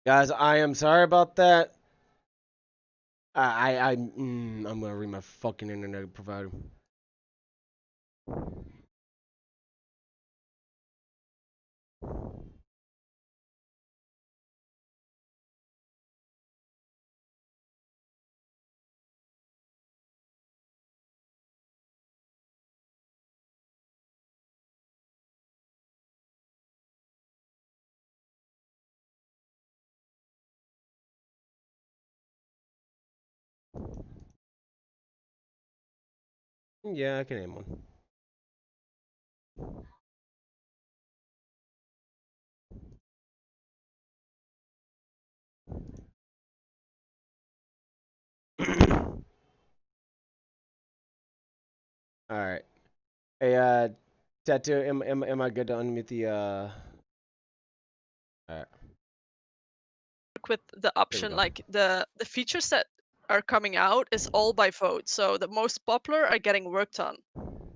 Guys, I am sorry about that. I'm gonna read my fucking internet provider. Yeah, I can name one. All right. Hey, Tattoo, am I good to unmute the all right. With the There we option, go. like the features that are coming out is all by vote. So the most popular are getting worked on.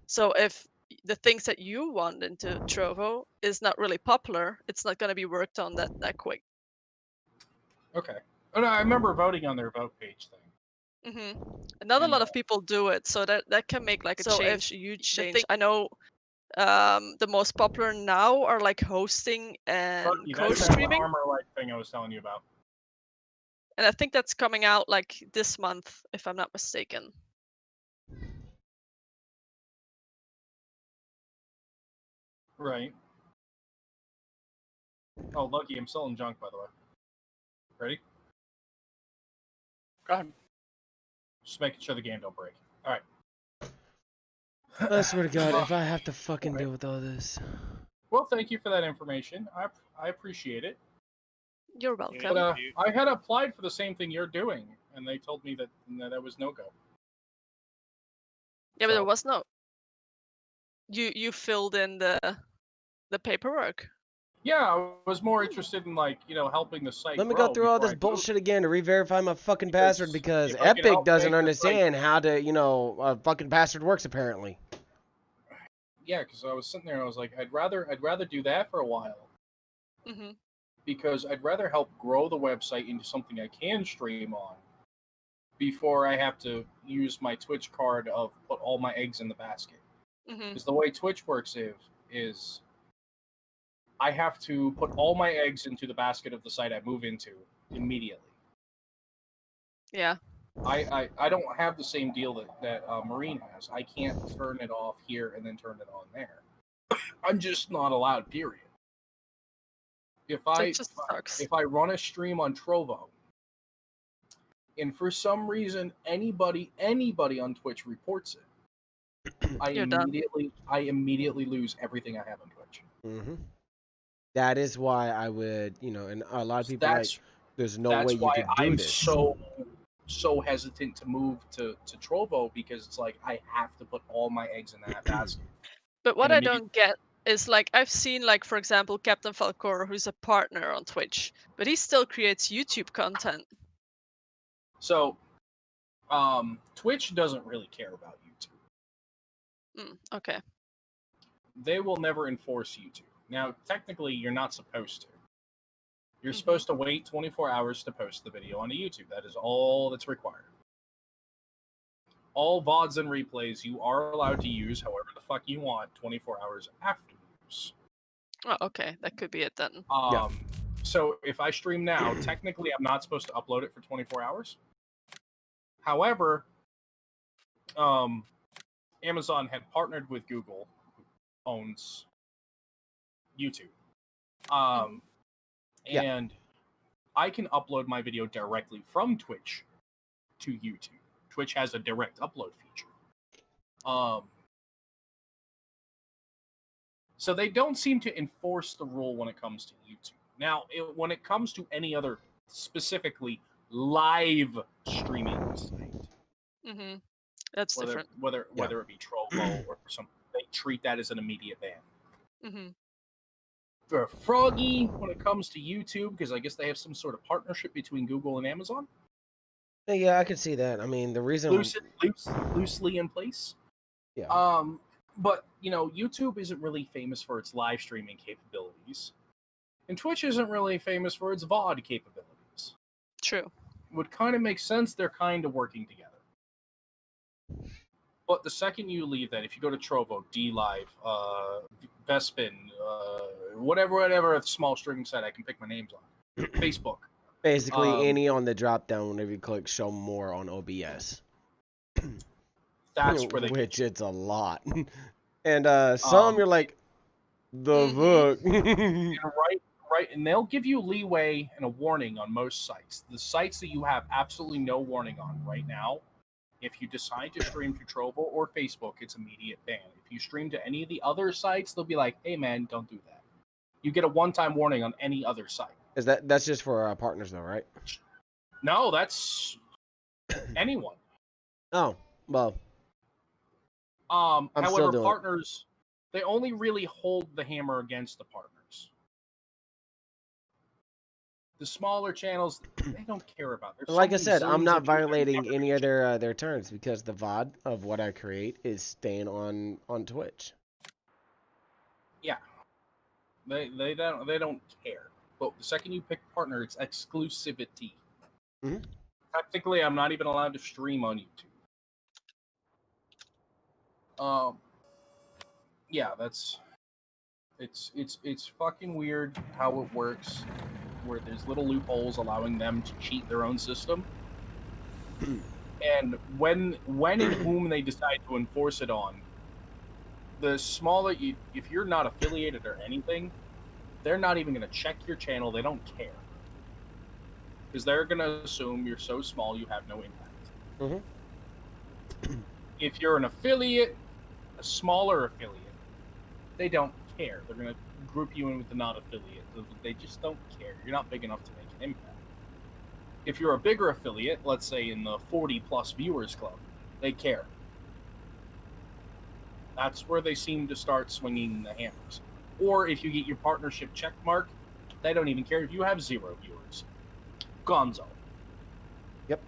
So if the things that you want into Trovo is not really popular, it's not going to be worked on that quick. Okay. Oh, no, I remember voting on their vote page thing. Not a And, lot of people do it, so that can make like a change, a huge change. I know the most popular now are like hosting and Turkey, that's that co-streaming, armor light thing I was telling you about. and I think that's coming out like this month, if I'm not mistaken. Right. Oh, lucky, I'm still in junk, by the way. Ready? Go ahead. Just making sure the game don't break. All right. I swear to God, if I have to fucking Okay. deal with all this. Well, thank you for that information. I appreciate it. You're welcome. But I had applied for the same thing you're doing, and they told me that that was no go. Yeah, but there was no. You filled in the paperwork. Yeah, I was more interested in helping the site. Let me grow go through all before this I bullshit again to re-verify my fucking password because if I can Epic help doesn't make the site. understand how to, a fucking password works apparently. Yeah, because I was sitting there and I was like, I'd rather do that for a while. Because I'd rather help grow the website into something I can stream on before I have to use my Twitch card of put all my eggs in the basket. Because the way Twitch works is I have to put all my eggs into the basket of the site I move into immediately. Yeah. I don't have the same deal that Marine has. I can't turn it off here and then turn it on there. I'm just not allowed, period. If I run a stream on Trovo, and for some reason anybody on Twitch reports it, I immediately lose everything I have on Twitch. That is why I would, and a lot of people there's no way you could do this. That's why I'm so hesitant to move to Trovo, because it's like I have to put all my eggs in that basket. But what I don't get is, like, I've seen, like, for example, Captain Falcor, who's a partner on Twitch, but he still creates YouTube content. So, Twitch doesn't really care about YouTube. Okay. They will never enforce YouTube. Now, technically, you're not supposed to. You're supposed to wait 24 hours to post the video onto YouTube. That is all that's required. All VODs and replays you are allowed to use however the fuck you want 24 hours afterwards. Oh, okay. That could be it then. So if I stream now, technically I'm not supposed to upload it for 24 hours. However, Amazon had partnered with Google, who owns YouTube. And I can upload my video directly from Twitch to YouTube. Twitch has a direct upload feature. So they don't seem to enforce the rule when it comes to YouTube. Now, when it comes to any other specifically live streaming site, that's different. Whether it be Trovo or something, they treat that as an immediate ban. For Froggy, when it comes to YouTube, because I guess they have some sort of partnership between Google and Amazon. Yeah, I can see that. I mean, the reason loosely in place. Yeah. But you know, YouTube isn't really famous for its live streaming capabilities, and Twitch isn't really famous for its VOD capabilities. True. Would kind of make sense. They're kind of working together. But the second you leave that, if you go to Trovo, DLive, Vespin, whatever small streaming site I can pick my names on, Facebook. Basically, any on the drop down whenever you click show more on OBS. That's where they which it's a lot. And some you're like, the fuck. right, and they'll give you leeway and a warning on most sites. The sites that you have absolutely no warning on right now, if you decide to stream to Trovo or Facebook, it's immediate ban. If you stream to any of the other sites, they'll be like, hey man, don't do that. You get a one-time warning on any other site. That's just for our partners though, right? No, that's anyone. Oh, well. However, partners, they only really hold the hammer against the partners. The smaller channels, they don't care about. Like I said, I'm not violating any of their terms because the VOD of what I create is staying on Twitch. Yeah, they don't care. But the second you pick partner, it's exclusivity. Mm-hmm. Technically, I'm not even allowed to stream on YouTube. Yeah, it's fucking weird how it works, where there's little loopholes allowing them to cheat their own system. And when and whom they decide to enforce it on, the smaller if you're not affiliated or anything, they're not even going to check your channel. They don't care. Because they're going to assume you're so small you have no impact. Mm-hmm. If you're an affiliate, a smaller affiliate, they don't care. They're going to group you in with the not affiliate. They just don't care. You're not big enough to make an impact. If you're a bigger affiliate, let's say in the 40+ viewers club, they care. That's where they seem to start swinging the hammers. Or if you get your partnership check mark, they don't even care if you have 0 viewers. Gonzo. Yep.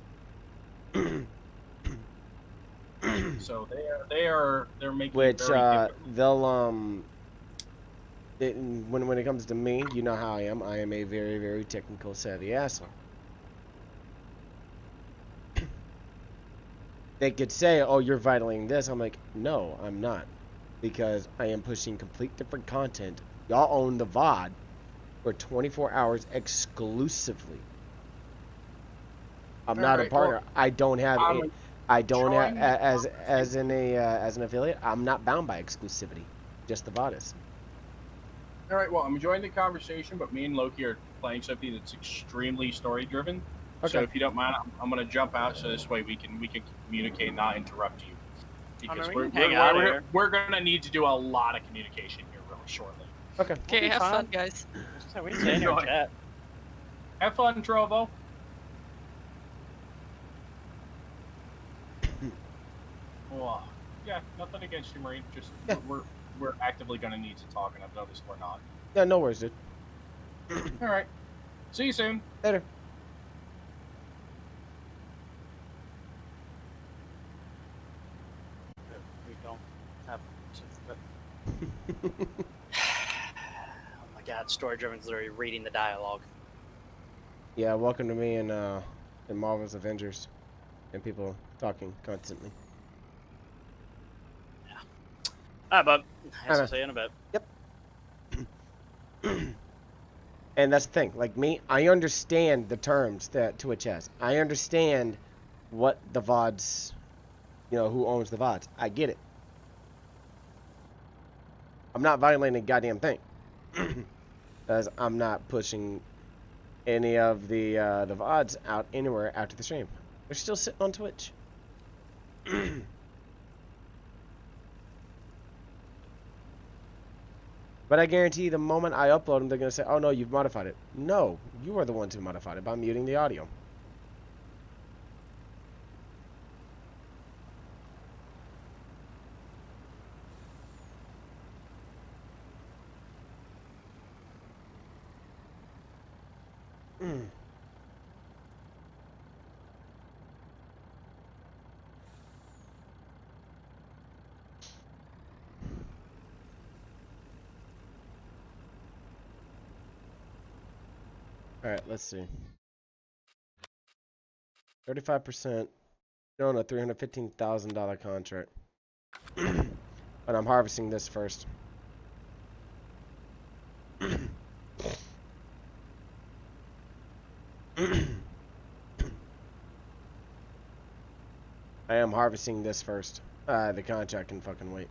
So they're making which it very they'll when it comes to me, you know how I am. I am a very, very technical savvy asshole. They could say, "Oh, you're violating this." I'm like, "No, I'm not," because I am pushing complete different content. Y'all own the VOD for 24 hours exclusively. I'm not a partner. Well, I don't have as an affiliate. I'm not bound by exclusivity. Just the VOD is. All right. Well, I'm enjoying the conversation, but me and Loki are playing something that's extremely story driven. Okay. So if you don't mind, I'm going to jump out so this way we can communicate and not interrupt you. Because we're going to need to do a lot of communication here really shortly. Okay. Okay, have fun, guys. So we say in our chat. Have fun, Trovo. Well, yeah, nothing against you, Marine. Just we're actively going to need to talk, and I've noticed we're not. Yeah, no worries, dude. All right. See you soon. Later. We don't have. Oh my God, story driven's literally reading the dialogue. Yeah, welcome to me and Marvel's Avengers, and people talking constantly. Yeah. Alright, bud. I'll see you in a bit. Yep. And that's the thing. Like me, I understand the terms that Twitch has. I understand what the VODs, who owns the VODs. I get it. I'm not violating a goddamn thing. Because I'm not pushing any of the VODs out anywhere after the stream. They're still sitting on Twitch. But I guarantee the moment I upload them, they're going to say, "Oh no, you've modified it." No, you are the ones who modified it by muting the audio. Alright, let's see. 35%. On a $315,000 contract. But I'm harvesting this first. I am harvesting this first. The contract can fucking wait.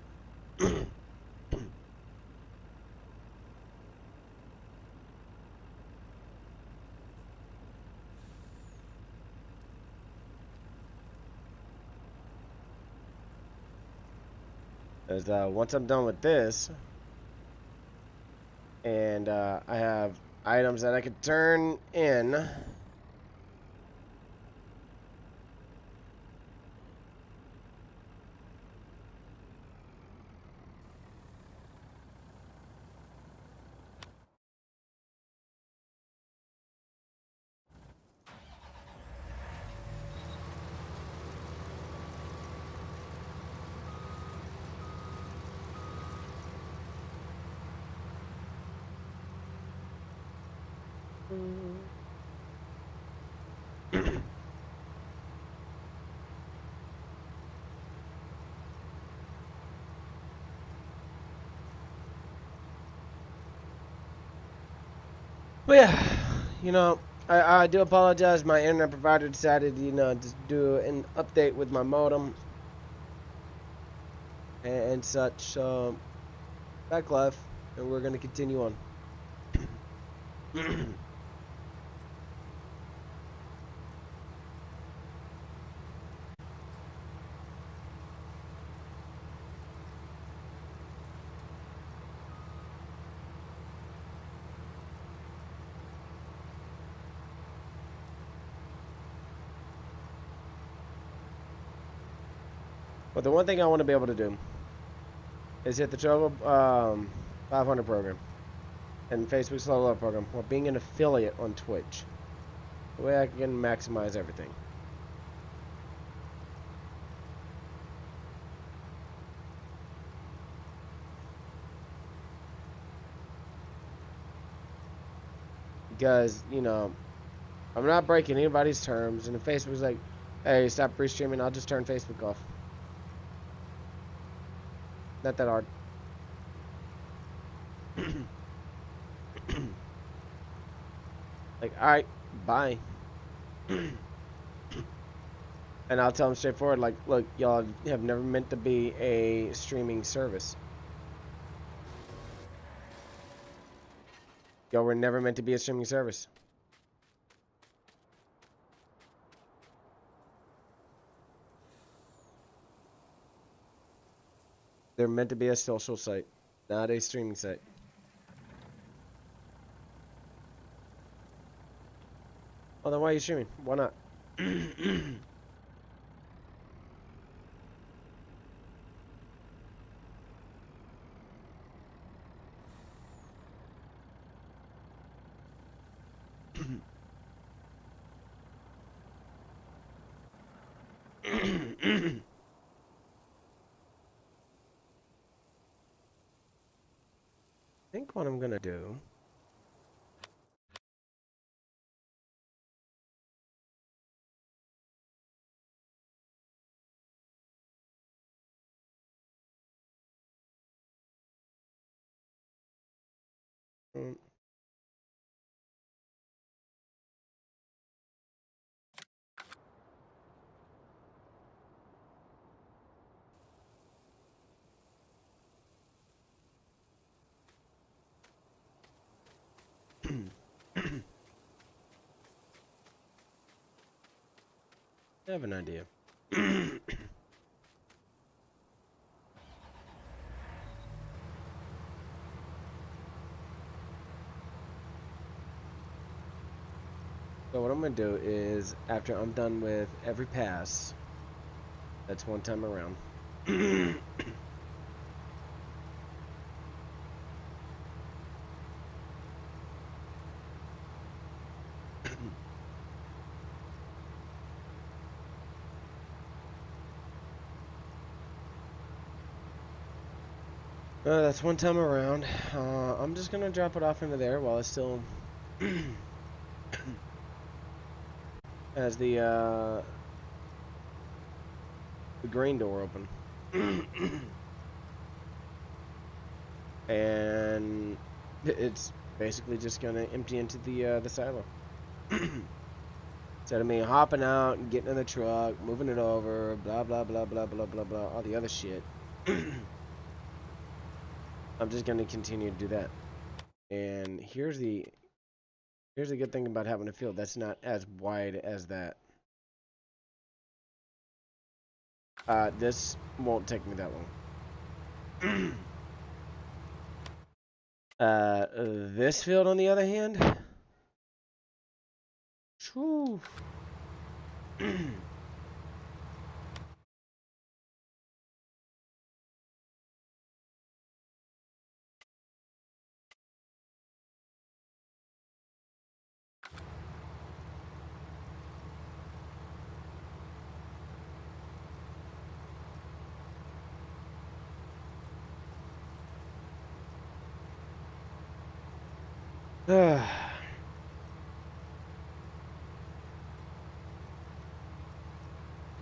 As once I'm done with this, and I have items that I could turn in. But yeah, you know, I do apologize. My internet provider decided, you know, to do an update with my modem and such. Back live, and we're gonna continue on. But the one thing I want to be able to do is hit the Trovo 500 program and Facebook's Slow Low program while being an affiliate on Twitch. The way I can maximize everything. Because, you know, I'm not breaking anybody's terms, and if Facebook's like, hey, stop free streaming, I'll just turn Facebook off. Not that hard. Like, alright, bye. And I'll tell them straightforward, like, look, y'all have never meant to be a streaming service. Y'all were never meant to be a streaming service. They're meant to be a social site, not a streaming site. Oh, then why are you streaming? Why not? I think what I'm gonna do I have an idea. So what I'm gonna do is, after I'm done with every pass, that's one time around. That's one time around. I'm just gonna drop it off into there while it's still has the grain door open. And it's basically just gonna empty into the silo. Instead of me hopping out and getting in the truck, moving it over, blah blah blah blah blah blah blah, all the other shit. I'm just gonna continue to do that. And here's the good thing about having a field that's not as wide as that. This won't take me that long. This field, on the other hand, whew.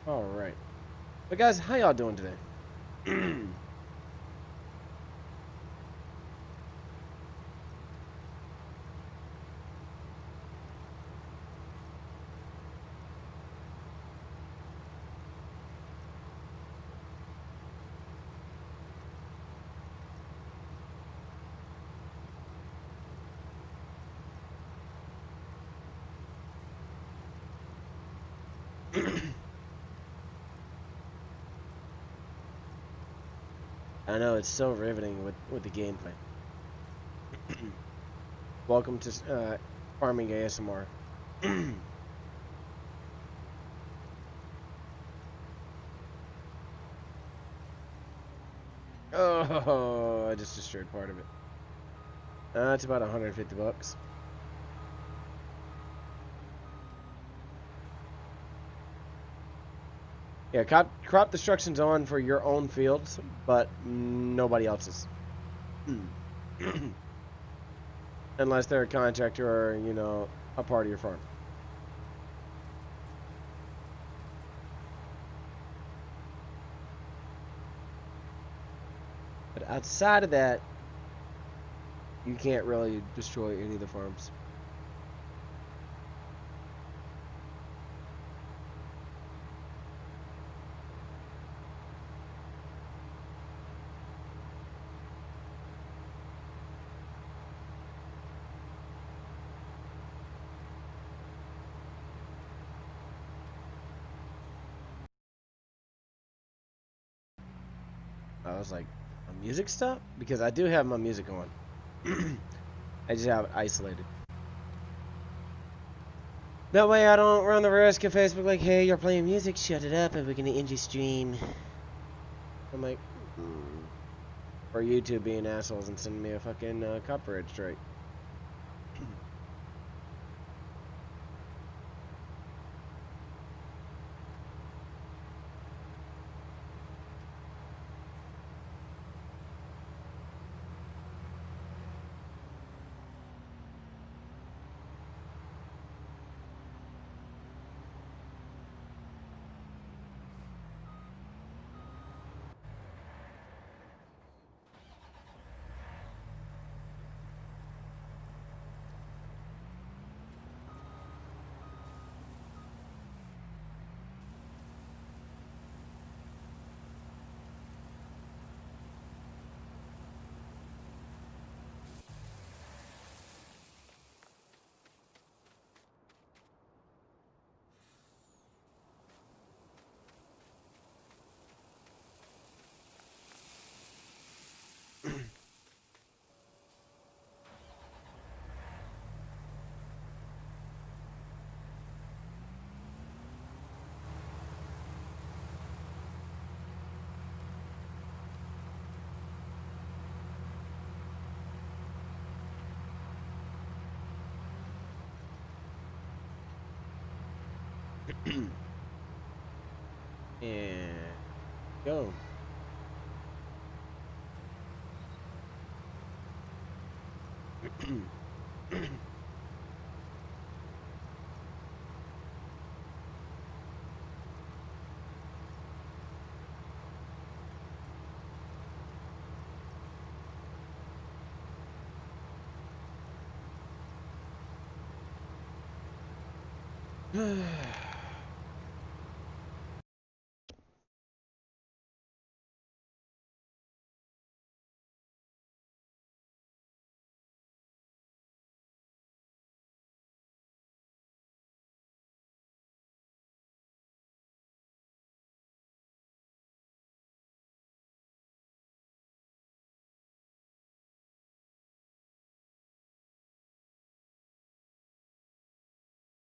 All right. But guys, how y'all doing today? I know it's so riveting with the gameplay. Welcome to farming ASMR. Oh, I just destroyed part of it. It's about 150 bucks. Yeah, crop destruction's on for your own fields, but nobody else's. Unless they're a contractor or, you know, a part of your farm. But outside of that, you can't really destroy any of the farms. I was like, my music stopped? Because I do have my music on. I just have it isolated. That way I don't run the risk of Facebook like, hey, you're playing music, shut it up and we're gonna end your stream. I'm like, or YouTube being assholes and sending me a fucking copyright strike. And go.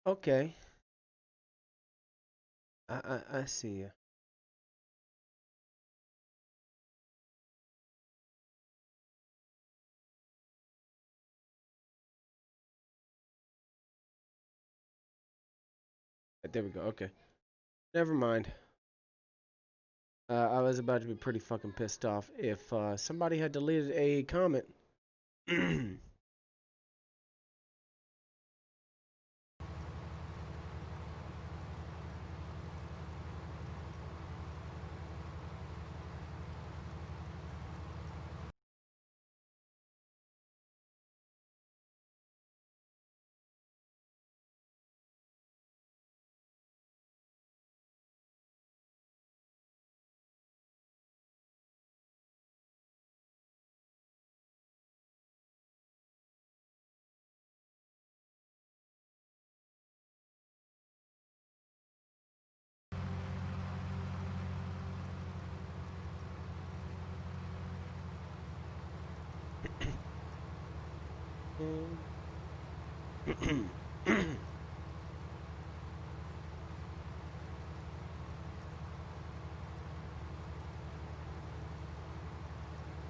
Okay. I see you. There we go. Okay. Never mind. I was about to be pretty fucking pissed off if somebody had deleted a comment.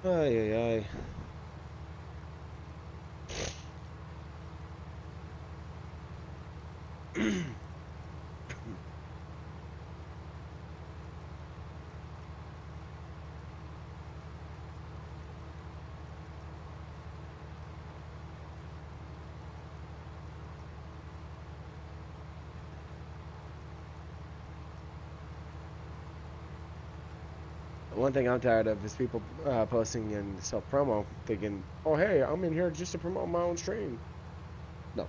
Ay, ay, ay. One thing I'm tired of is people posting in self promo thinking, oh, hey, I'm in here just to promote my own stream. No.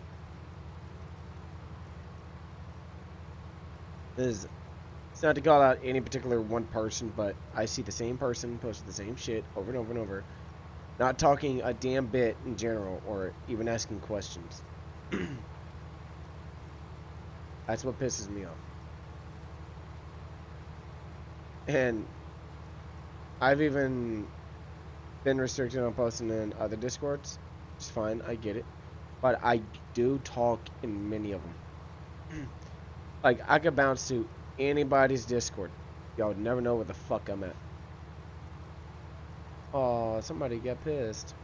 It's not to call out any particular one person, but I see the same person posting the same shit over and over and over, not talking a damn bit in general or even asking questions. That's what pisses me off. And I've even been restricted on posting in other Discords. It's fine, I get it. But I do talk in many of them. Like, I could bounce to anybody's Discord. Y'all would never know where the fuck I'm at. Oh, somebody got pissed.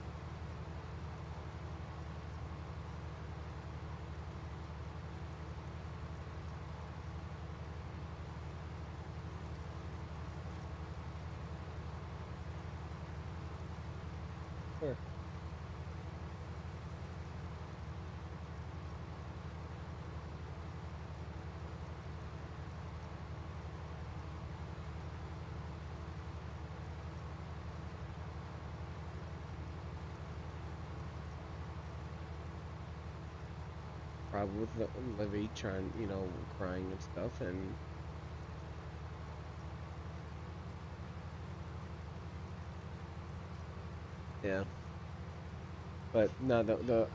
Where? Probably with Livy trying, crying and stuff, and yeah. But no,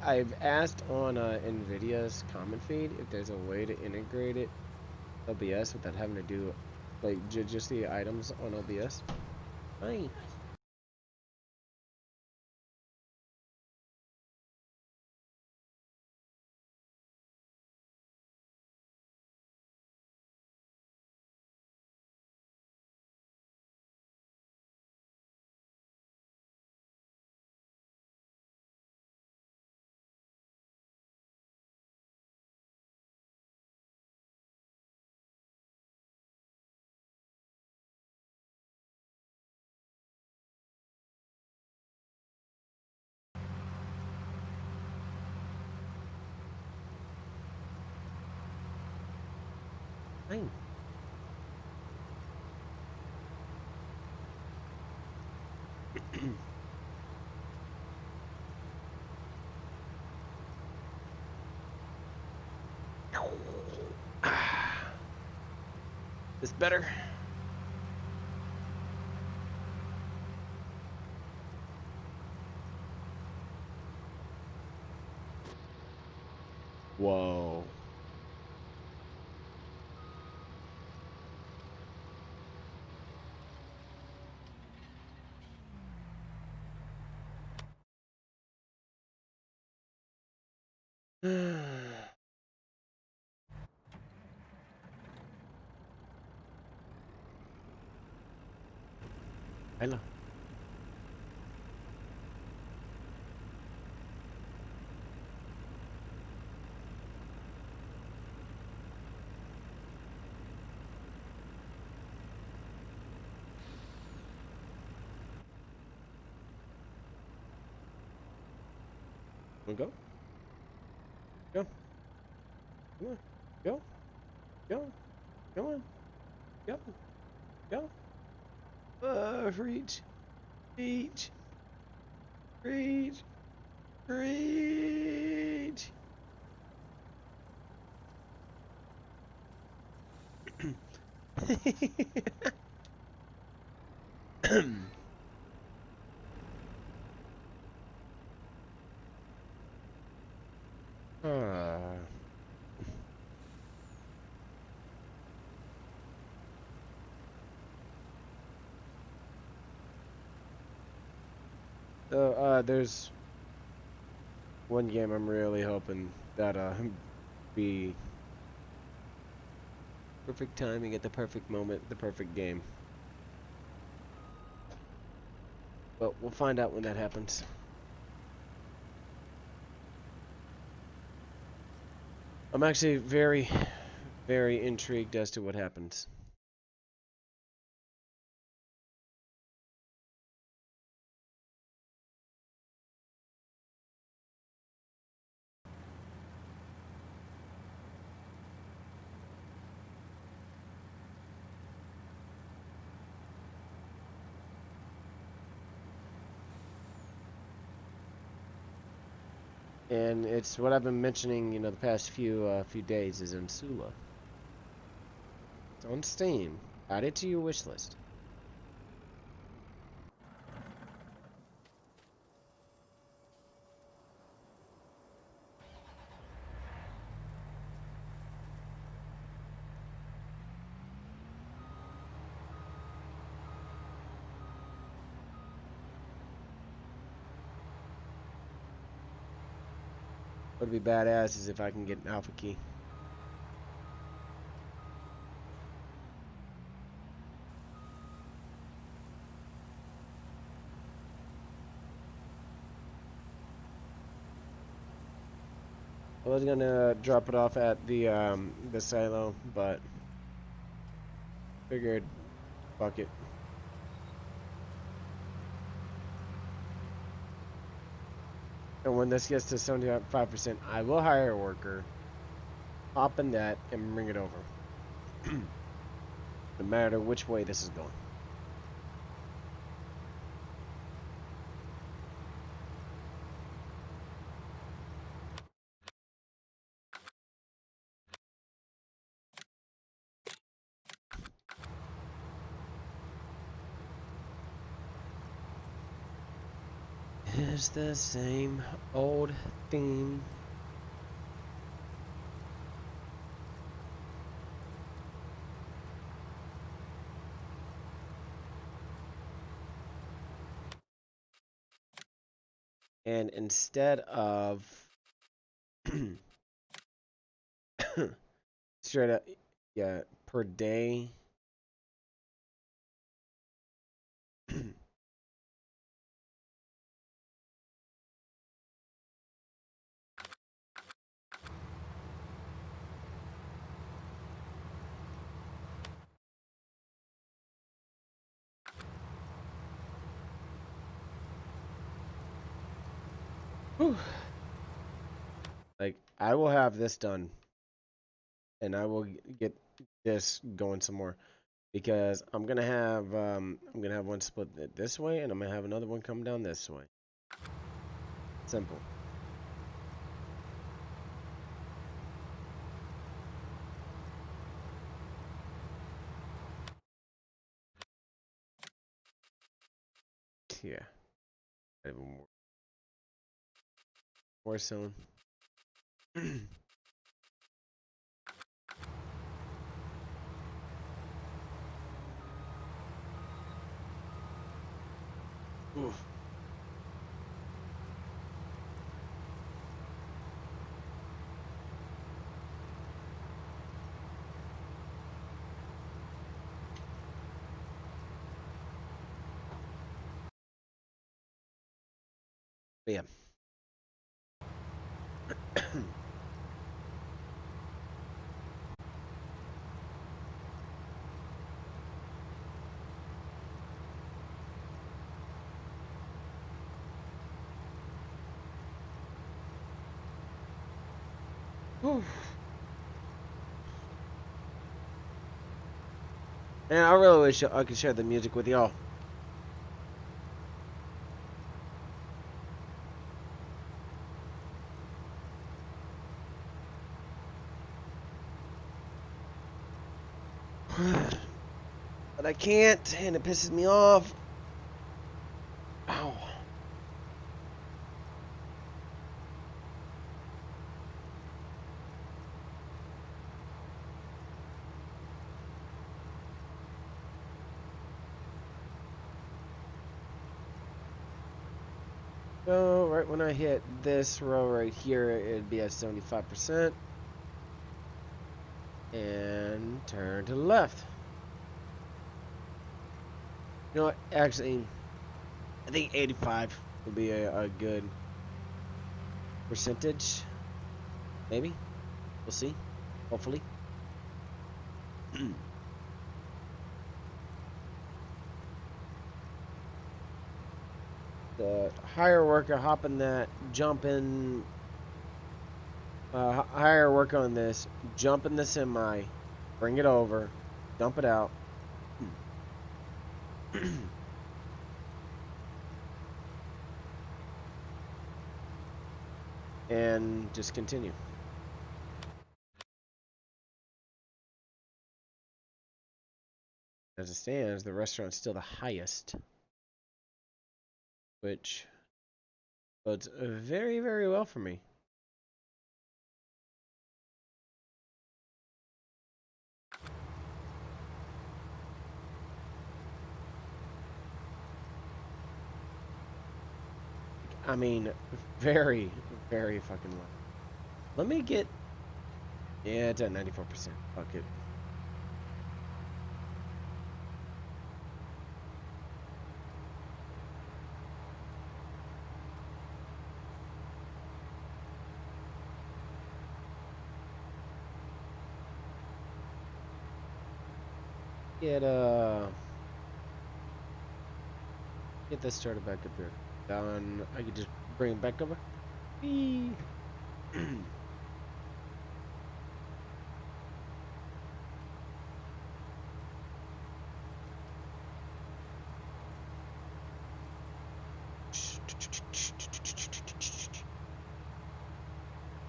I've asked on Nvidia's comment feed if there's a way to integrate it OBS without having to do like just the items on OBS. Hi. Hi. This better. Whoa. Hello. Wanna go? Go. Come on. Go. Go. Come on. Go. Go. Reach. Reach. Reach. Reach. Ah. So, there's one game I'm really hoping that be perfect timing at the perfect moment, the perfect game. But we'll find out when that happens. I'm actually very, very intrigued as to what happens. And it's what I've been mentioning, you know, the past few days is Insula. It's on Steam. Add it to your wish list. What would be badass is if I can get an alpha key. I was gonna drop it off at the silo, but figured, fuck it. And when this gets to 75%, I will hire a worker, hop in that, and bring it over. No matter which way this is going. It's the same old theme. And instead of straight up, yeah, per day. Like, I will have this done, and I will get this going some more, because I'm gonna have one split this way, and I'm gonna have another one come down this way. Simple. Yeah. Even more soon. Oof. But yeah. Whew. Man, I really wish I could share the music with y'all. But I can't, and it pisses me off. Ow. So, right when I hit this row right here, it'd be at 75%. And turn to the left. You know what? Actually, I think 85 would be a good percentage. Maybe. We'll see. Hopefully. The higher worker hopping that, jumping, higher work on this, jump in the semi, bring it over, dump it out. And just continue. As it stands, the restaurant's still the highest, which bodes very, very well for me. I mean, very, very fucking low. Let me get... Yeah, it's at 94%. Fuck it. Get this started back up here. Done. I could just bring it back over. Whee!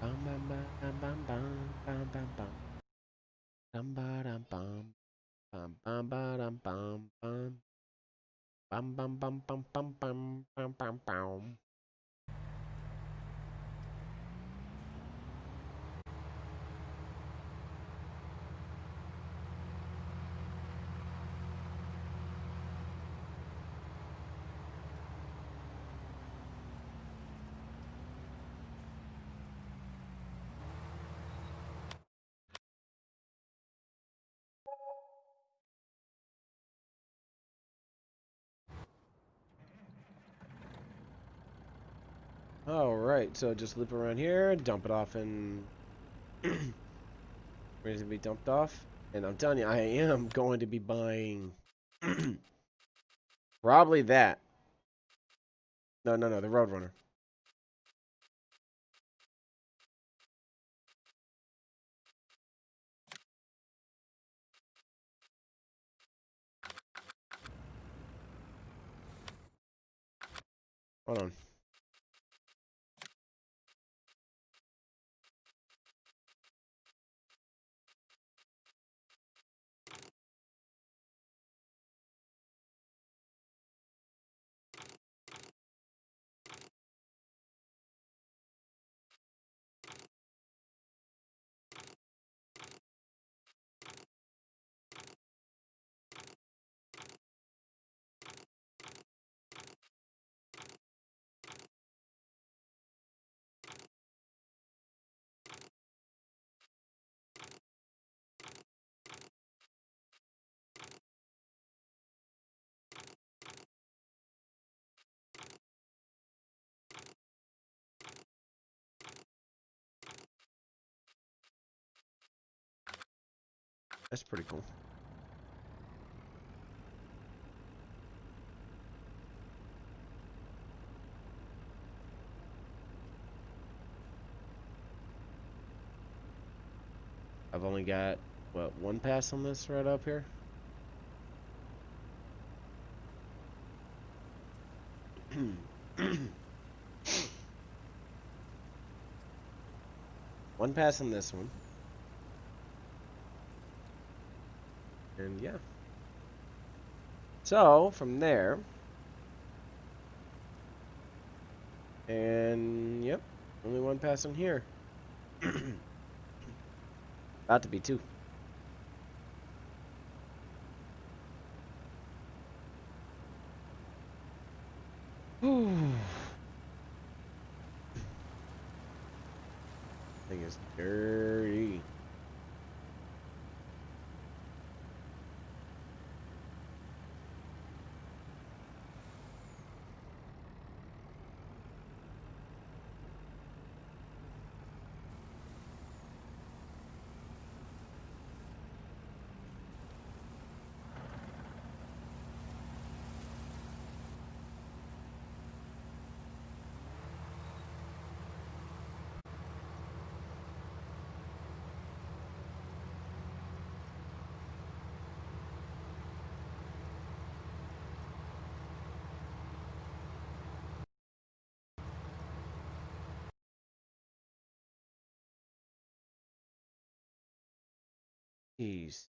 Bum bum bum bum bum bum bum bum. Bum ba dum bum bum bum ba dum bum bum. Bum bum bum bum bum bum bum bum bum. Alright, so just loop around here, dump it off in ready to be dumped off. And I'm telling you, I am going to be buying probably that. No, the Roadrunner. Hold on. That's pretty cool. I've only got, what, one pass on this right up here? One pass on this one. And yeah. So, from there. And, yep. Only one pass on here. About to be two. Thing is dirty. Jeez.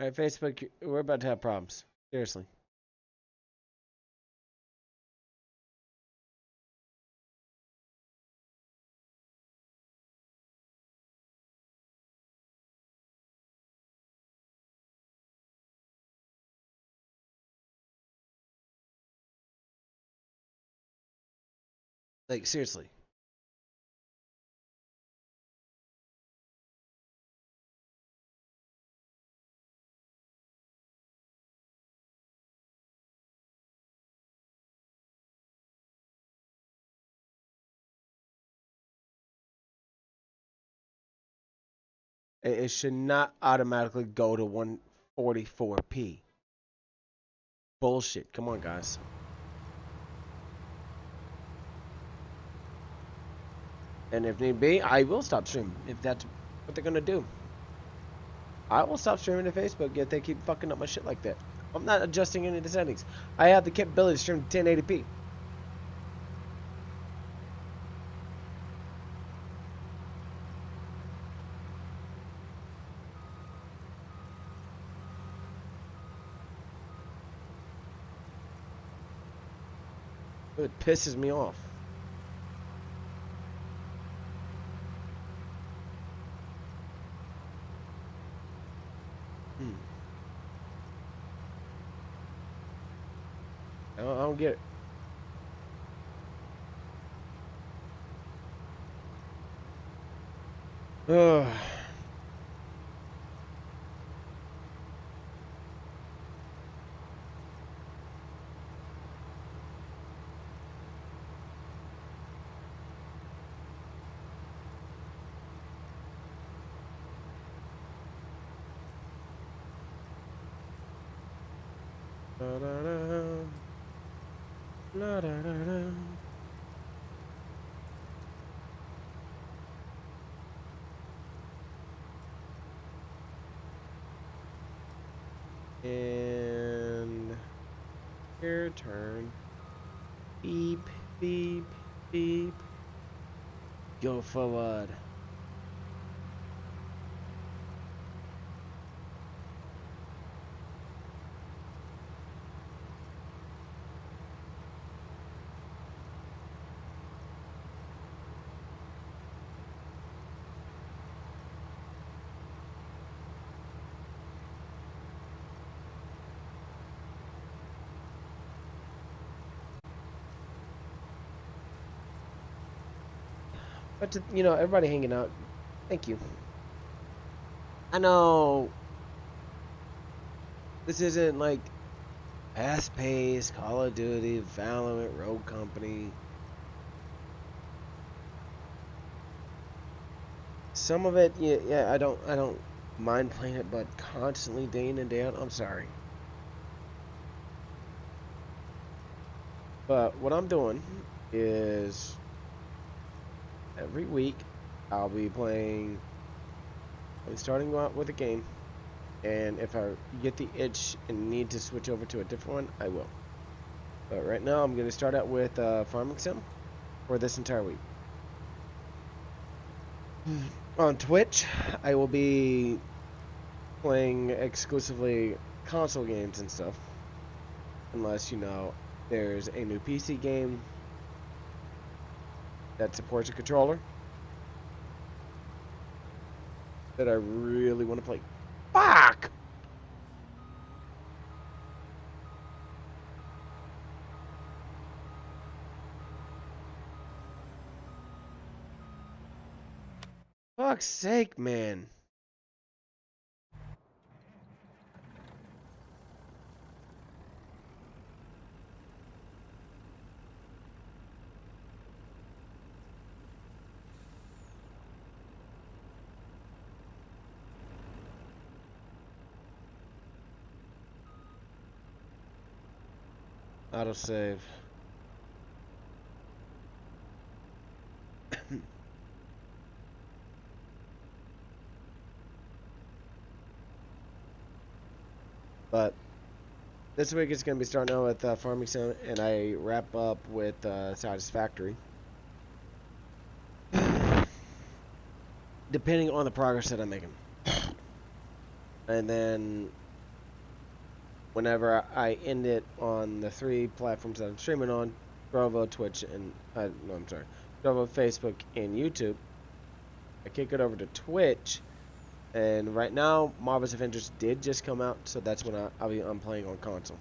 Alright, Facebook, we're about to have problems. Seriously. Like, seriously. It should not automatically go to 144p. Bullshit. Come on, guys. And if need be, I will stop streaming if that's what they're gonna do. I will stop streaming to Facebook if they keep fucking up my shit like that. I'm not adjusting any of the settings. I have the capability to stream 1080p. It pisses me off. I don't get it. Ugh. La da da. La da da da. And your turn. Beep, beep, beep. Go forward. But to, you know, everybody hanging out. Thank you. I know this isn't like fast-paced Call of Duty, Valorant, Rogue Company. Some of it, yeah, I don't mind playing it, but constantly day in and day out, I'm sorry. But what I'm doing is every week I'll be starting out with a game, and if I get the itch and need to switch over to a different one, I will. But right now I'm going to start out with Farming Sim for this entire week. On Twitch, I will be playing exclusively console games and stuff. Unless, there's a new PC game that supports a controller that I really want to play. Fuck! Fuck's sake, man. Autosave. But this week it's going to be starting out with Farming Sim, and I wrap up with Satisfactory. Depending on the progress that I'm making. And then whenever I end it on the 3 platforms that I'm streaming on, Trovo, Twitch, and Trovo, Facebook, and YouTube, I kick it over to Twitch. And right now, Marvel's Avengers did just come out, so that's when I'm playing on console.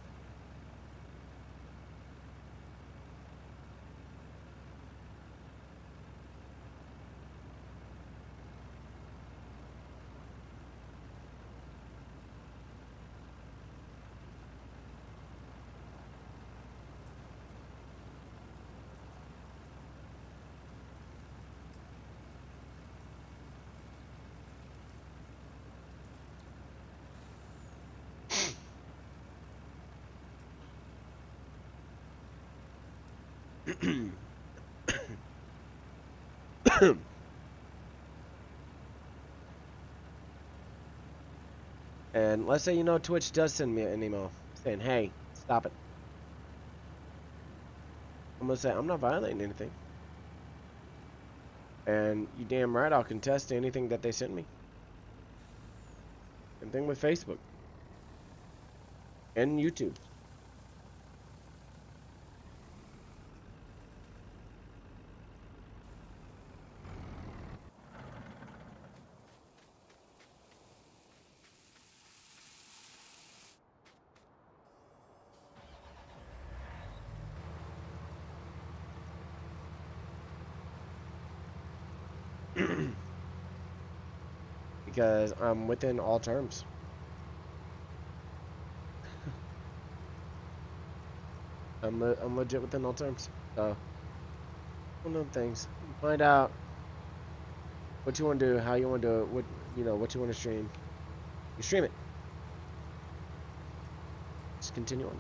And let's say, Twitch does send me an email saying, hey, stop it. I'm going to say, I'm not violating anything. And you damn right I'll contest anything that they send me. Same thing with Facebook. And YouTube. Because I'm within all terms. I'm legit within all terms. So, one of the things. Find out what you want to do, how you want to do it, what you want to stream. You stream it. Just continue on.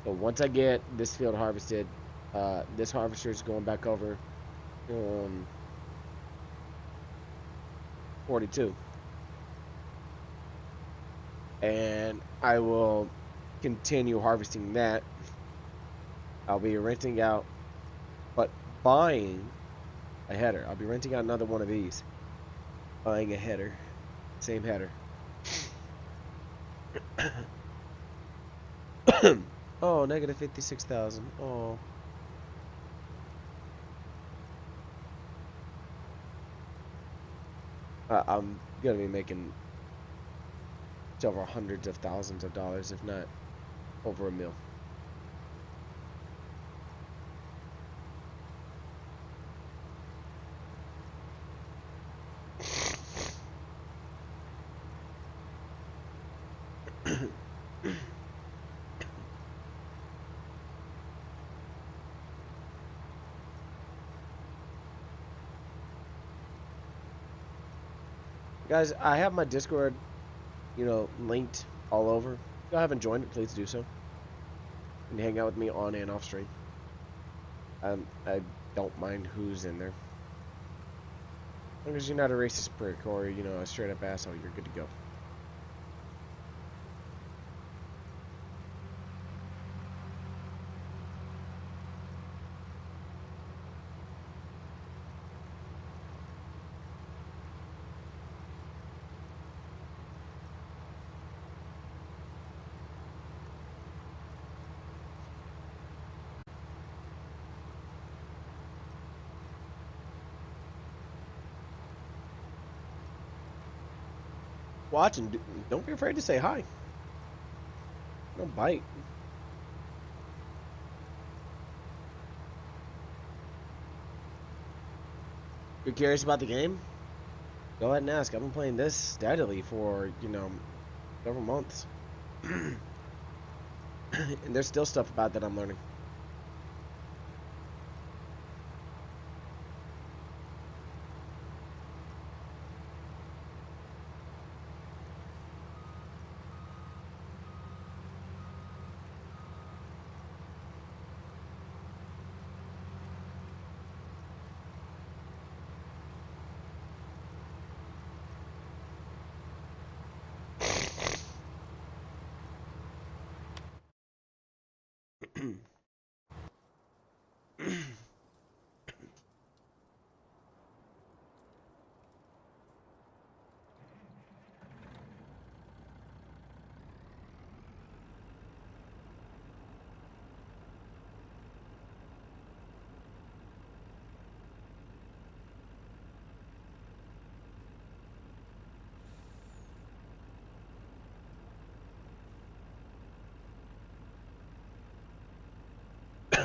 So once I get this field harvested, this harvester is going back over 42. And I will continue harvesting that. I'll be renting out, but buying a header. I'll be renting out another one of these. Buying a header. Same header. Oh, negative 56,000. Oh. I'm gonna be making several hundreds of thousands of dollars, if not over a meal. Guys, I have my Discord, linked all over. If you haven't joined it, please do so. And hang out with me on and off stream. I don't mind who's in there. As long as you're not a racist prick or, a straight up asshole, you're good to go. Watch and don't be afraid to say hi. Don't bite. You're curious about the game? Go ahead and ask. I've been playing this steadily for, several months. And there's still stuff about that I'm learning.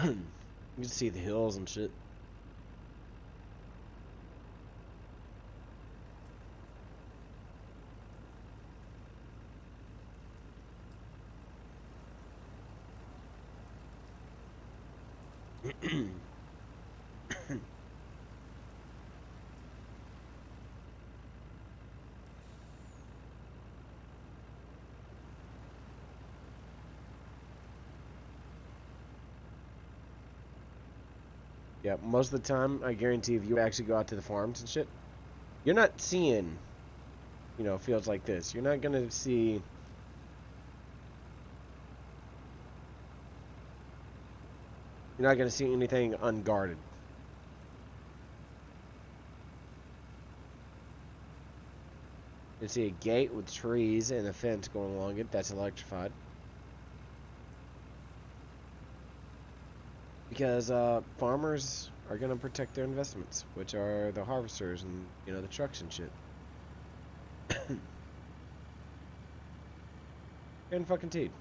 You can see the hills and shit. Yeah, most of the time, I guarantee if you actually go out to the farms and shit, you're not seeing, fields like this. You're not gonna see... You're not gonna see anything unguarded. You see a gate with trees and a fence going along it that's electrified. Because farmers are going to protect their investments, which are the harvesters and, the trucks and shit. And fucking teed.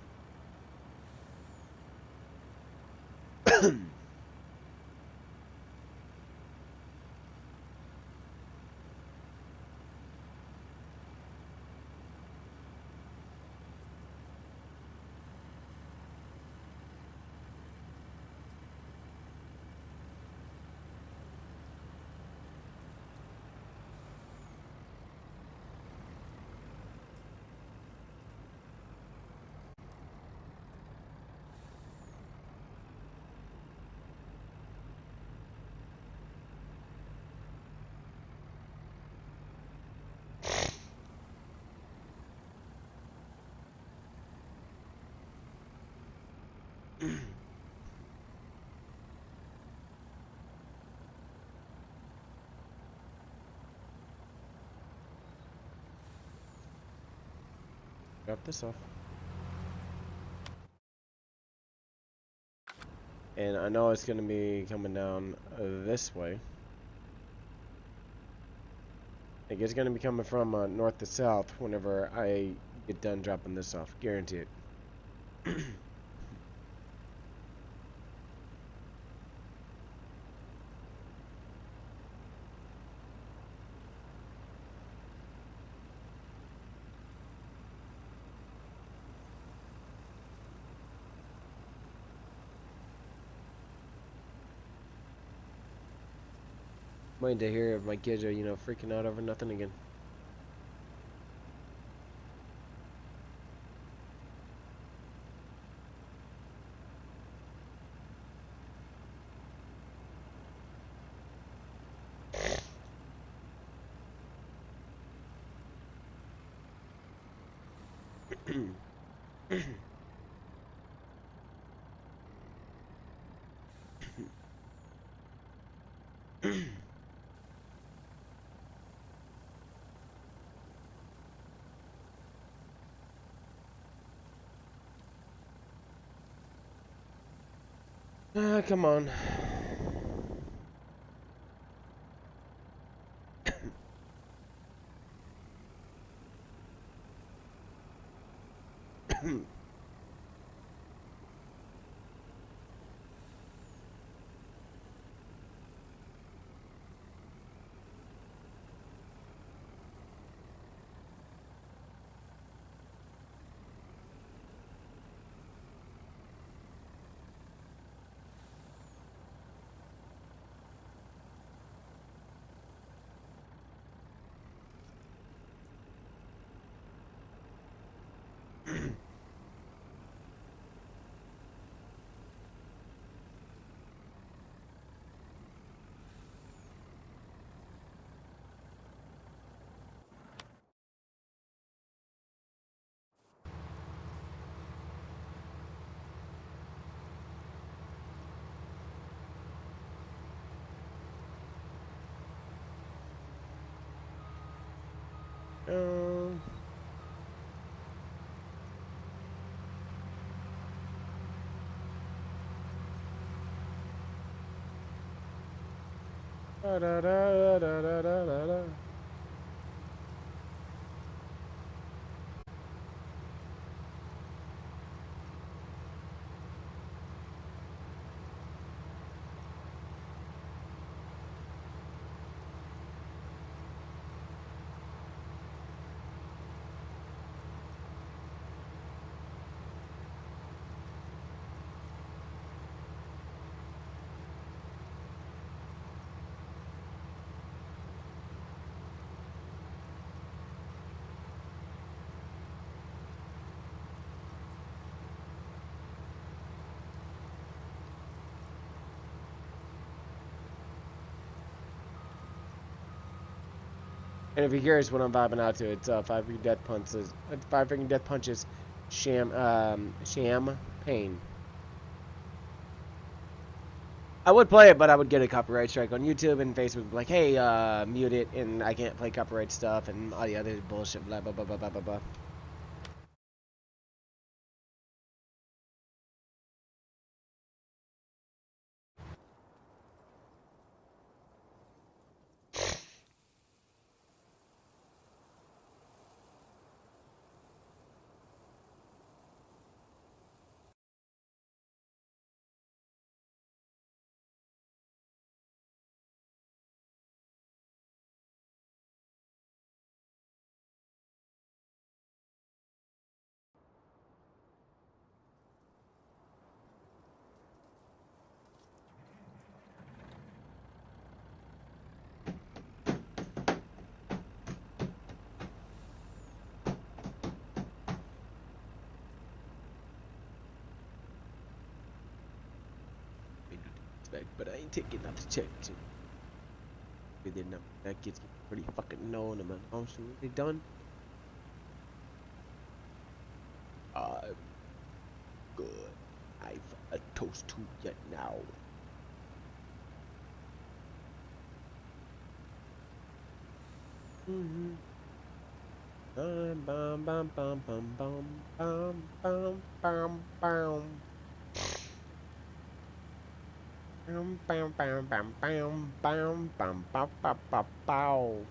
Drop this off. And I know it's going to be coming down this way. I think it's going to be coming from north to south whenever I get done dropping this off. Guarantee it. waiting to hear if my kids are, freaking out over nothing again. Come on. Um, da, da, da, da, da, da, da, da. And if you're curious what I'm vibing out to, it's Five Freaking Death Punches. Five Freaking Death Punches, Sham Pain. I would play it, but I would get a copyright strike on YouTube and Facebook. Like, hey, mute it, and I can't play copyright stuff and all the other bullshit. Blah blah blah blah blah blah blah. But I ain't taking out the check. Within them, that gets pretty fucking known, man. I'm sure they done. I'm good. I've a toast to you now. Mm-hmm. Bum bum bum bum bum bum bum bum bum bum. Bum bum bum bum bum bum bum bum bum bum bum.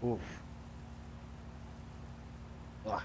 Oof. Ah.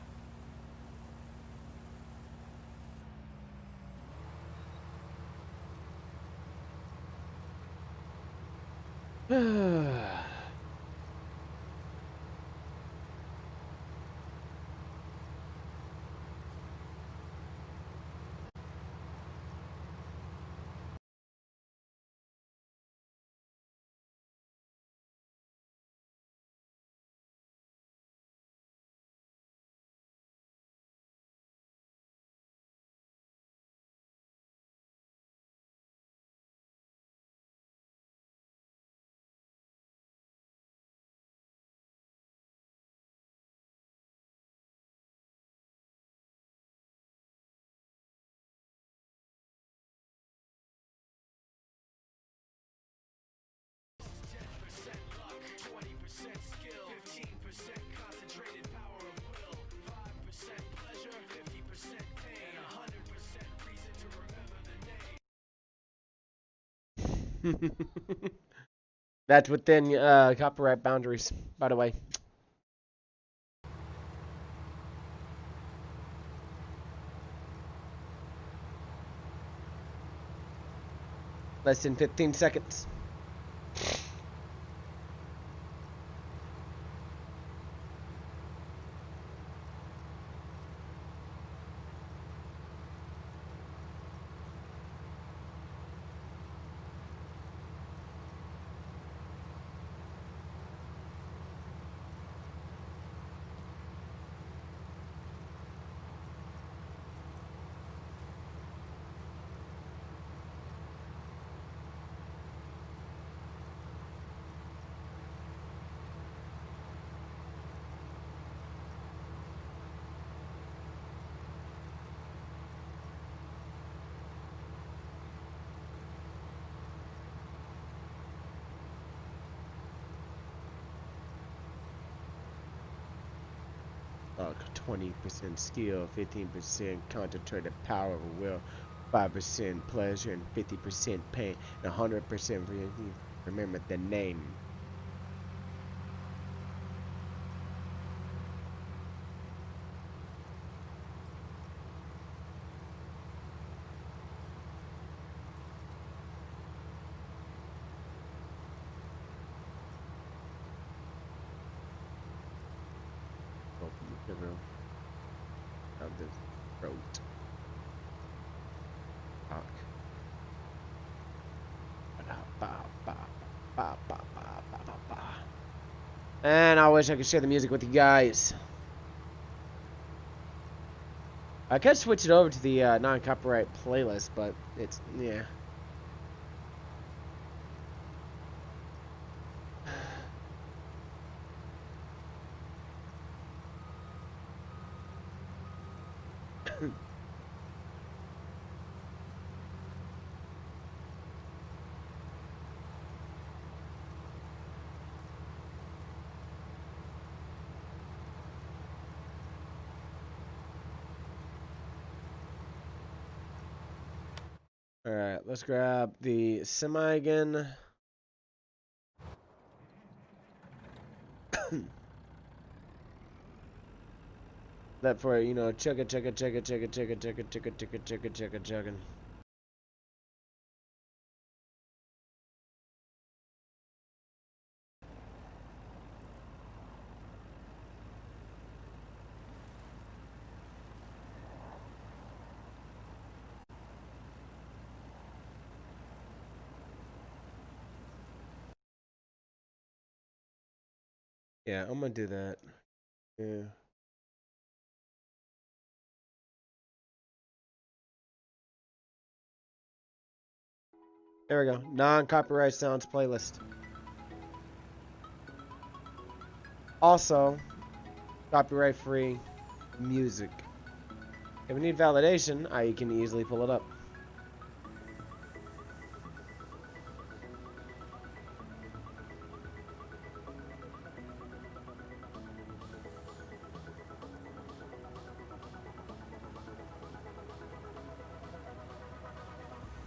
That's within copyright boundaries, by the way. Less than 15 seconds. Luck, 20% skill, 15% concentrated power of will, 5% pleasure, and 50% pain, and 100% remember the name. Of the throat. And I wish I could share the music with you guys. I could switch it over to the non-copyright playlist, but it's, yeah. Alright, let's grab the semi again. That for, you know, chugga. Yeah, I'm gonna do that. Yeah. There we go. Non-copyright sounds playlist. Also, copyright-free music. If we need validation, I can easily pull it up.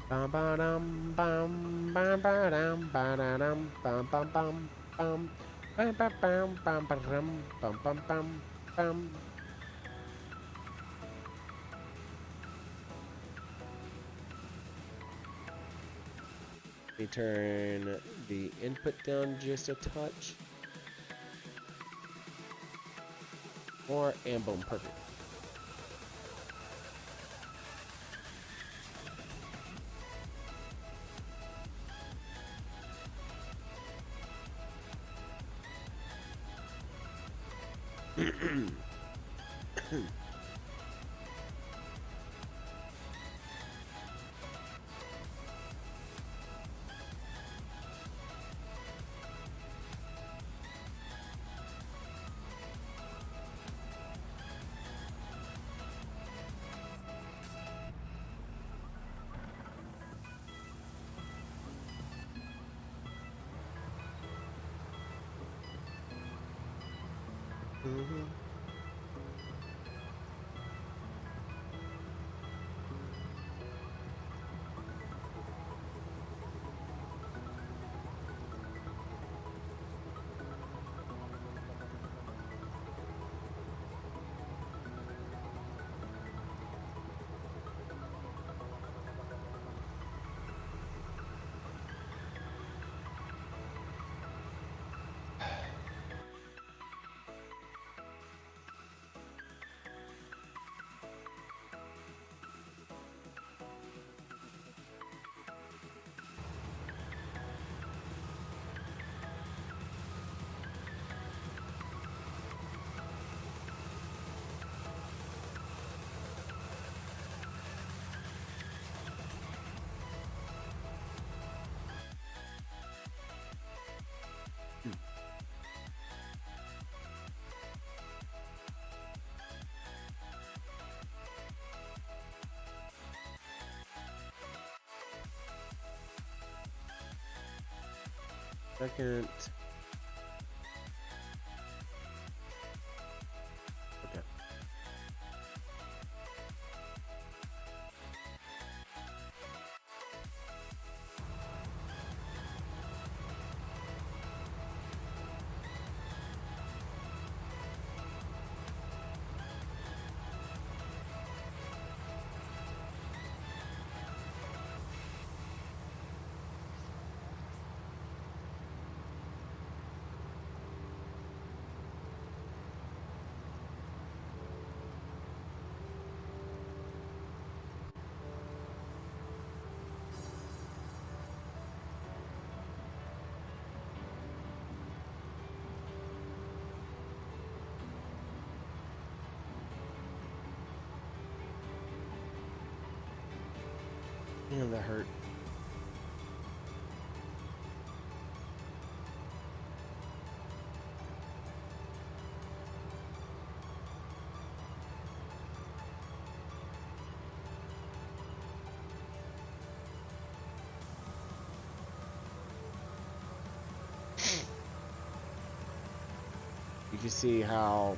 Bam bam bam bam bam bam bam bam bam bam bam bam bam bam bam bam bam bam. Let me turn the input down just a touch. More, and boom, perfect. Mm-hmm. Second. Okay. Man, that hurt. You can see how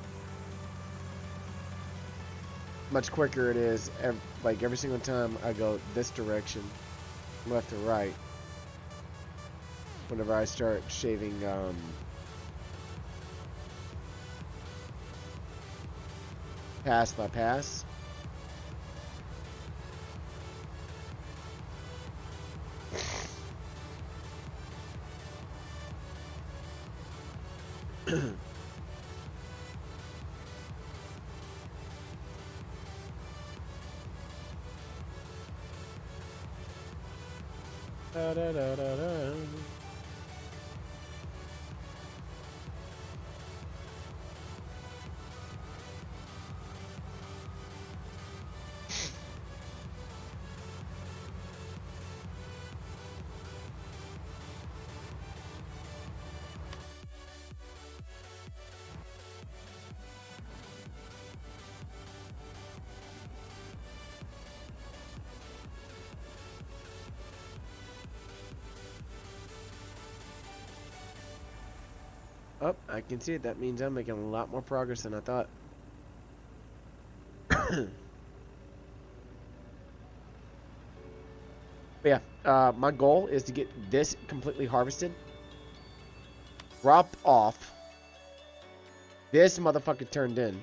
much quicker it is. Like every single time I go this direction, left to right, whenever I start shaving pass by pass. Da, da, da, da, da. Oh, I can see it. That means I'm making a lot more progress than I thought. But yeah, my goal is to get this completely harvested, dropped off, this motherfucker turned in,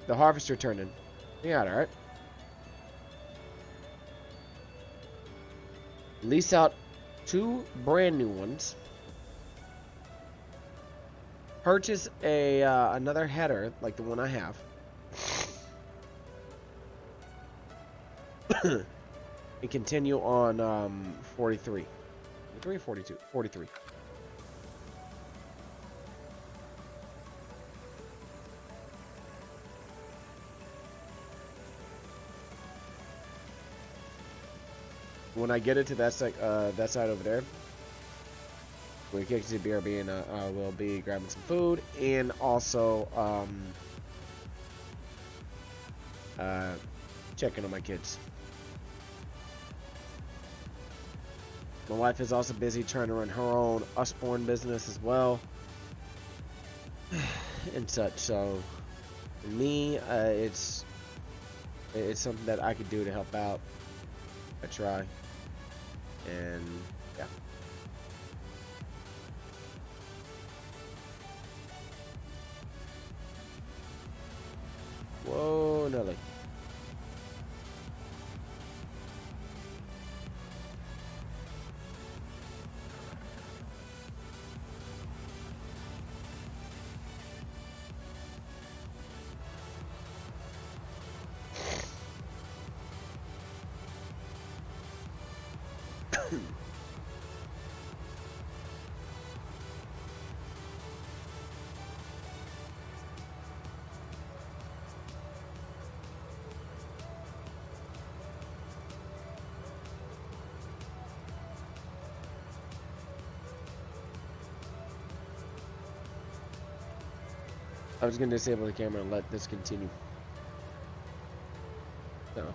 the harvester turned in. Yeah, alright. lease out 2 brand new ones, purchase a another header like the one I have, and continue on 43. 43 or 42? 43. When I get it to that side over there, we kick to the BRB and we'll be grabbing some food and also checking on my kids. My wife is also busy trying to run her own Usborne business as well and such. So for me, it's something that I could do to help out. I try, and yeah. Whoa, Nelly. I was going to disable the camera and let this continue. No.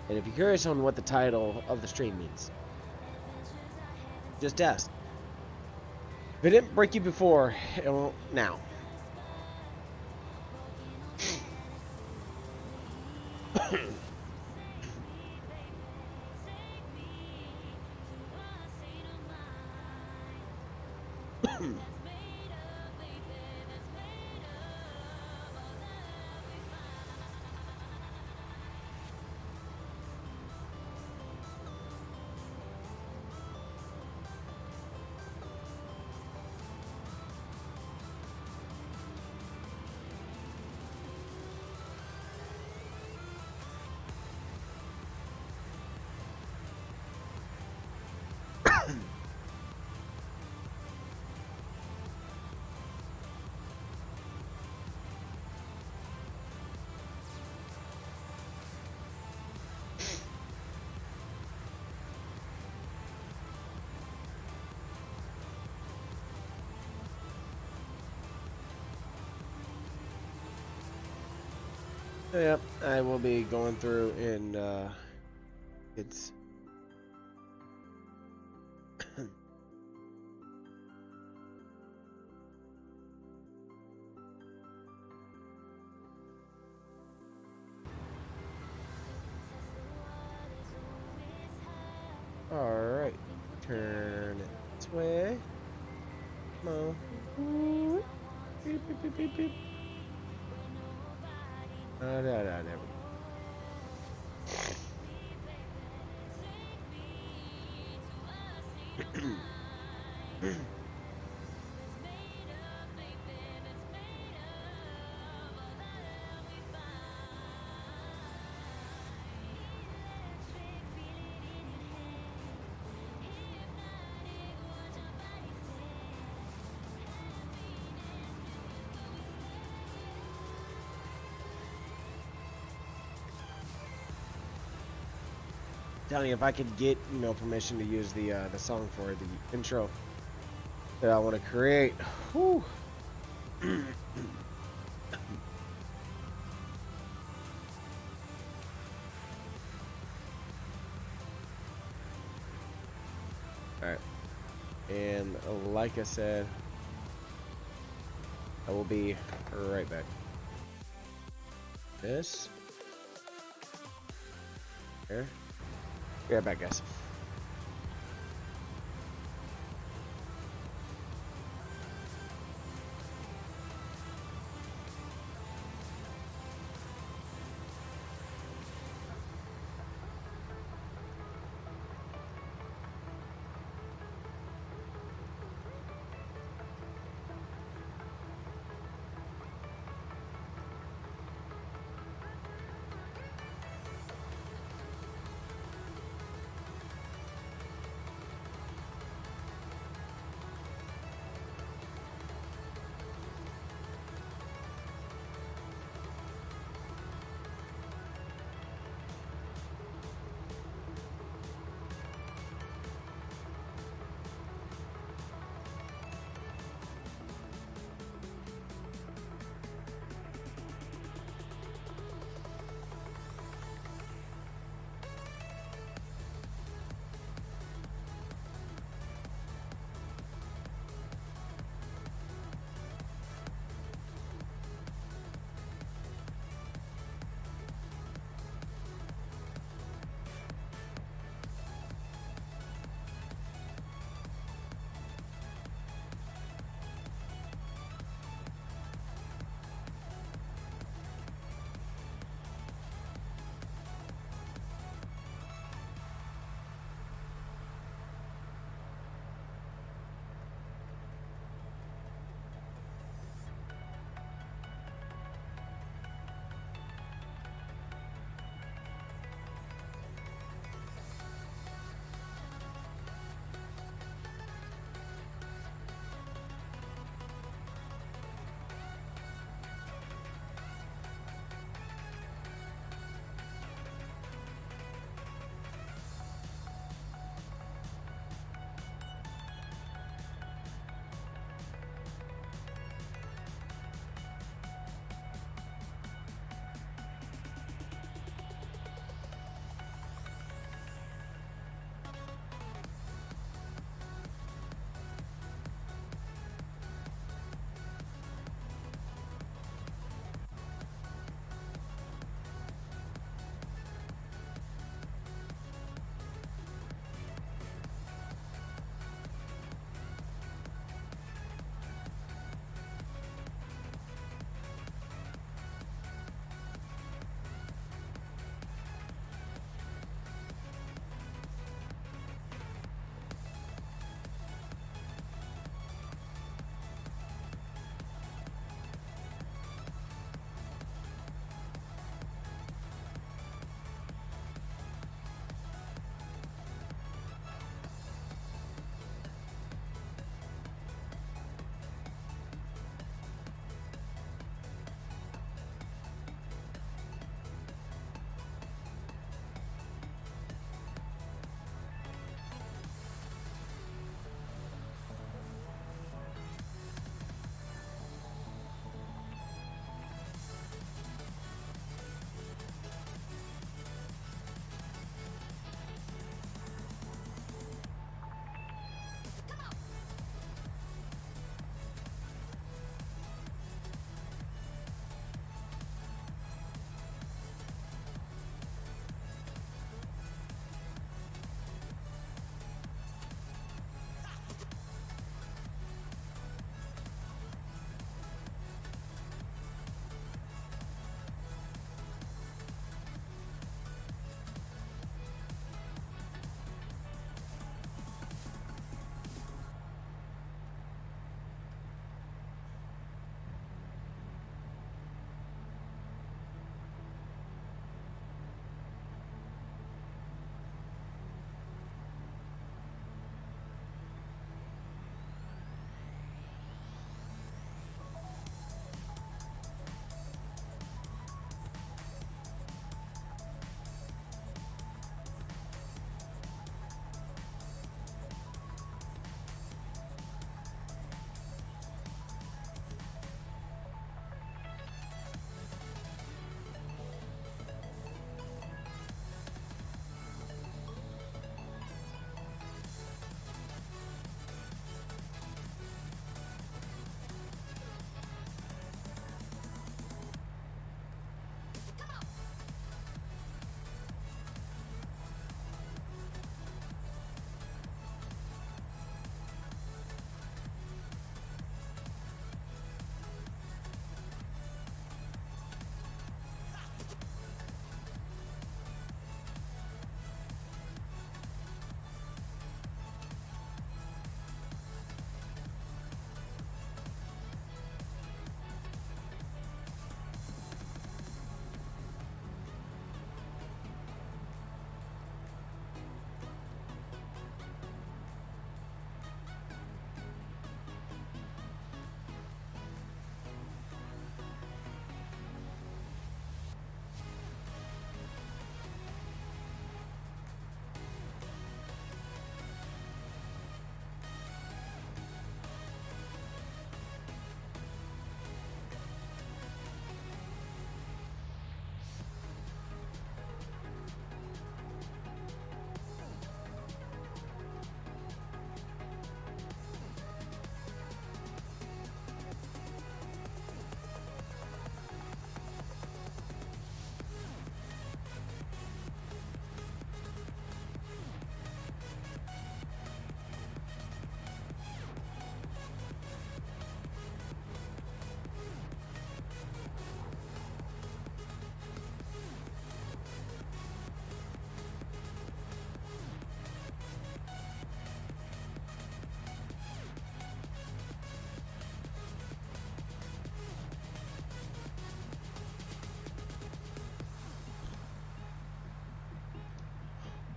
And if you're curious on what the title of the stream means, just ask. If it didn't break you before, it won't now. Yep, I will be going through and it's alright. Turn it this way. Come on. Beep, beep, beep, beep, beep. There we go. Telling you, if I could get, permission to use the song for the intro that I want to create. Whew. Alright. And like I said, I will be right back. This. Here. Be right back, guys.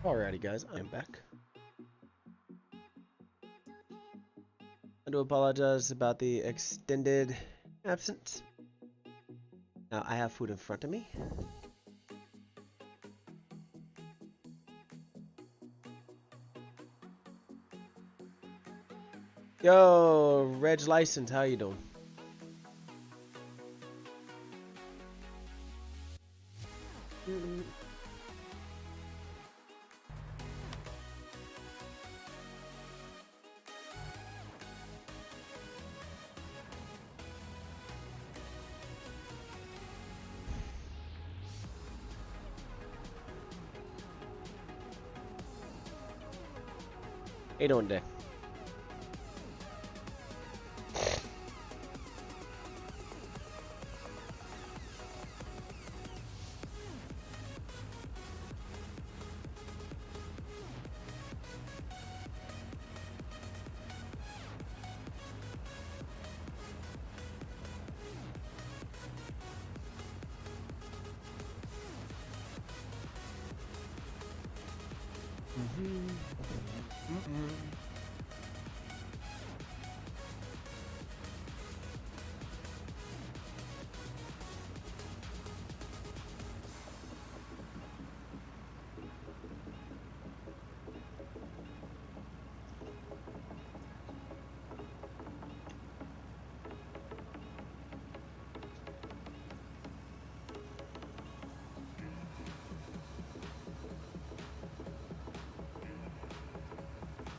Alrighty, guys, I am back. I do apologize about the extended absence. Now, I have food in front of me. Yo, Reg License, how you doing? How you doing today?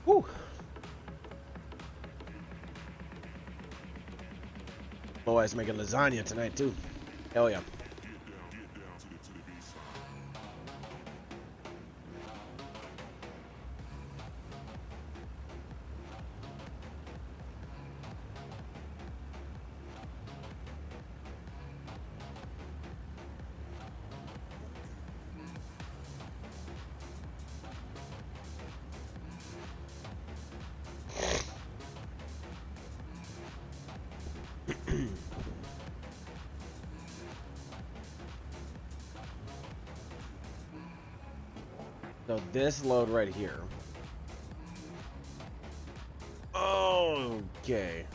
Woo! My wife's making lasagna tonight too. Hell yeah. So this load right here. Okay.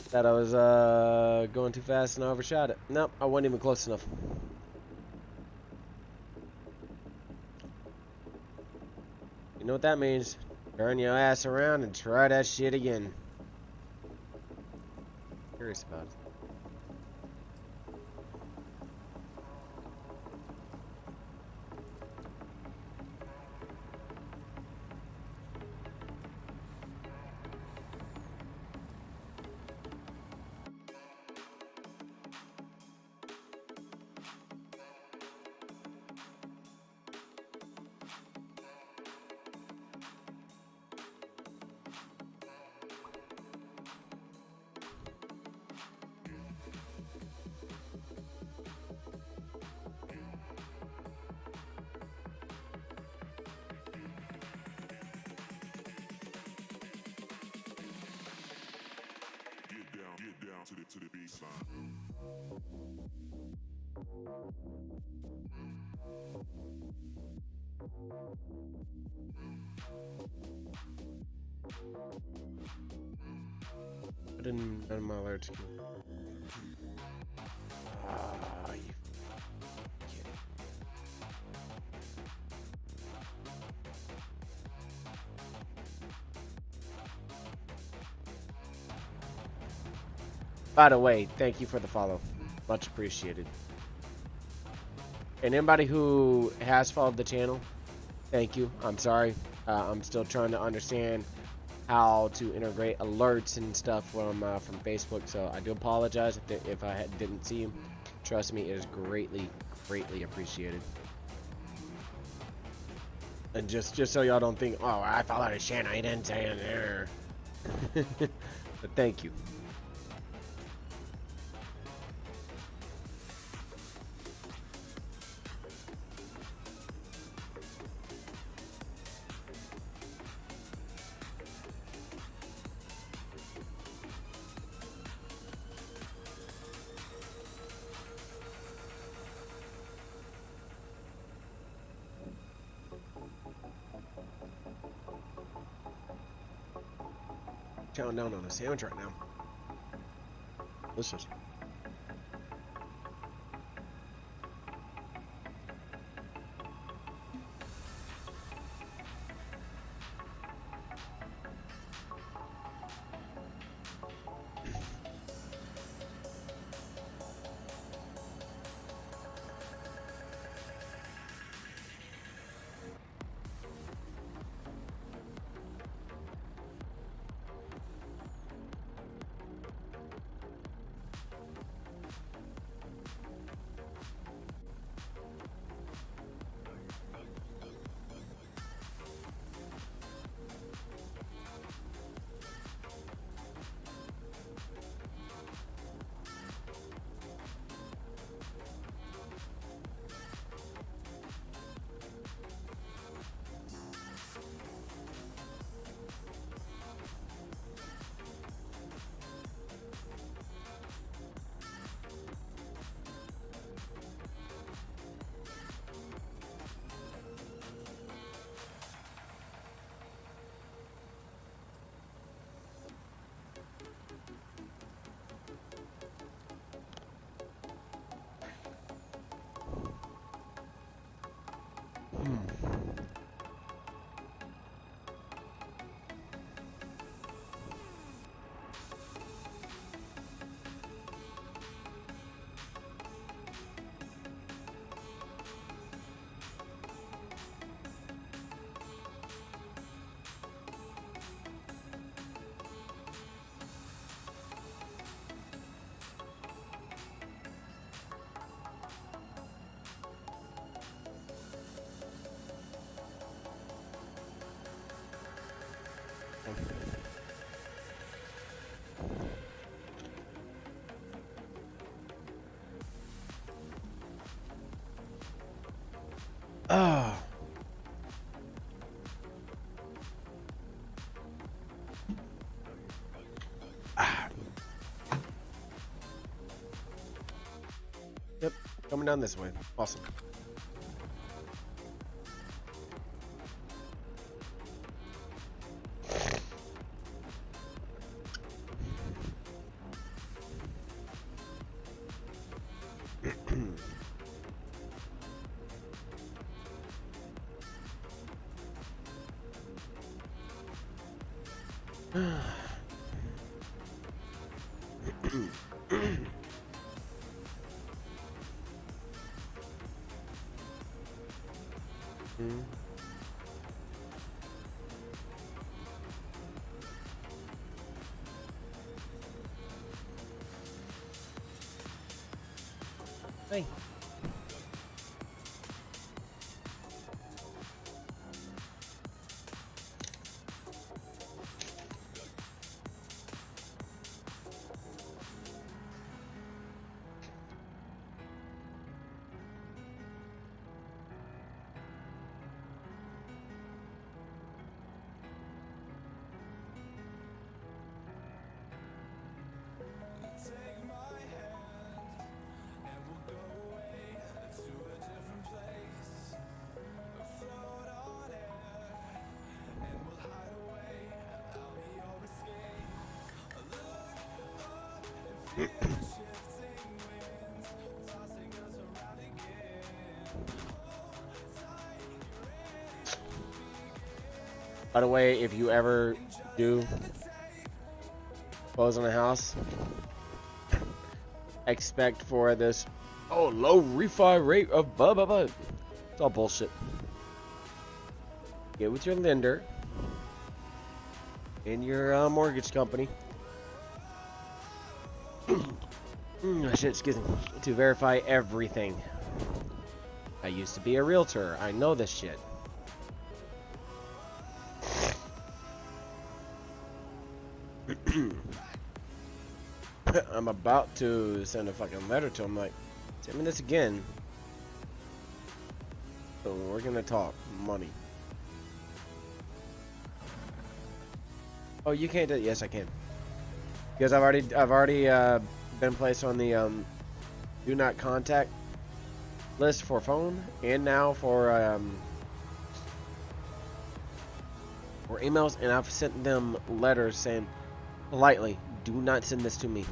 Thought I was going too fast and I overshot it. Nope, I wasn't even close enough. You know what that means? Turn your ass around and try that shit again. Curious about it. To the baseline. I didn't none of my alerts. Ah, you kidding. By the way, thank you for the follow. Much appreciated. And anybody who has followed the channel, thank you. I'm sorry. I'm still trying to understand how to integrate alerts and stuff from Facebook. So I do apologize if I didn't see you. Trust me, it is greatly appreciated. And just so y'all don't think, oh, I followed his channel, he didn't say it there. But thank you. chowing down on a sandwich right now. Delicious. Oh. Ah. Yep, coming down this way. Awesome. Hey. By the way, if you ever do close on a house, expect for this, low refi rate of blah, blah, blah. It's all bullshit. Get with your lender and your mortgage company. Shit, excuse me. To verify everything. I used to be a realtor. I know this shit. I'm about to send a fucking letter to him like, send me this again. So we're gonna talk money. Oh, you can't do it? Yes, I can. Because I've already been placed on the do not contact list for phone and now for emails, and I've sent them letters saying, Politely, do not send this to me.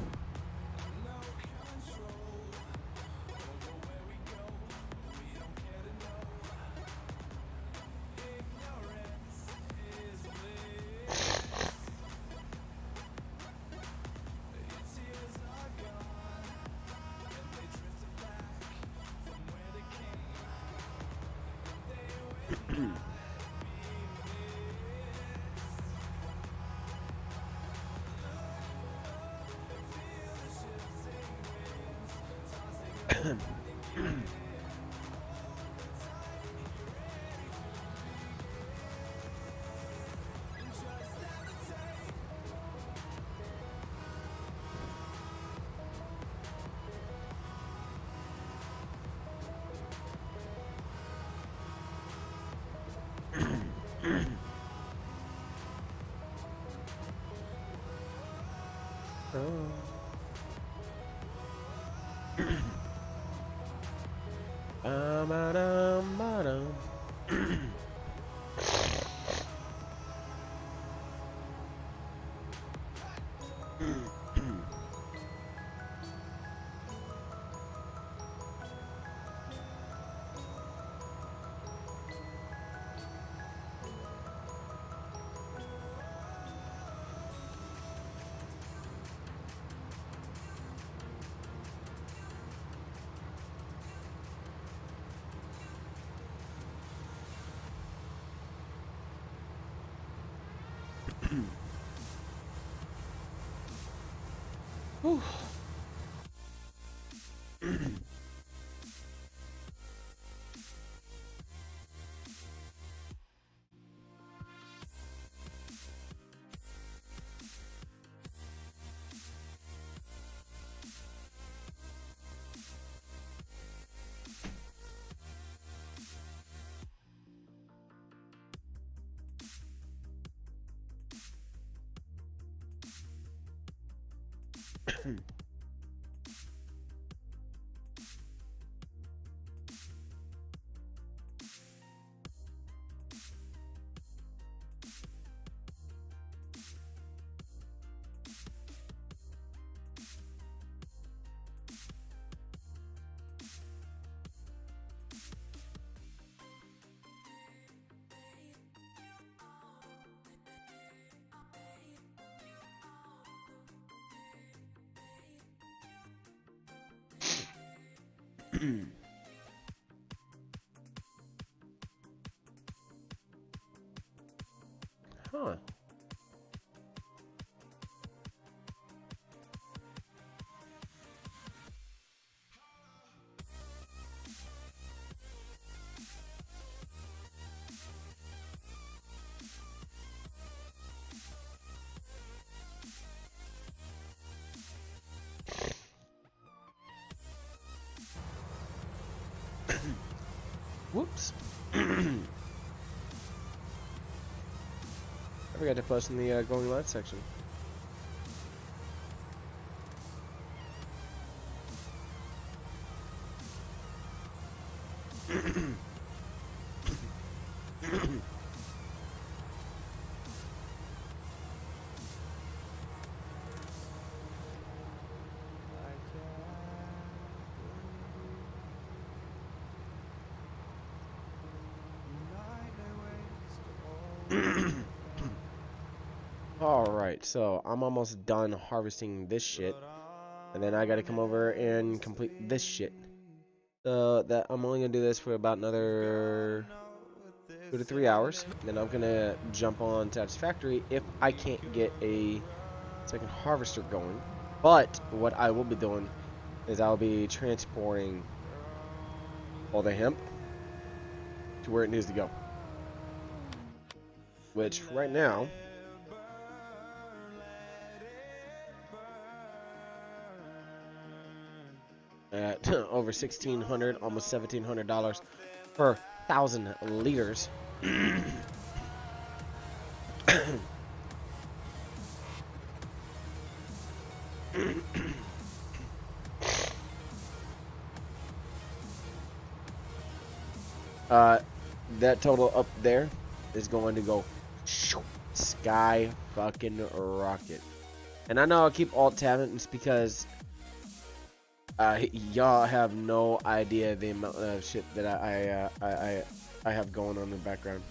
Ba-dum. Whew. Huh. Whoops. I forgot to post in the going live section. Alright, so I'm almost done harvesting this shit. And then I gotta come over and complete this shit. So that I'm only gonna do this for about another 2 to 3 hours. Then I'm gonna jump on Satisfactory if I can't get a second harvester going. But what I will be doing is I'll be transporting all the hemp to where it needs to go. Which right now at over $1,600, almost $1,700 per 1,000 liters. That total up there is going to go sky fucking rocket. And I know I'll keep alt tabbing. It's because y'all have no idea the amount of shit that I have going on in the background.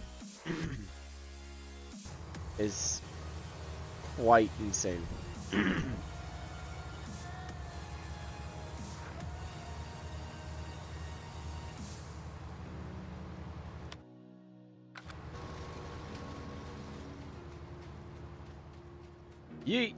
Is quite insane. Yeet.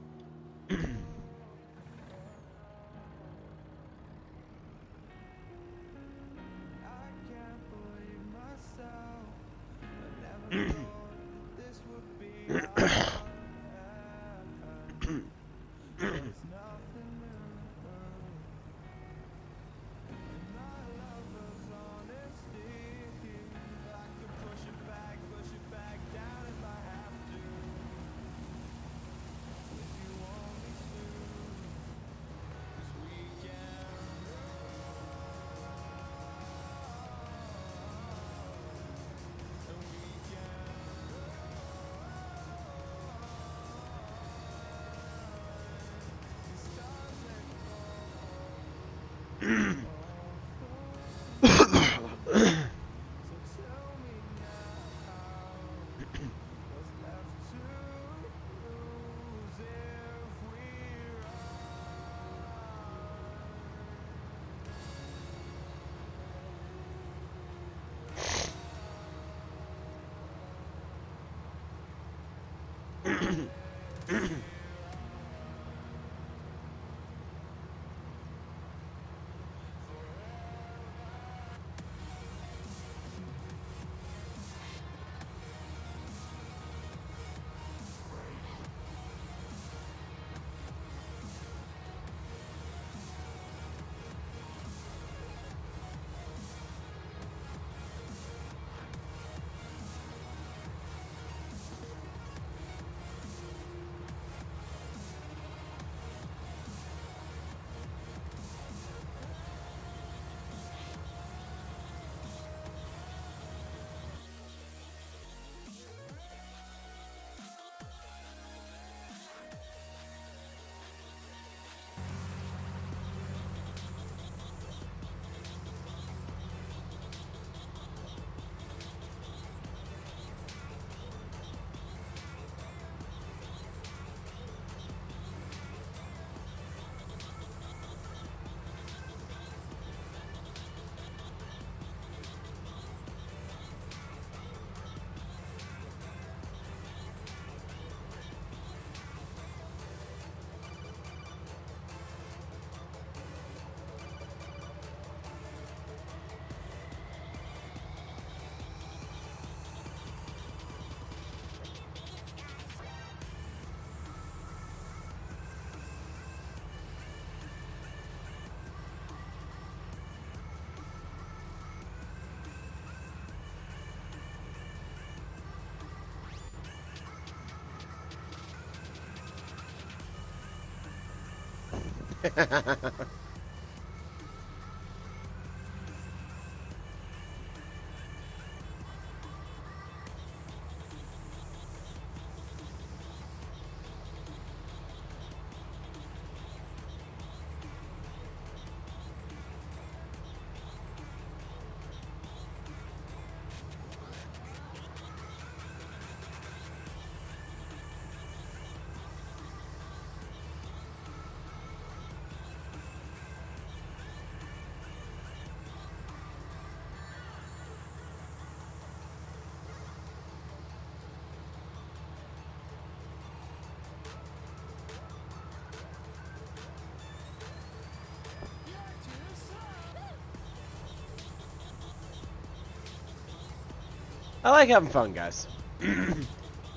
I like having fun, guys.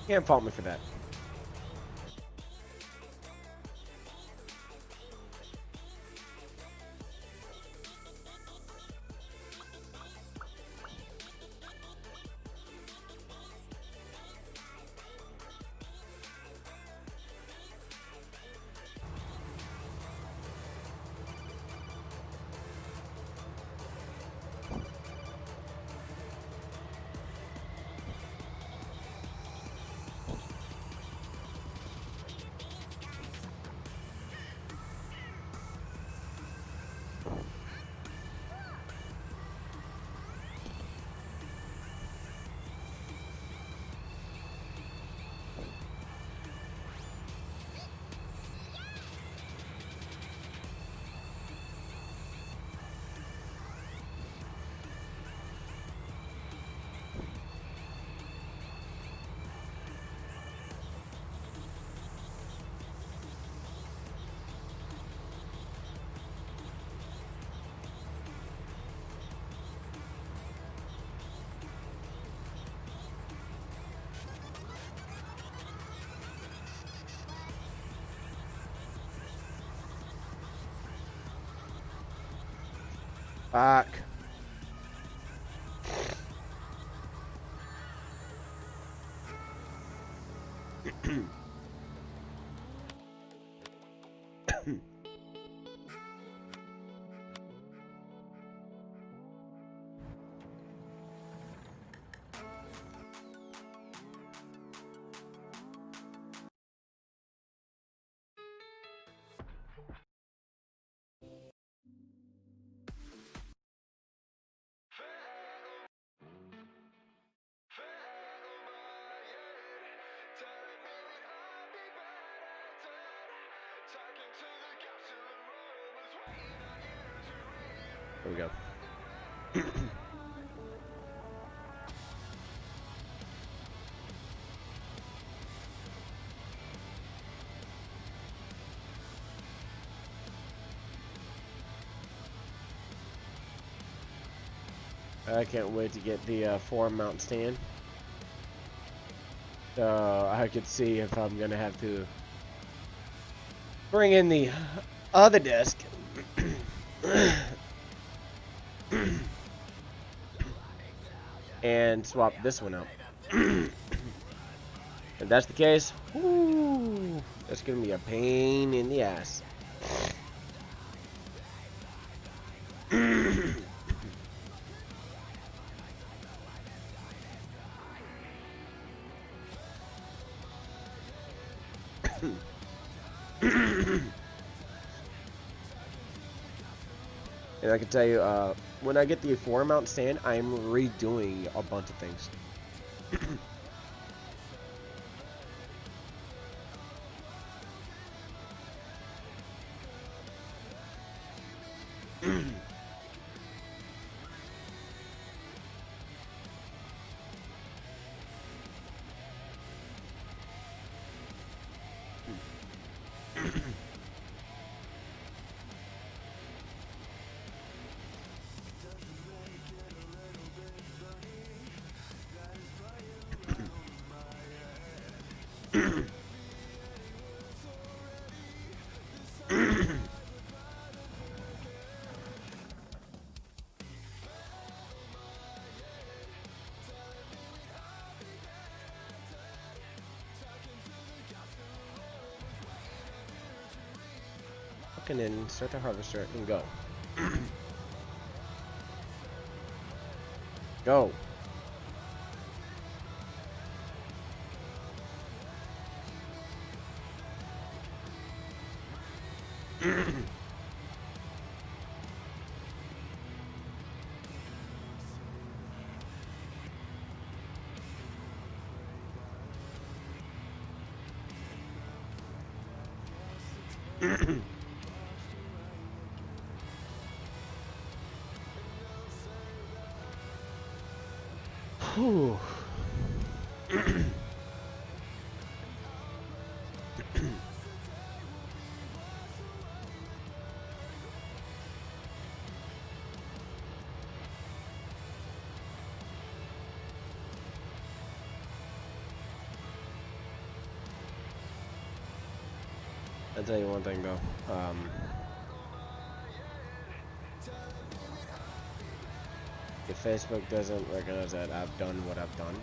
Can't fault me for that. Fuck. There we go. I can't wait to get the forum mount stand. So I could see if I'm gonna have to bring in the other desk. And swap this one out. If that's the case, whoo, that's gonna be a pain in the ass. And I can tell you, when I get the forum mount stand, I'm redoing a bunch of things. And then start the harvester and go. Go. Whew. I'll tell you one thing though. If Facebook doesn't recognize that I've done what I've done,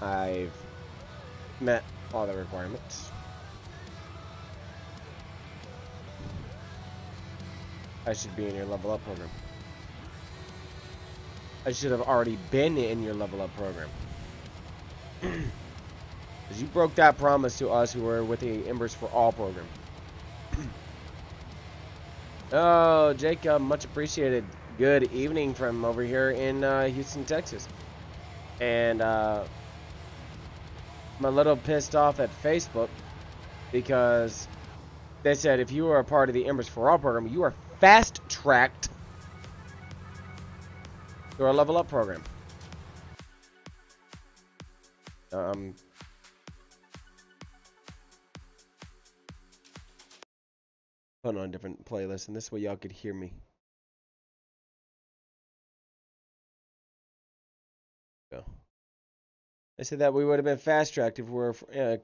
I've met all the requirements. I should be in your level up program. I should have already been in your level up program. Because you broke that promise to us who were with the Embers for All program. Oh, Jacob, much appreciated. Good evening from over here in Houston, Texas. And I'm a little pissed off at Facebook because they said if you are a part of the Embers for All program, you are fast-tracked to our level up program. Put on a different playlist, and this way y'all could hear me. Go. I said that we would have been fast-tracked if we were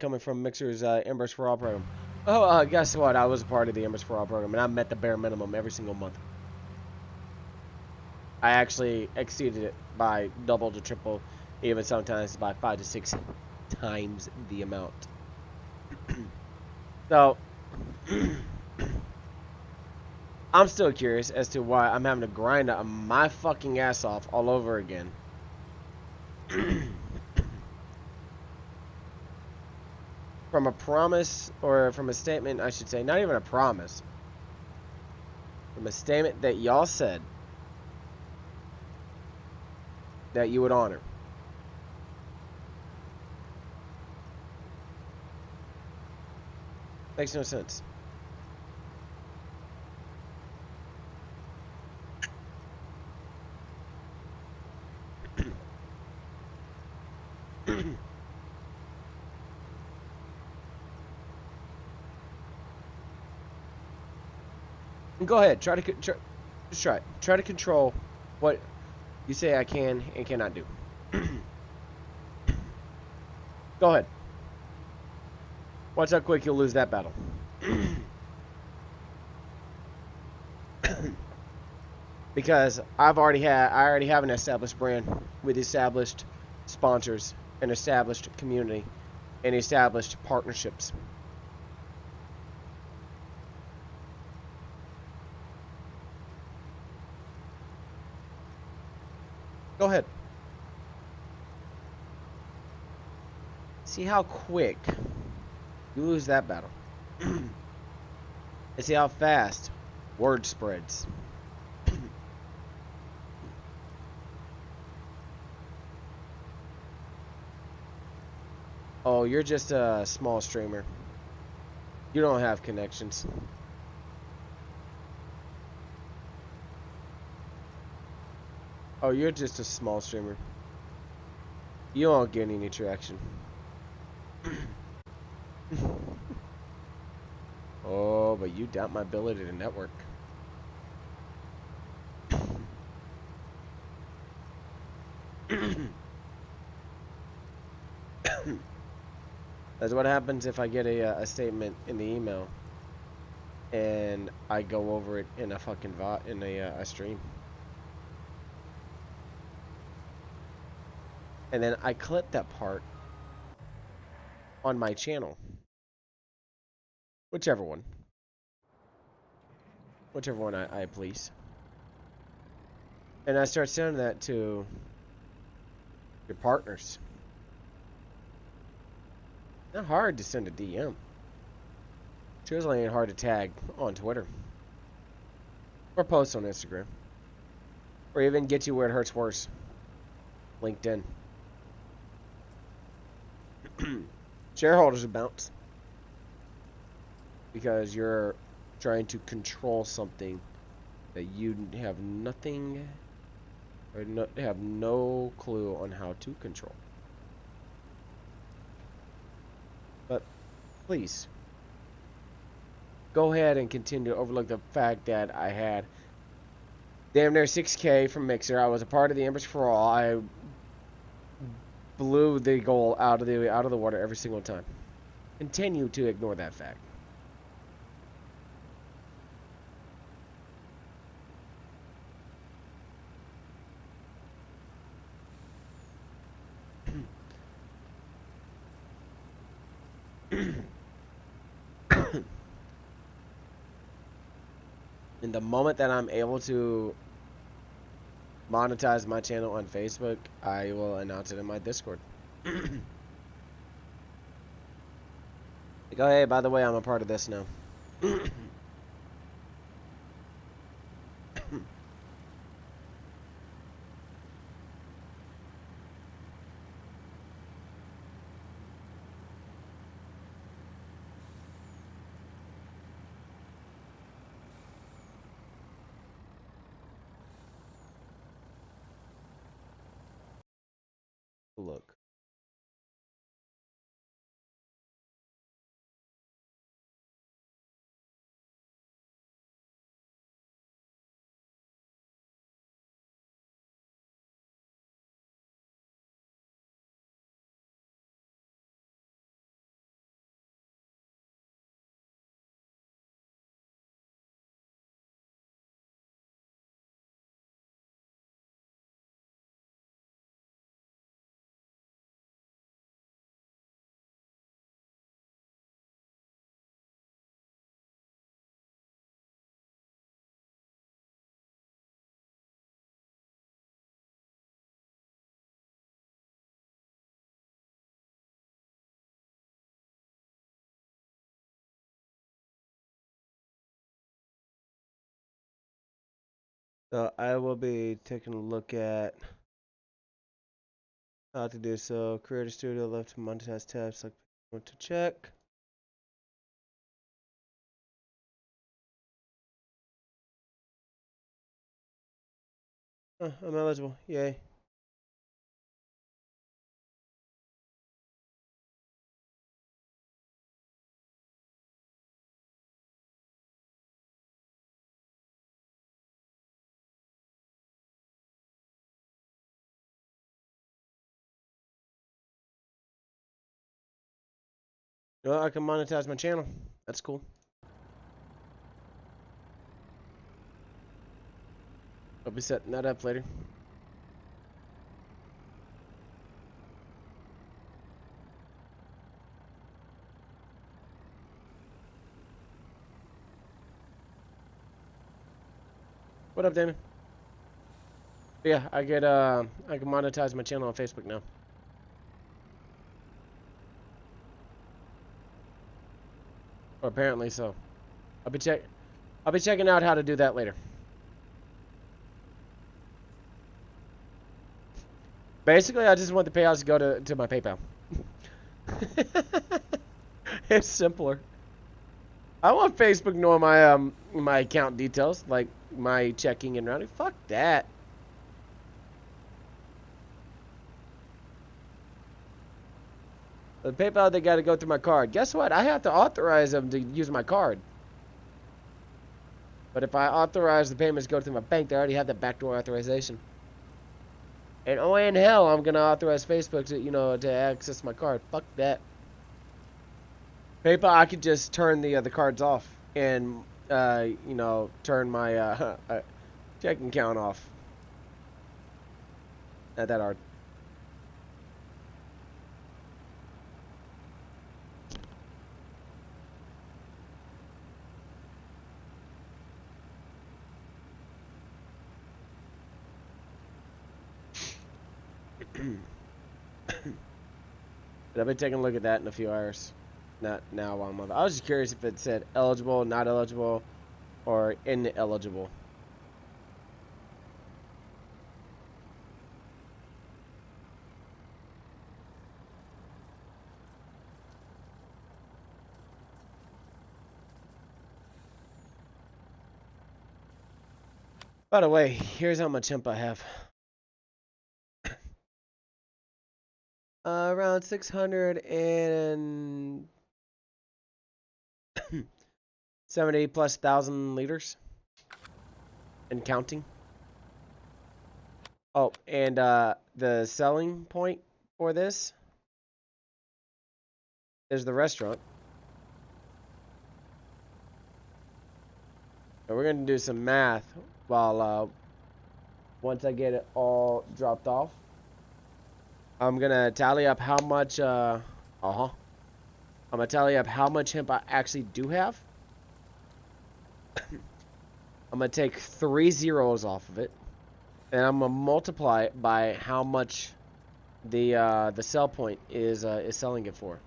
coming from Mixer's Embers for All program. Oh, guess what? I was a part of the Embers for All program, and I met the bare minimum every single month. I actually exceeded it by double to triple, even sometimes by 5 to 6 times the amount. So, I'm still curious as to why I'm having to grind my fucking ass off all over again. From a promise, or from a statement, I should say, not even a promise. From a statement that y'all said that you would honor. Makes no sense. Go ahead, just try it. Try to control what you say I can and cannot do. Go ahead. Watch how quick you'll lose that battle. Because I already have an established brand with established sponsors, an established community, and established partnerships. Go ahead. See how quick you lose that battle. And see how fast word spreads. Oh, you're just a small streamer. You don't have connections. Oh, you're just a small streamer. You won't get any traction. Oh, but you doubt my ability to network. That's what happens if I get a statement in the email and I go over it in a fucking a stream. And then I clip that part on my channel. Whichever one. Whichever one I please. And I start sending that to your partners. Not hard to send a DM. It's usually ain't hard to tag on Twitter. Or post on Instagram. Or even get you where it hurts worse. LinkedIn. Shareholders will bounce. Because you're trying to control something that you have nothing or have no clue on how to control. But please go ahead and continue to overlook the fact that I had damn near 6K from Mixer. I was a part of the Embers for All. I blew the goal out of the water every single time. Continue to ignore that fact. In the moment that I'm able to monetize my channel on Facebook, I will announce it in my Discord. Like, oh, hey, by the way, I'm a part of this now. Look. So I will be taking a look at how to do so. Creator Studio left to monetize tabs. Like want to check. I'm eligible. Yay. Well, I can monetize my channel. That's cool. I'll be setting that up later. What up, Damon? But yeah, I can monetize my channel on Facebook now. Or apparently so. I'll be checking out how to do that later. Basically, I just want the payouts to go to my PayPal. It's simpler. I want Facebook knowing my account details, like my checking and routing. Fuck that. The PayPal, they got to go through my card. Guess what? I have to authorize them to use my card. But if I authorize the payments to go through my bank, they already have that backdoor authorization. And oh, in hell, I'm gonna authorize Facebook to to access my card. Fuck that. PayPal, I could just turn the cards off and turn my checking account off. Not that hard. But I've been taking a look at that in a few hours. Not now while I'm on. I was just curious if it said eligible, not eligible, or ineligible. By the way, here's how much hemp I have. Around 670 plus thousand liters. And counting. Oh, and the selling point for this is the restaurant. So we're gonna do some math while once I get it all dropped off. I'm gonna tally up how much I'm gonna tally up how much hemp I actually do have. I'm gonna take 3 zeros off of it, and I'm gonna multiply it by how much the sell point is selling it for.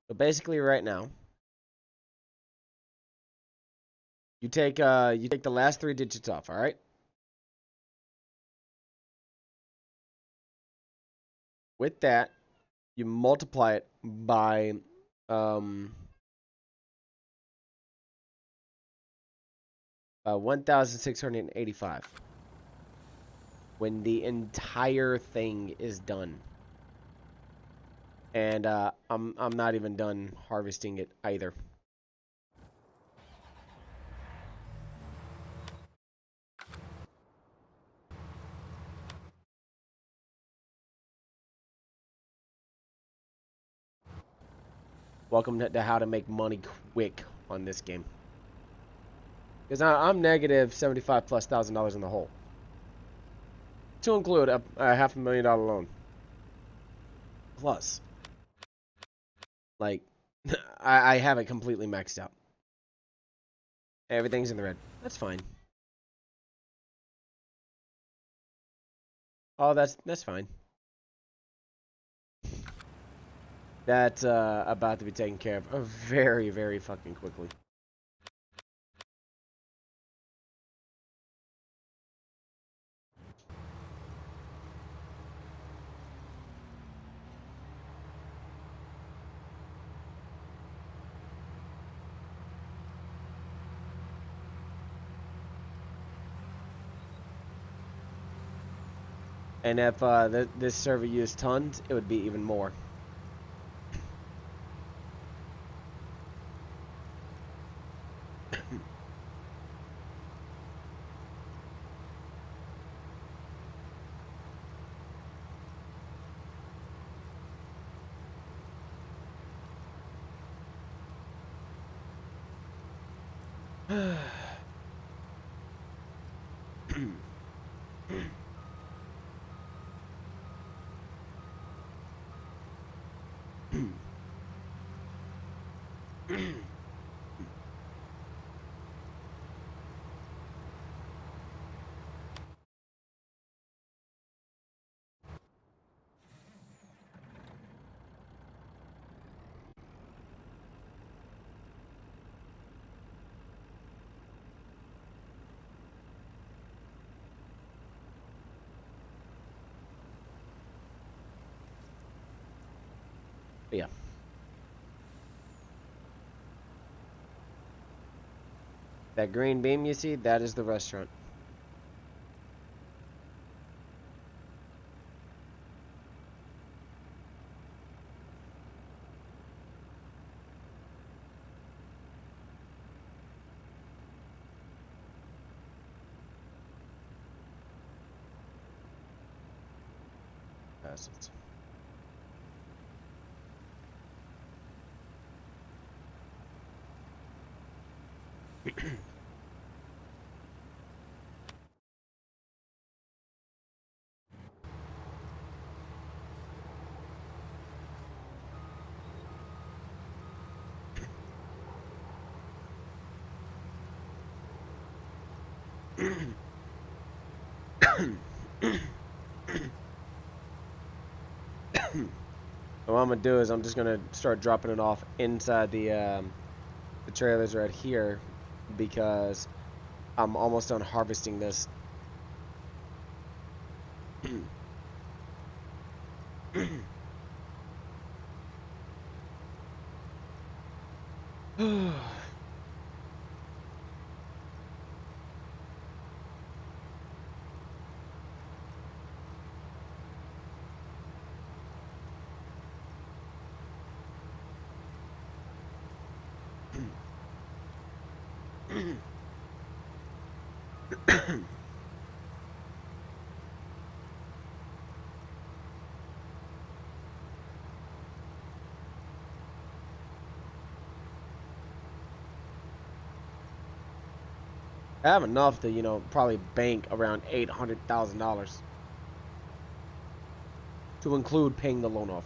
So basically, right now, you take the last 3 digits off. All right. With that, you multiply it by 1,685 when the entire thing is done. And I'm not even done harvesting it either. Welcome to how to make money quick on this game. Because I'm negative 75 plus $1,000 in the hole. To include a $500,000 loan. Plus. Like, I have it completely maxed out. Everything's in the red. That's fine. Oh, that's fine. That's about to be taken care of very, very fucking quickly. And if this server used tons, it would be even more. Yeah. That green beam you see, that is the restaurant. Bastards. So what I'm gonna do is I'm just gonna start dropping it off inside the trailers right here because I'm almost done harvesting this. I have enough to, probably bank around $800,000 to include paying the loan off.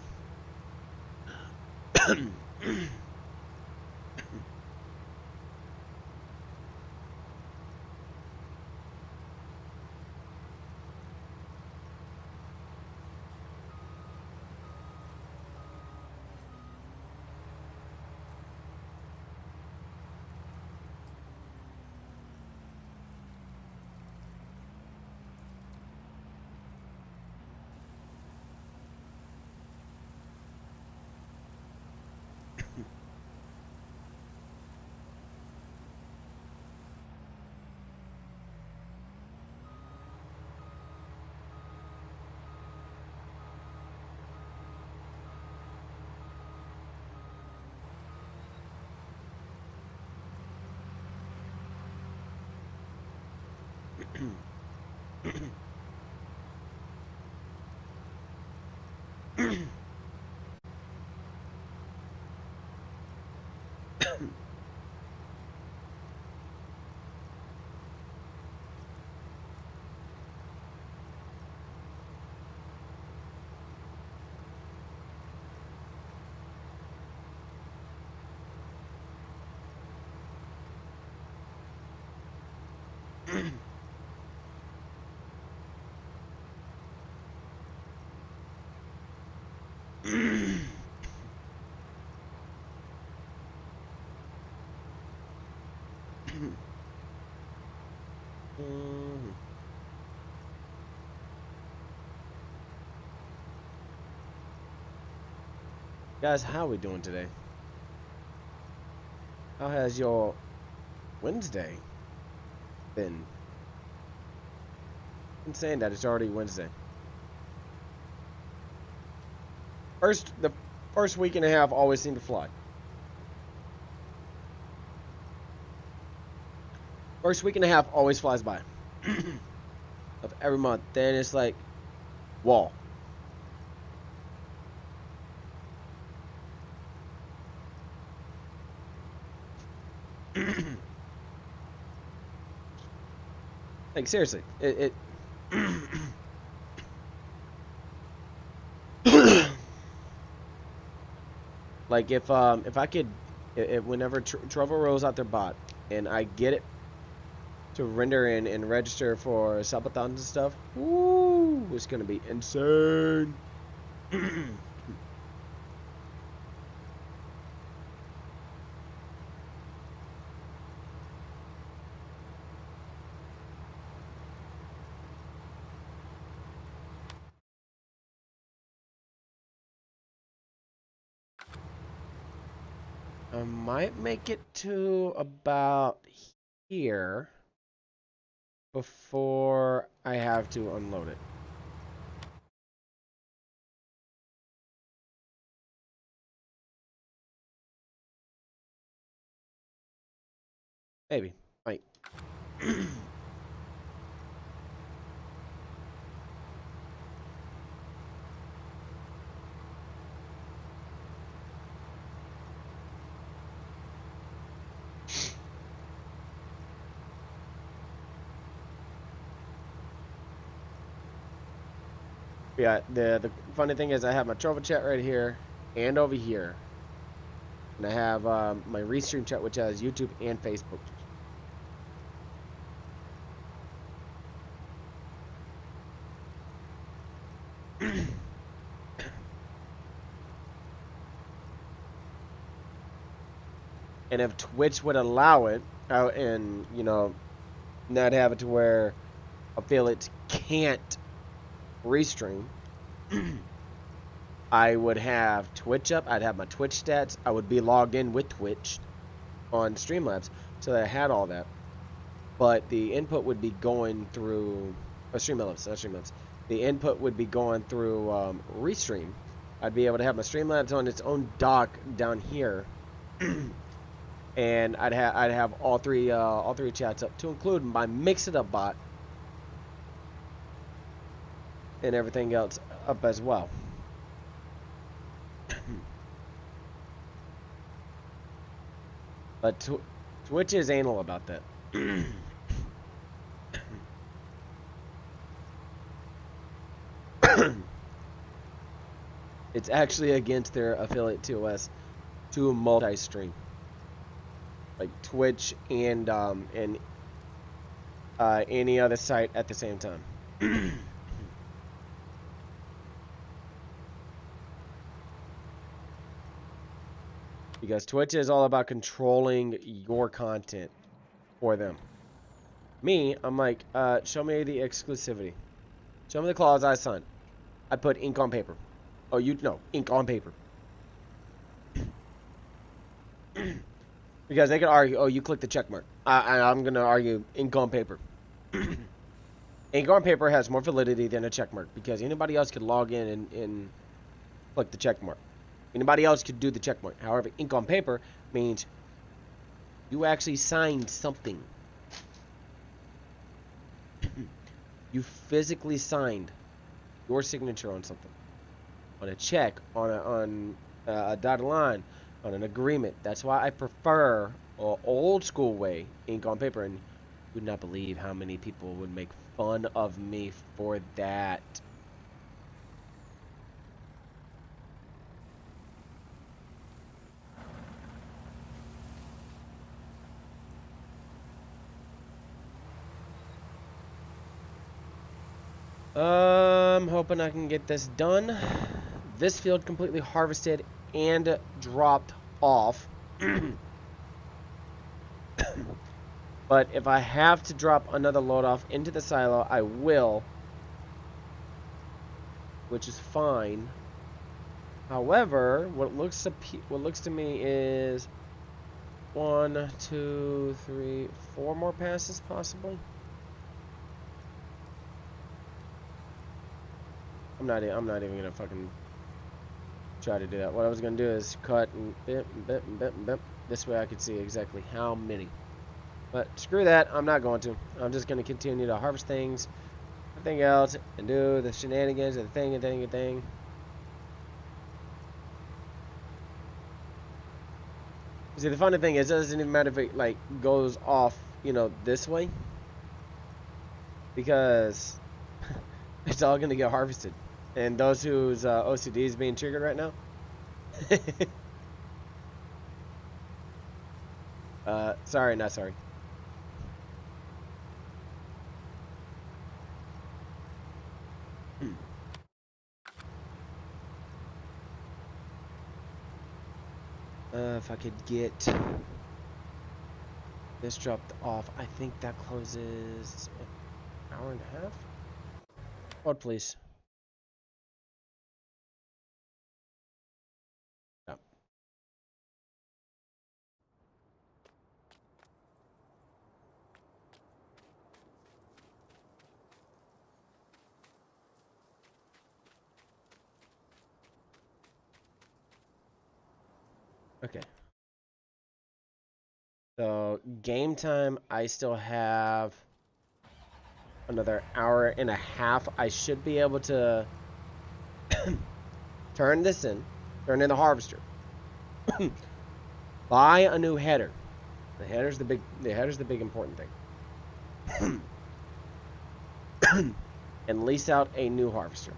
Guys, how are we doing today? How has your Wednesday been? I'm saying that it's already Wednesday. The first week and a half always seem to fly. First week and a half always flies by. Of every month. Then it's like, wall. Like seriously, it like if I could, whenever Trovo rolls out their bot and I get it to render in and register for subathons and stuff, woo, it's gonna be insane. I might make it to about here before I have to unload it. Maybe. Might. Yeah, the funny thing is I have my Trovo chat right here and over here. And I have my Restream chat, which has YouTube and Facebook. And if Twitch would allow it, and, you know, not have it to where affiliates can't restream, I would have Twitch up. I'd have my Twitch stats. I would be logged in with Twitch on Streamlabs, so that I had all that. But the input would be going through Streamlabs, not Streamlabs. The input would be going through Restream. I'd be able to have my Streamlabs on its own dock down here, and I'd have all three chats up, to include my Mix It Up bot and everything else up as well. But Twitch is anal about that. It's actually against their affiliate TOS to multi-stream, like Twitch and any other site at the same time. Because Twitch is all about controlling your content for them. Me, I'm like, show me the exclusivity. Show me the clause I signed. I put ink on paper. Oh, ink on paper. Because they could argue, oh, you clicked the check mark. I'm going to argue ink on paper. Ink on paper has more validity than a check mark, because anybody else could log in and click the check mark. Anybody else could do the check mark. However, ink on paper means you actually signed something. You physically signed your signature on something. On a check, on a dotted line, on an agreement. That's why I prefer old school way, ink on paper. And you would not believe how many people would make fun of me for that. Hoping I can get this done. This field completely harvested and dropped off. But if I have to drop another load off into the silo, I will. Which is fine. However, what looks to me is 1, 2, 3, 4 more passes possibly. I'm not even gonna fucking try to do that. What I was gonna do is cut and bip and bip and bip and bip. This way I could see exactly how many. But screw that, I'm not going to. I'm just gonna continue to harvest things, everything else, and do the shenanigans and the thing. See, the funny thing is, it doesn't even matter if it like goes off, you know, this way, because it's all gonna get harvested. And those whose OCD is being triggered right now. Sorry, not sorry. If I could get this dropped off, I think that closes an hour and a half. Hold, please. Yeah. Okay. So game time, I still have another hour and a half. I should be able to turn in the harvester, buy a new header. The header's the big important thing. And lease out a new harvester.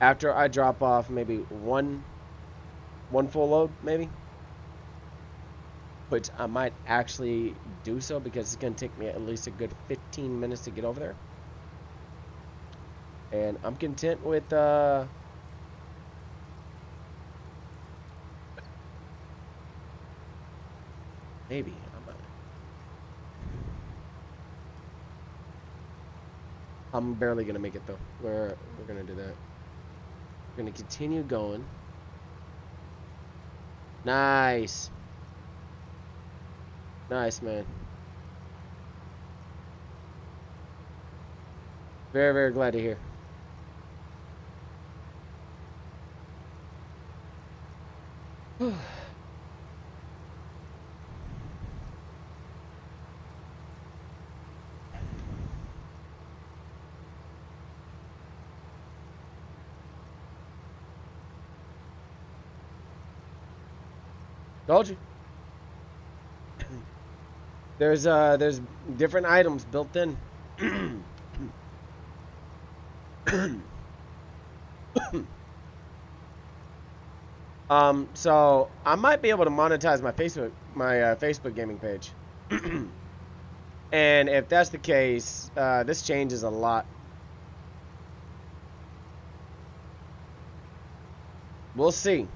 After I drop off maybe one full load, maybe. Which I might actually do so because it's going to take me at least a good 15 minutes to get over there. And I'm content with maybe I'm barely gonna make it though. We're gonna do that. We're gonna continue going. Nice. Nice, man. Very, very glad to hear. Told you. There's different items built in. So I might be able to monetize my Facebook gaming page. And if that's the case, this changes a lot. We'll see.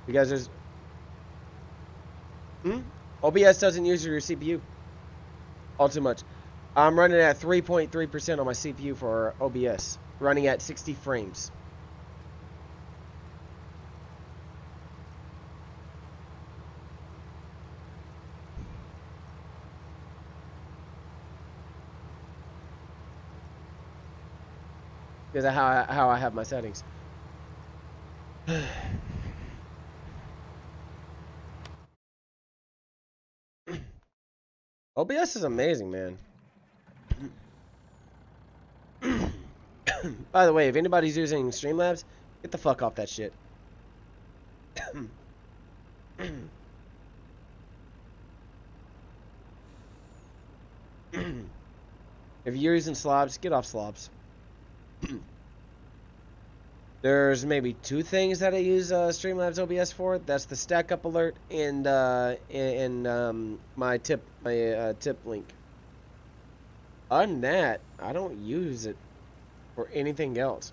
Because there's OBS doesn't use your CPU all too much. I'm running at 3.3% on my CPU for OBS, running at 60 frames. Because of how I have my settings. OBS is amazing, man. By the way, if anybody's using Streamlabs, get the fuck off that shit. If you're using slobs, get off slobs. There's maybe 2 things that I use Streamlabs OBS for. That's the stack up alert and my tip link. Other than that, I don't use it for anything else.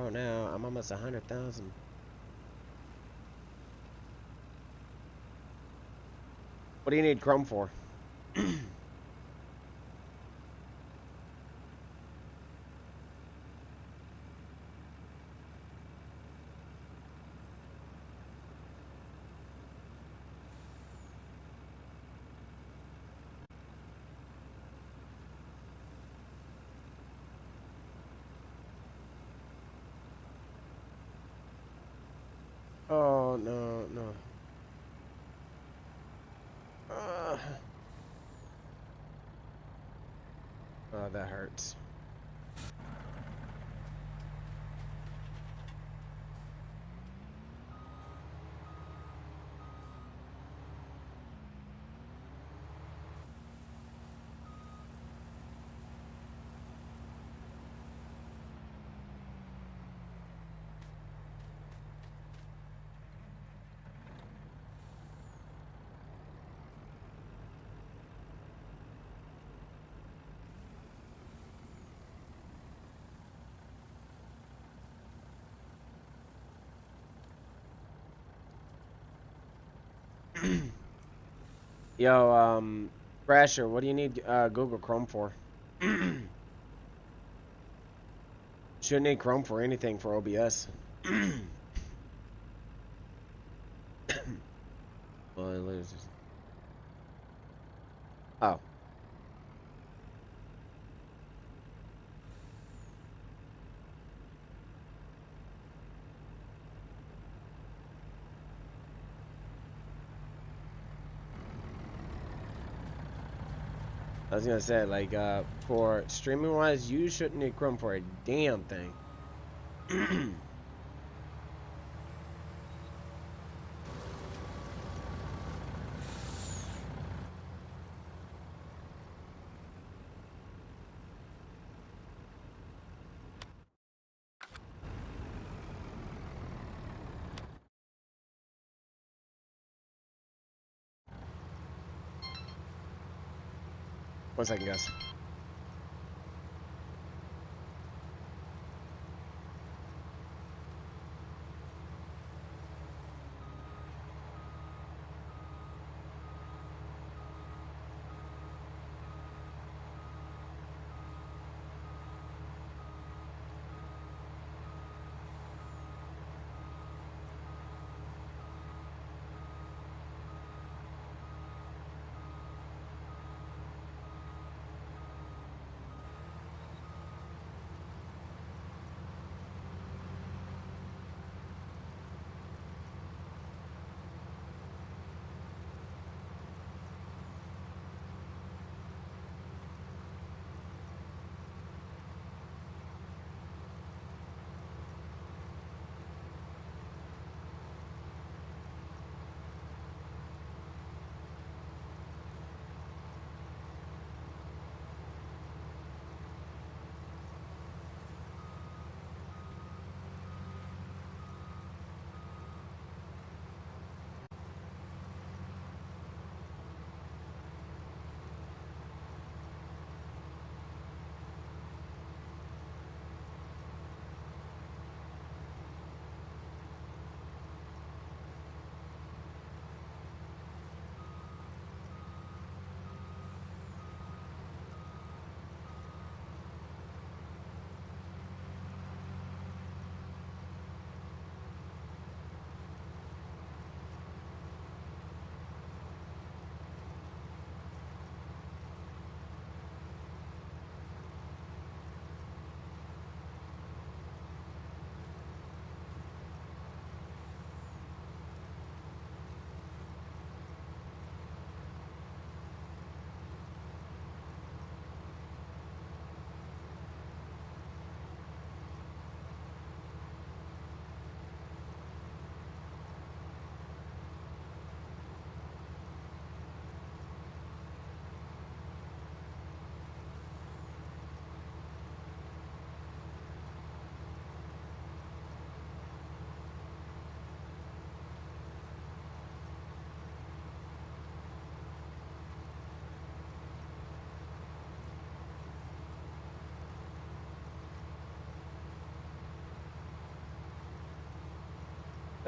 Oh, now I'm almost 100,000. What do you need Chrome for? Oh, no, no. Oh, that hurts. Yo, Thrasher, what do you need Google Chrome for? Shouldn't need Chrome for anything for OBS. Well, it loses. Oh. I was gonna say, like, for streaming wise, you shouldn't need Chrome for a damn thing. One second, guys.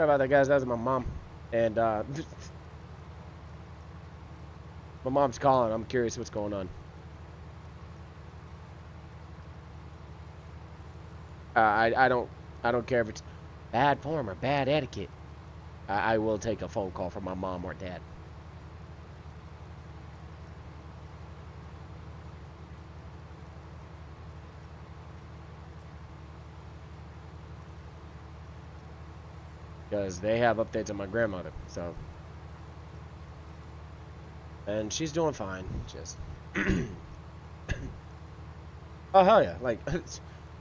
Sorry about that, guys. That was my mom. And, my mom's calling. I'm curious what's going on. I don't care if it's bad form or bad etiquette. I will take a phone call from my mom or dad. Because they have updates on my grandmother, so. And she's doing fine, just. Oh, hell yeah. Like,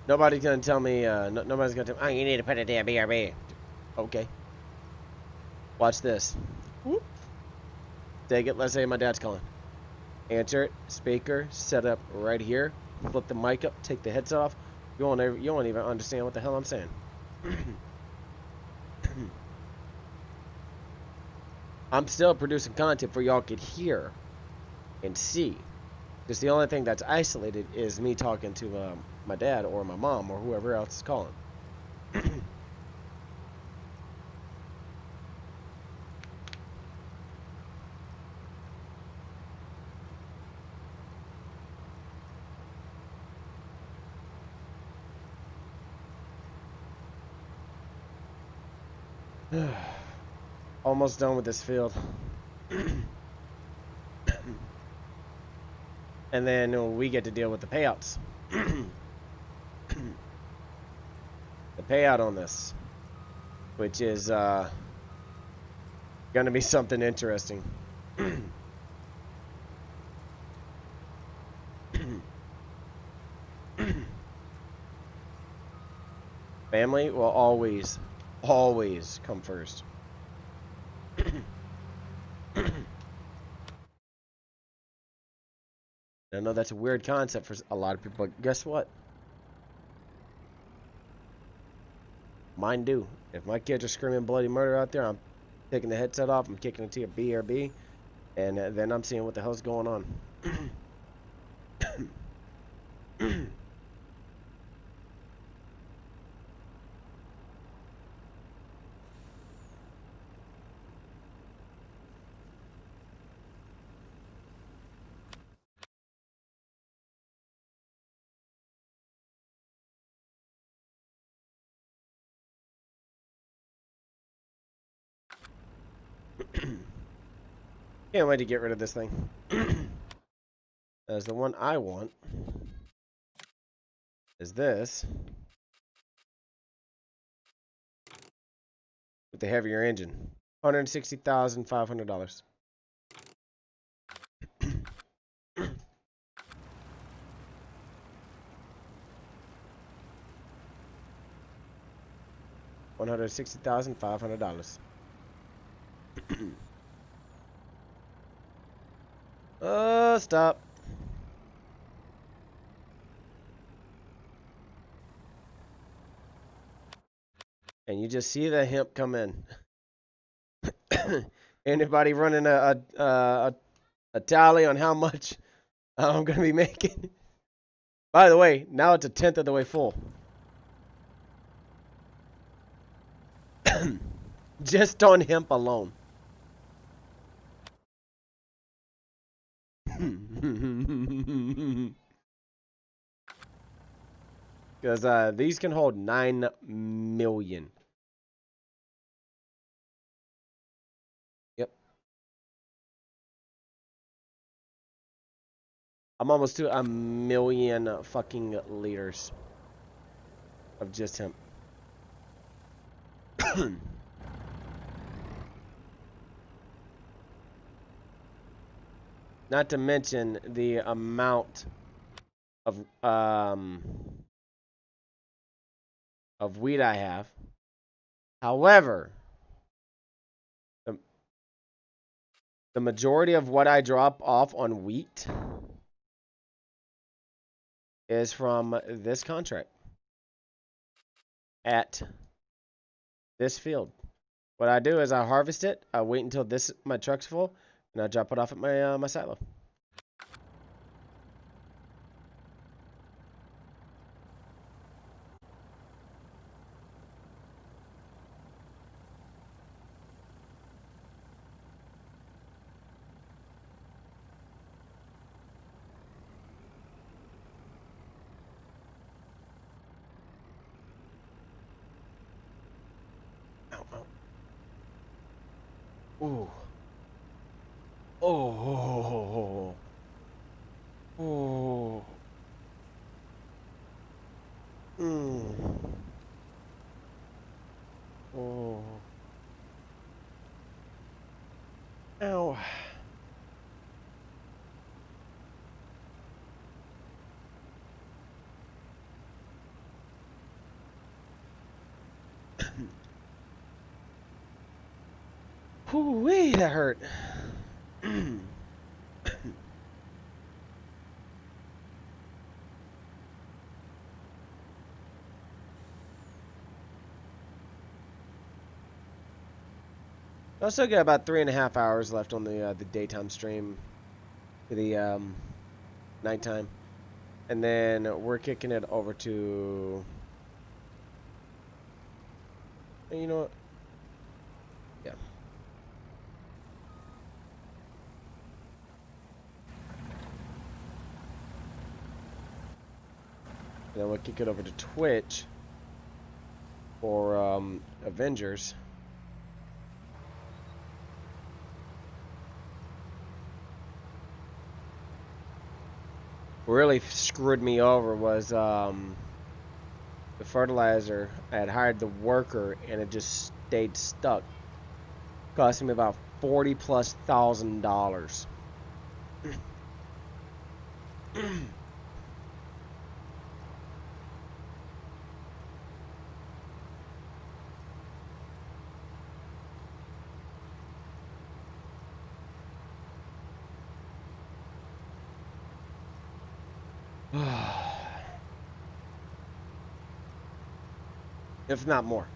nobody's gonna tell me, nobody's gonna tell me, oh, you need to put a damn BRB. Okay. Watch this. Whoop. Take it, let's say my dad's calling. Answer it, speaker, set up right here. Flip the mic up, take the headset off. You won't even understand what the hell I'm saying. I'm still producing content for y'all could hear and see. Just the only thing that's isolated is me talking to my dad or my mom or whoever else is calling. Almost done with this field. And then we get to deal with the payouts. The payout on this, which is gonna be something interesting. Family will always come first. I know that's a weird concept for a lot of people, but guess what? Mine do. If my kids are screaming bloody murder out there, I'm taking the headset off, I'm kicking it to a BRB, and then I'm seeing what the hell's going on. Can't wait to get rid of this thing. As the one I want is this with the heavier engine. $160,500. $160,500. Stop. And you just see the hemp come in. Anybody running a tally on how much I'm gonna be making? By the way, now it's a tenth of the way full. Just on hemp alone. Because these can hold 9 million. Yep. I'm almost to 1 million fucking liters of just hemp. Not to mention the amount of weed I have. However, the majority of what I drop off on wheat is from this contract at this field. What I do is I harvest it, I wait until my truck's full, and I drop it off at my my silo. Ooh. Oh. Oh. Mm. Oh. Ow. Whoo-wee, that hurt. I still got about 3.5 hours left on the daytime stream to the nighttime, and then we're kicking it over to. You know what? Yeah. Then we'll kick it over to Twitch for Avengers. What really screwed me over was the fertilizer. I had hired the worker and it just stayed stuck, costing me about $40,000+. If not more.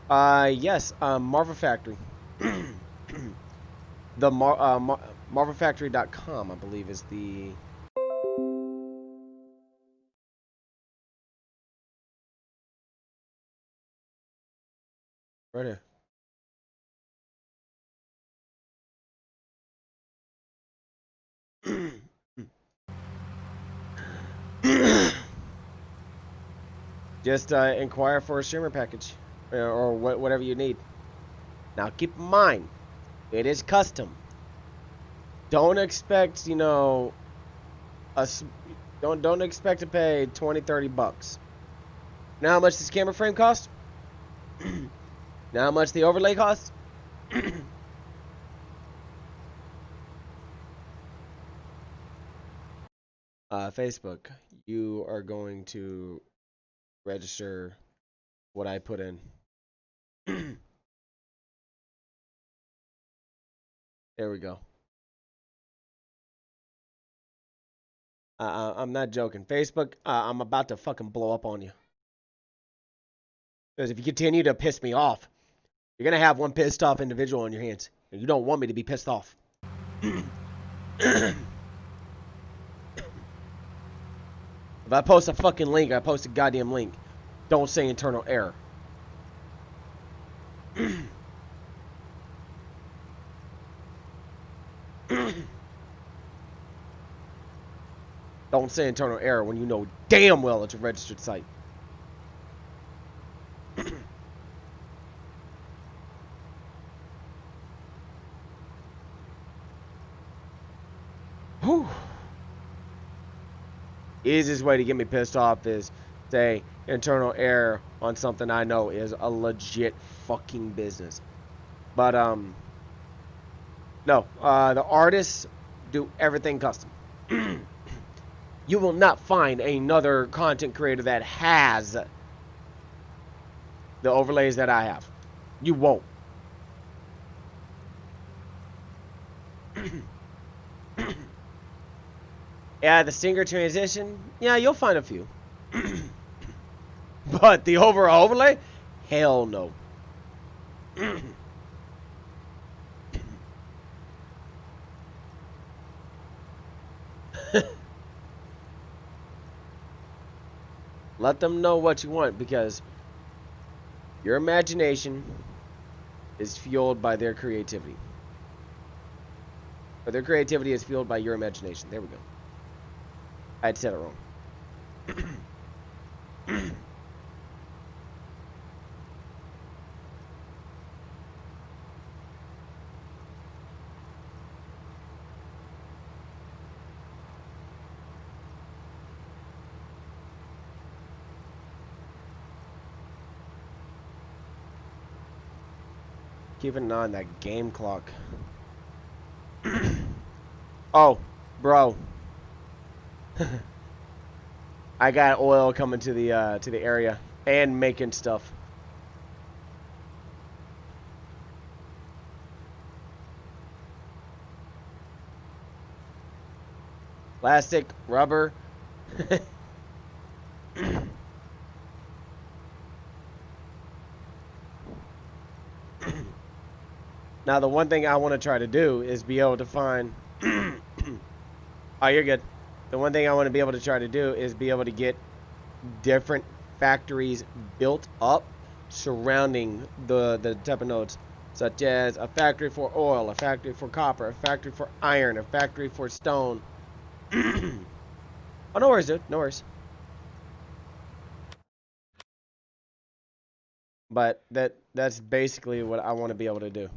Yes, Marvel Factory. The MarvelFactory.com, I believe, is the. Right here. Just inquire for a streamer package or whatever you need. Now, keep in mind, it is custom. Don't expect, don't expect to pay $20-$30. Now how much this camera frame cost? Now how much the overlay costs? Facebook, you are going to register what I put in. There we go. I'm not joking. Facebook, I'm about to fucking blow up on you. Because if you continue to piss me off, you're going to have one pissed off individual on your hands. And you don't want me to be pissed off. If I post a fucking link, I post a goddamn link. Don't say internal error. Don't say internal error when you know damn well it's a registered site. Whew. Easiest way to get me pissed off is say internal error on something I know is a legit fucking business. But no, the artists do everything custom. You will not find another content creator that has the overlays that I have. You won't. Yeah, the Stinger transition, yeah, you'll find a few. But the overall overlay? Hell no. Let them know what you want, because your imagination is fueled by their creativity. Or their creativity is fueled by your imagination. There we go. I had said it wrong. Keeping an eye on that game clock. Oh, bro. I got oil coming to the area and making stuff. Plastic, rubber. Now, the one thing I want to try to do is be able to find... Oh, you're good. The one thing I want to be able to try to do is be able to get different factories built up surrounding the type of nodes, such as a factory for oil, a factory for copper, a factory for iron, a factory for stone. Oh, no worries, dude. No worries. But that's basically what I want to be able to do.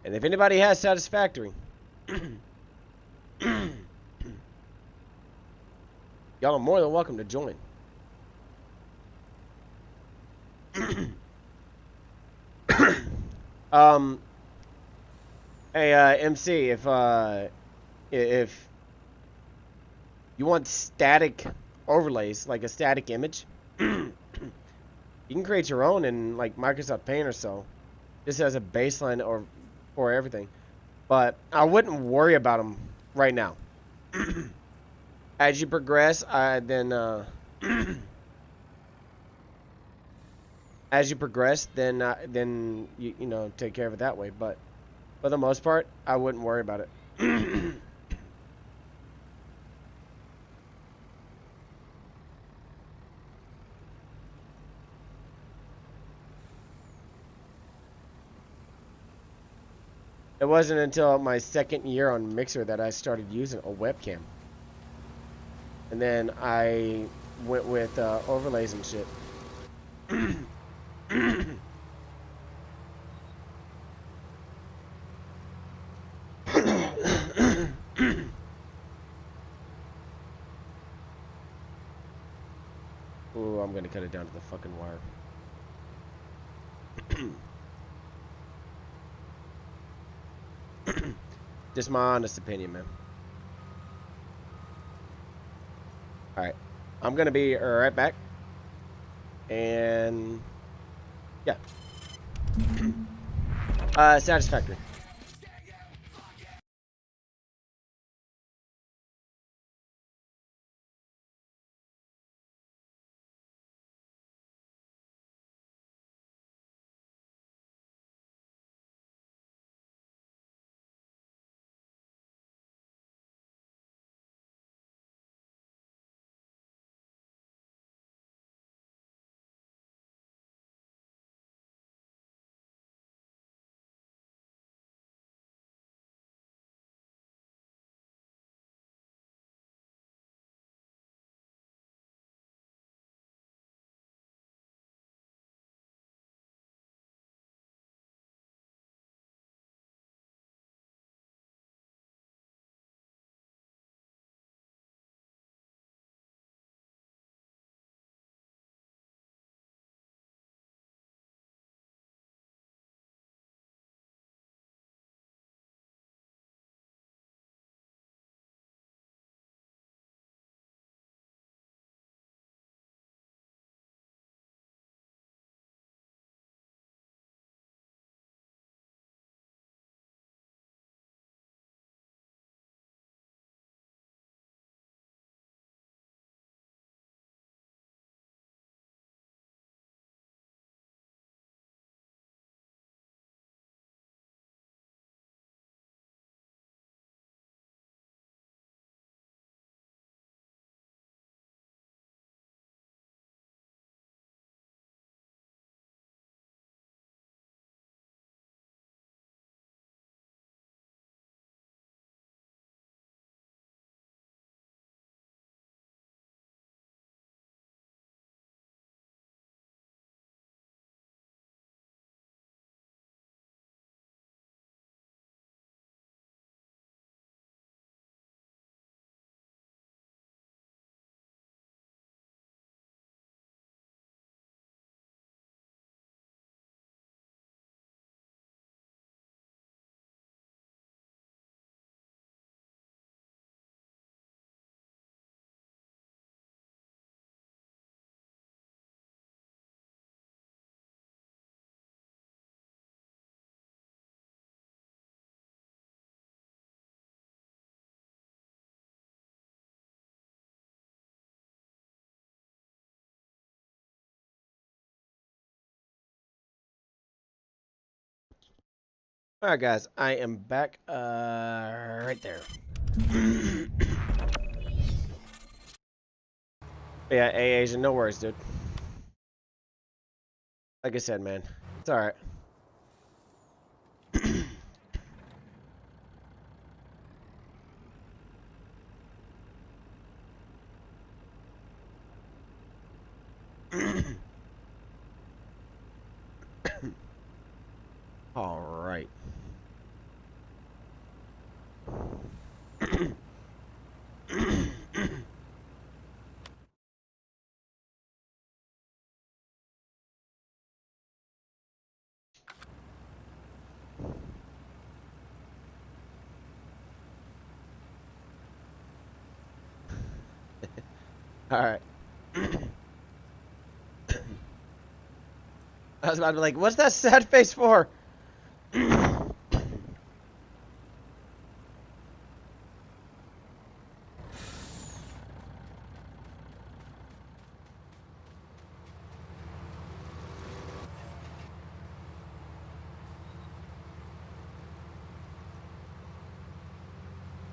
And if anybody has Satisfactory, y'all are more than welcome to join. um, hey, MC, if you want static overlays, like a static image, you can create your own in like Microsoft Paint or so, just as a baseline or for everything. But I wouldn't worry about them right now. As you progress, then as you progress, then you know, take care of it that way. But for the most part, I wouldn't worry about it. It wasn't until my second year on Mixer that I started using a webcam. And then I went with overlays and shit. Ooh, I'm gonna cut it down to the fucking wire. Just my honest opinion, man. Alright. I'm gonna be right back. And yeah. Satisfactory. Alright, guys. I am back. Right there. Yeah, hey, Asian. No worries, dude. Like I said, man. It's alright. Alright. Alright. I was about to be like, what's that sad face for?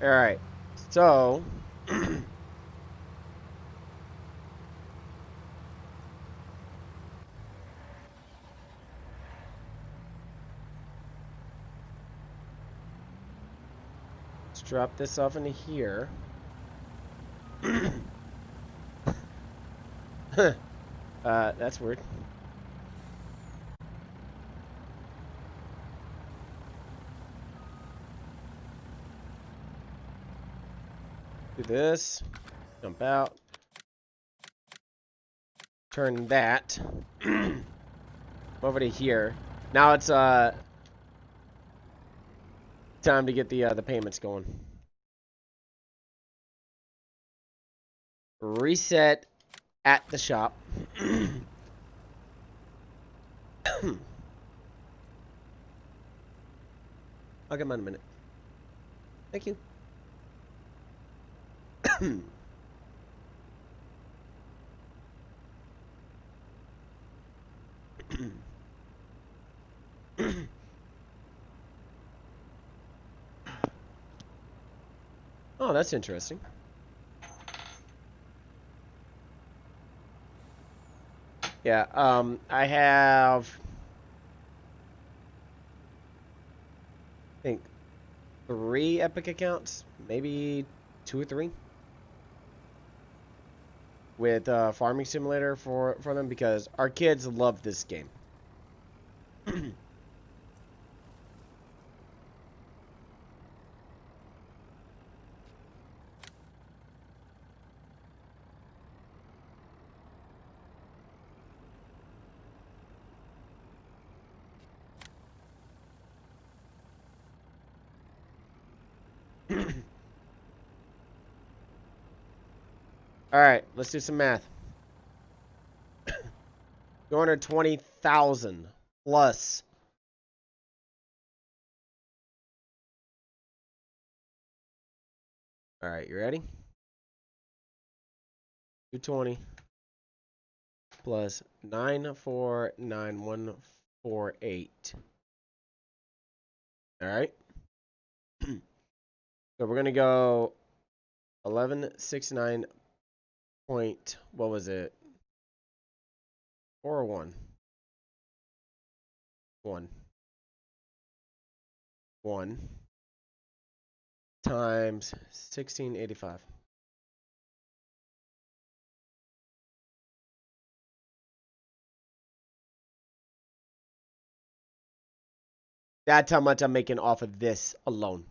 Alright. So... let's drop this off into here. That's weird. Do this. Jump out. Turn that. Over to here. Now it's time to get the payments going. Reset at the shop. I'll get mine in a minute. Thank you. Oh, that's interesting. Yeah, I have, I think, 3 Epic accounts, maybe 2 or 3, with Farming Simulator for them because our kids love this game. Alright, let's do some math. 220,000 plus. Alright, you ready? 220 plus 949,148. Alright. So we're gonna go 1169 point, what was it? 4 or 1? 1 times 1685. That's how much I'm making off of this alone.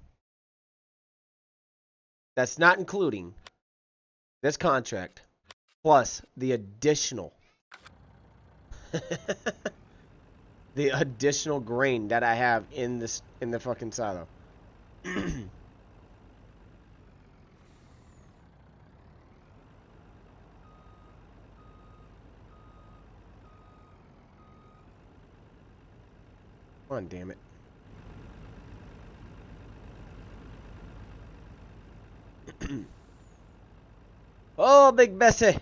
That's not including this contract plus the additional the additional grain that I have in the fucking silo. Come on, damn it. Oh, Big Bessie.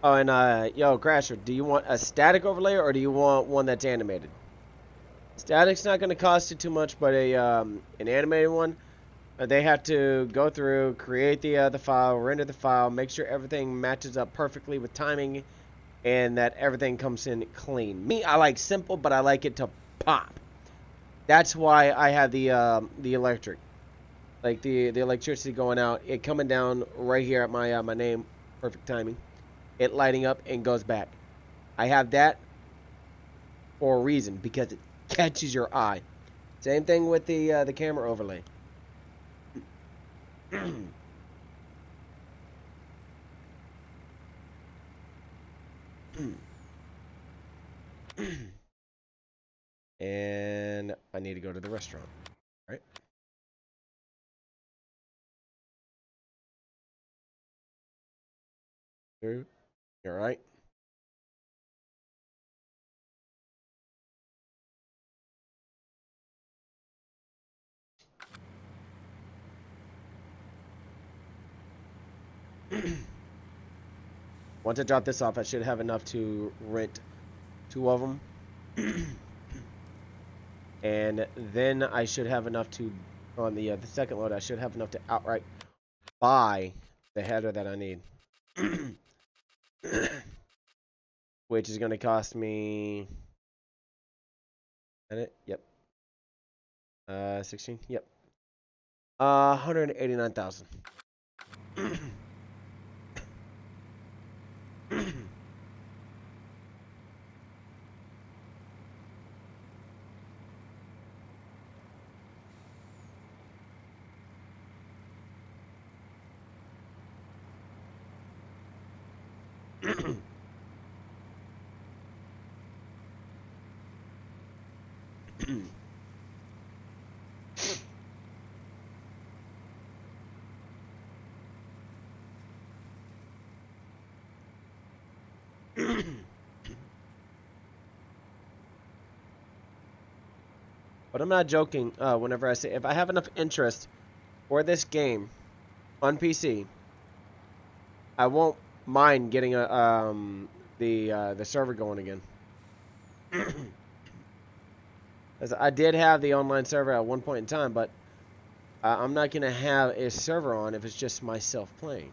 Oh, and yo, Crasher, do you want a static overlay or do you want one that's animated? Static's not going to cost you too much, but an animated one, they have to go through, create the file, render the file, make sure everything matches up perfectly with timing, and that everything comes in clean. Me, I like simple, but I like it to pop. That's why I have the electric, like the electricity going out, it coming down right here at my my name, perfect timing, it lighting up and goes back. I have that for a reason because it catches your eye. Same thing with the camera overlay. And I need to go to the restaurant, right? You're right. Once I drop this off, I should have enough to rent 2 of them. And then I should have enough to, on the second load, I should have enough to outright buy the header that I need. Which is going to cost me... Edit? Yep. 16? Yep. 189,000. But I'm not joking whenever I say if I have enough interest for this game on PC, I won't mind getting the server going again. As I did have the online server at one point in time, but I'm not gonna have a server on if it's just myself playing.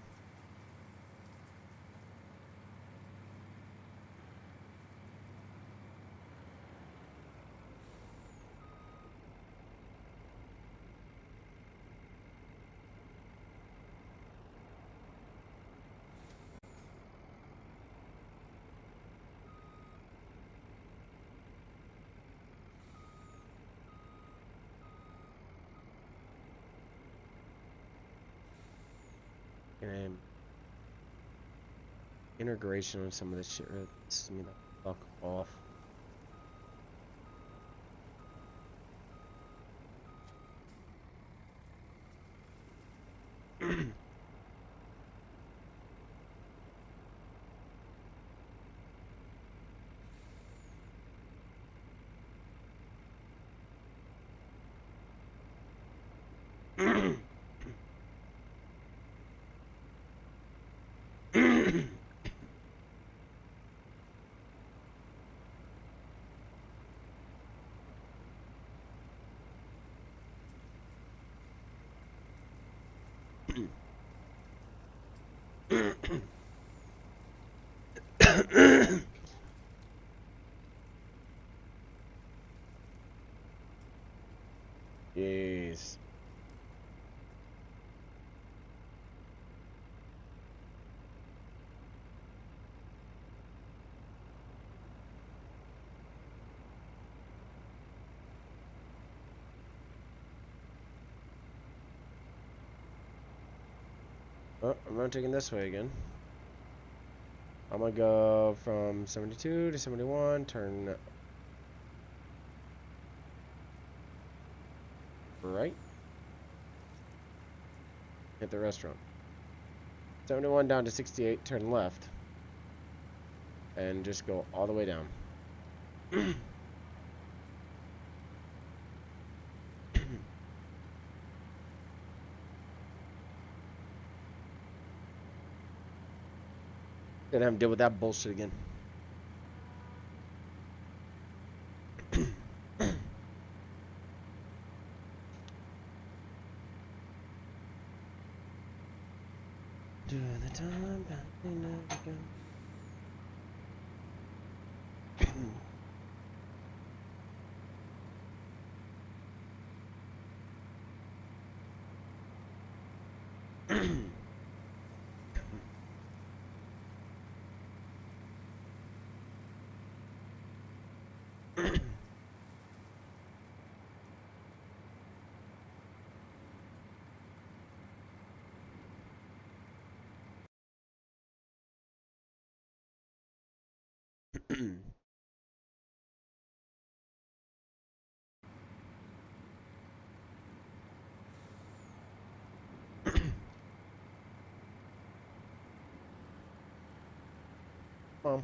And integration on some of this shit really pisses me the fuck off. Jeez. Oh, I'm not taking this way again. I'm gonna go from 72 to 71, turn right, hit the restaurant. 71 down to 68, turn left, and just go all the way down. Gonna have to deal with that bullshit again. Doing the time back in again. Mom.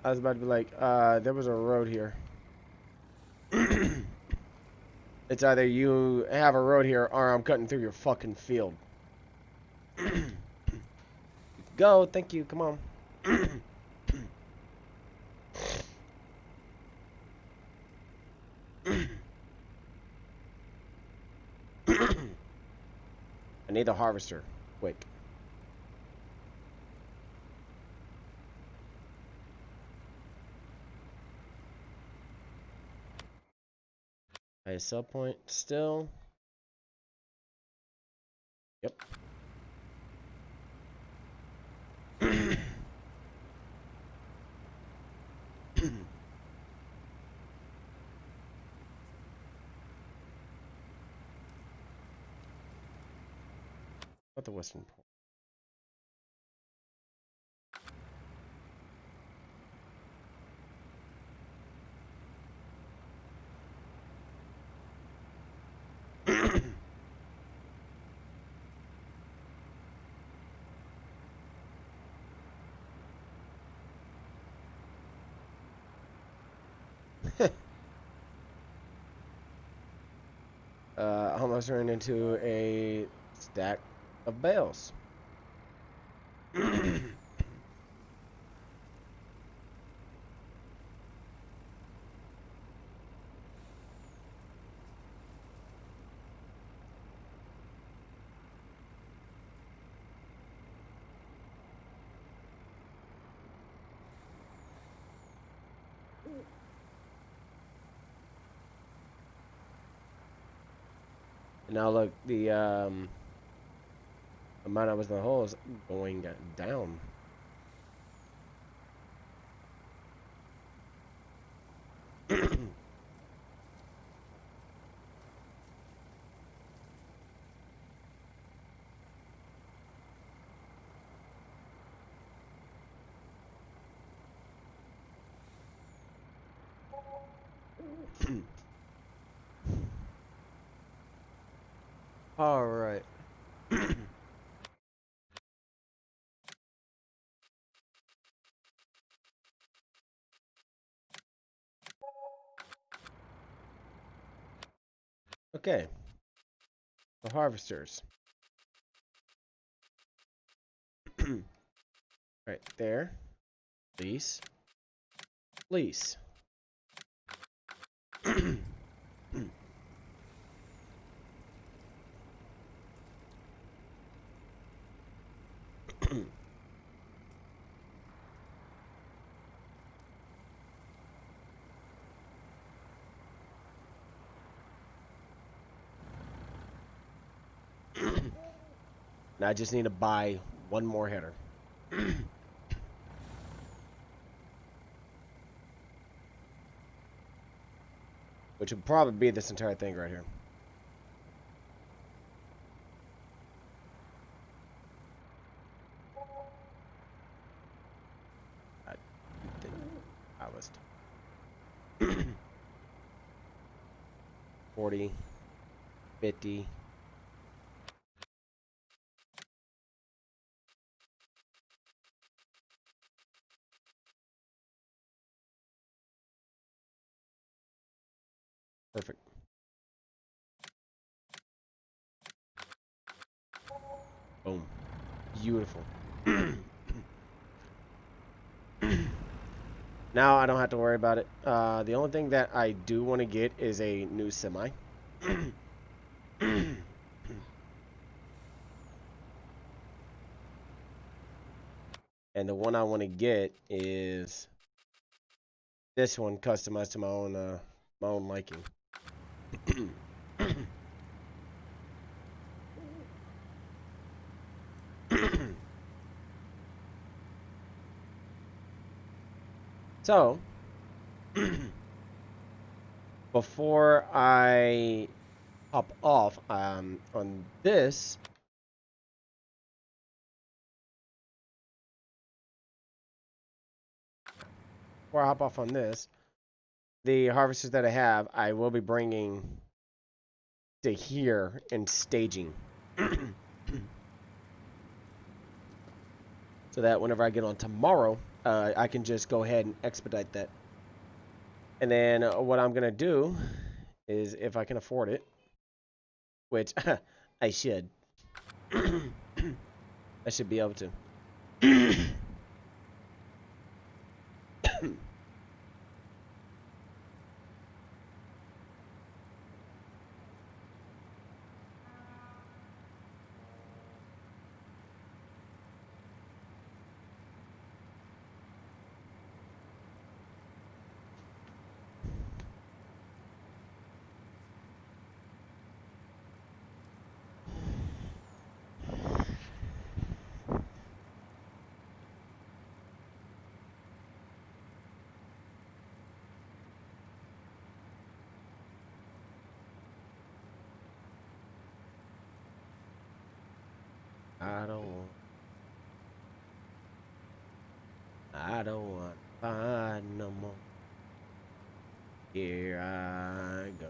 I was about to be like, there was a road here. It's either you have a road here or I'm cutting through your fucking field. Go, thank you, come on. I need the harvester, quick. A sell point still. Yep. What the western port? Almost ran into a stack of bales. Now look, the amount I was in the hole is going down. All right. Okay. The harvesters. Right there. Lease. Lease. Now I just need to buy one more header. Which would probably be this entire thing right here. I was 40, 50. Boom. Beautiful. Now I don't have to worry about it. The only thing that I do want to get is a new semi. And the one I want to get is this one, customized to my own liking. So, before I hop off on this, the harvesters that I have, I will be bringing to here and staging. So that whenever I get on tomorrow, I can just go ahead and expedite that. And then what I'm going to do is, if I can afford it, which I should, I should be able to. I don't want to fight no more. Here I go.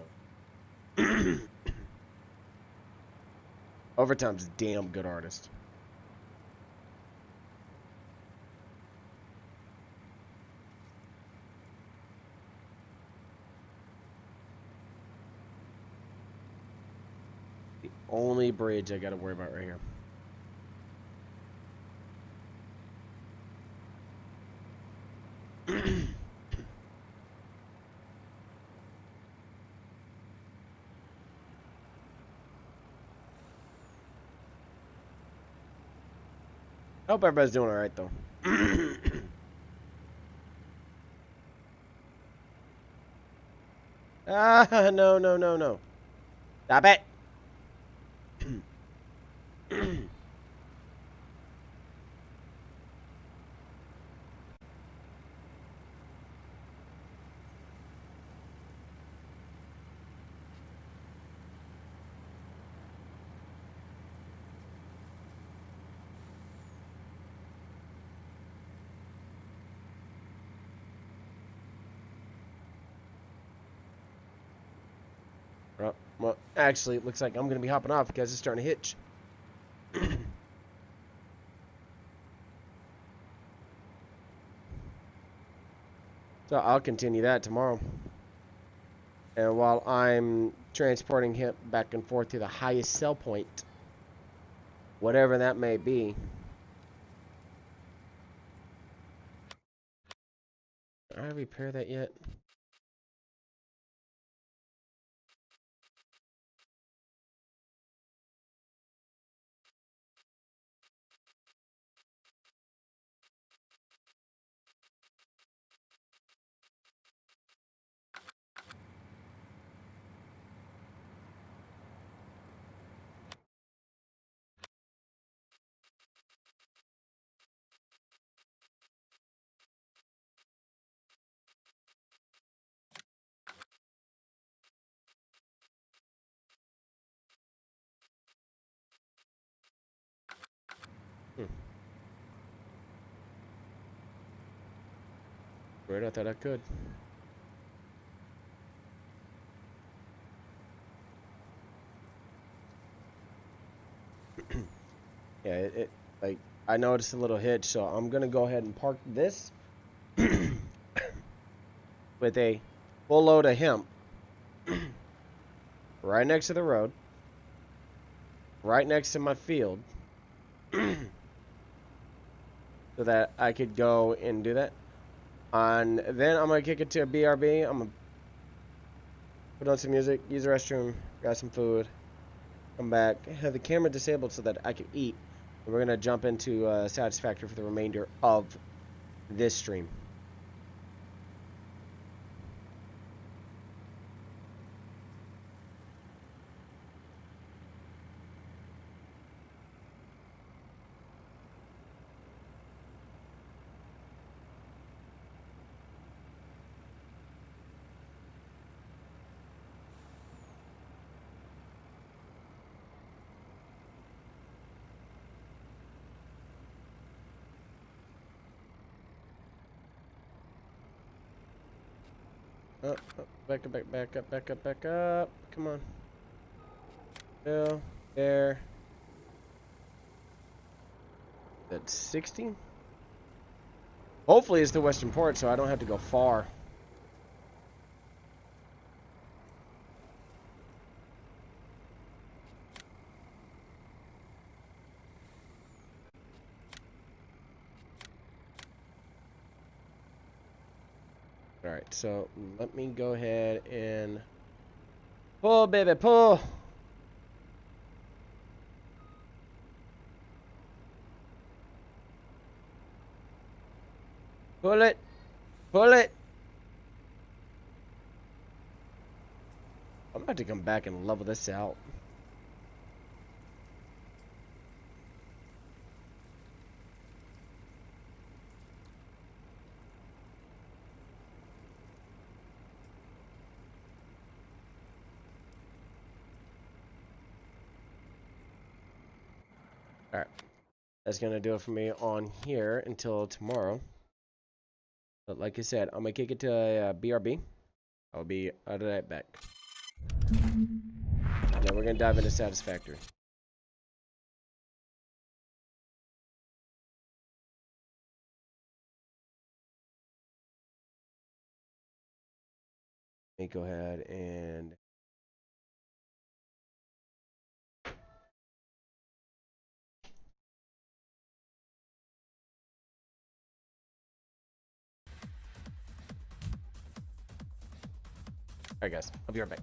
Overtime's a damn good artist. The only bridge I gotta worry about right here. I hope everybody's doing alright though. No, no, no, no. Stop it. Well, actually, it looks like I'm going to be hopping off because it's starting to hitch. So I'll continue that tomorrow. And while I'm transporting him back and forth to the highest sell point, whatever that may be. Did I repair that yet? Weird, I thought I could. Yeah, it like I noticed a little hitch, so I'm gonna go ahead and park this with a full load of hemp right next to the road, right next to my field, so that I could go and do that. And then I'm gonna kick it to a BRB. I'm gonna put on some music, use the restroom, grab some food, come back, have the camera disabled so that I can eat. And we're gonna jump into Satisfactory for the remainder of this stream. Oh, back up, back up, back up, back up. Come on. Bill, there. That's 60. Hopefully it's the Western Port, so I don't have to go far. Alright, so let me go ahead and pull, baby, pull. Pull it. Pull it. I'm about to come back and level this out. Alright. That's going to do it for me on here until tomorrow. But like I said, I'm going to kick it to a BRB. I'll be right back. And then we're going to dive into Satisfactory. Let me go ahead and... Alright guys, I'll be right back.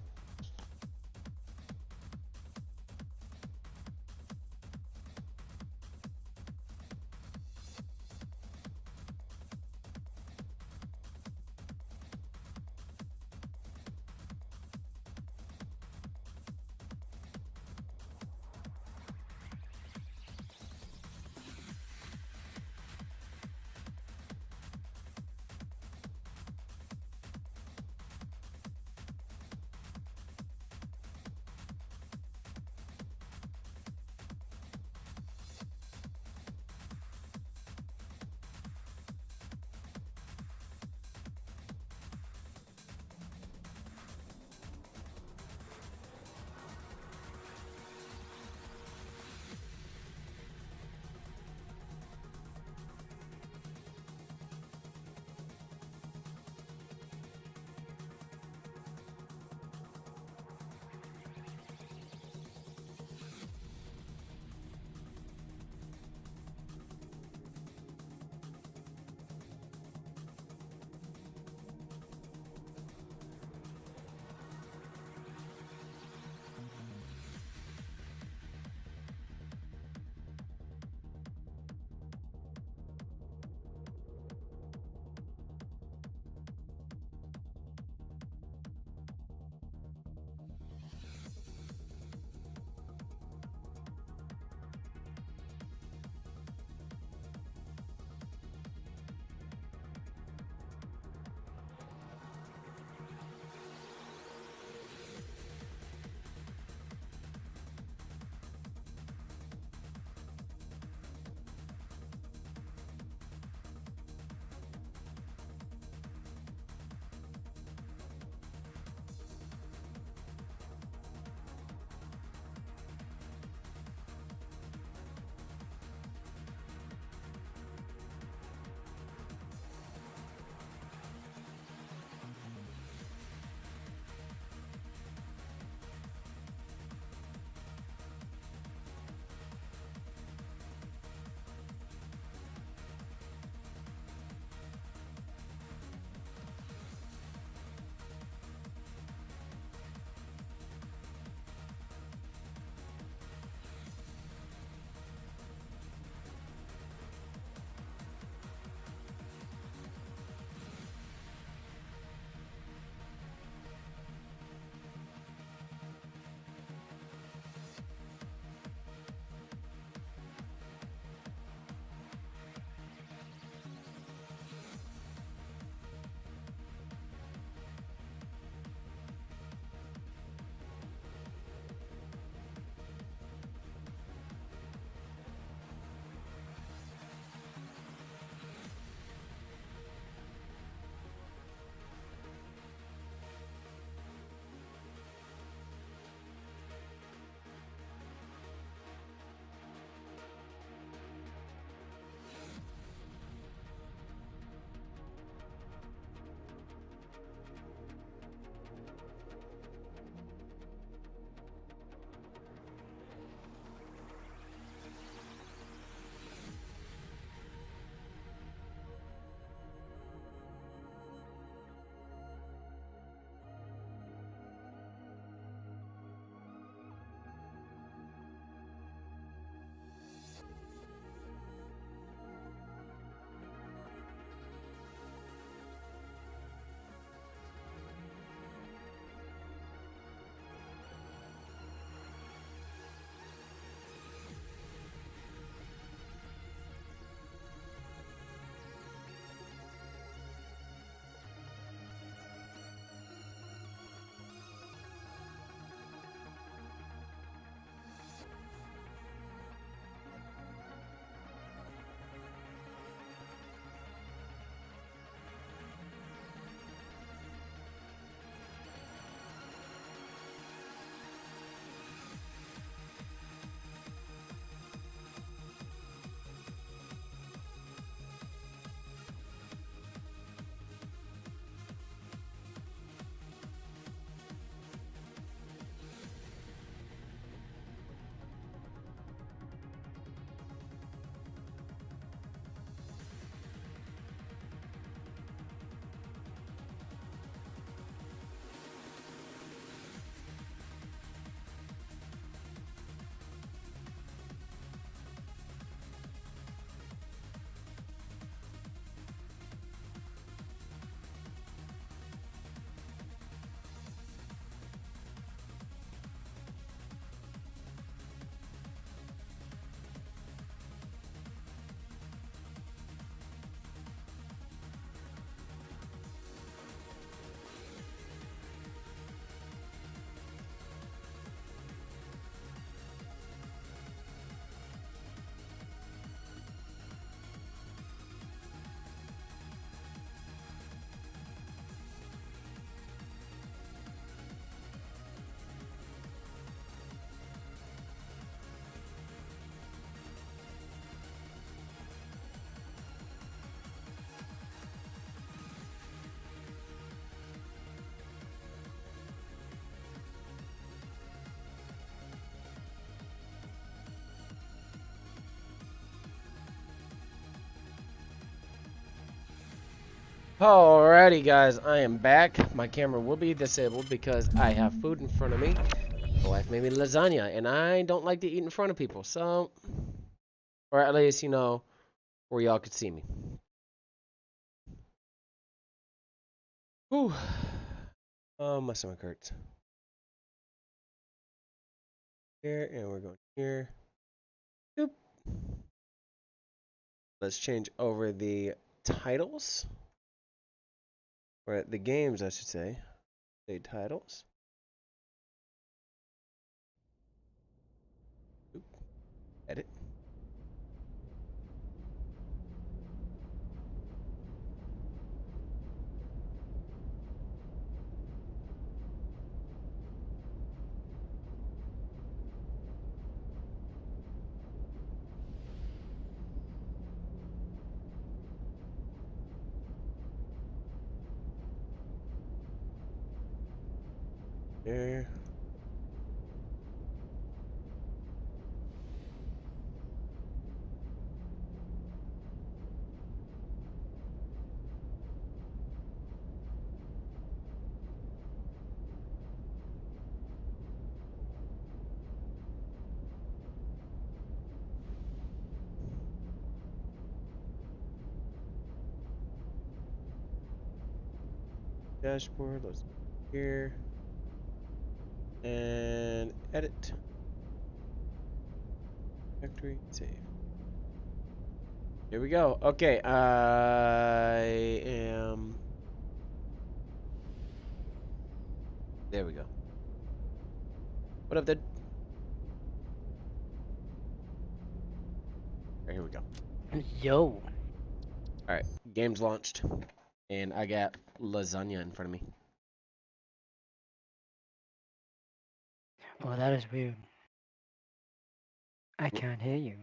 Alrighty, guys, I am back. My camera will be disabled because I have food in front of me. My wife made me lasagna, and I don't like to eat in front of people, so... Or at least, you know, where y'all could see me. Whew. Oh, my stomach hurts. Here, and we're going here. Boop. Let's change over the titles. Or the games, I should say. The titles. Oop. Edit. There. Dashboard. Let's go here. And edit. Factory. Save. Here we go. Okay, I am... There we go. What up, dude? Alright, here we go. Yo. Alright, game's launched. And I got lasagna in front of me. Well, that is weird. I can't hear you.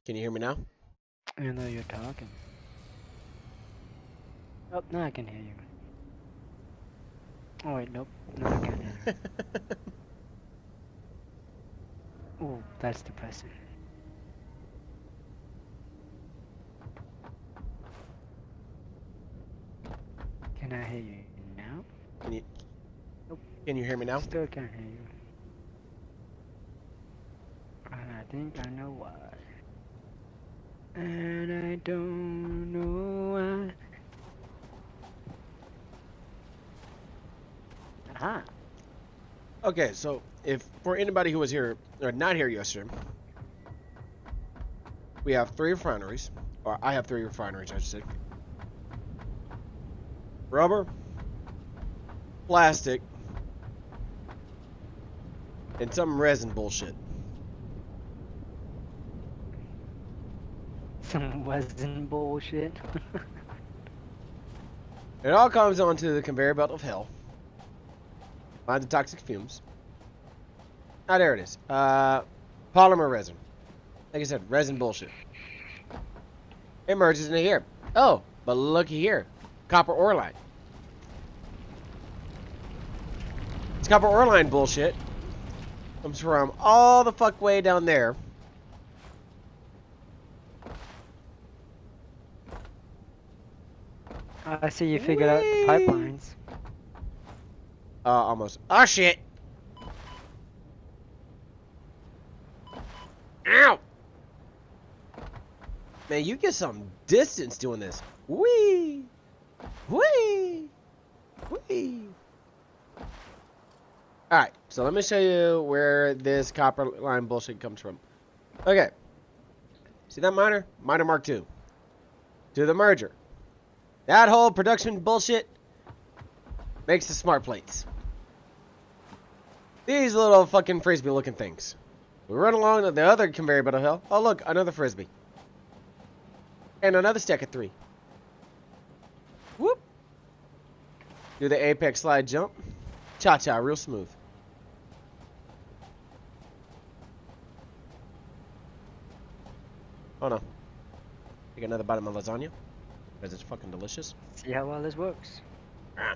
Can you hear me now? Even though you're talking. Oh, now I can hear you. Oh wait, nope. No, I can't hear you. Ooh, that's depressing. Can I hear you now? Can you... Nope. Can you hear me now? Still can't hear you. And I think I know why. And I don't know why. Aha. Okay, so if for anybody who was here or not here yesterday, we have 3 refineries, or I have 3 refineries, I should say. Rubber, plastic, and some resin bullshit. Some resin bullshit. It all comes onto the conveyor belt of hell. Find the toxic fumes. Ah, there it is. Polymer resin. Like I said, resin bullshit. It merges into here. Oh, but looky here. Copper ore line. This copper ore line bullshit comes from all the fuck way down there. I see you figured out the pipelines. Almost. Oh, shit. Ow! Man, you get some distance doing this. Whee! Whee! Whee! Alright, so let me show you where this copper line bullshit comes from. Okay. See that miner? Miner Mark II. To the merger. That whole production bullshit makes the smart plates. These little fucking frisbee looking things. We run along the other conveyor belt of hell. Oh look, another frisbee. And another stack of 3. Whoop. Do the apex slide jump. Cha-cha, real smooth. Oh no. Take another bite of my lasagna. Because it's fucking delicious. See how well this works. Ah.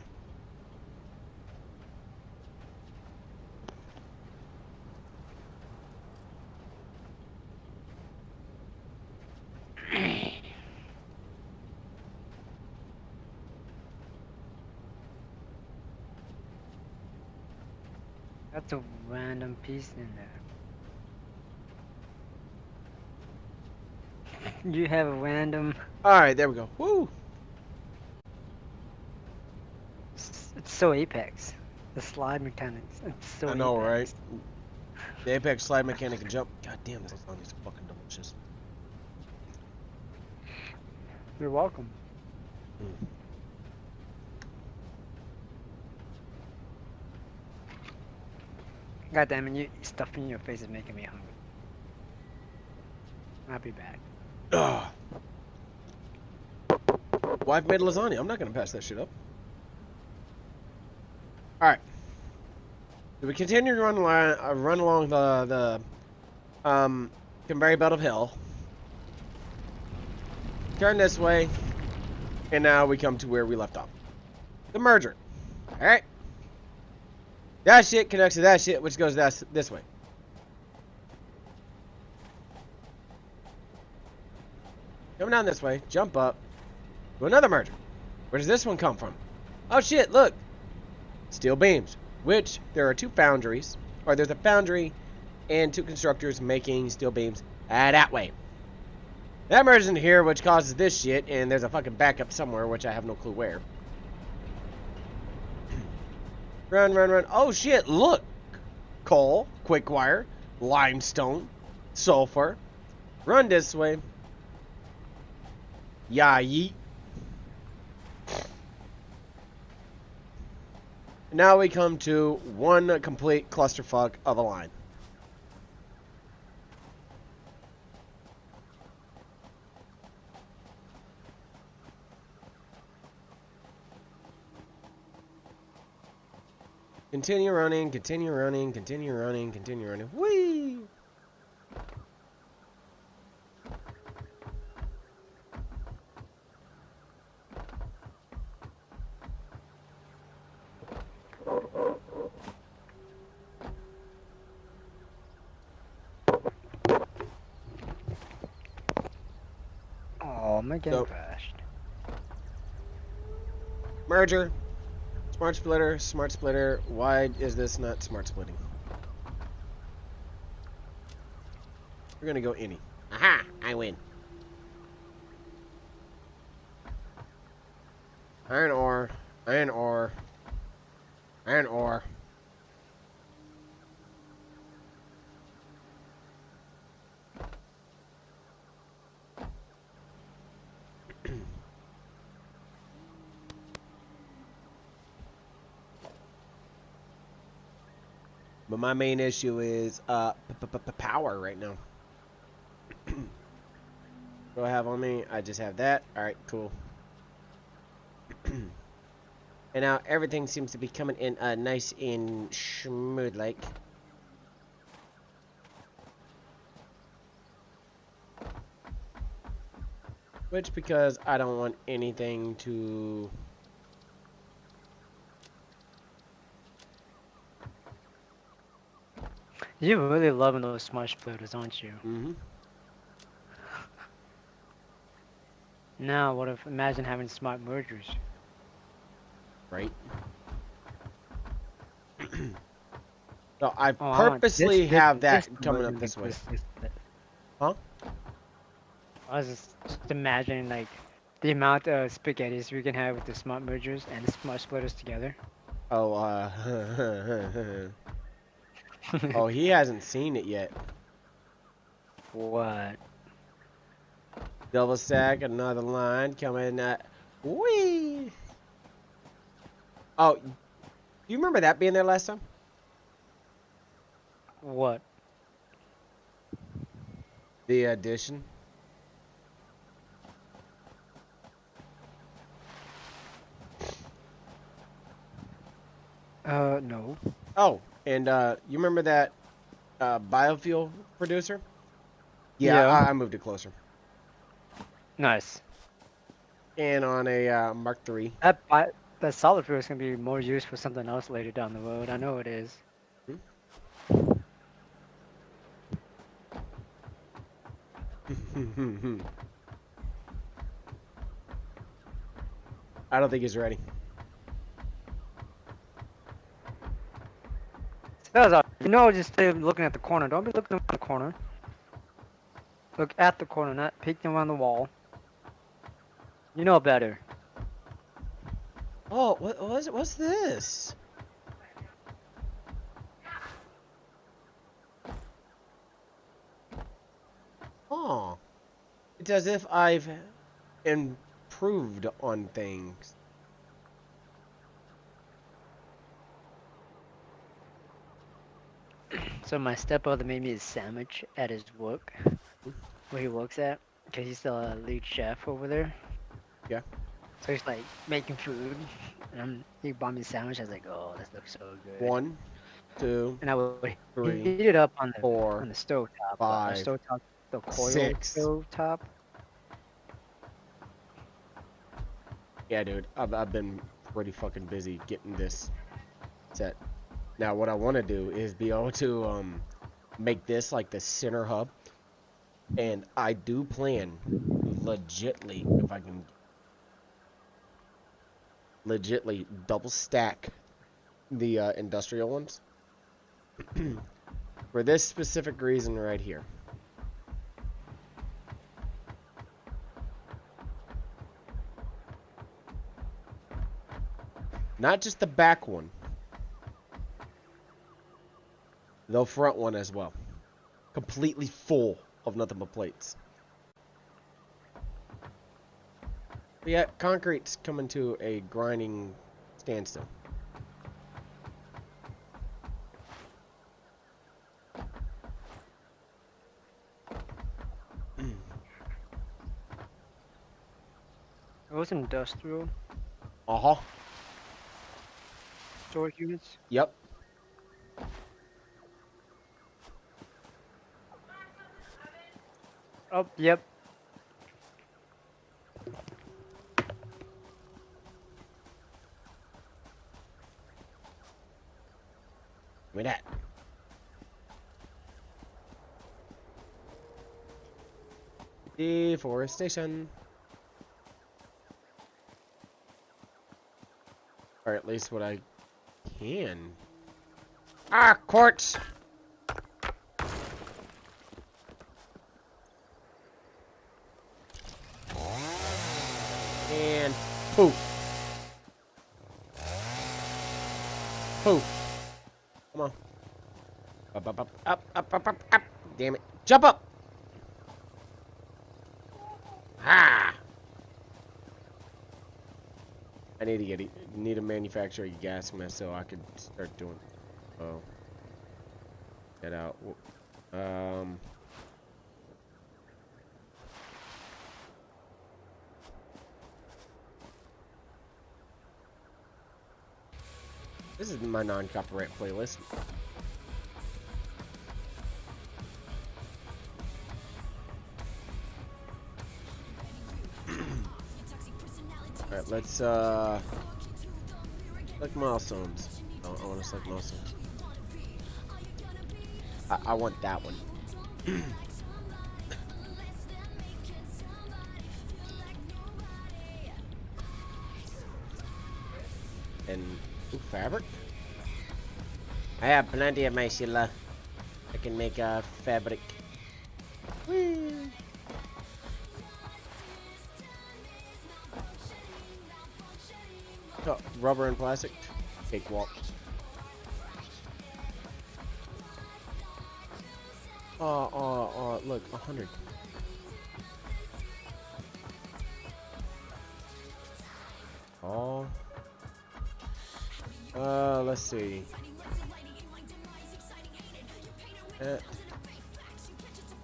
What's a random piece in there? You have a random. Alright, there we go. Woo! It's so Apex. The slide mechanics. It's so I know, right? Apex. The Apex slide mechanic and jump. God damn, this lasagna is fucking delicious. You're welcome. Mm. God damn it, you stuffing your face is making me hungry. I'll be back. Ugh. Wife made lasagna. I'm not gonna pass that shit up. Alright. So we continue to run along the conveyor belt of hell. Turn this way, and now we come to where we left off. The merger. Alright. That shit connects to that shit, which goes this way. Come down this way, jump up to another merger. Where does this one come from? Oh shit, look! Steel beams. Which, there are two foundries, or there's a foundry and two constructors making steel beams that way. That merges into here, which causes this shit, and there's a fucking backup somewhere, which I have no clue where. Run, run, run. Oh shit, look! Coal, quick wire, limestone, sulfur. Run this way. Yeah, yeet. Now we come to one complete clusterfuck of a line. Continue running, continue running, continue running, continue running. Whee! Oh, my game So- crashed. Merger. Smart splitter, smart splitter. Why is this not smart splitting? We're gonna go any. Aha! I win. Iron ore, iron ore, iron ore. But my main issue is power right now. What do I have on me? I just have that. Alright, cool. And now everything seems to be coming in nice and smooth like. Which, because I don't want anything to... You're really loving those smart splitters, aren't you? Mm-hmm. Now, what if, imagine having smart mergers? Right? So I Oh, I want purposely this have that to coming merge up this way. this. Huh? I was just imagining, like, the amount of spaghettis we can have with the smart mergers and the smart splitters together. Oh, oh, he hasn't seen it yet. What? Double stack, another line coming. Whee! Oh, do you remember that being there last time? What? The addition. No. Oh, and you remember that biofuel producer? Yeah, Yeah. I moved it closer. Nice. And on a Mark III. That solid fuel is gonna be more used for something else later down the road. I know it is. I don't think he's ready. That was all. You know, just stay looking at the corner. Don't be looking around the corner. Look at the corner, not peeking around the wall. You know better. Oh, what's this? Oh. It's as if I've improved on things. So my stepbrother made me a sandwich at his work, where he works at, because he's the lead chef over there. Yeah. So he's like making food, and he bought me a sandwich. I was like, oh, this looks so good. 1, 2, And I would 3, heat it up on the 4, stove top, 5, the coil 6. stove top. Yeah, dude. I've been pretty fucking busy getting this set. Now, what I want to do is be able to make this like the center hub, and I do plan legitly, if I can legitly double stack the industrial ones for this specific reason right here. Not just the back one, the front one as well. Completely full of nothing but plates. But yeah, concrete's coming to a grinding standstill. It was industrial Uh-huh. storage units. Yep. Oh, yep. Give me that. Deforestation. Or at least what I can. Ah, quartz! And poof. Poof. Come on. Up, up, up, up, up, up, up, up. Damn it. Jump up! Ah! I need to need a manufacturer gas mask so I can start doing. Oh. Get out. This is my non-copyright playlist. Alright, let's select milestones. Oh, I want to select milestones. I want that one. And fabric? I have plenty of my Sheila. I can make a fabric. Whee! Oh, rubber and plastic. Cakewalk. Look, 100. Oh. Let's see. That's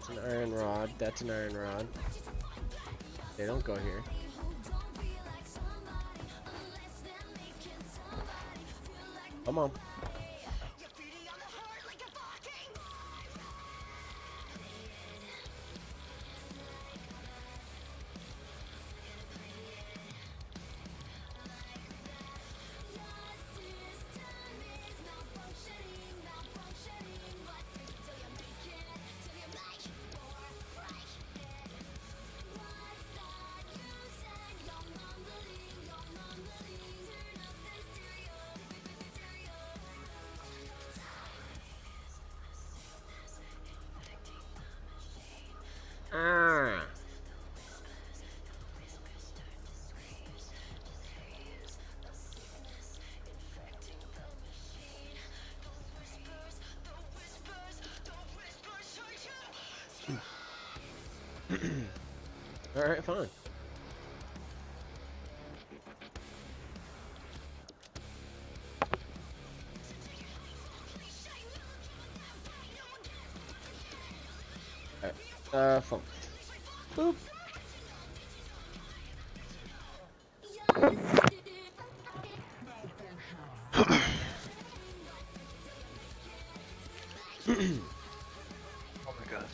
an iron rod. That's an iron rod. They don't go here. Come on. Alright, fine. Alright, phone. Boop. Oh my god.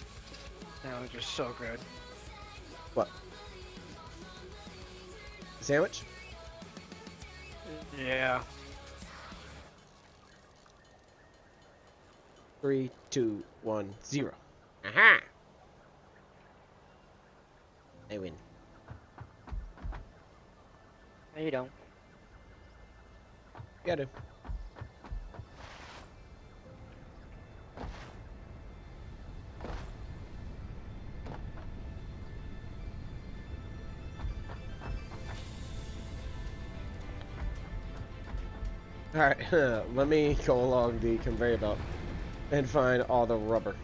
That was just so good. What? Sandwich? Yeah. 3, 2, 1, 0. Aha! I win. No, you don't. Yeah, I do. Alright, let me go along the conveyor belt and find all the rubber.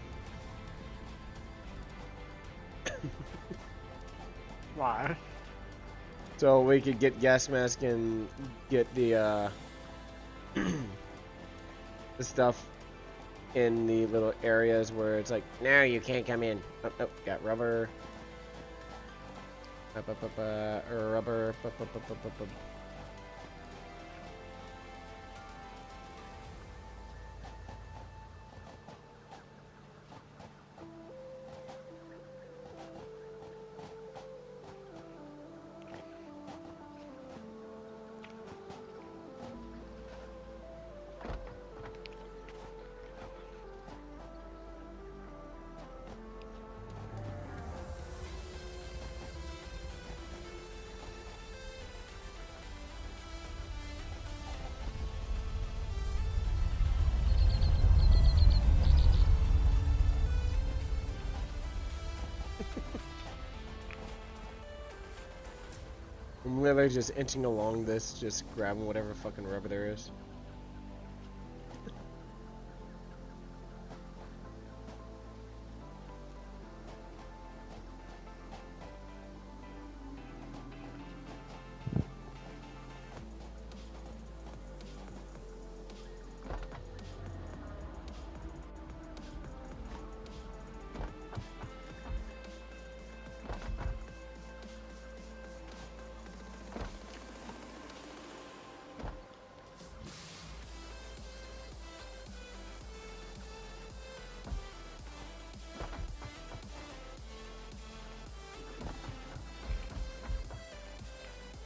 Why? So we could get gas mask and get the the stuff in the little areas where it's like, no, you can't come in. Oh, oh, got rubber. Rubber. I'm literally just inching along this, just grabbing whatever fucking rubber there is.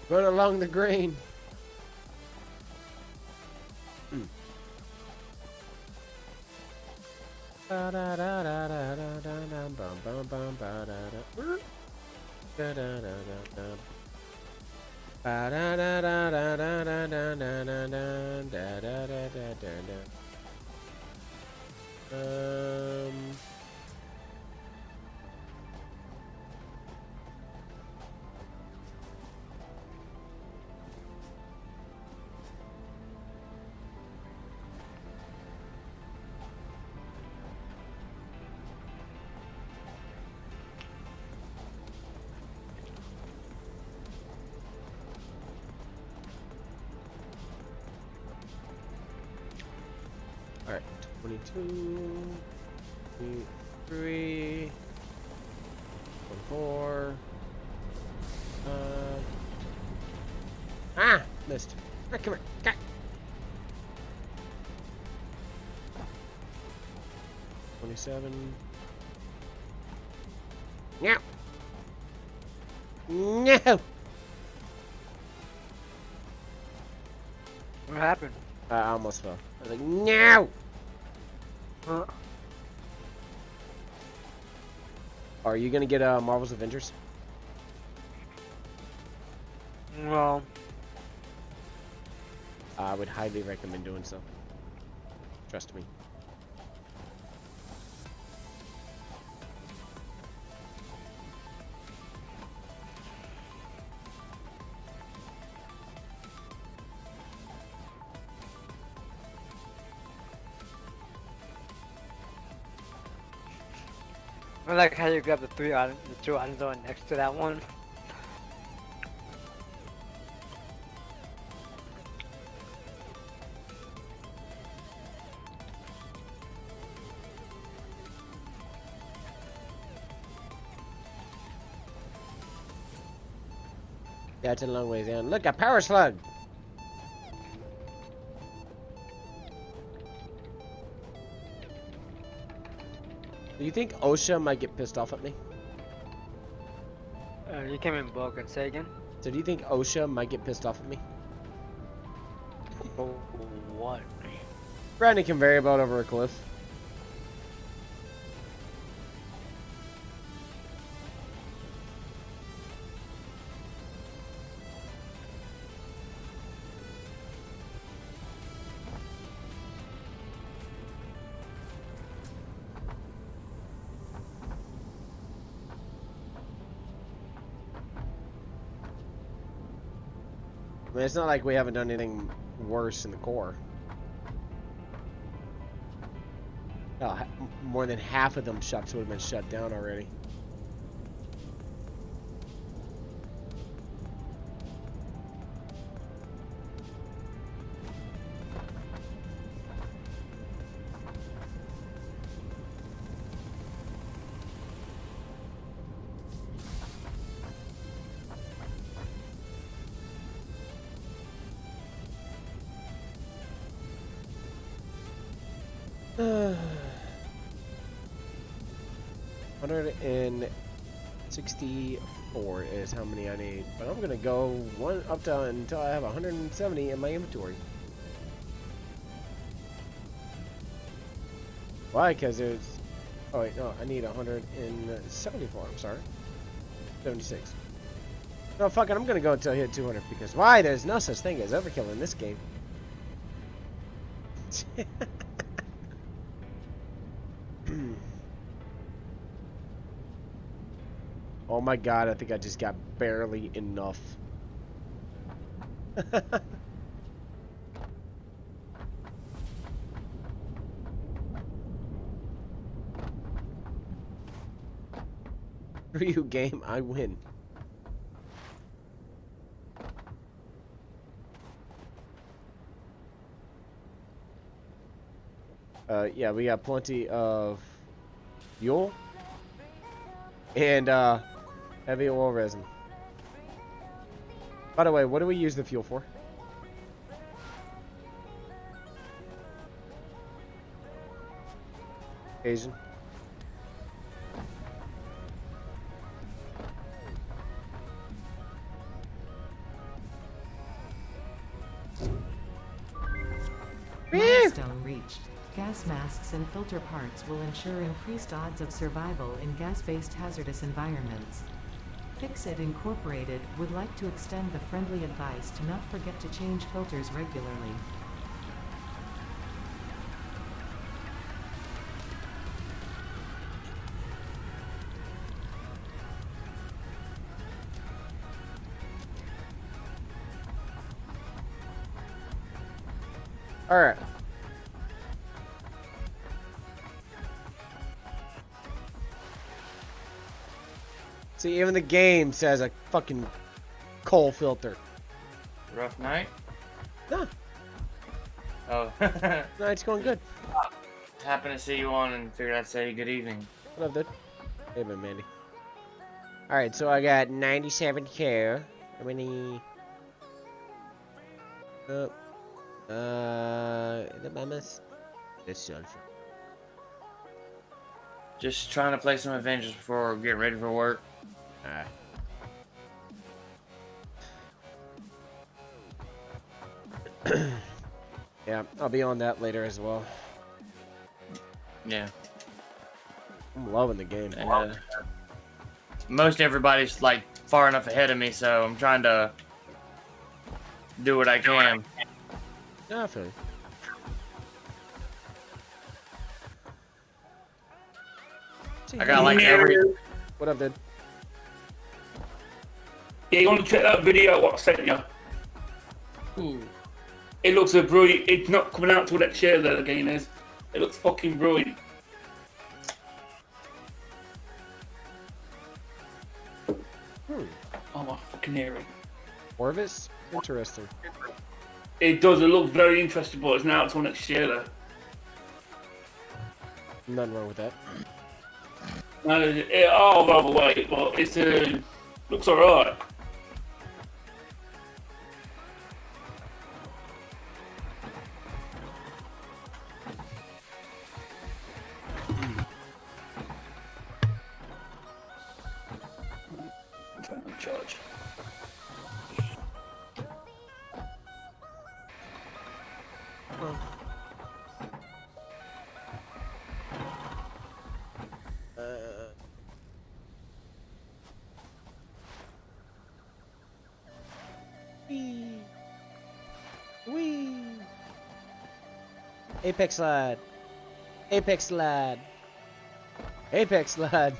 Run along the grain. Alright, 22, 23, 24, ah, missed. Ah, come here, God. 27. No. No. What happened? I almost fell. I was like, no. Huh? Are you gonna get Marvel's Avengers? Well, I would highly recommend doing so. Trust me. I like how you grab the the 2 items that are next to that one. Yeah, it's a long ways down. Look, a power slug. Do you think OSHA might get pissed off at me? You came in broken. Say again. So do you think OSHA might get pissed off at me? Oh, what? Riding a conveyor belt over a cliff. I mean, it's not like we haven't done anything worse in the core. Oh, more than half of them shucks would have been shut down already. $164 is how many I need, but I'm gonna go one up to until I have 170 in my inventory. Why? Because there's. Oh wait, no, I need 174. I'm sorry, 76. No, fuck it. I'm gonna go until I hit 200 because why? There's no such thing as overkill in this game. Oh my god, I think I just got barely enough. Ryu game, I win. Yeah, we got plenty of fuel and heavy oil resin. By the way, what do we use the fuel for? Asian. Milestone reached. Gas masks and filter parts will ensure increased odds of survival in gas-based hazardous environments. Fixit Incorporated would like to extend the friendly advice to not forget to change filters regularly. All right. See, even the game says a fucking coal filter. Rough night? No, Oh. no, it's going good. Happened to see you on and figured I'd say good evening. What up, dude? Hey, man, Mandy. All right, so I got 97 care. How many? The mamas. This sulfur. Just trying to play some Avengers before getting ready for work. Alright. Yeah, I'll be on that later as well. Yeah. I'm loving the game. And, most everybody's like far enough ahead of me, so I'm trying to do what I can. Yeah, I feel you. I got like every. What up, dude? Yeah, you want to check that video what I sent you? Ooh. It looks a brilliant. It's not coming out till next year though, the game is. It looks fucking brilliant. Oh my fucking hearing. Orvis? Interesting. It does. It looks very interesting, but it's now until next year though. Nothing wrong with that. No, I'll rather wait, but it's looks alright. Charge. Wee. Wee. Apex slide. Apex slide. Apex slide.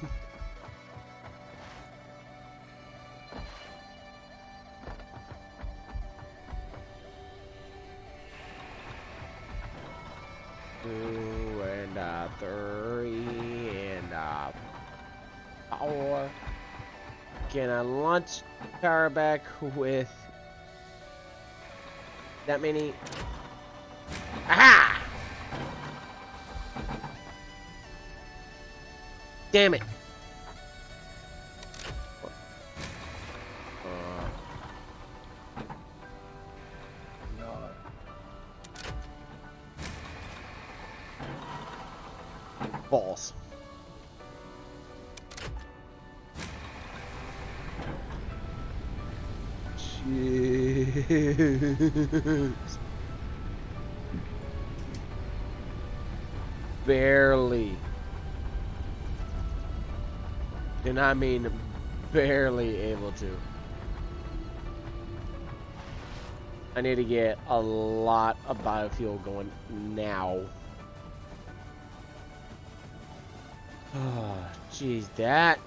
Two and a three and a four. Can I launch power back with that many? Aha! Damn it! Balls. Jeez. Barely. And I mean barely able to. I need to get a lot of biofuel going now. Oh, jeez, that.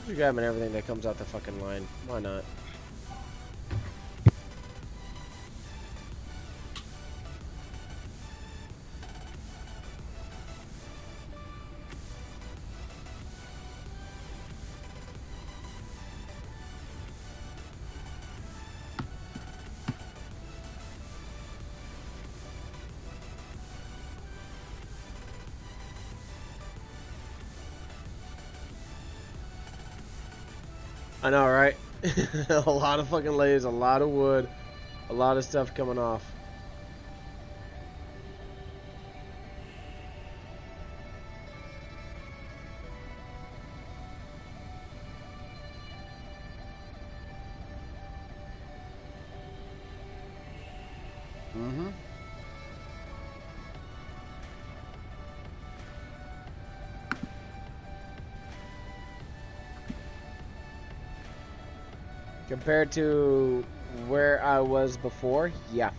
You're grabbing everything that comes out the fucking line. Why not? I know, right? A lot of fucking layers, a lot of wood, a lot of stuff coming off. Mm-hmm. Compared to where I was before, yeah.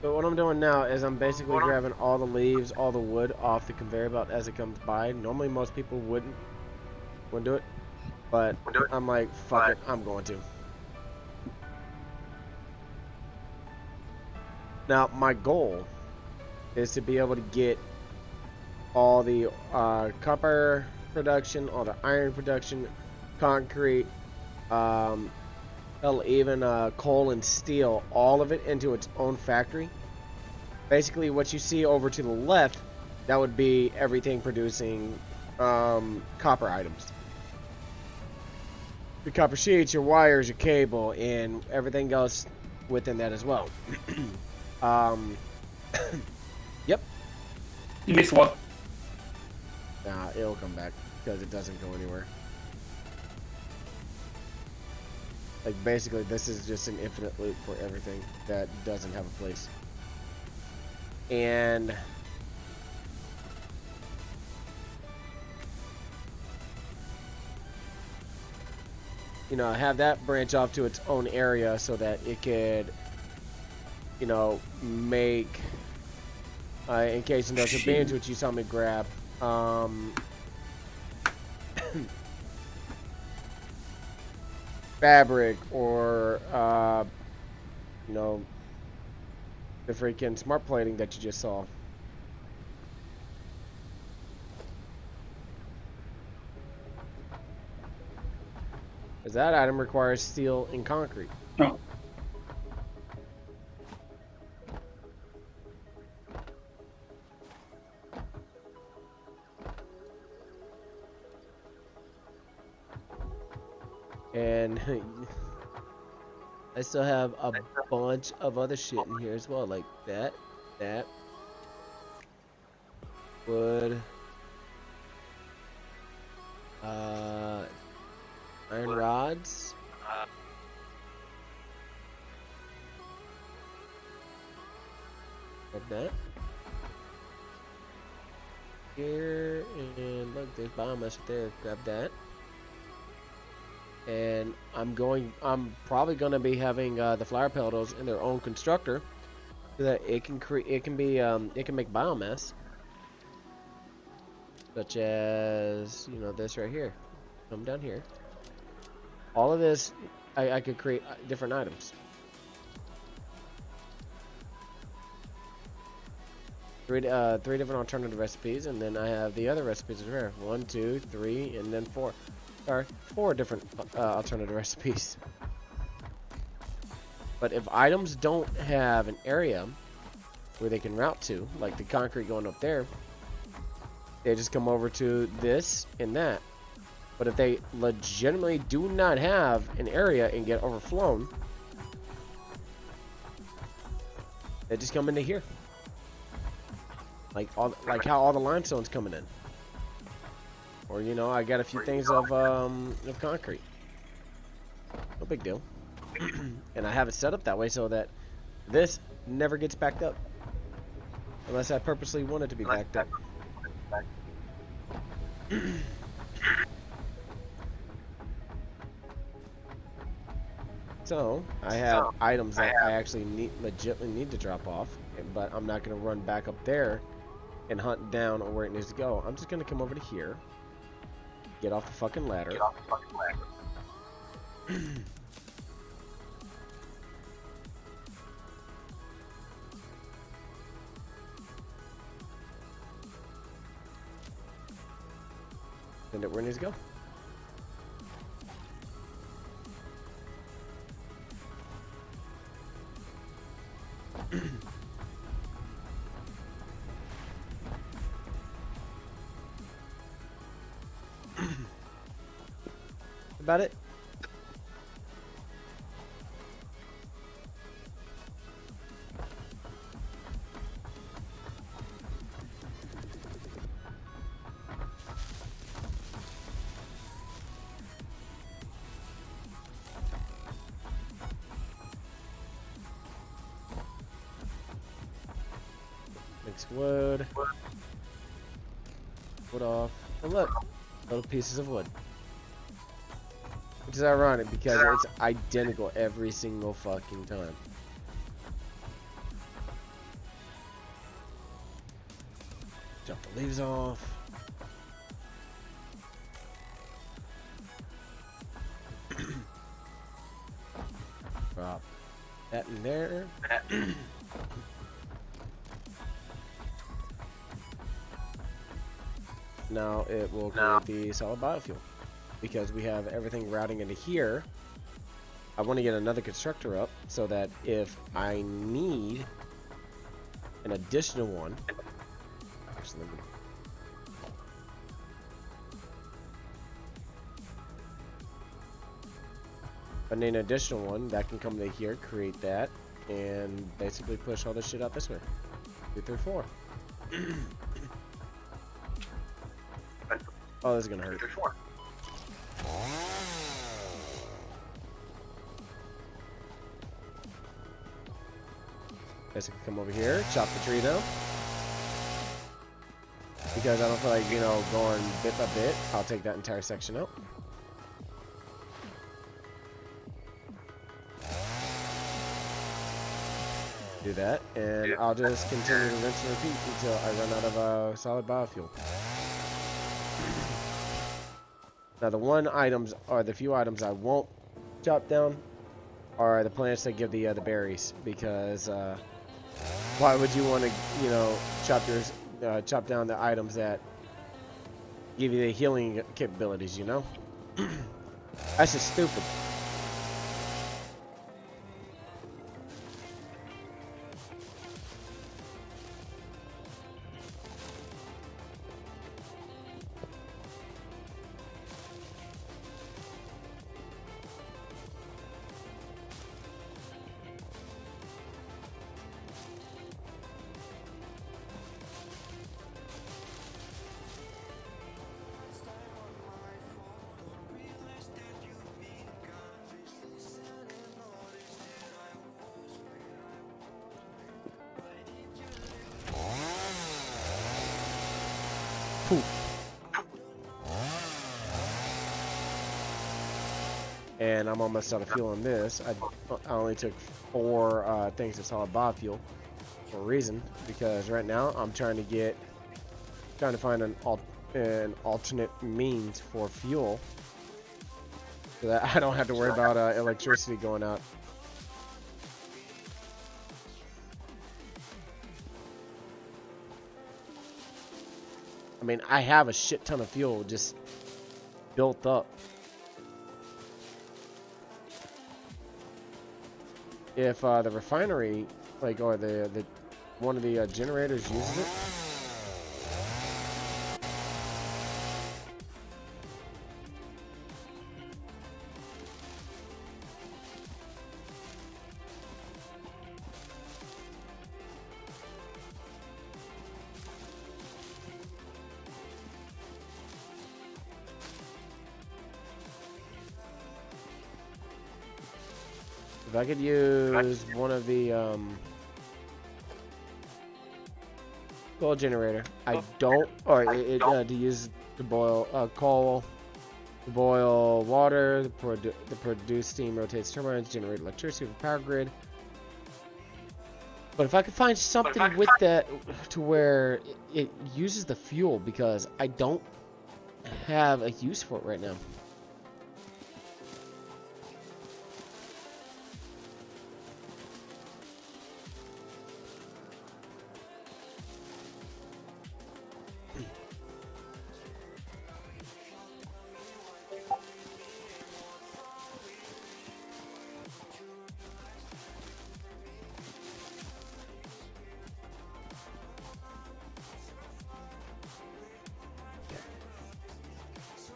But what I'm doing now is I'm basically grabbing all the leaves, all the wood off the conveyor belt as it comes by. Normally most people wouldn't do it, but I'm like, fuck it, I'm going to. Now, my goal is to be able to get all the copper production, all the iron production, concrete, hell, even coal and steel, all of it into its own factory. Basically, what you see over to the left, that would be everything producing copper items. Your copper sheets, your wires, your cable, and everything else within that as well. Yep. You missed one. Nah, it'll come back because it doesn't go anywhere. Like, basically, this is just an infinite loop for everything that doesn't have a place. And you know, have that branch off to its own area so that it could, you know, make encased industrial bins, which you saw me grab. Fabric or you know, the freaking smart plating that you just saw. Because that item requires steel and concrete. No. And I still have a bunch of other shit in here as well, like that, wood, iron rods, like that. Here, and look, there's biomass right there. Grab that. And I'm probably gonna be having the flower petals in their own constructor, so that it can it can make biomass, such as, you know, this right here. Come down here. All of this, I could create different items. Three different alternative recipes, and then I have the other recipes right here. 1, 2, 3, and then 4. Or 4 different alternative recipes. But if items don't have an area where they can route to, like the concrete going up there, they just come over to this and that. But if they legitimately do not have an area and get overflown, they just come into here. Like how all the limestone's coming in. Or, you know, I got a few things of concrete. No big deal. And I have it set up that way so that this never gets backed up. Unless I purposely want it to be backed up. So, I have items that I actually legitimately need to drop off. But I'm not going to run back up there and hunt down where it needs to go. I'm just going to come over to here. Get off the fucking ladder. Send it where it needs to go. About it. Mix wood. Wood off. And look, little pieces of wood. Which is ironic because it's identical every single fucking time. Chop the leaves off. Drop that in there. Now it will create the solid biofuel. Because we have everything routing into here. I want to get another constructor up so that if I need an additional one, actually, if I need an additional one, that can come to here, create that, and basically push all this shit out this way. 2, 3, 4. Oh, this is gonna hurt. Basically come over here, chop the tree down. Because I don't feel like, you know, going bit by bit. I'll take that entire section out. do that, and I'll just continue to rinse and repeat until I run out of solid biofuel. Now, the few items I won't chop down are the plants that give the berries, because why would you want to, chop down the items that give you the healing capabilities, you know? That's just stupid. And I'm almost out of fuel on this. I only took 4 things of solid biofuel for a reason, because right now I'm trying to find an alternate means for fuel, so that I don't have to worry about electricity going out. I mean, I have a shit ton of fuel just built up. If the refinery, or the one of the generators uses it, if I could use one of the coal generator, I don't, or to use to boil coal, to boil water, to produce steam, rotates turbines, generate electricity for power grid. But if I could find something with that to where it uses the fuel, because I don't have a use for it right now.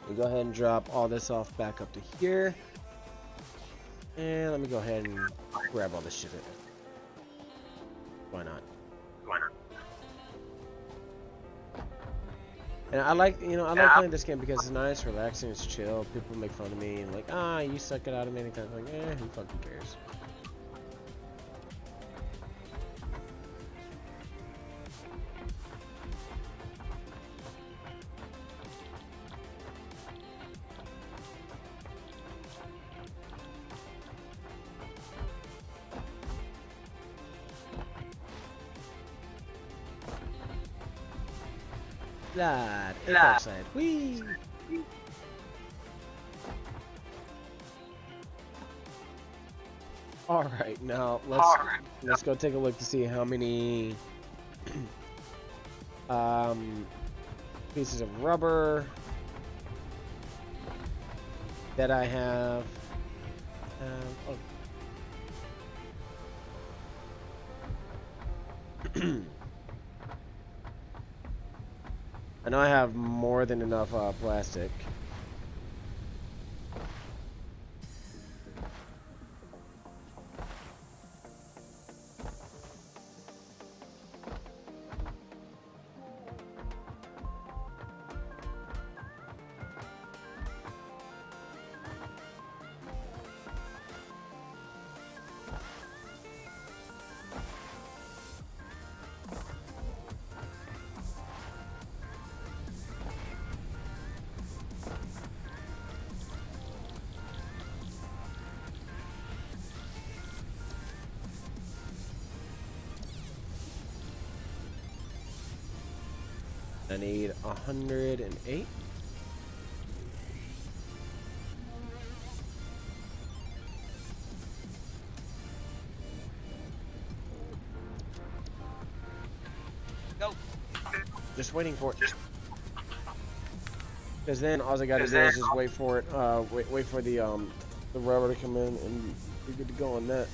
We go ahead and drop all this off back up to here. And let me go ahead and grab all this shit in. Why not? And I like playing this game because it's nice, relaxing, it's chill. People make fun of me and like, you suck it out of me anytime. Like, who fucking cares? Slide, dark side. Whee! Alright, now let's go take a look to see how many pieces of rubber that I have. I know I have more than enough plastic. I need 108. Go. Just waiting for it. Because then all I gotta do is just wait for it. Wait for the rubber to come in, and we're good to go on that.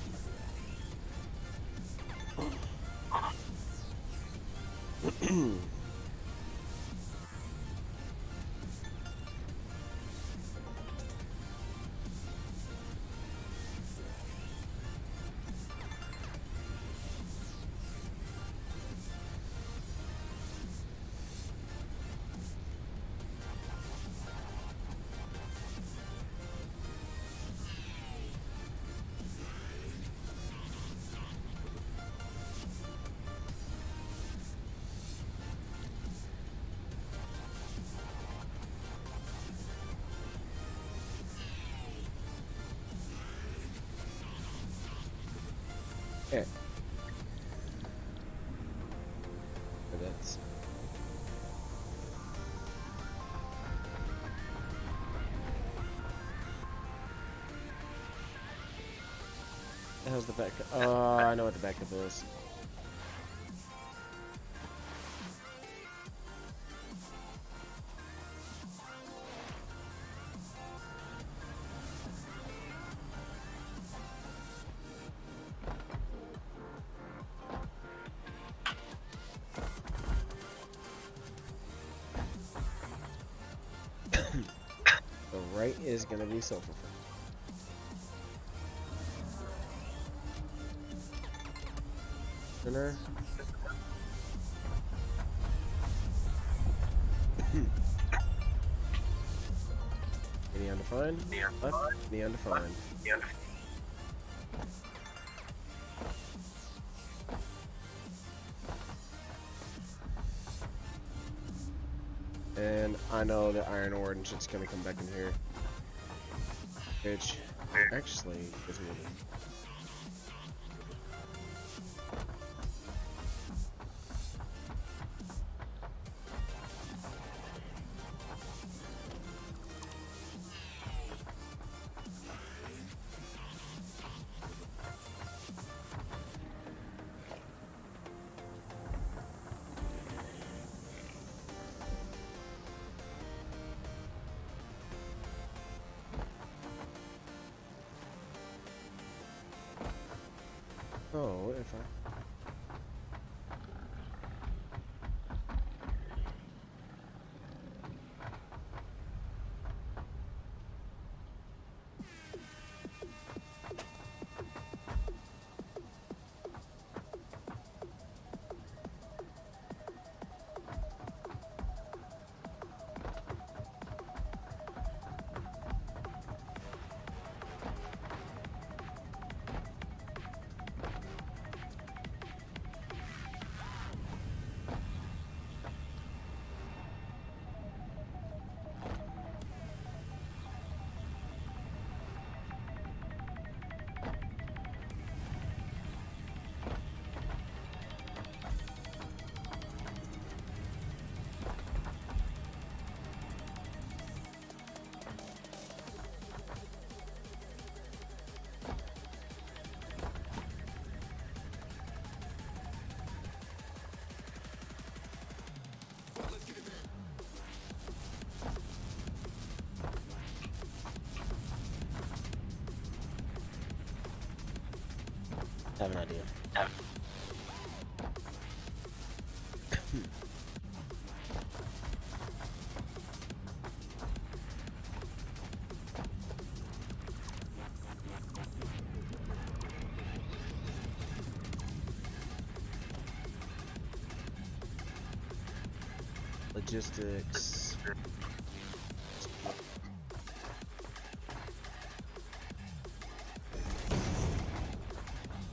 Okay. That's the hell's the backup? Oh, I know what the backup is. The right is gonna be sulfur. Center. Any undefined? Left. Any undefined? And I know the iron ore and shit's gonna come back in here. Which actually is really. Oh, what if I? I have an idea. Logistics.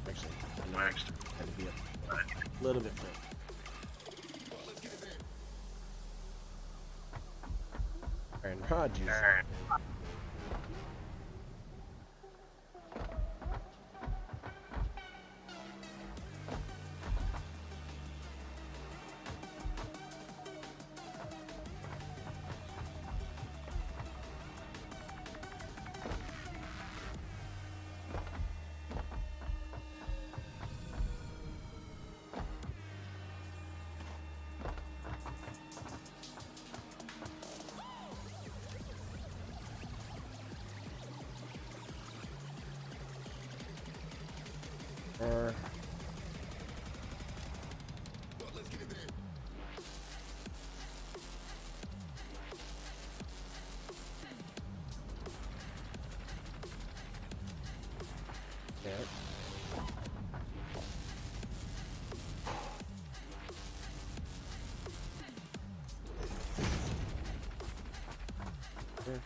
Actually, next had to be a little bit quick. Aaron Rodgers. Or yeah. Sure.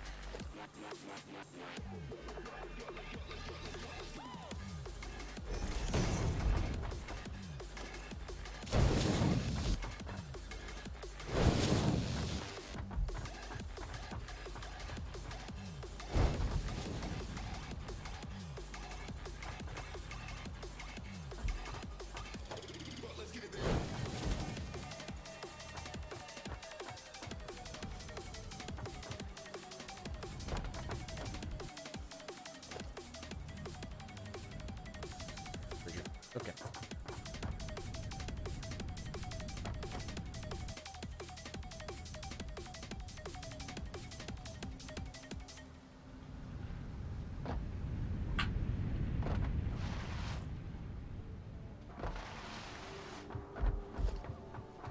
Okay.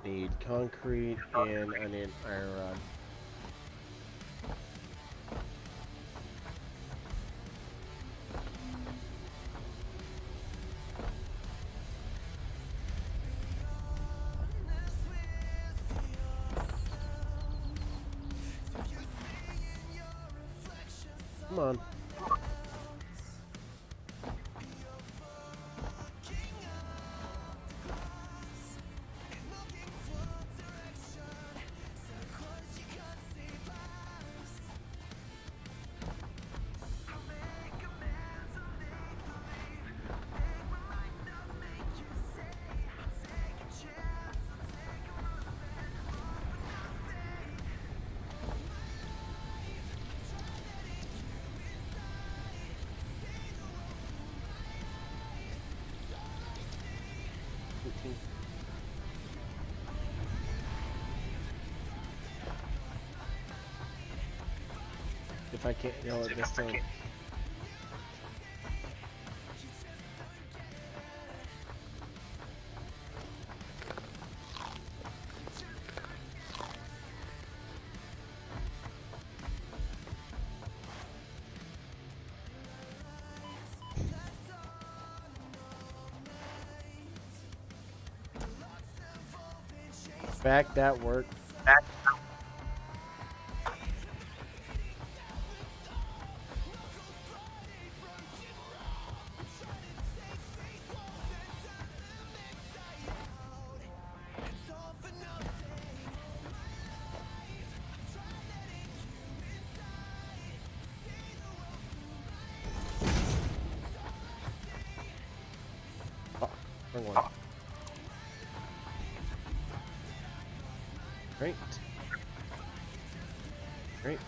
Need concrete and I need iron rod. Come on. If I can't yell it this time. Back that work. Oh, wrong one. Great. Great.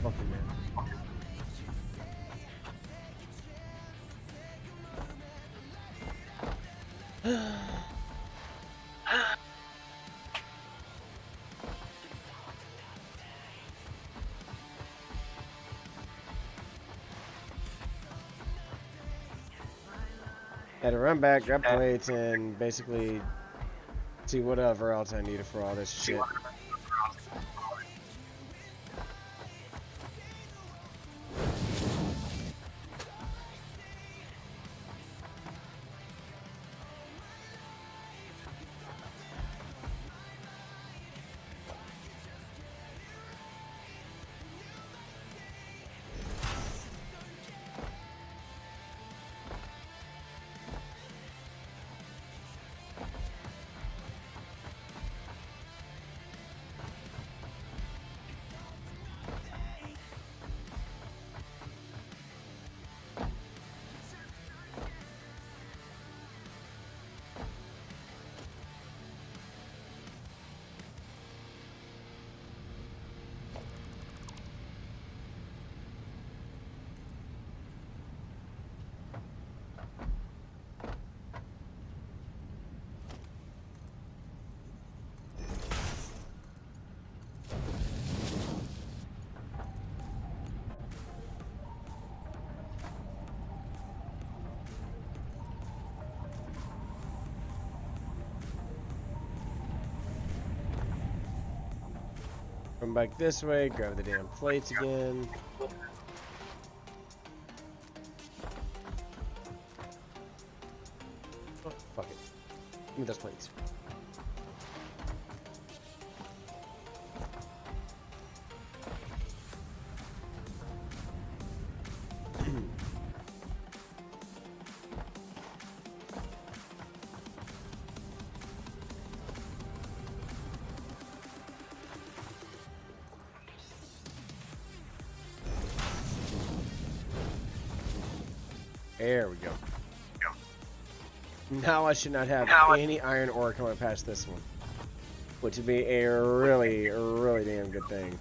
Fucking man. Had to run back, grab plates, and basically see whatever else I needed for all this shit. Come back this way, grab the damn plates again. Oh, fuck it. Give me those plates. There we go. Now I should not have any iron ore coming past this one. Which would be a really, really damn good thing.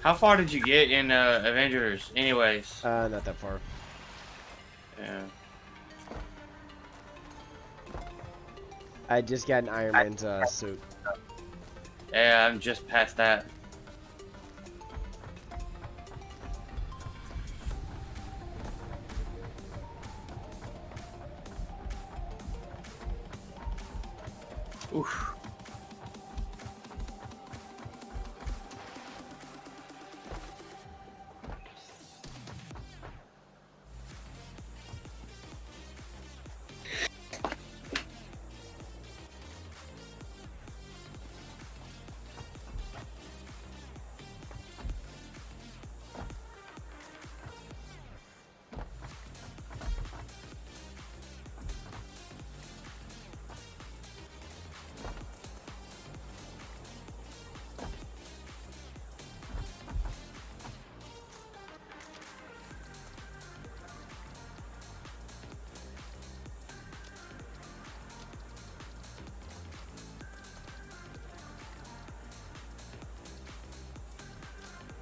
How far did you get in Avengers, anyways? Not that far. Yeah. I just got an Iron Man's suit. Yeah, I'm just past that. Oof.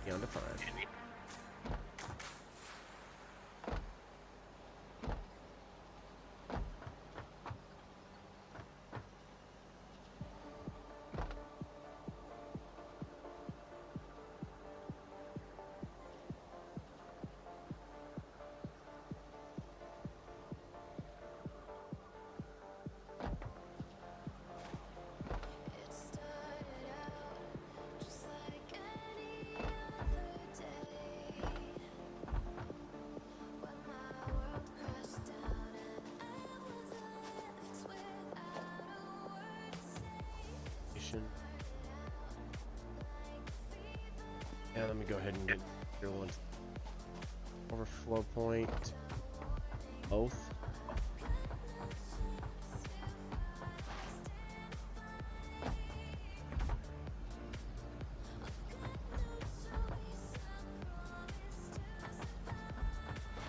Beyond the fine. Yeah, let me go ahead and get your one. Overflow point. Both.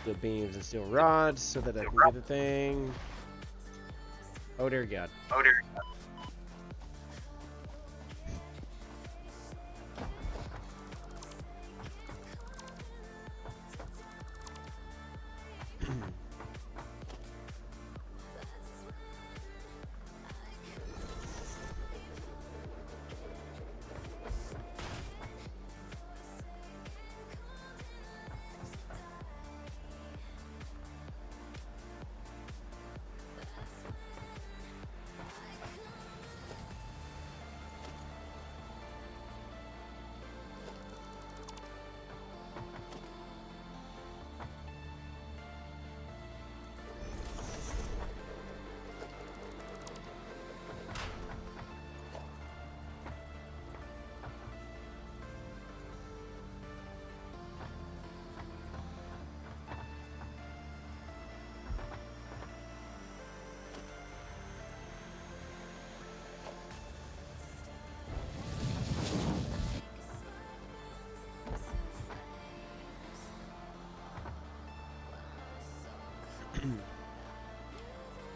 Steel beams and steel rods so that I can get the thing. Oh dear God. Oh dear.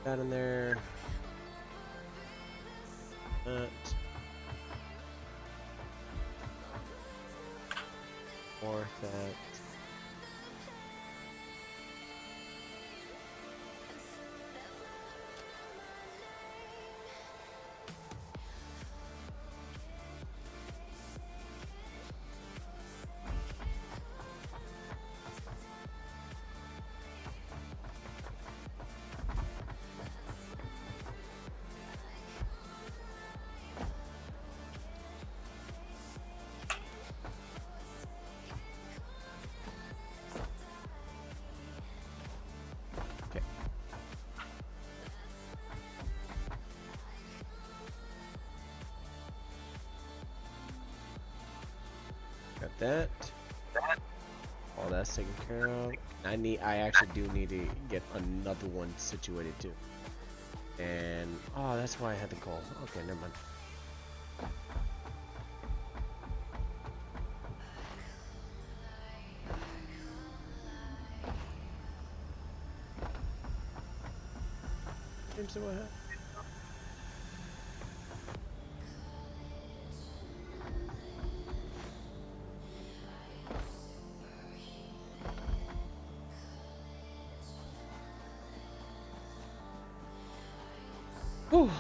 That in there. That. Or that. Got that. All that's taken care of. I actually do need to get another one situated too. And oh, that's why I had the call. Okay, never mind. So what happened? Whew.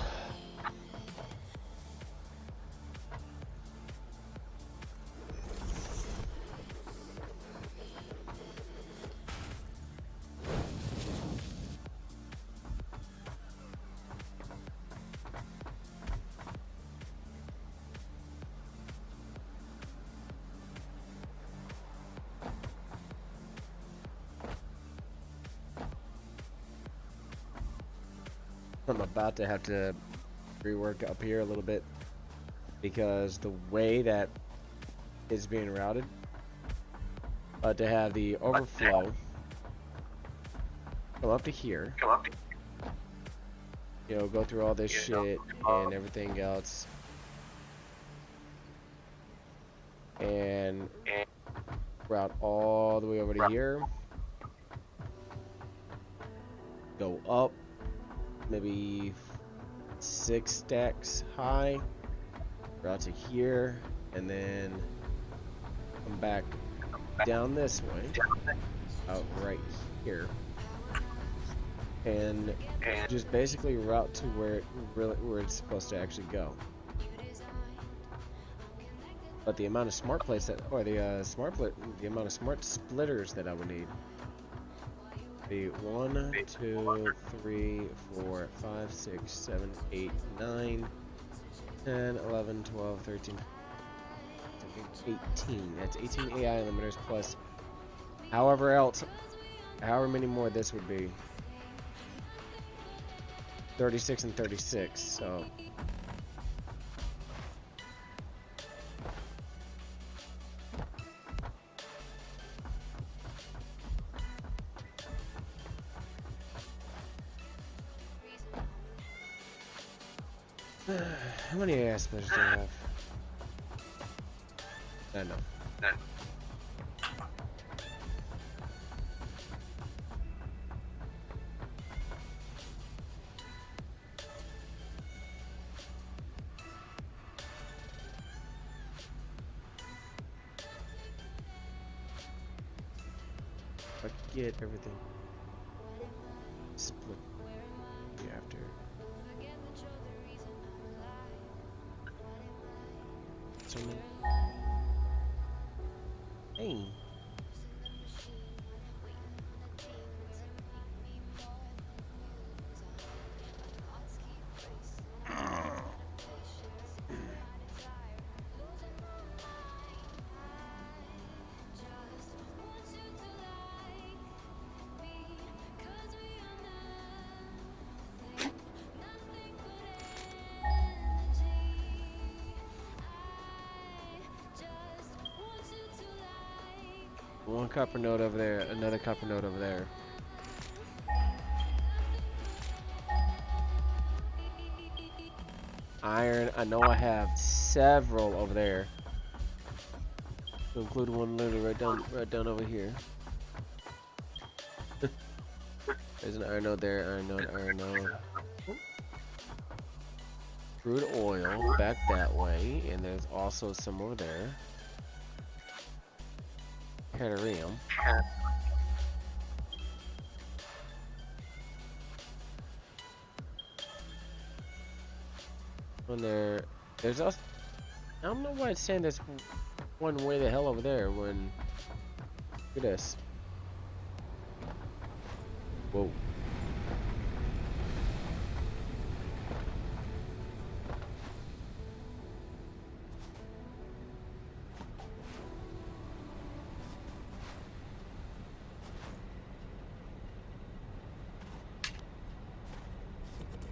I'm about to have to rework up here a little bit because the way that it's being routed, to have the overflow come up to here, you know, go through all this shit and everything else, and route all the way over to here, go up maybe 6 stacks high, route to here, and then come back down this way, out right here, and just basically route to where it's supposed to actually go. But the amount of smart plates that, or the amount of smart splitters that I would need. Be 1, 2, 3, 4, 5, 6, 7, 8, 9, 10, 11, 12, 13, 18. That's 18 AI limiters plus however many more this would be. 36 and 36, so. How many AI splitters do I have? I know. Get everything split after. So many. Dang. One copper node over there, another copper node over there. Iron, I know I have several over there. To include one literally right down over here. There's an iron node there, iron node. Crude oil back that way, and there's also some over there. Planetarium. When there's also, I don't know why it's saying there's one way the hell over there when, look at this. Whoa.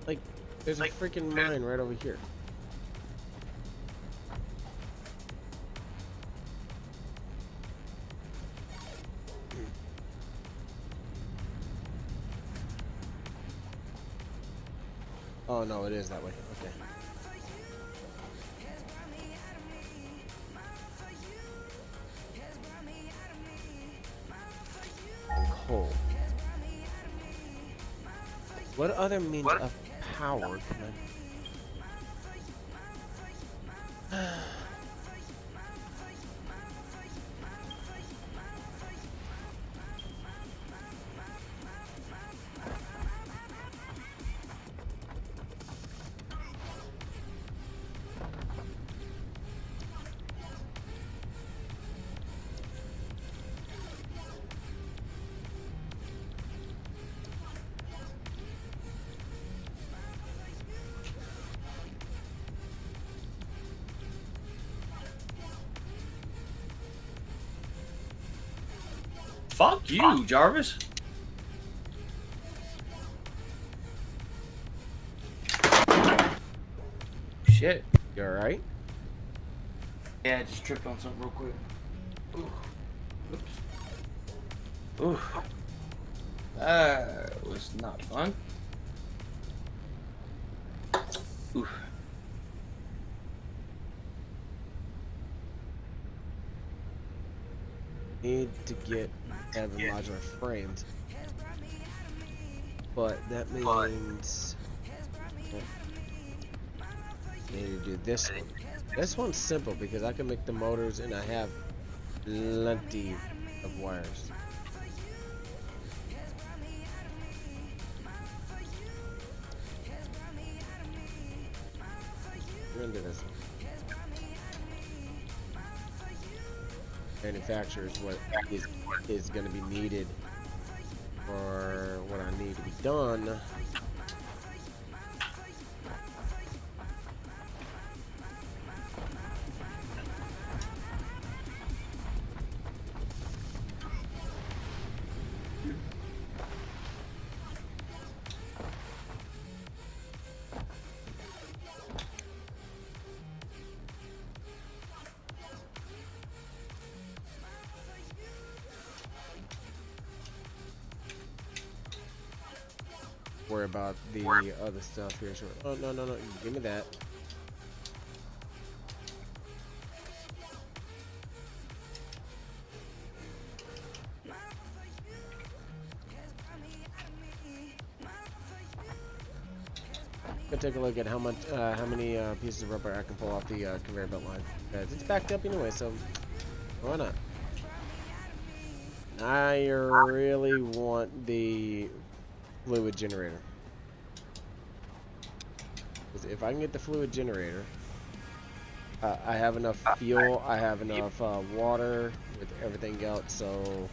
Like, there's a freaking mine right over here. Oh no, it is that way. Okay. Coal. What other means of power can I... Fuck you, Jarvis. Shit. You alright? Yeah, I just tripped on something real quick. Ooh. Oops. Ooh. That was not fun. Ooh. Need to get 7 modular frames. But that means... I need to do this one. This one's simple because I can make the motors and I have plenty of wires. We're gonna do this. Manufacture is what is going to be needed for what I need to be done. Worry about the other stuff here. Sure. Oh no, give me that. Gonna take a look at how much, how many pieces of rubber I can pull off the conveyor belt line. Because it's backed up anyway, so why not? I really want the fluid generator. If I can get the fluid generator, I have enough fuel, I have enough water with everything else, so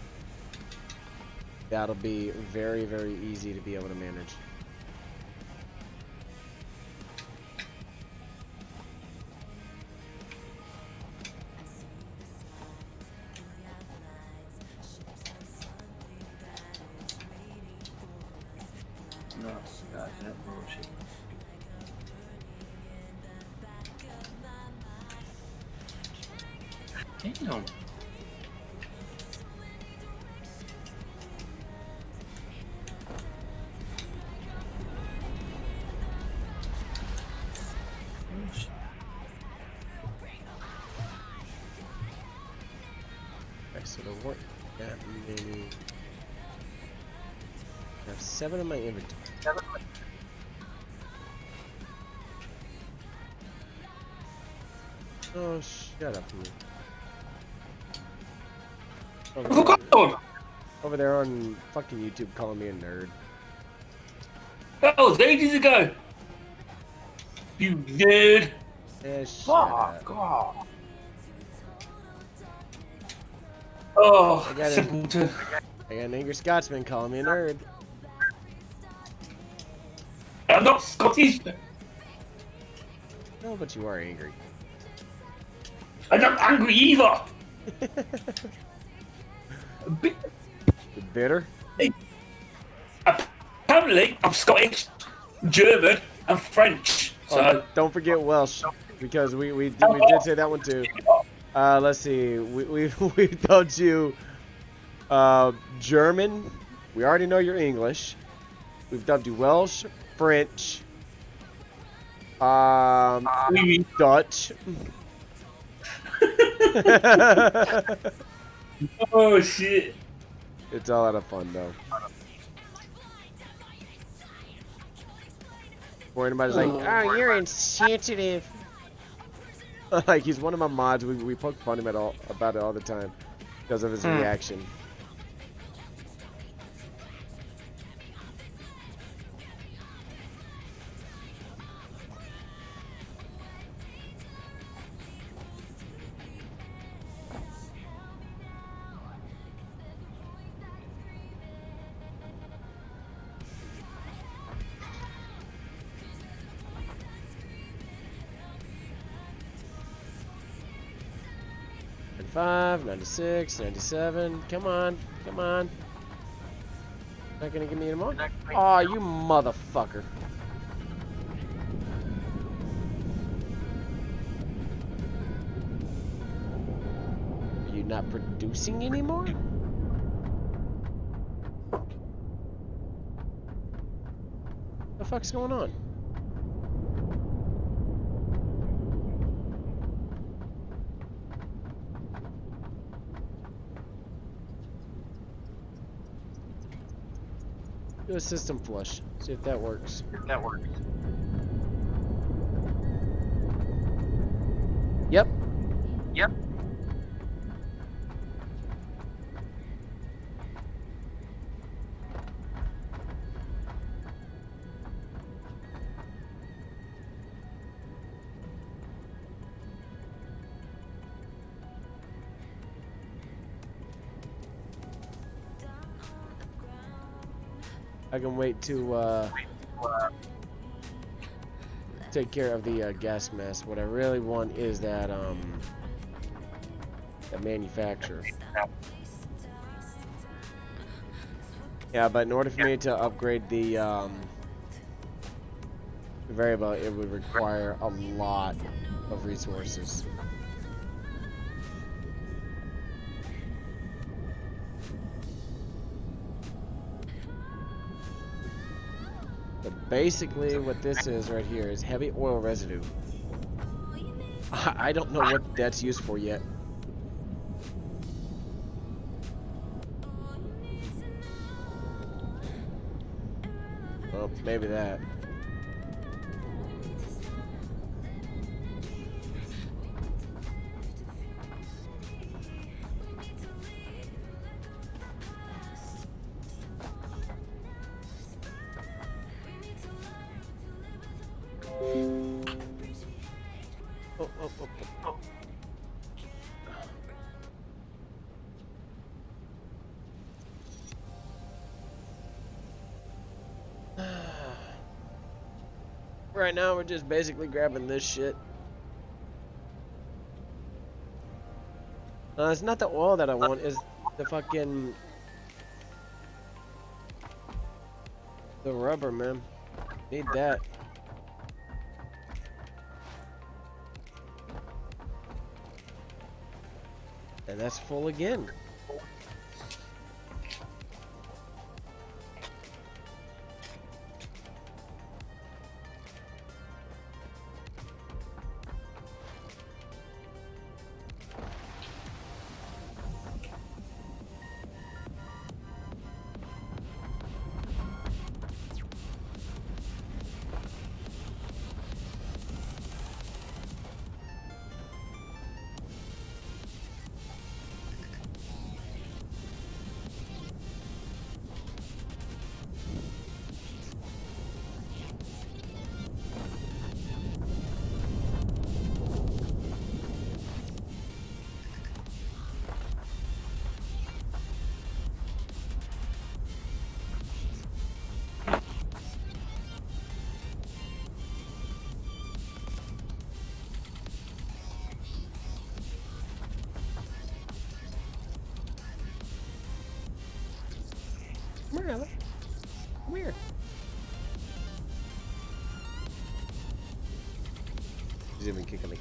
that'll be very, very easy to be able to manage. No, God, that bullshit. Damn. Okay, so there weren't that many. I have 7 in my inventory. Oh, shut up, you. Over I forgot there, one. over there on fucking YouTube calling me a nerd. That was ages ago. You nerd. Eh, shut Fuck up. off. Oh, I got simpleton. I got an angry Scotsman calling me a nerd. I'm not Scottish. No, but you are angry. I'm not angry either. A bit- You bitter? Apparently, I'm Scottish, German, and French. So, Oh, don't forget Welsh, because we did say that one too. Let's see. We told you German. We already know you're English. We've dubbed you Welsh, French, Dutch. oh shit. It's all out of fun though. Or anybody's like, oh, you're insensitive. Like he's one of my mods. We poke fun him about it all the time because of his reaction. $95, $96, $97. Come on, come on. Not gonna give me any more? Oh, you motherfucker. Are you not producing anymore? What the fuck's going on? Do a system flush. See if that works. Yep. I can wait to take care of the gas mask. What I really want is that manufacturer. Yeah, but in order for me to upgrade the variable, it would require a lot of resources. But basically what this is right here is heavy oil residue. I don't know what that's used for yet. Well, maybe that. Right now, we're just basically grabbing this shit. It's not the oil that I want, it's the fucking... the rubber, man. Need that. And that's full again. here, Ella. Come here. He's even kicking like.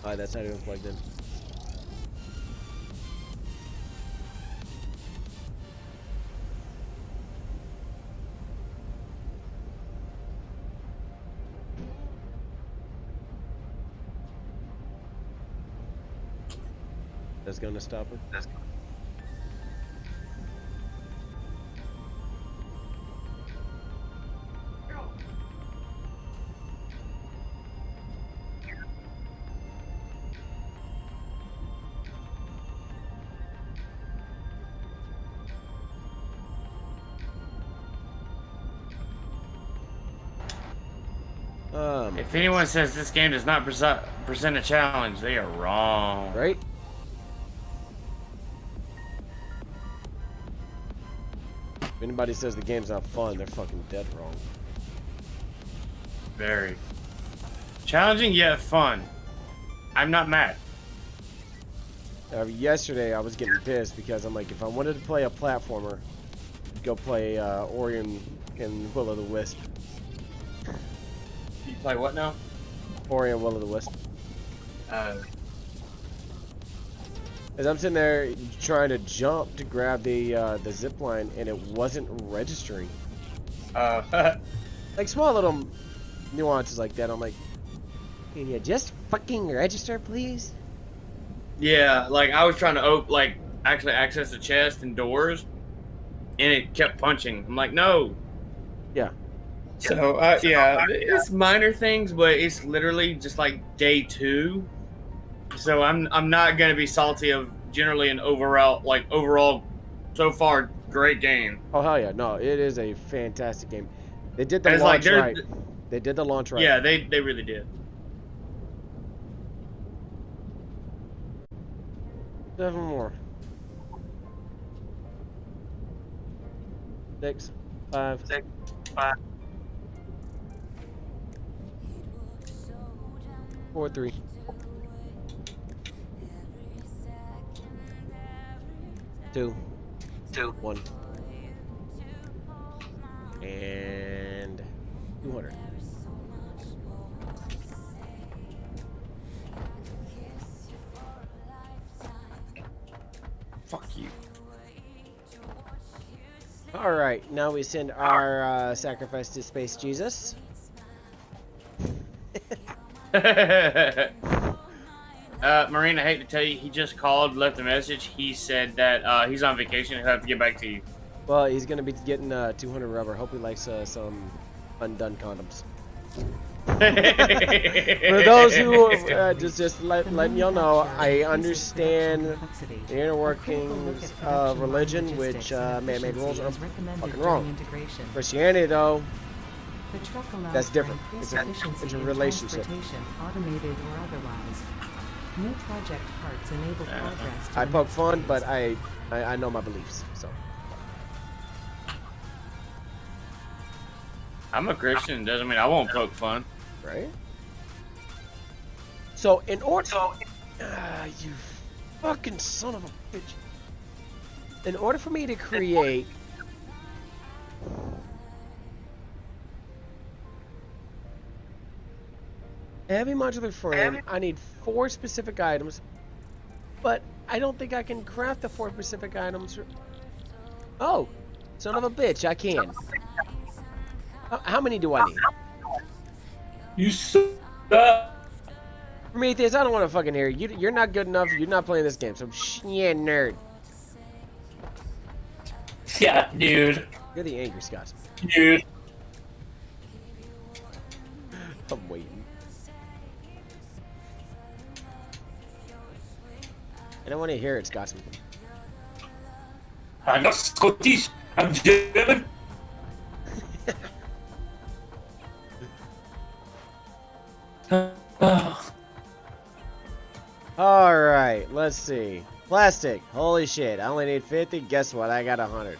Alright, that's not even plugged in. That's gonna stop her. If anyone says this game does not present a challenge, they are wrong. Right? If anybody says the game's not fun, they're fucking dead wrong. Very. Challenging yet fun. I'm not mad. Yesterday, I was getting pissed because I'm like, if I wanted to play a platformer, go play Orion and Will of the Wisp. You play what now? Ori and Will of the Wisp. As I'm sitting there trying to jump to grab the zip line, and it wasn't registering. Like small little nuances like that. I'm like, can you just fucking register, please? Yeah, like I was trying to actually access the chest and doors, and it kept punching. I'm like, no. Yeah. So yeah, it's minor things, but it's literally just like day 2. So I'm not gonna be salty of generally an overall so far great game. Oh hell yeah, no, it is a fantastic game. They did the It's launch like, right. They did the launch right. Yeah, they really did. 7 more. 6, 5. 4, 3. 2, 1. And 200. Fuck you. All right, now we send our sacrifice to Space Jesus. Marine, I hate to tell you, he just called, left a message. He said that he's on vacation and he'll have to get back to you. Well, he's gonna be getting 200 rubber. Hope he likes some undone condoms. For those who just letting y'all know, I understand the inner workings of religion, which man-made rules are fucking wrong. Christianity, though, that's different. It's a relationship. Automated or otherwise. New project parts enable progress. I poke fun, but I know my beliefs. So I'm a Christian. Doesn't mean I won't poke fun. Right? So in order, you fucking son of a bitch. In order for me to create a heavy modular frame, I need 4 specific items, but I don't think I can craft the 4 specific items. Oh, son of a bitch, I can. How many do I need? You suck. Prometheus, I don't want to fucking hear you. You're not good enough. You're not playing this game, so yeah, nerd. Yeah, dude. You're the angry Scotsman. Dude. I'm waiting. I don't want to hear it, Scotsman. I'm not Scottish. I'm German. Alright, let's see. Plastic. Holy shit. I only need 50. Guess what? I got 100.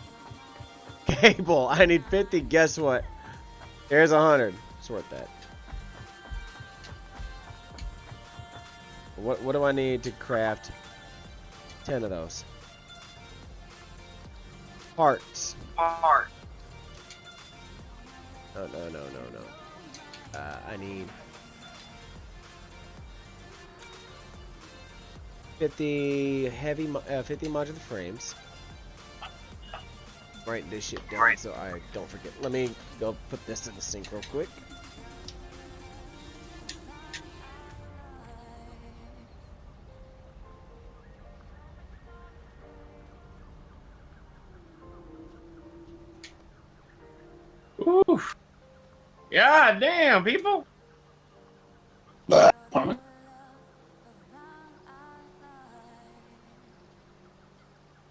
Cable. I need 50. Guess what? Here's 100. It's worth that. What do I need to craft 10 of those? Parts. Part. No. I need 50 50 modular frames. Write this shit down so I don't forget. Let me go put this in the sink real quick. Oof. Yeah, damn, people. Pardon?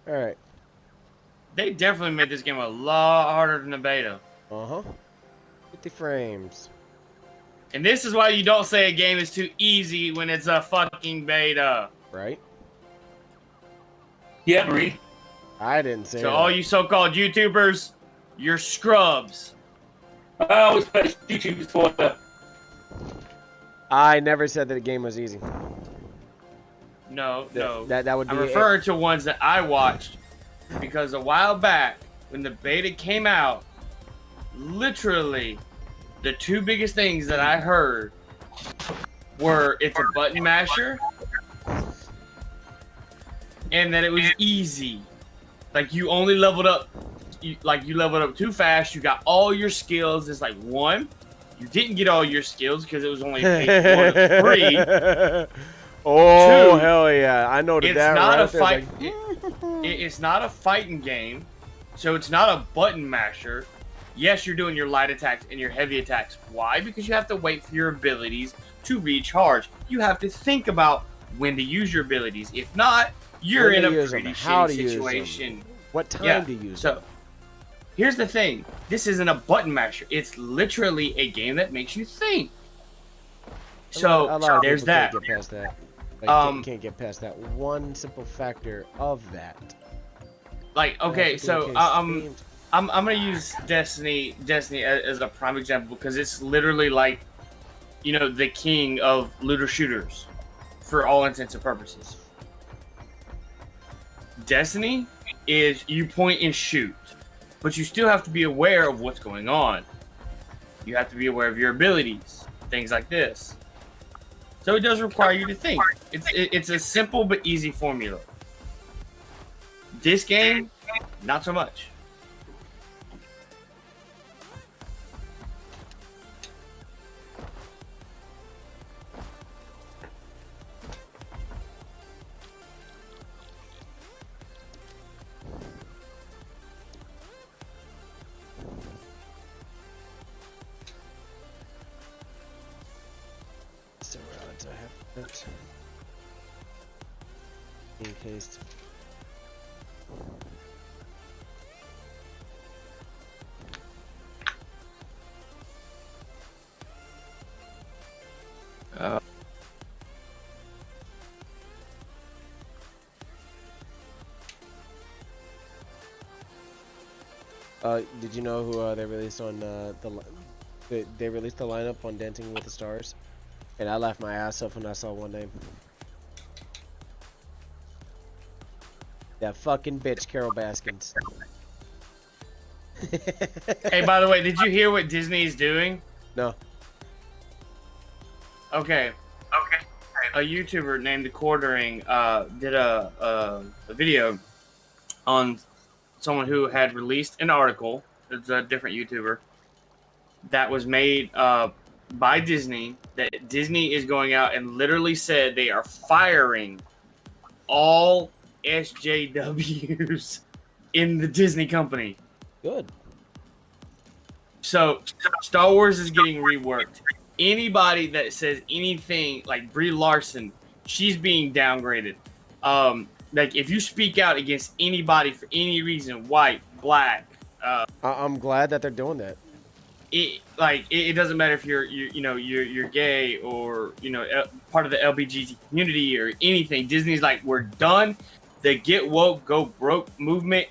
All right. They definitely made this game a lot harder than the beta. 50 frames. And this is why you don't say a game is too easy when it's a fucking beta. Right? Yeah, Marie. I didn't say So that. all you so-called YouTubers, you're scrubs. I always play YouTube for the. I never said that the game was easy. No. That would be I'm referring to ones that I watched because a while back when the beta came out, literally the two biggest things that I heard were it's a button masher and that it was easy. Like you only leveled up, you leveled up too fast. You got all your skills. It's like one, you didn't get all your skills because it was only page 1 of 3. Oh, Two, hell yeah. I noted it's that not right a there. fight. Like, It's not a fighting game, so it's not a button masher. Yes, you're doing your light attacks and your heavy attacks. Why? Because you have to wait for your abilities to recharge. You have to think about when to use your abilities. If not, you're When in to a use them, pretty how shitty to use them, situation. what time Yeah, to use so them. here's the thing. This isn't a button masher. It's literally a game that makes you think. So a lot of there's people that. Can't get past that. Like, can't get past that one simple factor of that. Like, okay, so Okay, I'm gonna use Destiny as a prime example because it's literally like, you know, the king of looter shooters, for all intents and purposes. Destiny is you point and shoot, but you still have to be aware of what's going on. You have to be aware of your abilities, things like this. So it does require you to think. It's a simple but easy formula. This game, not so much. So rods I have that. In case. Did you know who they released on they released the lineup on Dancing with the Stars, and I laughed my ass off when I saw one name. That fucking bitch, Carol Baskins. Hey, by the way, did you hear what Disney is doing? No. Okay. A YouTuber named The Quartering did a video on someone who had released an article. It's a different YouTuber that was made by Disney. That Disney is going out and literally said they are firing all SJWs in the Disney company. Good. So Star Wars is getting reworked. Anybody that says anything like Brie Larson, she's being downgraded. Like if you speak out against anybody for any reason, white, black, I'm glad that they're doing that. It doesn't matter if you're gay or part of the LGBT community or anything. Disney's like, we're done. The get woke, go broke movement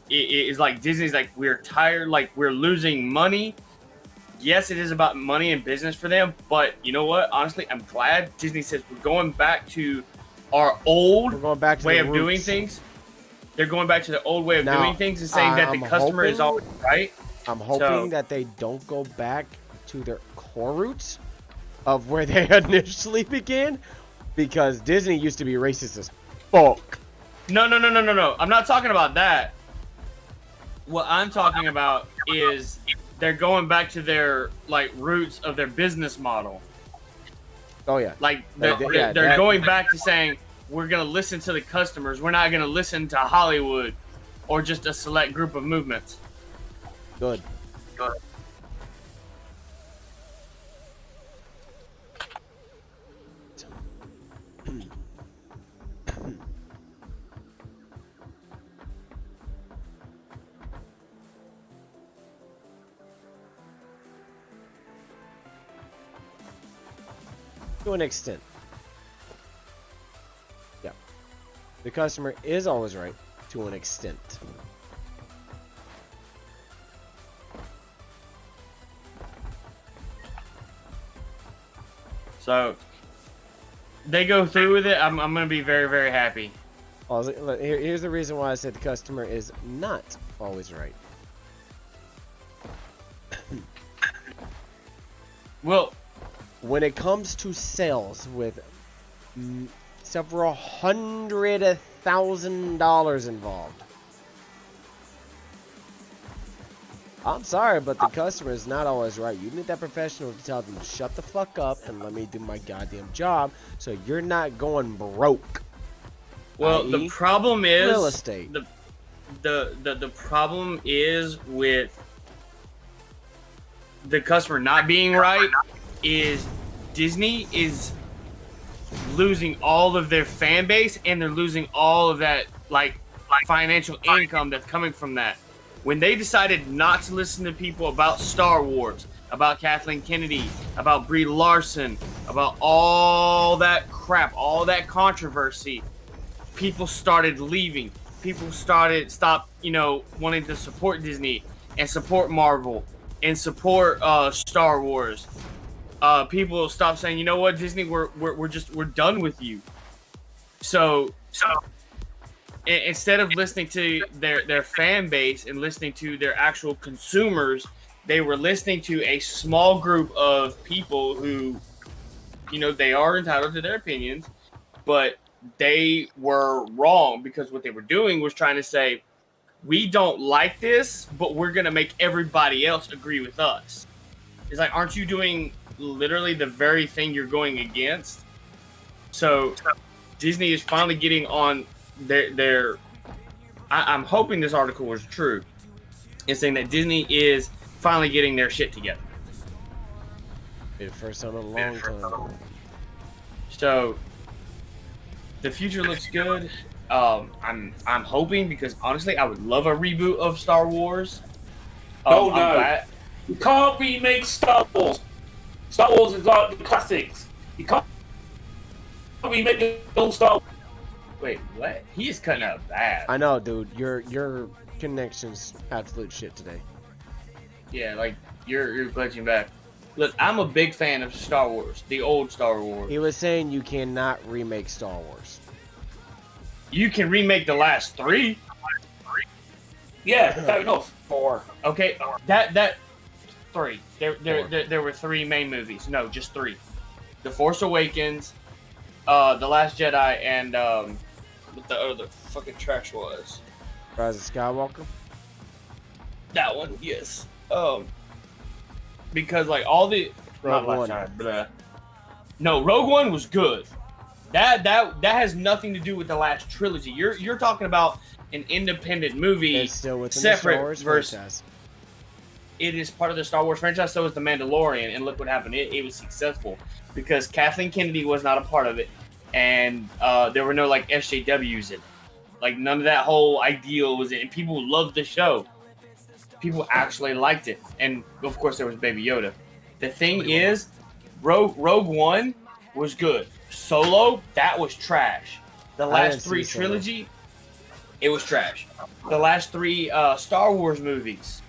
is like Disney's like, we're tired, like we're losing money. yes, it is about money and business for them, but you know what? Honestly, I'm glad Disney says we're going back to our old way of doing things. They're going back to the old way of doing things and saying that the customer is always right. I'm hoping that they don't go back to their core roots of where they initially began, because Disney used to be racist as fuck. No. I'm not talking about that. What I'm talking about is they're going back to their roots of their business model. Oh yeah. They're going back to saying we're gonna listen to the customers. We're not gonna listen to Hollywood or just a select group of movements. Good. To an extent. Yeah. The customer is always right to an extent. So they go through with it. I'm gonna be very, very happy. Here's the reason why I said the customer is not always right. Well, when it comes to sales with several $100,000 involved, I'm sorry, but the customer is not always right. You need that professional to tell them to shut the fuck up and let me do my goddamn job, so you're not going broke. Well, the problem is real estate. The problem is with the customer not being right is Disney is losing all of their fan base, and they're losing all of that financial income that's coming from that. When they decided not to listen to people about Star Wars, about Kathleen Kennedy, about Brie Larson, about all that crap, all that controversy, people started leaving. People stopped wanting to support Disney and support Marvel and support Star Wars. People stopped saying, you know what, Disney, we're done with you. So instead of listening to their fan base and listening to their actual consumers, they were listening to a small group of people who, they are entitled to their opinions, but they were wrong, because what they were doing was trying to say, we don't like this, but we're going to make everybody else agree with us. It's like, aren't you doing literally the very thing you're going against? So Disney is finally getting on their I'm hoping this article was true. It's saying that Disney is finally getting their shit together. First time in a long time. So the future looks good. I'm hoping, because honestly, I would love a reboot of Star Wars. No. You can't remake Star Wars. Star Wars is like the classics. You can't remake the old Star Wars. Wait, what? He is cutting out bad. I know, dude. Your connection's absolute shit today. Yeah, you're glitching back. Look, I'm a big fan of Star Wars, the old Star Wars. He was saying you cannot remake Star Wars. You can remake the last 3. Yeah, fair enough. 4. Okay, that 3. There were 3 main movies. No, just 3. The Force Awakens, The Last Jedi, and what the other fucking trash was. Rise of Skywalker? That one, yes. Because all the Rogue One. No, Rogue One was good. That has nothing to do with the last trilogy. You're talking about an independent movie. It's still within separate the Star Wars franchise. It is part of the Star Wars franchise. So is The Mandalorian, and look what happened. It was successful because Kathleen Kennedy was not a part of it, and there were no SJWs in it. None of that whole ideal was in it. And people loved the show. People actually liked it, and of course there was Baby Yoda. The thing is, Rogue One was good. Solo, that was trash. The last 3 trilogy, it was trash. The last 3 Star Wars movies,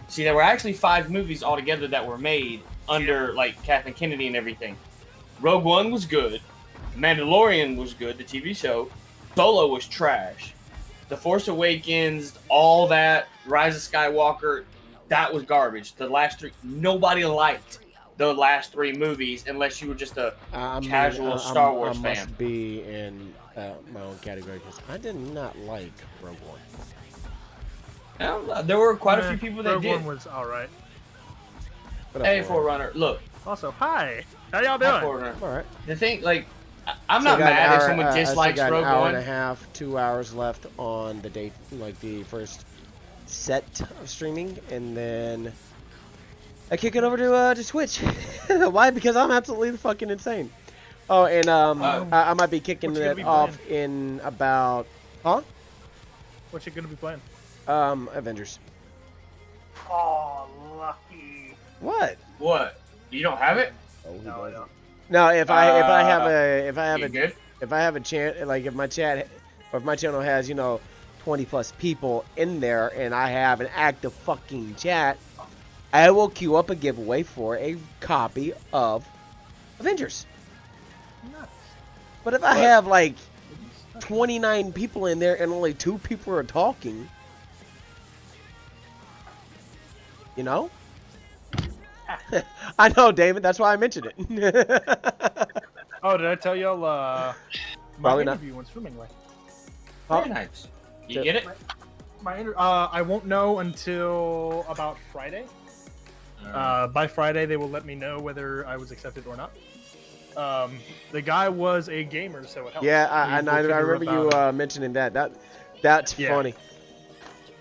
See, there were actually 5 movies altogether that were made under like Kathleen Kennedy and everything. Rogue One was good. Mandalorian was good, the TV show. Solo was trash. The Force Awakens, all that, Rise of Skywalker, that was garbage. The last 3, nobody liked the last 3 movies unless you were just a casual Star Wars fan. I must be in my own category because I did not like Rogue One. There were quite a few people that Rogue did. One was alright. Hey, Forerunner, look. Also, hi. How y'all Hi, doing? Forerunner. All right. The thing, like, I'm not mad if someone dislikes Rogue One. An hour One. and a half, 2 hours left on the date, like the first set of streaming, and then I kick it over to Twitch. Why? Because I'm absolutely fucking insane. Oh, and I might be kicking it off in about, huh? What's you gonna be playing? Avengers. Oh, lucky. What? What? You don't have it? Oh, he doesn't. No, if I have a chance, like if my chat, or if my channel has 20 plus people in there, and I have an active fucking chat, I will queue up a giveaway for a copy of Avengers. Nice. But if I have like 29 people in there and only 2 people are talking, I know, David. That's why I mentioned it. Oh, did I tell y'all my Probably not. interview went swimmingly? Very nice. You get it? I won't know until about Friday. By Friday, they will let me know whether I was accepted or not. The guy was a gamer, so it helped. Yeah, I remember you mentioning that. That's funny.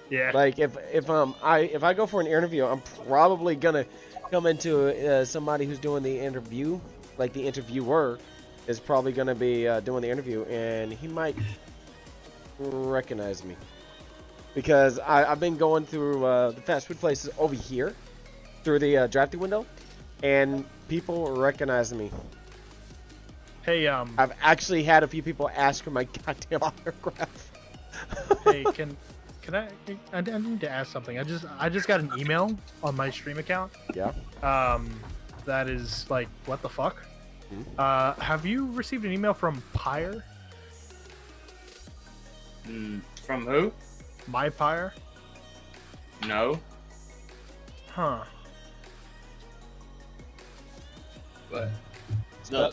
Yeah. Like if I go for an interview, I'm probably gonna come into somebody who's doing the interview, like the interviewer is probably gonna be doing the interview, and he might recognize me because I've been going through the fast food places over here through the drive-thru window, and people recognize me. Hey, I've actually had a few people ask for my goddamn autograph. Hey, can I need to ask something. I just got an email on my stream account. Yeah. That is like, what the fuck? Have you received an email from Pyre? From who? My Pyre? No. Huh. But spell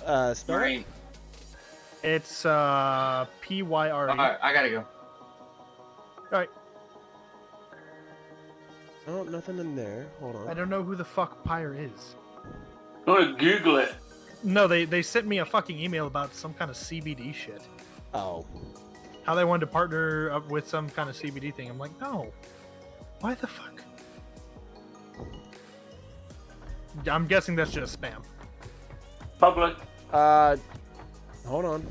it? It's Pyre. Alright, I gotta go. Alright. Oh, nothing in there. Hold on. I don't know who the fuck Pyre is. I'm gonna Google it. No, they sent me a fucking email about some kind of CBD shit. Oh. How they wanted to partner up with some kind of CBD thing. I'm like, no. Why the fuck? I'm guessing that's just spam. Public. Hold on.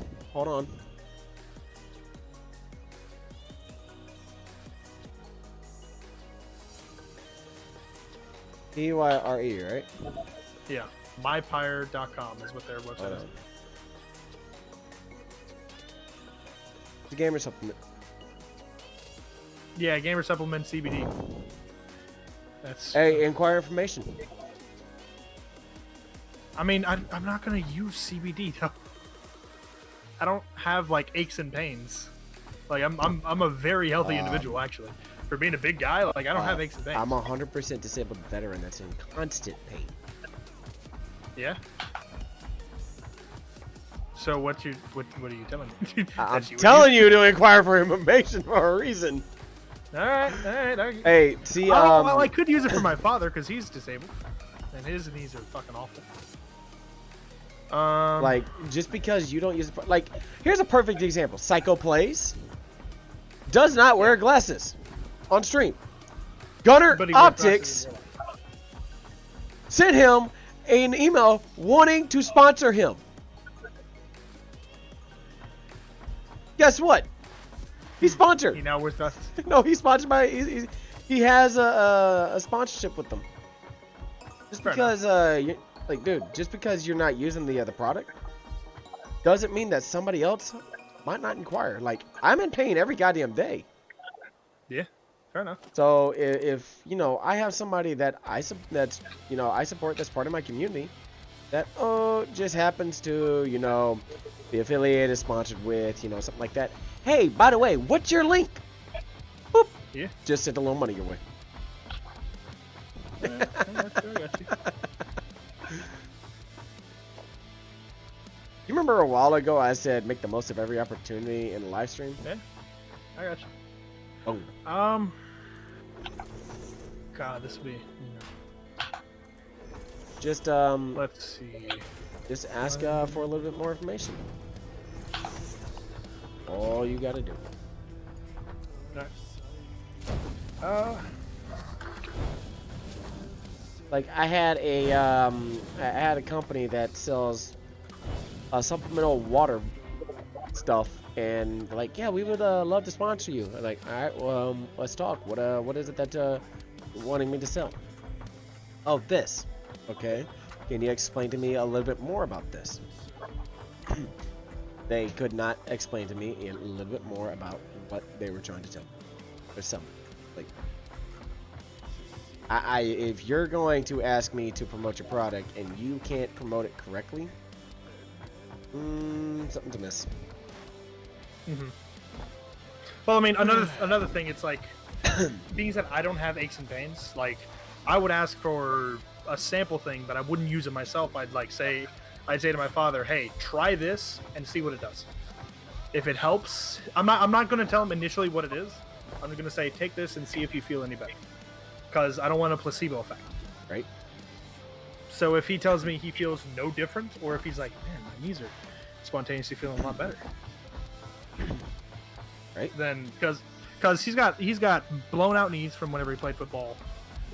Pyre, right? Yeah. mypire.com is what their website is. It's a gamer supplement. Yeah, gamer supplement CBD. That's. Hey, inquire information. I mean, I'm not gonna use CBD though. I don't have like aches and pains. Like I'm a very healthy individual actually. For being a big guy, like I don't have aches and pains. I'm a 100% disabled veteran that's in constant pain. Yeah. So what are you telling me? I'm telling you to inquire for information for a reason. All right. Hey, see, well, I could use it for my father because he's disabled, and his knees are fucking awful. Like, just because you don't use it, like, here's a perfect example. Psycho Plays does not wear glasses on stream. Gunner Optics sent him an email wanting to sponsor him. Guess what? He's sponsored. He now with us. No, he's sponsored by. He has a sponsorship with them. Just because, like, dude, just because you're not using the product doesn't mean that somebody else might not inquire. Like, I'm in pain every goddamn day. Yeah. Fair enough. So if you know, I have somebody that that's you know I support that's part of my community, that just happens to the affiliate is sponsored with something like that. Hey, by the way, what's your link? Boop. Yeah. Just send a little money your way. I got you. You remember a while ago I said make the most of every opportunity in a live stream? Yeah, I got you. Oh. God, this would be. Just Let's see. Just ask for a little bit more information. All you gotta do. Alright. Like I had a company that sells supplemental water stuff, and like, yeah, we would love to sponsor you. I'm like, all right, well, let's talk. What is it that you're wanting me to sell? Oh, this. Okay. Can you explain to me a little bit more about this? They could not explain to me a little bit more about what they were trying to tell me or something. Like, if you're going to ask me to promote your product and you can't promote it correctly, something to miss. Well, I mean, another thing, it's like, being that I don't have aches and pains, like, I would ask for a sample thing, but I wouldn't use it myself. I'd say to my father, hey, try this and see what it does. If it helps, I'm not going to tell him initially what it is. I'm going to say, take this and see if you feel any better. Because I don't want a placebo effect. Right. So if he tells me he feels no different, or if he's like, man, my knees are spontaneously feeling a lot better. Right. Then, because he's got blown out knees from whenever he played football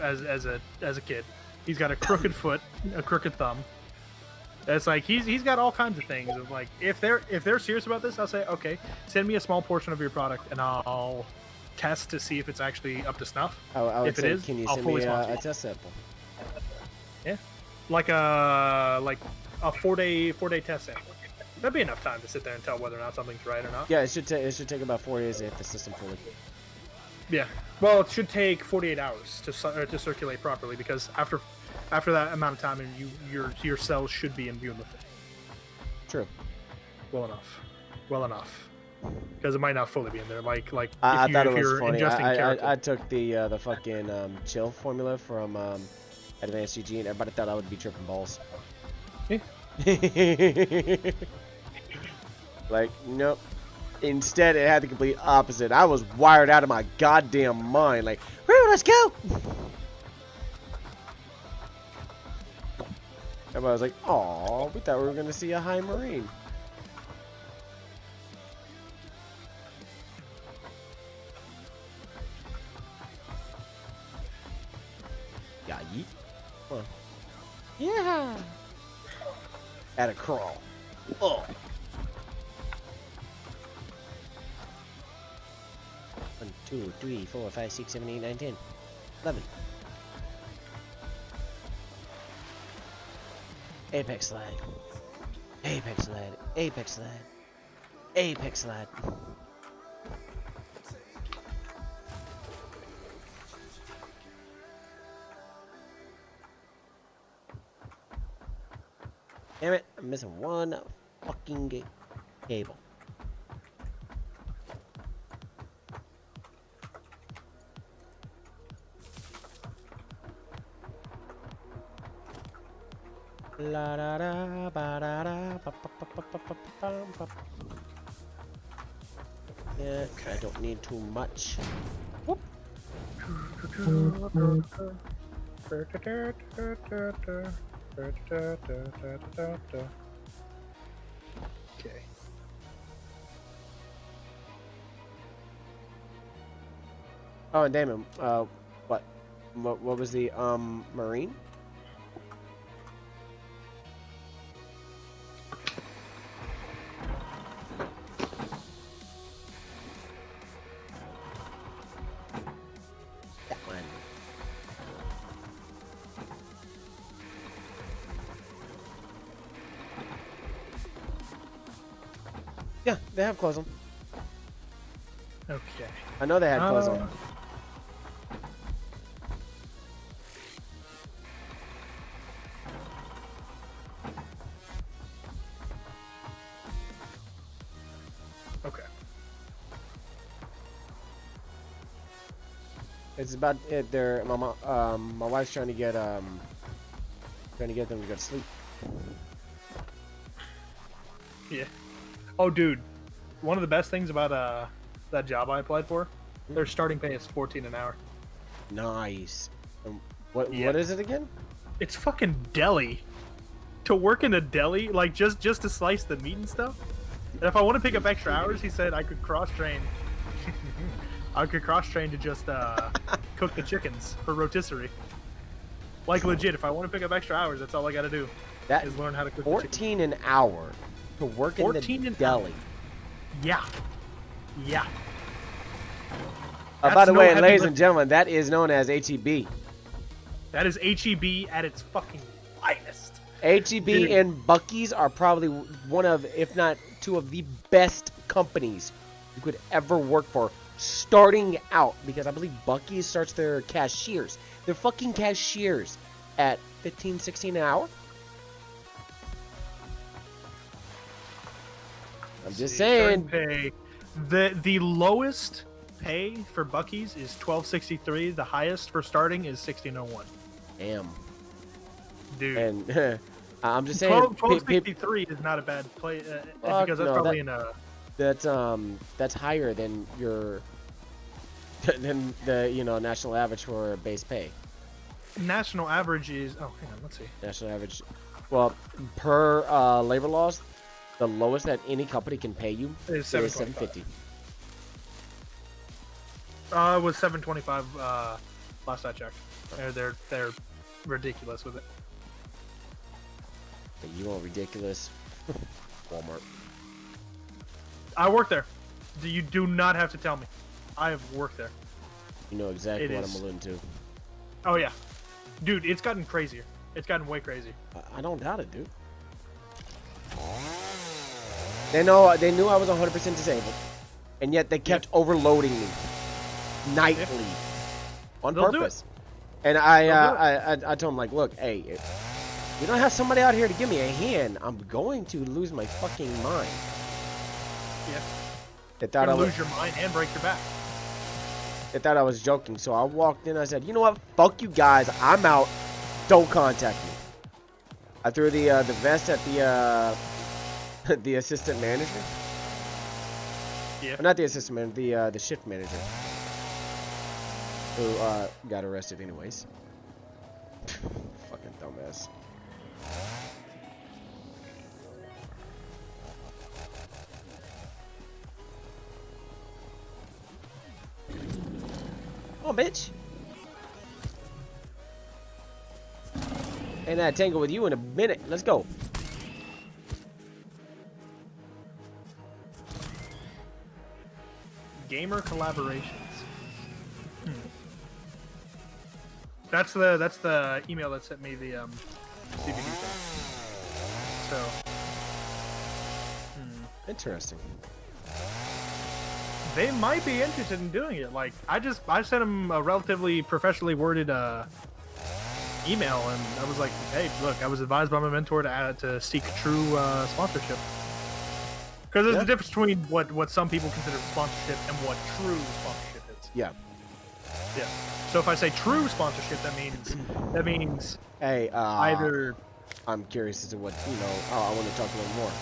as a kid. He's got a crooked foot, a crooked thumb. It's like he's got all kinds of things. Of like, if they're serious about this, I'll say, okay, send me a small portion of your product and I'll test to see if it's actually up to snuff. I would if it say, is, can you I'll send fully me sponsor a you. test sample? Yeah, like a 4-day test sample. That'd be enough time to sit there and tell whether or not something's right or not. Yeah, it should take about 4 days to hit the system fully. Yeah, well, it should take 48 hours to circulate properly, because after that amount of time, your cells should be imbued with it. True. Well enough, because it might not fully be in there. Like I thought it was you're funny. ingesting keratin. I took the fucking chill formula from Advanced GG, and everybody thought I would be tripping balls. Yeah. Like, nope. Instead, it had the complete opposite. I was wired out of my goddamn mind. Like, woo, let's go! Everybody was like, aw, we thought we were going to see a high marine. Yeah, yeet. Come on. Yeah! At a crawl. Oh! 1, 2, 3, 4, 5, 6, 7, 8, 9, 10, 11. Apex slide. Apex slide. Apex slide. Apex slide. Damn it, I'm missing one fucking cable. La da da ba da da ba ba ba ba ba ba ba ba. Yeah, I don't need too much. Whoop. Okay. Oh, and Damon, what was the marine? That one. Yeah, they have clothes on. Okay. I know they had clothes on. Okay. It's about it. They're my wife's trying to get them to go to sleep. Yeah. Oh, dude. One of the best things about that job I applied for, their starting pay is $14 an hour. Nice. What Yeah. what is it again? It's fucking deli. To work in a deli, like just to slice the meat and stuff. And if I want to pick up extra hours, he said I could cross train. I could cross train to just cook the chickens for rotisserie. Like legit, if I want to pick up extra hours, that's all I got to do. That is learn how to cook. 14 an hour to work in the deli. Yeah. Yeah. By the way, ladies and gentlemen, that is known as HEB. That is HEB at its fucking finest. HEB and Buc-ee's are probably one of, if not two of the best companies you could ever work for, starting out. Because I believe Buc-ee's starts their cashiers. They're fucking cashiers at $15, $16 an hour. I'm just saying. Pay. The lowest pay for Buc-ee's is $12.63. The highest for starting is $16.01. Damn. Dude. And I'm just saying. $12.63 is not a bad play because that's probably in a. That's higher than your than the national average for base pay. National average is hang on, let's see. National average, well, per labor laws, the lowest that any company can pay you is $7.50. It was $7.25 last I checked. They're ridiculous with it. But you want ridiculous? Walmart. I work there. You do not have to tell me. I have worked there. You know exactly what I'm alluding to. Oh yeah, dude, it's gotten crazier. It's gotten way crazy. I don't doubt it, dude. They knew I was 100% disabled, and yet they kept overloading me nightly on purpose. And I told them, like, look, hey, if we don't have somebody out here to give me a hand, I'm going to lose my fucking mind. Yeah. They thought I would lose your mind and break your back. They thought I was joking, so I walked in. I said, you know what? Fuck you guys. I'm out. Don't contact me. I threw the vest at the the assistant manager. Yeah. Or not the assistant manager, the shift manager, who got arrested anyways. Fucking dumbass. Come on, bitch. Ain't I tangle with you in a minute. Let's go. Gamer collaborations. That's the email that sent me the CBD thing. So. Interesting. They might be interested in doing it. Like I sent them a relatively professionally worded email, and I was like, "Hey, look, I was advised by my mentor to seek true sponsorship." Because there's a difference between what some people consider sponsorship and what true sponsorship is. Yeah. Yeah. So if I say true sponsorship, that means hey, either. I'm curious as to what I want to talk a little more.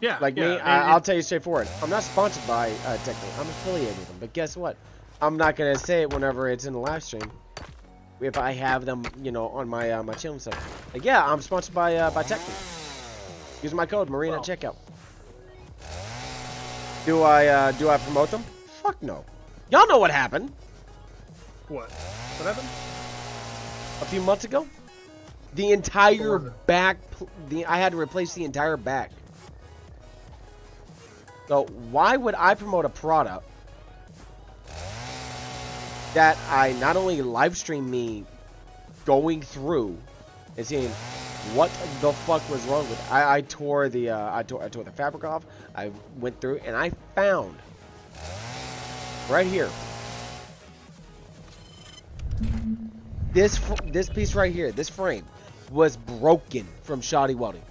Yeah. Like me, I'll tell you straightforward. I'm not sponsored by Technic. I'm affiliated with them. But guess what? I'm not gonna say it whenever it's in the live stream. If I have them, on my my channel stuff. Like, yeah, I'm sponsored by Technic. Use my code Marine at checkout. Do I promote them? Fuck no. Y'all know what happened. What happened? A few months ago, the entire back. I had to replace the entire back. So why would I promote a product that I not only live stream me going through and seeing what the fuck was wrong with it? I tore the the fabric off. I went through and I found right here this piece right here, this frame was broken from shoddy welding.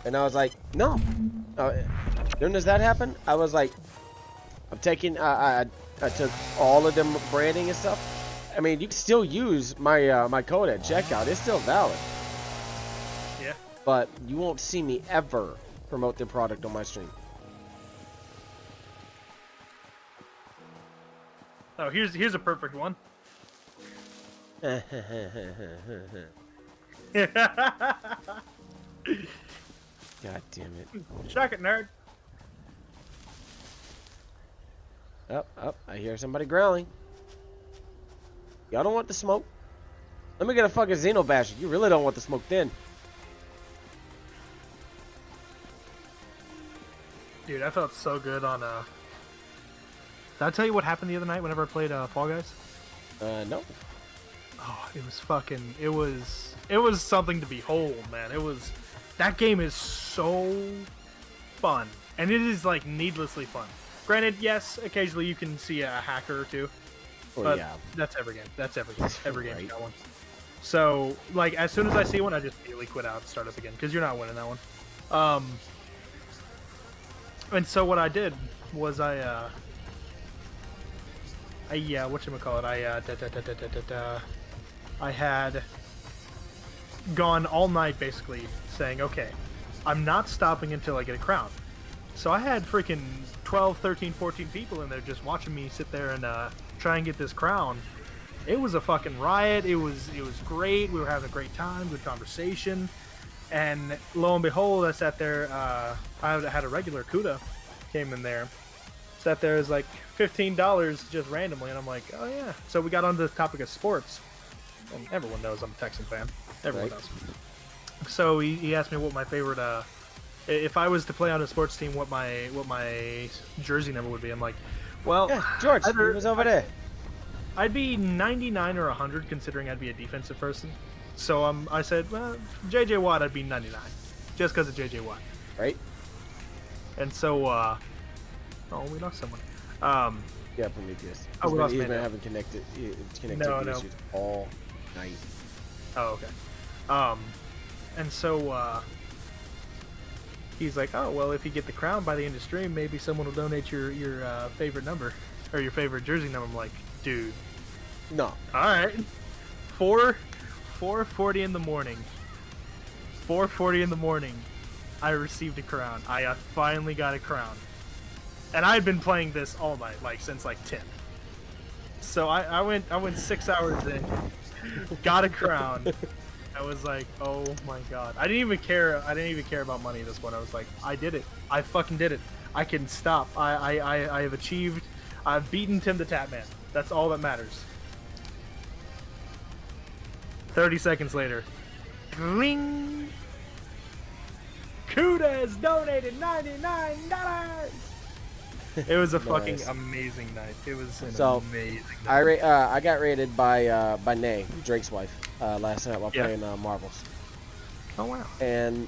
And I was like, no. Soon as that happened, I was like, I'm taking, I took all of them branding and stuff. I mean, you can still use my my code at checkout. It's still valid. Yeah. But you won't see me ever promote the product on my stream. Oh, here's a perfect one. God damn it. Chuck it, nerd. Up, I hear somebody growling. Y'all don't want the smoke? Let me get a fucking Xenobasher. You really don't want the smoke then. Dude, I felt so good on, Did I tell you what happened the other night whenever I played, Fall Guys? No. Oh, it was fucking... It was something to behold, man. That game is so fun. And it is, like, needlessly fun. Granted, yes, occasionally you can see a hacker or two. Oh, But yeah. that's every game. That's every game. Every game's Right. got one. So, like, as soon as I see one, I just immediately quit out and start up again. Because you're not winning that one. And so what I did was I had gone all night basically saying, okay, I'm not stopping until I get a crown. So I had freaking 12, 13, 14 people in there just watching me sit there and try and get this crown. It was a fucking riot. It was great. We were having a great time, good conversation. And lo and behold, I sat there, I had a regular CUDA came in there. Sat there as like $15 just randomly, and I'm like, oh yeah. So we got onto the topic of sports. And everyone knows I'm a Texan fan. Everyone knows. So he asked me what my favorite, if I was to play on a sports team, what my jersey number would be. I'm like, well, Yeah, George, he was over there. I'd be 99 or 100, considering I'd be a defensive person. So I said, well, JJ Watt, I'd be 99, just because of JJ Watt. Right. And so, oh, we lost someone. Yeah, Prometheus. Oh, we lost He's been Mando. having connectivity No. issues all night. Oh, okay. And so, he's like, oh, well, if you get the crown by the end of stream, maybe someone will donate your favorite number, or your favorite jersey number. I'm like, dude. No. Alright. 4:40 in the morning. 4:40 in the morning, I received a crown. I finally got a crown. And I had been playing this all night, like, since, like, 10. So I went 6 hours in, got a crown. I was like, oh my god. I didn't even care about money at this point. I was like, I did it. I fucking did it. I can stop. I have achieved. I've beaten Tim the Tatman. That's all that matters. 30 seconds later. Ring! Kuda has donated $99! It was a fucking amazing night. It was an amazing night. I got raided by Nay, Drake's wife, last night while playing Marvels. Oh wow. And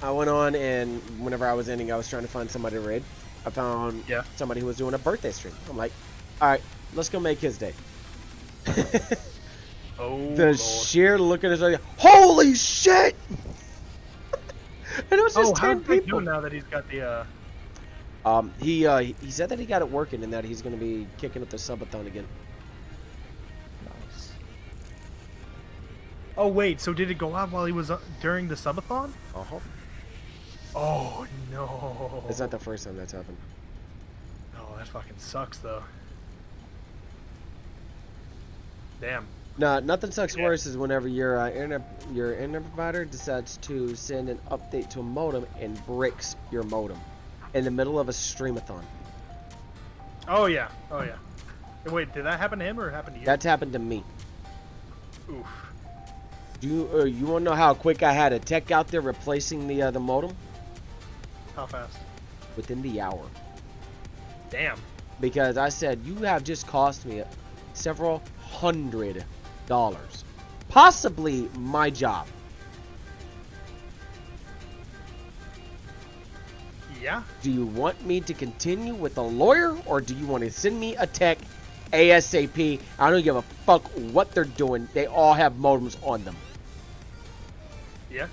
I went on, and whenever I was ending, I was trying to find somebody to raid. I found somebody who was doing a birthday stream. I'm like, alright, let's go make his day. Oh, the sheer look at his eye, holy shit! And it was just 10 how's Drake people. doing now that he's got the he said that he got it working and that he's gonna be kicking up the subathon again. Nice. Oh wait, so did it go out while he was during the subathon? Uh-huh. Oh no. It's not the first time that's happened. Oh, that fucking sucks though. Damn. No, nothing sucks worse is whenever your internet provider decides to send an update to a modem and bricks your modem in the middle of a streamathon. Oh yeah. Oh yeah. Wait, did that happen to him or happen to you? That's happened to me. Oof. Do you want to know how quick I had a tech out there replacing the modem? How fast? Within the hour. Damn. Because I said, you have just cost me several $100. Possibly my job. Yeah. Do you want me to continue with a lawyer, or do you want to send me a tech ASAP? I don't give a fuck what they're doing. They all have modems on them. Yeah.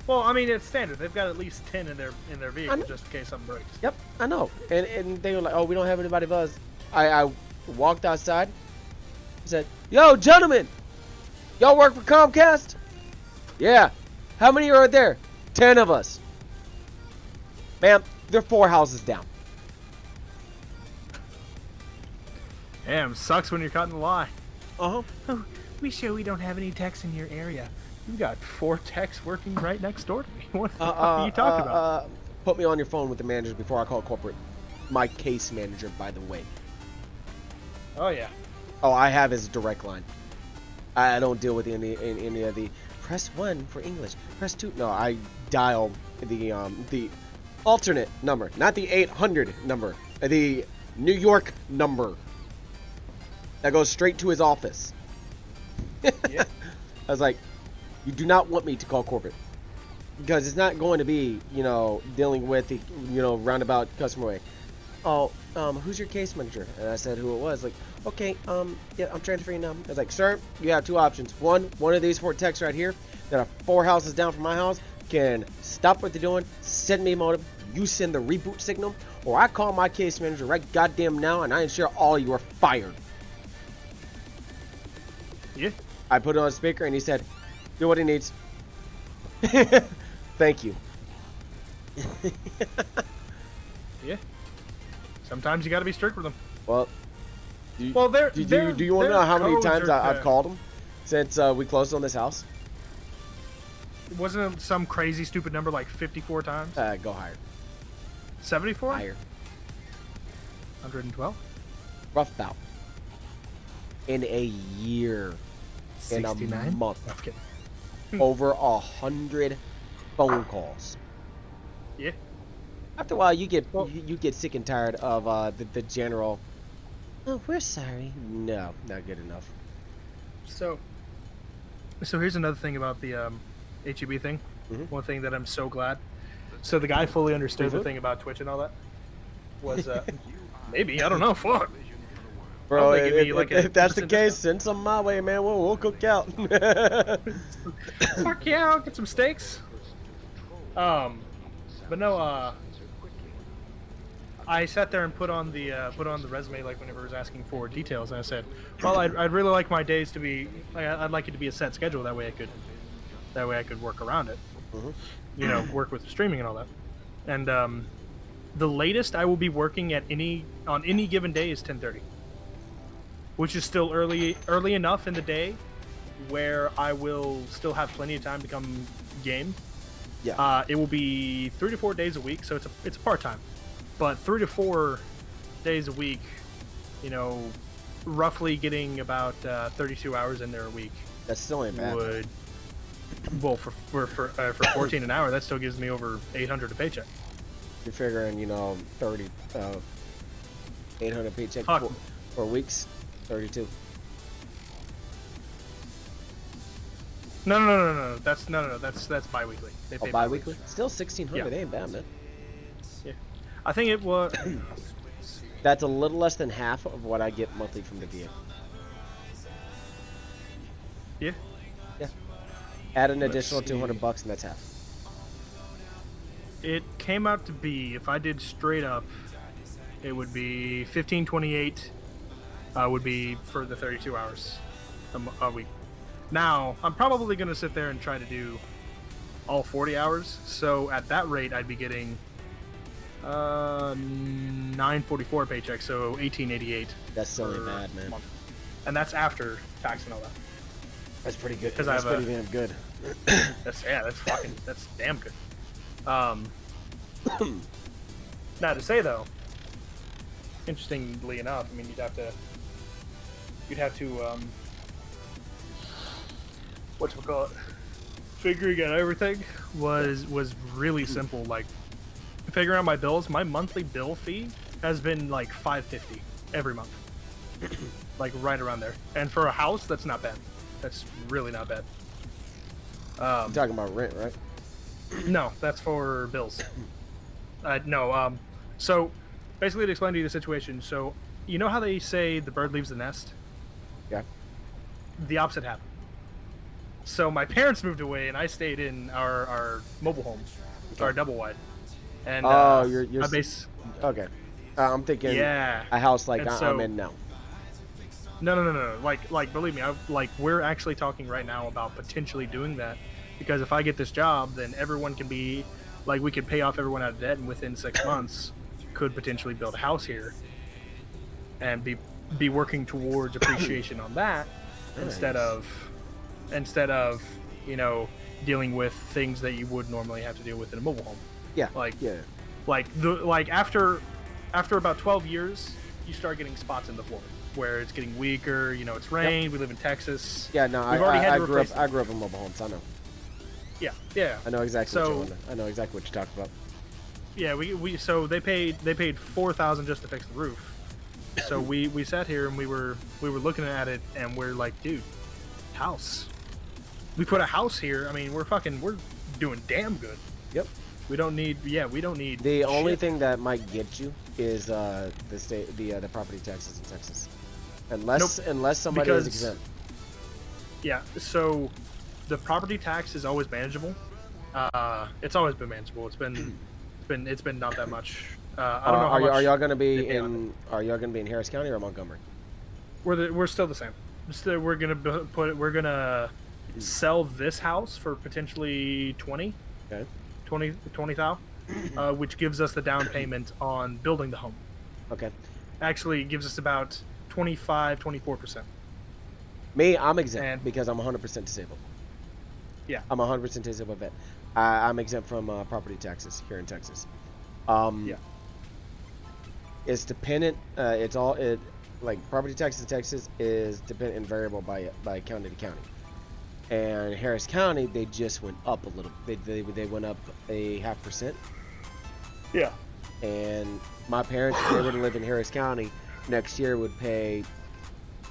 Well, I mean, it's standard. They've got at least 10 in their vehicle know. just in case something breaks. Yep, I know. And they were like, oh, we don't have anybody buzz. I walked outside. Said, yo, gentlemen, y'all work for Comcast? Yeah. How many are there? 10 of us. Ma'am, they're 4 houses down. Damn, sucks when you're caught in the lie. Uh-huh. Oh, we show we don't have any techs in your area. You got 4 techs working right next door to me. What the fuck are you talking about? Put me on your phone with the manager before I call corporate. My case manager, by the way. Oh, yeah. Oh, I have his direct line. I don't deal with any of the press 1 for English, press 2. No, I dial the alternate number, not the 800 number, the New York number that goes straight to his office. Yeah. I was like, you do not want me to call corporate because it's not going to be, dealing with the, roundabout customer way. Oh, who's your case manager? And I said who it was. Like, okay, yeah, I'm transferring now. I was like, sir, you have 2 options. One of these 4 techs right here that are 4 houses down from my house can stop what they're doing, send me a modem, you send the reboot signal, or I call my case manager right goddamn now and I ensure all you are fired. Yeah. I put it on speaker and he said, do what he needs. Thank you. Yeah. Sometimes you got to be strict with them. Well, do you Well, want to know how many times I've called him since we closed on this house? Wasn't it some crazy stupid number like 54 times? Go higher. 74? Higher. 112? Rough bout. In a year. 69? In a month. I'm kidding. Over 100 phone calls. Yeah. After a while, you get sick and tired of the general. Oh, we're sorry. No, not good enough. So here's another thing about the HEB thing. Mhm. One thing that I'm so glad. So the guy fully understood the Mhm. thing about Twitch and all that. Was maybe, I don't know. Fuck. Bro, Probably give me, like, a if that's the 10% case, send some my way, man. We'll cook out. Fuck yeah, I'll get some steaks. But no, I sat there and put on the resume like whenever I was asking for details, and I said, well, I'd really like my days to be, I'd like it to be a set schedule. That way I could work around it. Mhm. Work with streaming and all that. And the latest I will be working on any given day is 10:30, which is still early enough in the day where I will still have plenty of time to come game. Yeah. It will be 3 to 4 days a week, so it's part time, but 3 to 4 days a week, roughly getting about 32 hours in there a week. That's still ain't bad. Would well for 14 an hour, that still gives me over 800 a paycheck. You're figuring, 30, 800 paycheck Fuck. for weeks, 32. No. That's bi-weekly. They pay Bi-weekly? Still 1,600. Yeah. They ain't bad, man. Yeah, I think it was. That's a little less than half of what I get monthly from the VA. Yeah. Yeah. Add an Let's additional see. $200 and that's half. It came out to be, if I did straight up, it would be 1528. Would be for the 32 hours a week. Now, I'm probably going to sit there and try to do all 40 hours. So at that rate, I'd be getting 944 paycheck, so 1888. That's still ain't bad, man. Month. And that's after tax and all that. That's pretty good. 'Cause That's I have pretty damn good. That's damn good. Now to say though, interestingly enough, I mean you'd have to whatchamacallit, figuring out everything was really simple. Like figuring out my bills, my monthly bill fee has been like $550 every month. Like right around there. And for a house, that's not bad. That's really not bad. You're talking about rent, right? No, that's for bills. No, so basically to explain to you the situation, so you know how they say the bird leaves the nest? Yeah. The opposite happened. So my parents moved away, and I stayed in our mobile home, our double wide. And you're my base. okay. I'm thinking Yeah. a house like And I'm in now. No. Like believe me, we're actually talking right now about potentially doing that, because if I get this job, then everyone can be like, we could pay off everyone out of debt, and within 6 months, could potentially build a house here, and be working towards appreciation on that, instead of dealing with things that you would normally have to deal with in a mobile home. Yeah. After about 12 years, you start getting spots in the floor where it's getting weaker. It's rain. Yep. We live in Texas. Yeah, no, I grew up in mobile homes. I know. Yeah. I know exactly what you're talking about. Yeah, so they paid $4,000 just to fix the roof. So we sat here and we were looking at it, and we're like, dude, house. We put a house here. I mean, we're doing damn good. Yep. We don't need. The only thing that might get you is the property taxes in Texas, unless somebody is exempt. Yeah. So the property tax is always manageable. It's always been manageable. It's been not that much. I don't know how much. Are y'all gonna be in Harris County or Montgomery? We're still the same. We're gonna sell this house for potentially 20. Okay. 20,000, which gives us the down payment on building the home. Okay. Actually, it gives us about 24%. Me, I'm exempt because I'm 100% disabled. Yeah. I'm 100% disabled vet. I'm exempt from property taxes here in Texas. Yeah. It's dependent. Property taxes in Texas is dependent and variable by county to county. And Harris County, they just went up a little. They went up a 0.5%. Yeah. And my parents, if they were to live in Harris County, next year would pay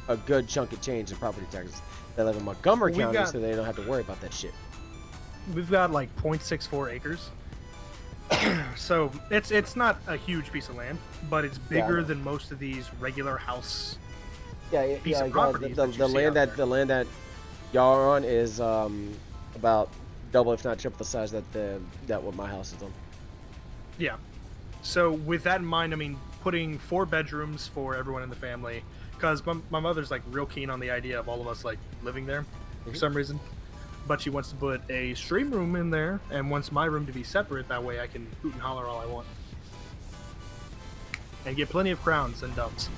a good chunk of change in property taxes. They live in Montgomery County, so they don't have to worry about that shit. We've got like 0.64 acres. So it's not a huge piece of land, but it's bigger than most of these regular house. Piece of properties the land that y'all are on is about double, if not triple, the size that what my house is on. Yeah. So with that in mind, I mean, putting 4 bedrooms for everyone in the family, because my mother's like real keen on the idea of all of us like living there for some reason, but she wants to put a stream room in there and wants my room to be separate. That way I can hoot and holler all I want and get plenty of crowns and dumps.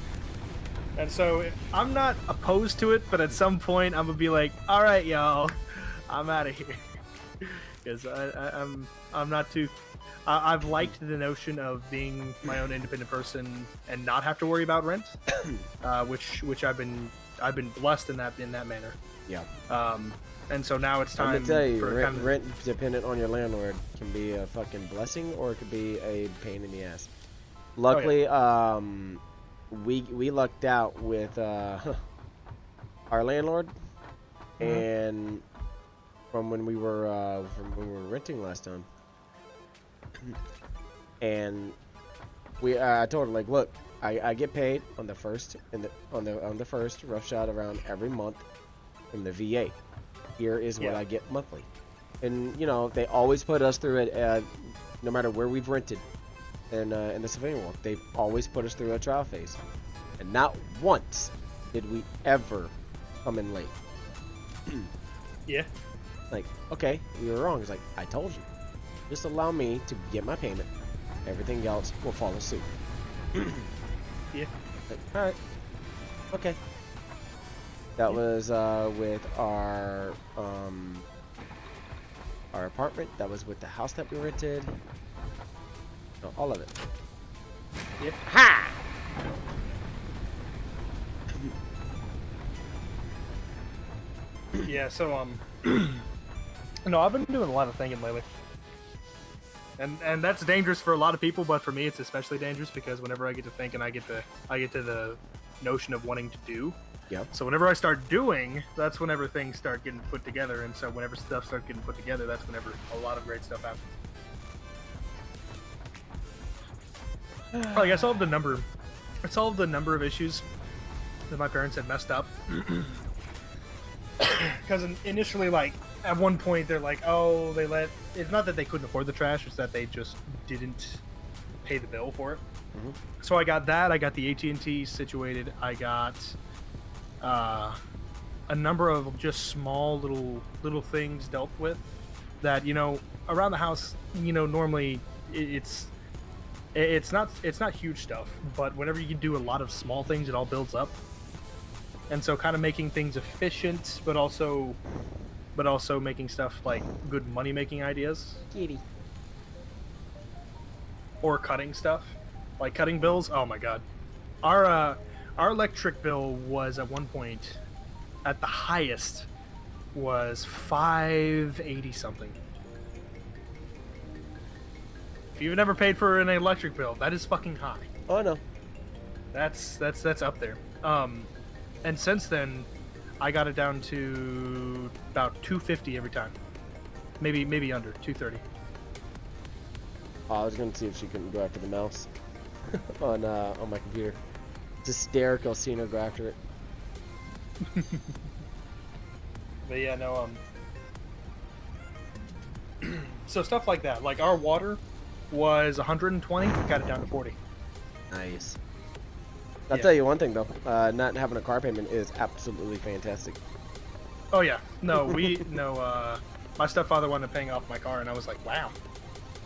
And so I'm not opposed to it, but at some point I'm gonna be like, all right, y'all, I'm out of here, because I'm not too. I've liked the notion of being my own independent person and not have to worry about rent, which I've been blessed in that manner. Yeah. And so now it's time. I'm gonna tell you, rent dependent on your landlord can be a fucking blessing, or it could be a pain in the ass. Luckily, we lucked out with our landlord, and from when we were renting last time. And I told her, like, look, I get paid on the first on the first rough shot around every month from the VA. Here is what I get monthly, and they always put us through it, no matter where we've rented, in the civilian world. They've always put us through a trial phase, and not once did we ever come in late. Yeah. Like, okay, we were wrong. It's like, I told you. Just allow me to get my payment. Everything else will follow suit. Yeah. Like, all right. Okay. That was with our apartment. That was with the house that we rented. No, all of it. Yeah. Ha! Yeah. So no, I've been doing a lot of thinking lately. And that's dangerous for a lot of people, but for me it's especially dangerous because whenever I get to thinking, I get to the notion of wanting to do. Yep. So whenever I start doing, that's whenever things start getting put together, and so whenever stuff starts getting put together, that's whenever a lot of great stuff happens. Like I solved a number of issues that my parents had messed up. because initially, like at one point, they're like, oh, they let. It's not that they couldn't afford the trash; it's that they just didn't pay the bill for it. Mm-hmm. So I got that. I got the AT&T situated. I got a number of just small little things dealt with that around the house. Normally it's not huge stuff, but whenever you do a lot of small things, it all builds up. And so, kind of making things efficient, but also making stuff like good money making ideas. Kitty. Or cutting stuff, like cutting bills. Oh my god, our electric bill was at one point, at the highest, was $580 something. If you've never paid for an electric bill, that is fucking high. Oh no. That's up there. And since then, I got it down to about $250 every time. Maybe under $230. Oh, I was gonna see if she couldn't go after the mouse on my computer. It's hysterical seeing her go after it. But yeah, no. So stuff like that, like our water was 120, got it down to 40. Nice. I'll tell you one thing though, not having a car payment is absolutely fantastic. Oh yeah, no, my stepfather wanted paying off my car, and I was like, wow,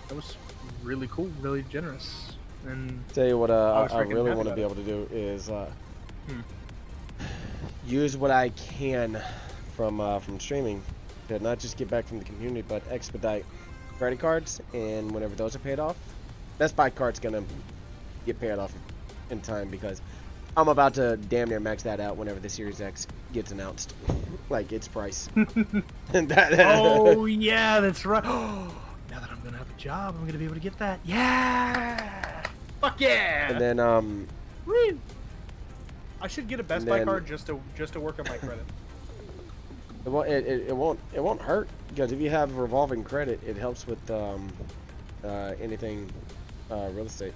that was really cool, really generous. And Tell you what, I freaking really happy want to about be it. able to do is use what I can from streaming to not just get back from the community, but expedite credit cards, and whenever those are paid off, Best Buy card's gonna get paid off in time, because I'm about to damn near max that out whenever the Series X gets announced, like its price. Oh yeah, that's right. Now that I'm gonna have a job, I'm gonna be able to get that. Yeah, fuck yeah. And then I should get a Best Buy card just to work on my credit. It won't hurt, because if you have revolving credit, it helps with anything real estate.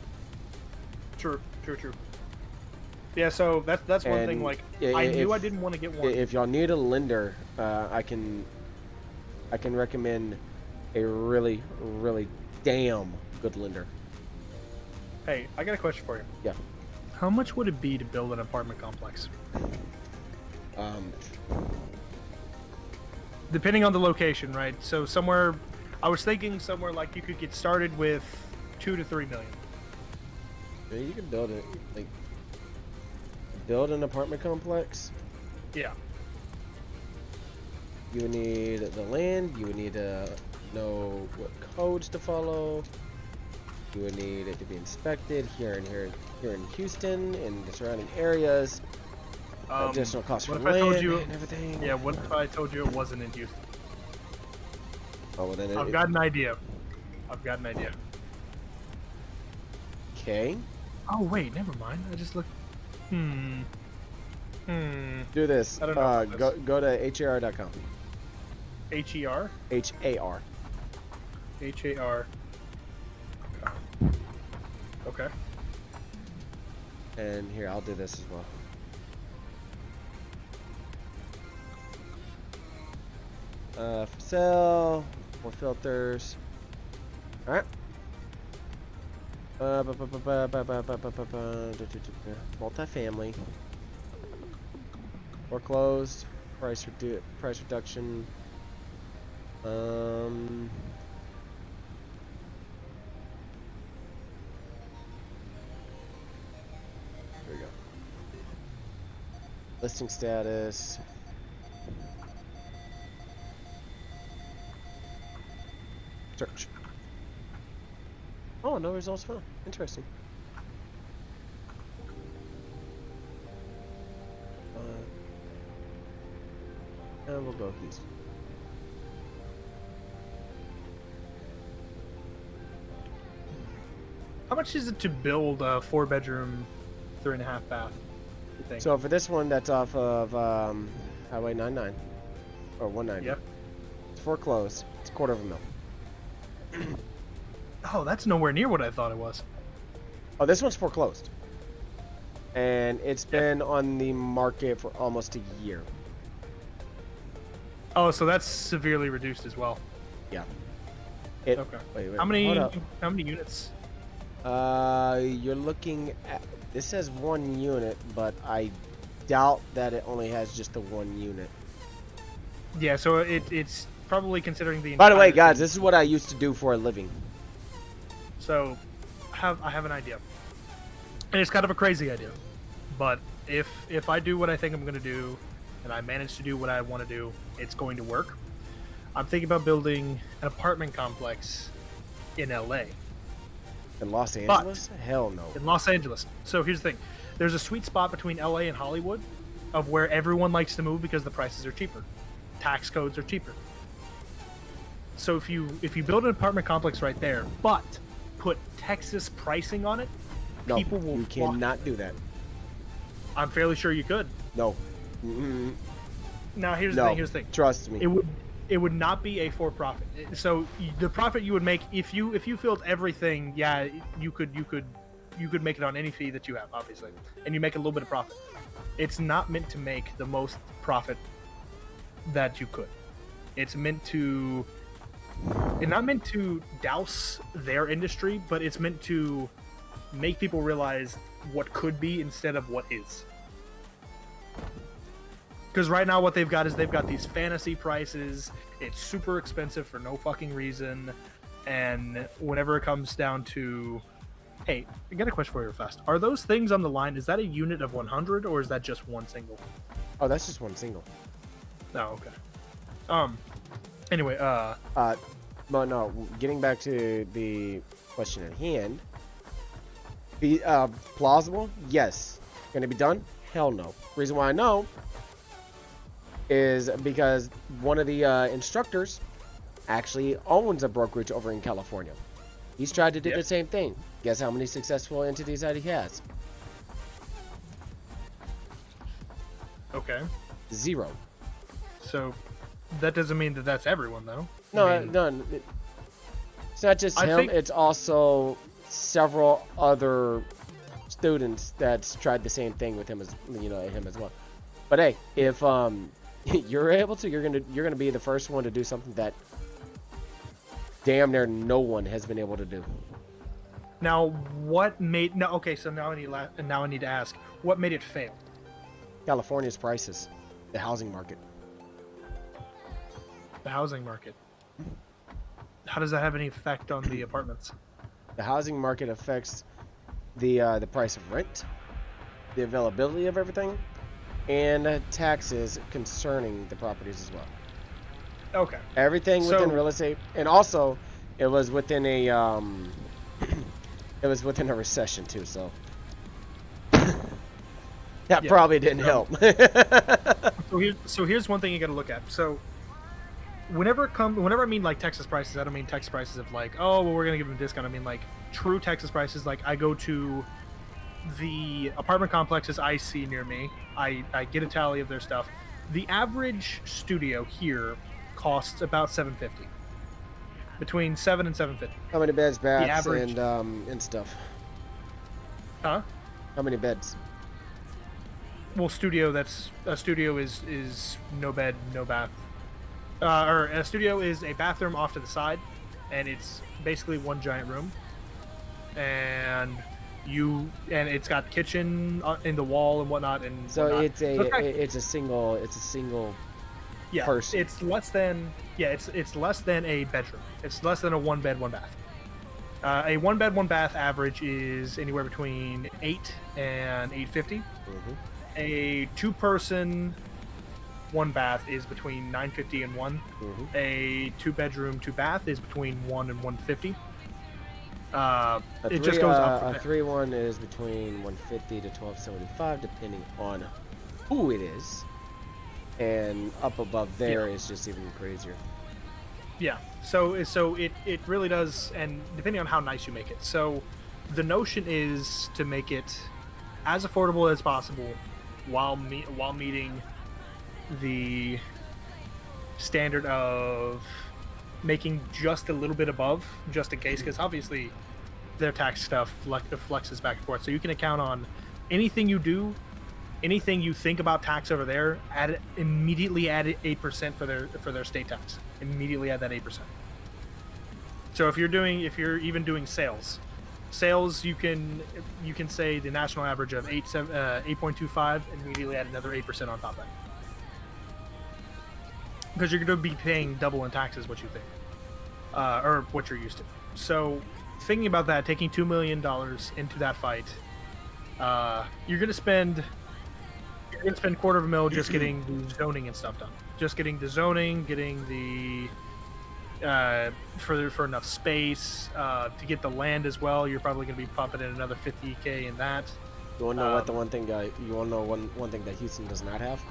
True. Yeah, so that's one thing. Like, I knew I didn't want to get one. If y'all need a lender, I can recommend a really, really damn good lender. Hey, I got a question for you. Yeah. How much would it be to build an apartment complex? Depending on the location, right? So I was thinking somewhere like you could get started with $2 to $3 million. Yeah, you can build it, like build an apartment complex. Yeah. You would need the land. You would need to know what codes to follow. You would need it to be inspected here in Houston and the surrounding areas. Additional costs for land and everything. Yeah, what if I told you it wasn't in Houston? Oh, well then I've got an idea. Okay. Oh wait, never mind. I just looked. Do this. I don't know. Go to HAR.com. HER? HAR. HAR. Okay. And here, I'll do this as well. For sale, more filters. All right. Multifamily. Foreclosed. Price reduction. There we go. Listing status. Search. Oh, no results found. Interesting. And we'll go Houston. How much is it to build a 4-bedroom, 3.5 bath? You think? So for this one, that's off of Highway 99 or 190. Yep. It's foreclosed. It's $250,000. Oh, that's nowhere near what I thought it was. Oh, this one's foreclosed, and it's been on the market for almost a year. Oh, so that's severely reduced as well. Yeah. Okay. Wait, How hold up. many units? You're looking at. This says 1 unit, but I doubt that it only has just the 1 unit. Yeah, so it's probably considering the. By the way, entire guys, thing. this is what I used to do for a living. So, I have an idea. And it's kind of a crazy idea, but if I do what I think I'm going to do, and I manage to do what I want to do, it's going to work. I'm thinking about building an apartment complex in LA. In Los Angeles? Hell no. In Los Angeles. So here's the thing. There's a sweet spot between LA and Hollywood of where everyone likes to move because the prices are cheaper. Tax codes are cheaper. So if you build an apartment complex right there, but put Texas pricing on it, No, people will you flock. cannot do that. I'm fairly sure you could. No. Mm-mm. Now here's No. the thing. Here's the thing. Trust me. It would not be a for-profit. So the profit you would make if you filled everything, yeah, you could make it on any fee that you have, obviously, and you make a little bit of profit. It's not meant to make the most profit that you could. It's not meant to douse their industry, but it's meant to make people realize what could be instead of what is. Because right now what they've got is they've got these fantasy prices. It's super expensive for no fucking reason. And whenever it comes down to... Hey, I got a question for you real fast. Are those things on the line, is that a unit of 100 or is that just one single? Oh, that's just one single. Oh, okay. Anyway, But no, getting back to the question at hand. Be plausible? Yes. Gonna be done? Hell no. Reason why I know is because one of the instructors actually owns a brokerage over in California. He's tried to do the same thing. Guess how many successful entities that he has? okay. 0. So that doesn't mean that that's everyone, though. No, I mean, no. It's not just I him. think- It's also several other students that's tried the same thing with him as him as well. But hey, if you're able to, you're gonna be the first one to do something that damn near no one has been able to do. Now, what made... No, okay, so now I need to ask, what made it fail? California's prices, the housing market. The housing market. How does that have any effect on the apartments? The housing market affects the price of rent, the availability of everything, and taxes concerning the properties as well. Okay. Everything So- within real estate, and also it was within a it was within a recession too, so that Yeah, probably didn't so- help. So here's one thing you got to look at. So whenever I mean like Texas prices, I don't mean Texas prices of like, oh, well, we're gonna give them a discount. I mean like true Texas prices. Like I go to the apartment complexes I see near me. I get a tally of their stuff. The average studio here costs about $750. Between $7 and $750. How many beds, baths, average- and stuff? Huh? How many beds? Well, a studio is no bed, no bath. Or a studio is a bathroom off to the side, and it's basically one giant room. And it's got kitchen in the wall and whatnot, and So whatnot. it's a single yeah, person. it's less than it's less than a bedroom. It's less than a one bed, one bath. A one bed, one bath average is anywhere between $8 and $850. Mhm. A two-person, one bath is between $950 and $1. Mhm. A two-bedroom, two bath is between $1 and $150. It just three- goes up from a there. 3-1 is between 150 to 1275, depending on who it is, and up above there is just even crazier. Yeah. So it really does, and depending on how nice you make it. So the notion is to make it as affordable as possible while meeting the standard of making just a little bit above, just in case, because obviously their tax stuff flexes back and forth. So you can account on anything you do anything you think about tax over there, immediately add 8% for their state tax. Immediately add that 8%. So if you're even doing sales, you can say the national average of 8.25, immediately add another 8% on top of that. Because you're going to be paying double in taxes what you think, or what you're used to. So thinking about that, taking $2 million into that fight, you're going to spend $250,000 just getting the zoning and stuff done. Just getting the zoning, getting the for enough space to get the land as well. You're probably going to be pumping in another $50K in that. You want to know what the one thing that Houston does not have?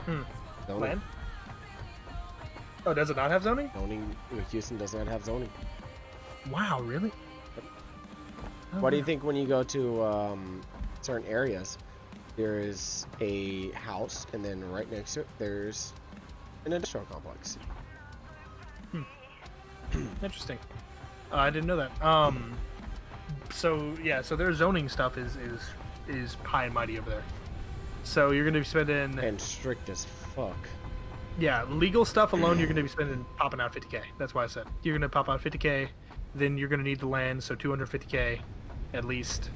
Zoning. Land? Oh, does it not have zoning? Houston does not have zoning. Wow, really? What do you think when you go to certain areas? There is a house, and then right next to it, there's an industrial complex. Interesting. I didn't know that. So yeah, so their zoning stuff is high and mighty over there. So you're going to be spending and strict as fuck. Yeah, legal stuff alone, you're going to be popping out 50K. That's why I said you're going to pop out 50K. Then you're going to need the land, so 250K at least.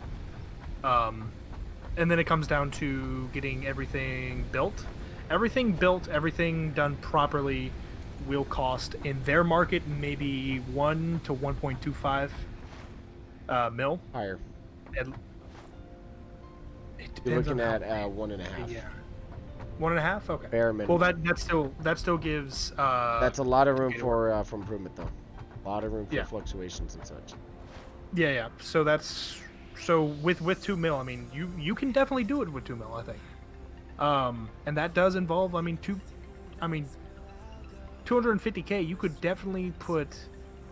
And then it comes down to getting everything built. Everything built, everything done properly will cost in their market maybe 1 to 1.25 mil. Higher. It You're depends looking on at 1.5. Yeah. 1.5? Okay. Bare minimum. Well, that still gives. That's a lot of room for improvement, though. A lot of room for fluctuations and such. Yeah. So with 2 mil, I mean, you can definitely do it with 2 mil, I think. And that does involve, 250K. You could definitely put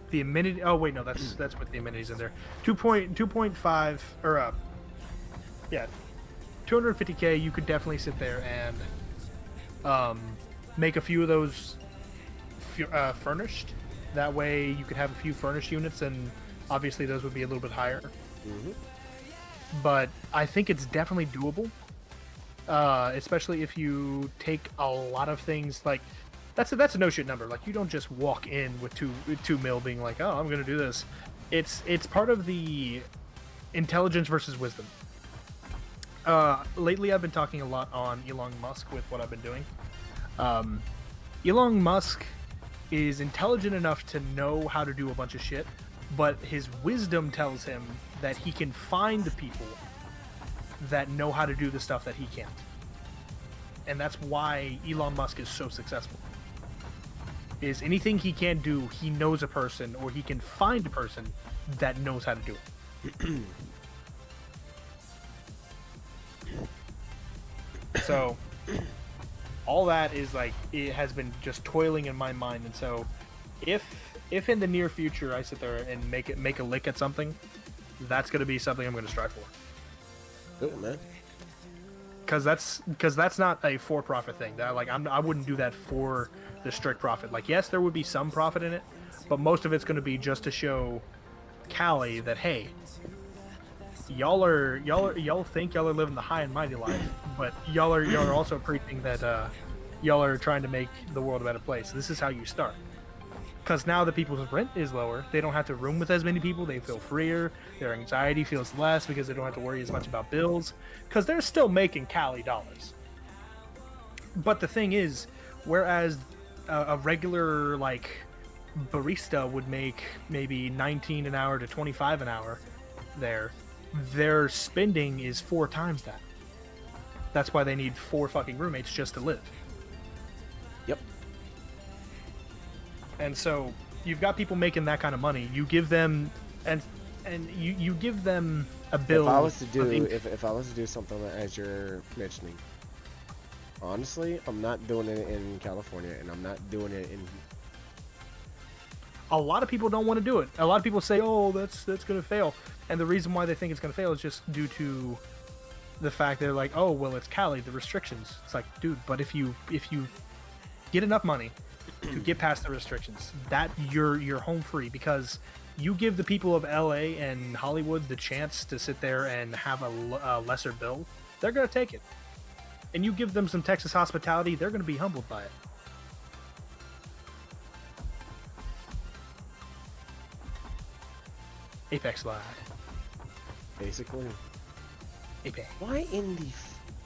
the amenity. Oh wait, no, that's with the amenities in there. 2.5 or 250K. You could definitely sit there and make a few of those furnished. That way, you could have a few furnished units, and obviously those would be a little bit higher. Mm-hmm. But I think it's definitely doable, especially if you take a lot of things like. That's a no shit number. Like, you don't just walk in with 2 mil being like, oh, I'm gonna do this. It's part of the intelligence versus wisdom. Lately, I've been talking a lot on Elon Musk with what I've been doing. Elon Musk is intelligent enough to know how to do a bunch of shit, but his wisdom tells him that he can find the people that know how to do the stuff that he can't. And that's why Elon Musk is so successful. Is anything he can do, he knows a person, or he can find a person that knows how to do it. So, all that is like, it has been just toiling in my mind, and so, if in the near future I sit there and make a lick at something, that's going to be something I'm going to strive for. Good, man. Because that's not a for-profit thing. That, like, I wouldn't do that for the strict profit. Like, yes, there would be some profit in it, but most of it's going to be just to show Cali that, hey, y'all think y'all are living the high and mighty life, but y'all are also preaching that y'all are trying to make the world a better place. This is how you start. Because now the people's rent is lower, they don't have to room with as many people, they feel freer, their anxiety feels less because they don't have to worry as much about bills, because they're still making Cali dollars. But the thing is, whereas a regular, like, barista would make maybe 19 an hour to 25 an hour their spending is 4 times that. That's why they need 4 fucking roommates just to live. Yep. And so you've got people making that kind of money. You give them and you give them a bill. If I was to do something as you're mentioning, honestly, I'm not doing it in California, and I'm not doing it in. A lot of people don't want to do it. A lot of people say, "Oh, that's gonna fail," and the reason why they think it's gonna fail is just due to the fact they're like, "Oh, well, it's Cali, the restrictions." It's like, dude, but if you get enough money to get past the restrictions, that you're home free, because you give the people of LA and Hollywood the chance to sit there and have a lesser bill, they're gonna take it. and you give them some Texas hospitality, they're going to be humbled by it. Apex Live. Basically. Apex. Why in the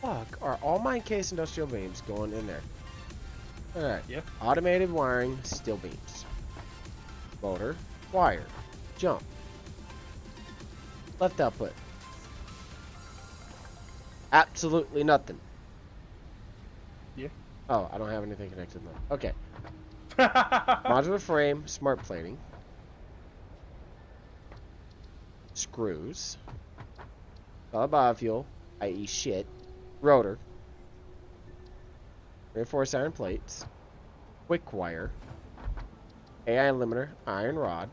fuck are all my encased industrial beams going in there? Alright. Yep. Automated wiring, steel beams. Motor, wire, jump. Left output. Absolutely nothing. Yeah. Oh, I don't have anything connected now. Okay. Modular frame, smart plating. Screws. Solid biofuel, i.e. shit. Rotor. Reinforced iron plates. Quick wire. AI limiter, iron rod.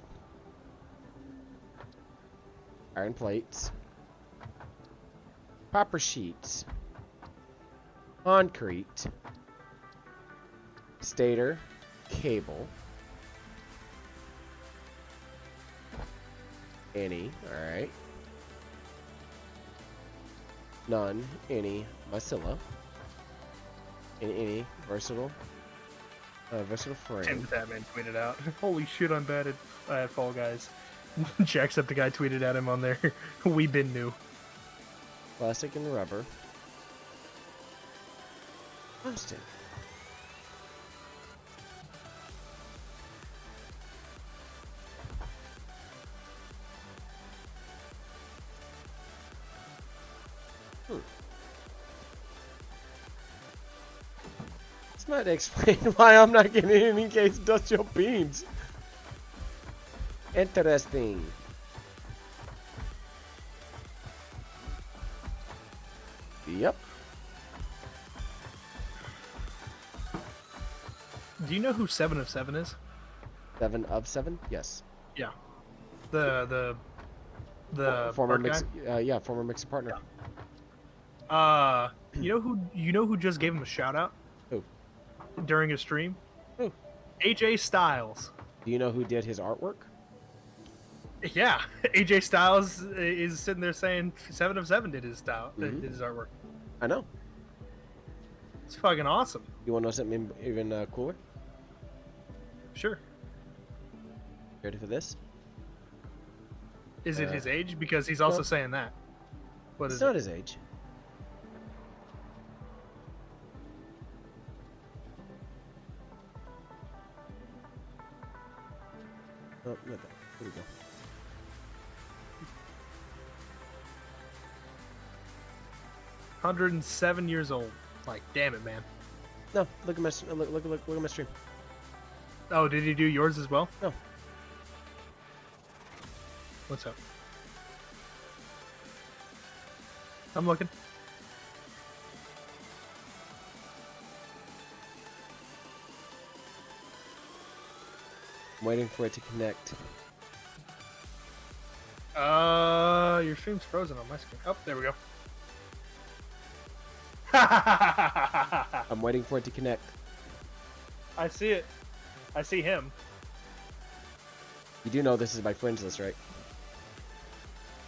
Iron plates. Copper sheets. Concrete. Stator. Cable. Any. Alright. None. Any. Mycilla. Any. Versatile. Versatile frame. Tim Batman tweeted out, "Holy shit, I'm bad at Fall Guys." Jacksepticeye tweeted at him on there. We been new. Plastic and rubber. Plastic. This might explain why I'm not getting any encased industrial beams. Interesting. Yep. Do you know who 7 of 7 is? 7 of 7? Yes. Yeah. The former art mix. guy? Yeah, former mixer partner. You know who just gave him a shout out? Who? During a stream? Who? AJ Styles. Do you know who did his artwork? Yeah, AJ Styles is sitting there saying 7 of 7 did his style, did his artwork. I know. It's fucking awesome. You want to know something even cooler? Sure. Ready for this? Is it his age? Because he's also no. saying that. What It's is not it? his age. Oh, not that. Here we go. $107 old. Like, damn it, man. No, look at my look at my stream. Oh, did he do yours as well? No. What's up? I'm looking. I'm waiting for it to connect. Your stream's frozen on my screen. Oh, there we go. I'm waiting for it to connect. I see it. I see him. You do know this is my friends list, right?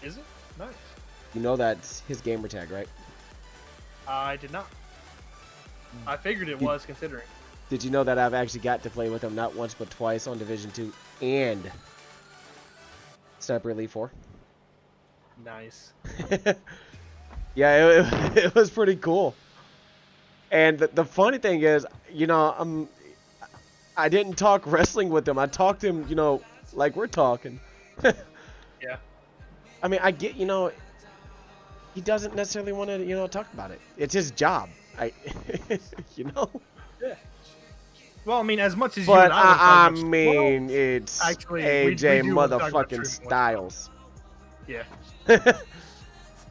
Is it? Nice. You know that's his gamer tag, right? I did not. I figured it was, considering. Did you know that I've actually got to play with him not once but twice on Division 2 and Sniper Elite 4? Nice. Yeah, it was pretty cool. And the funny thing is, you know, I didn't talk wrestling with him. I talked to him, you know, like we're talking. Yeah. I mean, I get, you know, he doesn't necessarily want to, you know, talk about it. It's his job. You know. Yeah. Well, I mean, as much as but you and I well, mean, it's actually, AJ we do want to talk about motherfucking Truman Styles. Yeah.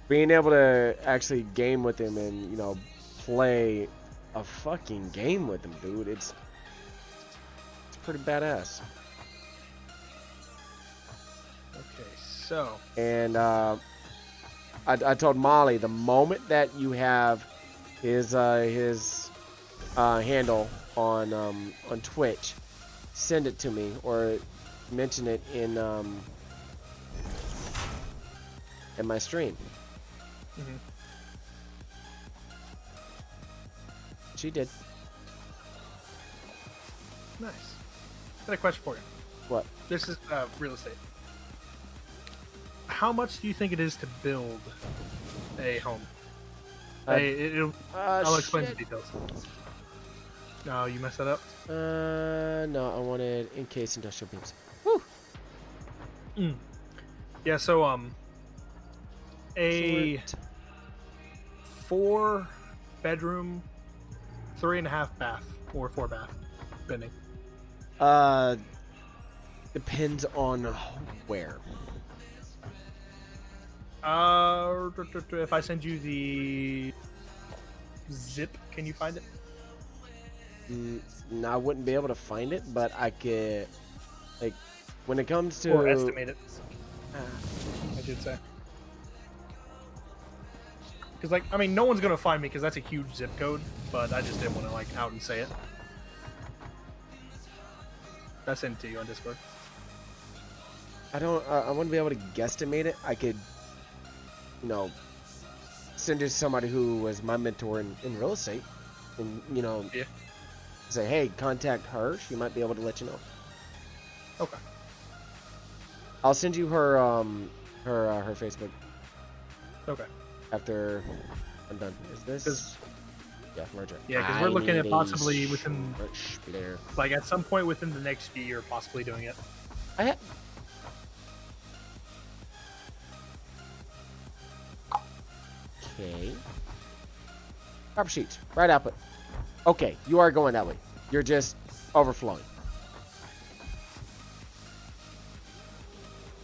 Being able to actually game with him and, you know, play a fucking game with him, dude, it's pretty badass. Okay, so. And I told Molly, the moment that you have his handle on Twitch, send it to me or mention it in my stream. She did. Nice. Got a question for you. What? This is real estate. How much do you think it is to build a home? I'll explain the details. No, you messed that up? No, I wanted encased industrial beams. Woo! Yeah, so, a 4-bedroom, 3.5 bath, or 4 bath, depending. Depends on where. If I send you the zip, can you find it? No, I wouldn't be able to find it, but I could, like, when it comes to... Or estimate it, I should say. Because, like, I mean, no one's going to find me because that's a huge zip code, but I just didn't want to, like, out and say it. I sent it to you on Discord. I wouldn't be able to guesstimate it. I could, you know, send it to somebody who was my mentor in real estate, and, you know, say, hey, contact her. She might be able to let you know. Okay. I'll send you her her Facebook. Okay. After I'm done. Is this? Yeah, merger. Yeah, because we're looking at possibly within, like, at some point within the next year, possibly doing it. Okay. Proper sheets. Right output. Okay, you are going that way. You're just overflowing.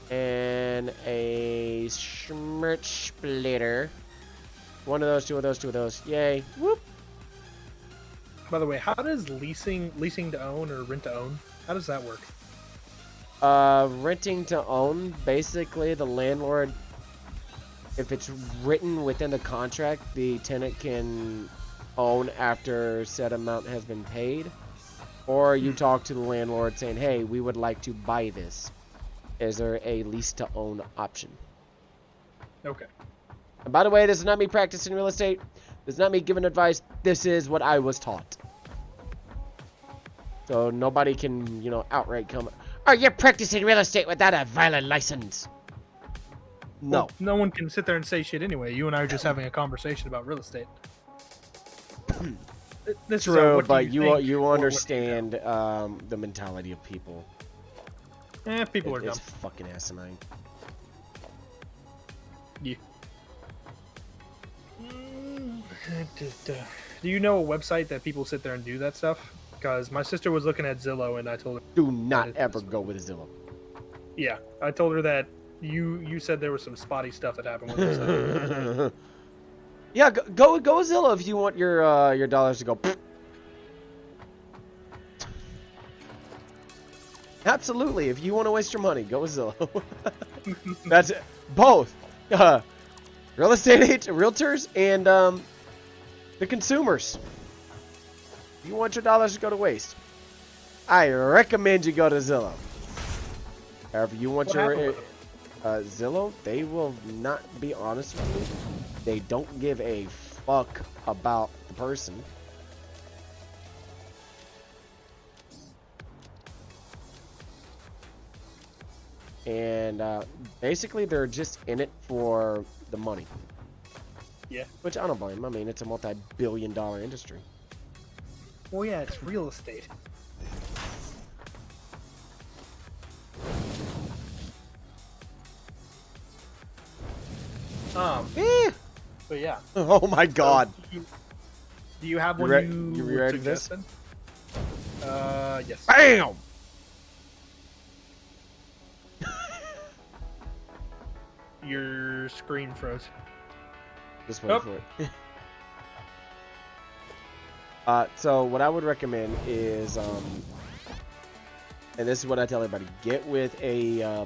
And a schmirch splitter. One of those, two of those, two of those. Yay. Whoop. By the way, how does leasing to own or rent to own, how does that work? Renting to own, basically the landlord, if it's written within the contract, the tenant can own after said amount has been paid. Or you talk to the landlord saying, hey, we would like to buy this. Is there a lease to own option? Okay. And by the way, this is not me practicing real estate. This is not me giving advice. This is what I was taught. So nobody can, you know, outright come, oh, you're practicing real estate without a valid license. No. Well, no one can sit there and say shit anyway. You and I are just having a conversation about real estate. This True, is but you understand the mentality of people. People are dumb. It's fucking asinine. Yeah. Do you know a website that people sit there and do that stuff? Because my sister was looking at Zillow, and I told her... Do not ever go with Zillow. Yeah, I told her that you said there was some spotty stuff that happened with Zillow. Yeah, go Zillow if you want your dollars to go. Absolutely, if you want to waste your money, go with Zillow. That's it. Both. Real estate agents, realtors, and the consumers. If you want your dollars to go to waste, I recommend you go to Zillow. However, you want your Zillow, they will not be honest with you. They don't give a fuck about the person. And basically, they're just in it for the money. Yeah. Which I don't blame them. I mean, it's a multi-billion-dollar industry. Well, yeah, it's real estate. But yeah. Oh my god. So, do you have one you ready for this? Yes. BAM! Your screen froze. Just wait for it. So what I would recommend is, and this is what I tell everybody: get with a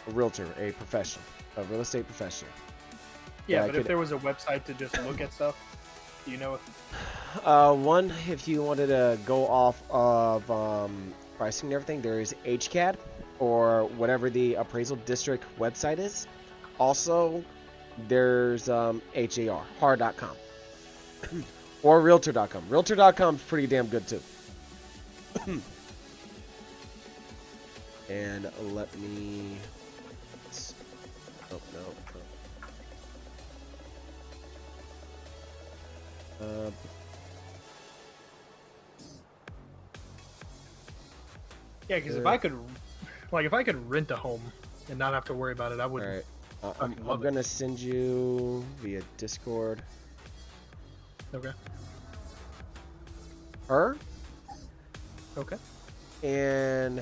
realtor, a professional, a real estate professional. Yeah, but if there was a website to just look at stuff, do you know if... One, if you wanted to go off of pricing and everything, there is HCAD or whatever the appraisal district website is. Also, there's HAR.com. Or Realtor.com. Realtor.com is pretty damn good too. And let me. Oh no. Yeah, because if I could rent a home and not have to worry about it, I would. All right. I'm love gonna send you via Discord. Okay. Her Okay. and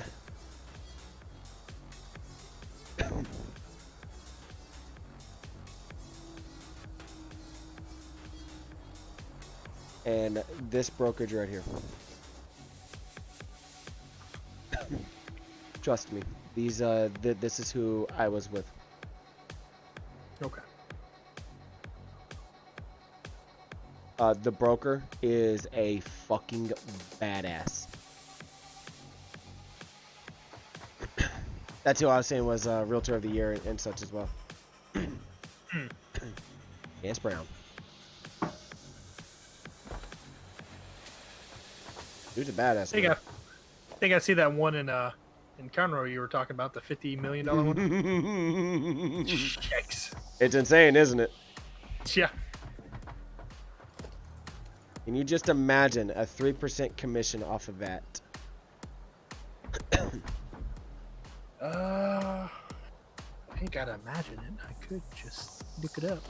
and this brokerage right here. Trust me, these this is who I was with. Okay. The broker is a fucking badass. That's who I was saying was Realtor of the Year and such as well. Yes, Brown. Dude's a badass. I think I see that one in Conroe you were talking about, the $50 million one. Yikes. It's insane, isn't it? Yeah. Can you just imagine a 3% commission off of that? I ain't gotta imagine it. I could just look it up.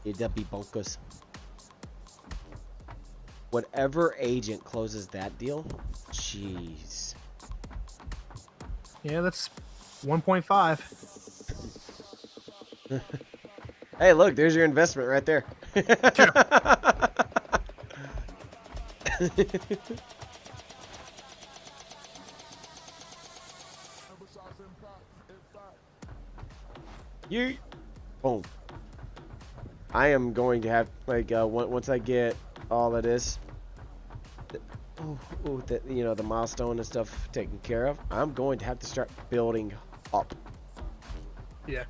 It'd be bonkers. Whatever agent closes that deal, jeez. Yeah, that's 1.5. Hey, look, there's your investment right there. You, boom. I am going to have like once I get all of this, the milestone and stuff taken care of. I'm going to have to start building up. Yeah.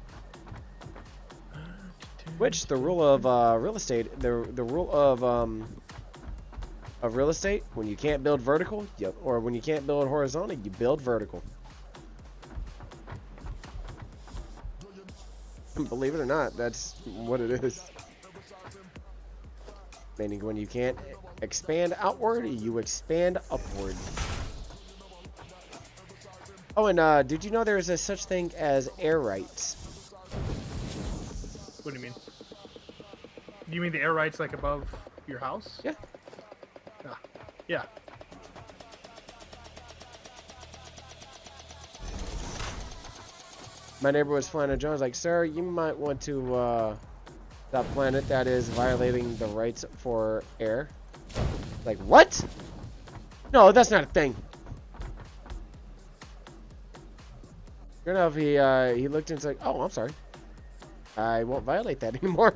Which the rule of real estate, the rule of real estate, when you can't build vertical, or when you can't build horizontal, you build vertical. Believe it or not, that's what it is. Meaning when you can't expand outward, you expand upward. Oh, and did you know there is a such thing as air rights? What do you mean? Do you mean the air rights like above your house? Yeah. Ah, yeah. My neighbor was flying a drone. I was like, sir, you might want to stop planet that is violating the rights for air. Like, what? No, that's not a thing. Sure enough, he looked and was like, oh, I'm sorry. I won't violate that anymore.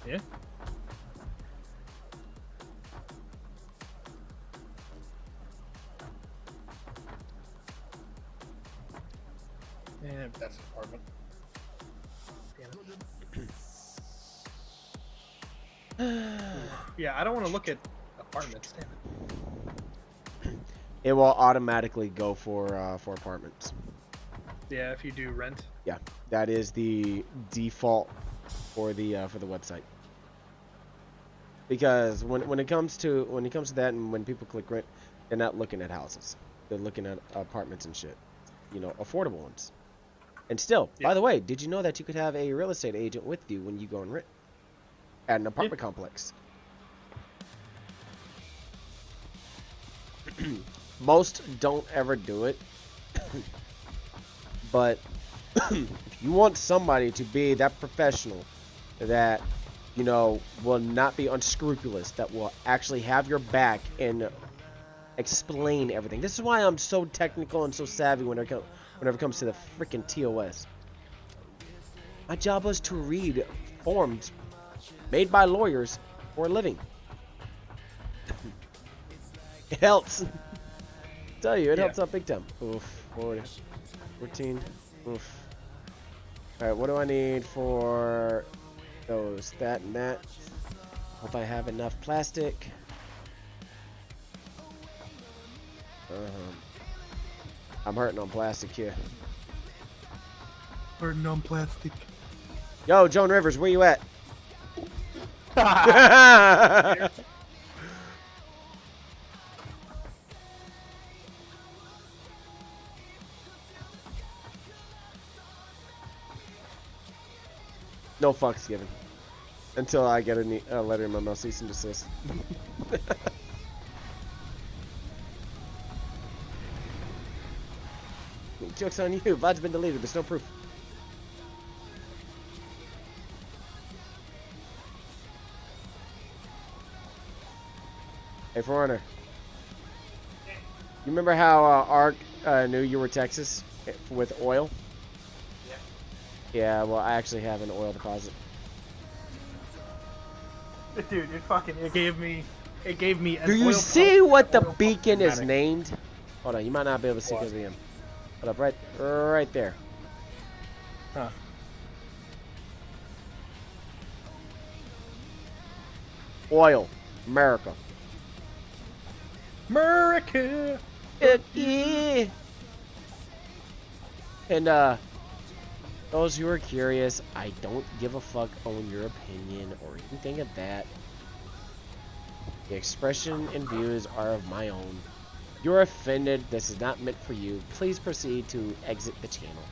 Yeah. And that's an apartment. Yeah, I don't want to look at apartments. Damn it. It will automatically go for apartments. Yeah, if you do rent. Yeah, that is the default for the website. Because when it comes to that, and when people click rent, they're not looking at houses. They're looking at apartments and shit. You know, affordable ones. And still, by the way, did you know that you could have a real estate agent with you when you go and rent at an apartment complex? Most don't ever do it. But if you want somebody to be that professional that, you know, will not be unscrupulous, that will actually have your back and explain everything. This is why I'm so technical and so savvy whenever it comes to the freaking TOS. My job was to read forms made by lawyers for a living. It helps. I tell you, it helps out big time. Oof, 40, 14. Oof. Alright, what do I need for Those, that, and that. Hope I have enough plastic. I'm hurting on plastic here. Hurting on plastic. Yo, Joan Rivers, where you at? No fucks given. Until I get a letter in my mail, cease and desist. Joke's on you. VOD's been deleted. There's no proof. Hey, Foreigner. You remember how Ark knew you were Texas with oil? Yeah. Yeah, well, I actually have an oil deposit. Dude, it gave me an Do you oil see pump, what the oil pump beacon is schematic. named? Hold on, you might not be able to see because of him. Hold up, right there. Huh. Oil, America. America. Yeah. And those who are curious, I don't give a fuck on your opinion or anything of that. The expression and views are of my own. You're offended. This is not meant for you. Please proceed to exit the channel.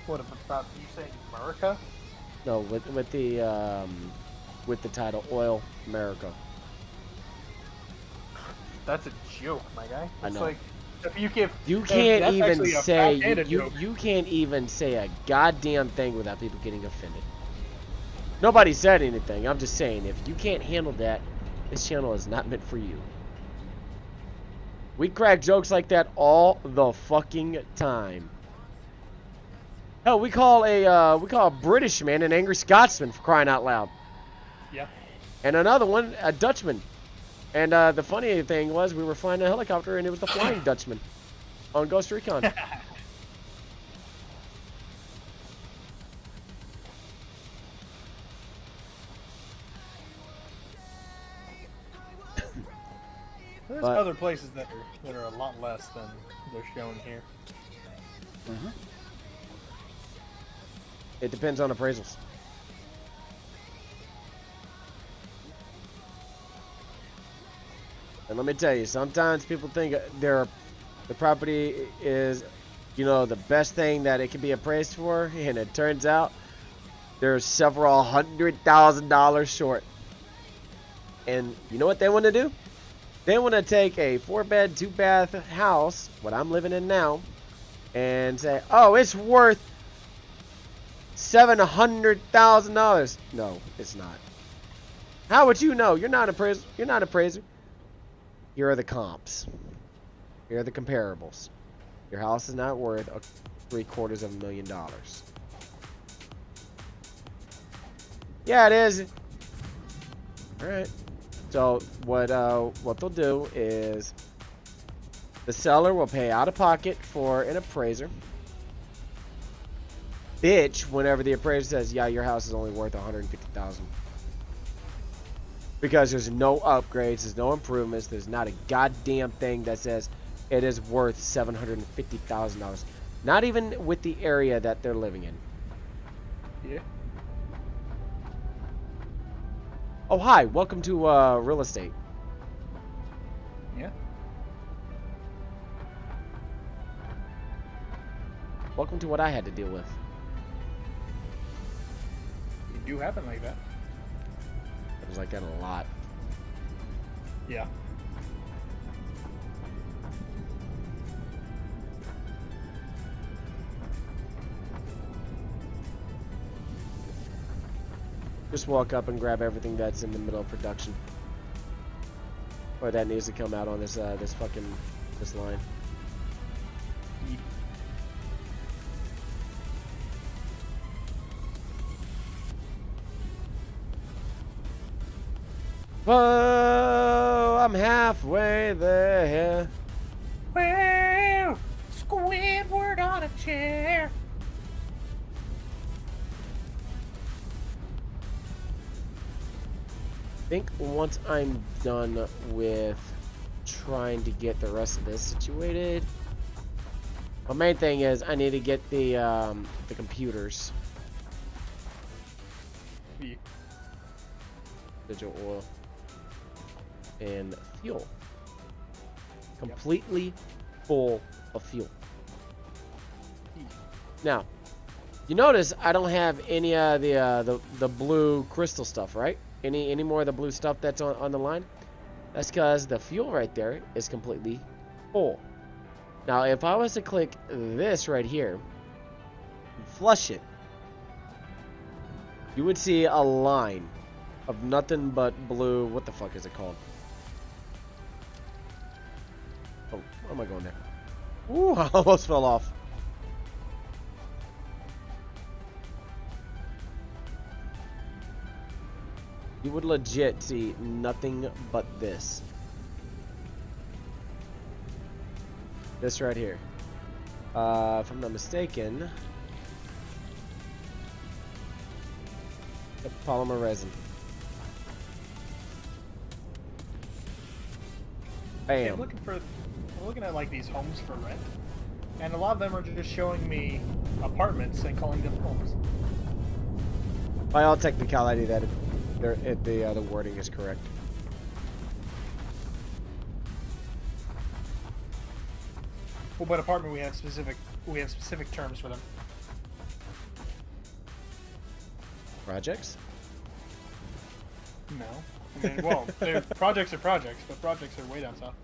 What about you saying America? No, with the title Oil America. That's a joke, my guy. It's I know. like if you give You can't that's even actually a say fact and a joke. you can't even say a goddamn thing without people getting offended. Nobody said anything. I'm just saying if you can't handle that, this channel is not meant for you. We crack jokes like that all the fucking time. Hell, we call a British man an angry Scotsman for crying out loud. Yeah. And another one, a Dutchman. And the funny thing was, we were flying a helicopter, and it was the Flying Dutchman on Ghost Recon. There's But- other places that are a lot less than they're shown here. It depends on appraisals. And let me tell you, sometimes people think the property is, you know, the best thing that it can be appraised for, and it turns out there's several $100,000 short. And you know what they want to do? They want to take a 4-bed, 2-bath house, what I'm living in now, and say, oh, it's worth $700,000. No, it's not. How would you know? You're not an appraiser. You're not an appraiser. Here are the comps. Here are the comparables. Your house is not worth $750,000. Yeah, it is. All right. So what they'll do is the seller will pay out of pocket for an appraiser. Bitch, whenever the appraiser says, yeah, your house is only worth $150,000. Because there's no upgrades, there's no improvements, there's not a goddamn thing that says it is worth $750,000. Not even with the area that they're living in. Yeah. Oh, hi, welcome to real estate. Yeah. Welcome to what I had to deal with. You do happen like that. It was like that a lot. Yeah. Just walk up and grab everything that's in the middle of production. Or that needs to come out on this this line. Whoa, I'm halfway there. Well, Squidward on a chair. think once I'm done with trying to get the rest of this situated, my main thing is I need to get the computers. Yeah. Digital oil and fuel. Completely full of fuel. Now, you notice I don't have any of the blue crystal stuff, right? Any more of the blue stuff that's on the line? That's because the fuel right there is completely full. Now, if I was to click this right here and flush it, you would see a line of nothing but blue. What the fuck is it called? Oh, where am I going there? Ooh, I almost fell off. You would legit see nothing but this. This right here. If I'm not mistaken, polymer resin. Bam. I'm looking at like these homes for rent, and a lot of them are just showing me apartments and calling them homes. By all technicality, that the wording is correct. Well, but apartment we have specific terms for them. Projects? No. I mean, well, projects are projects, but projects are way down south.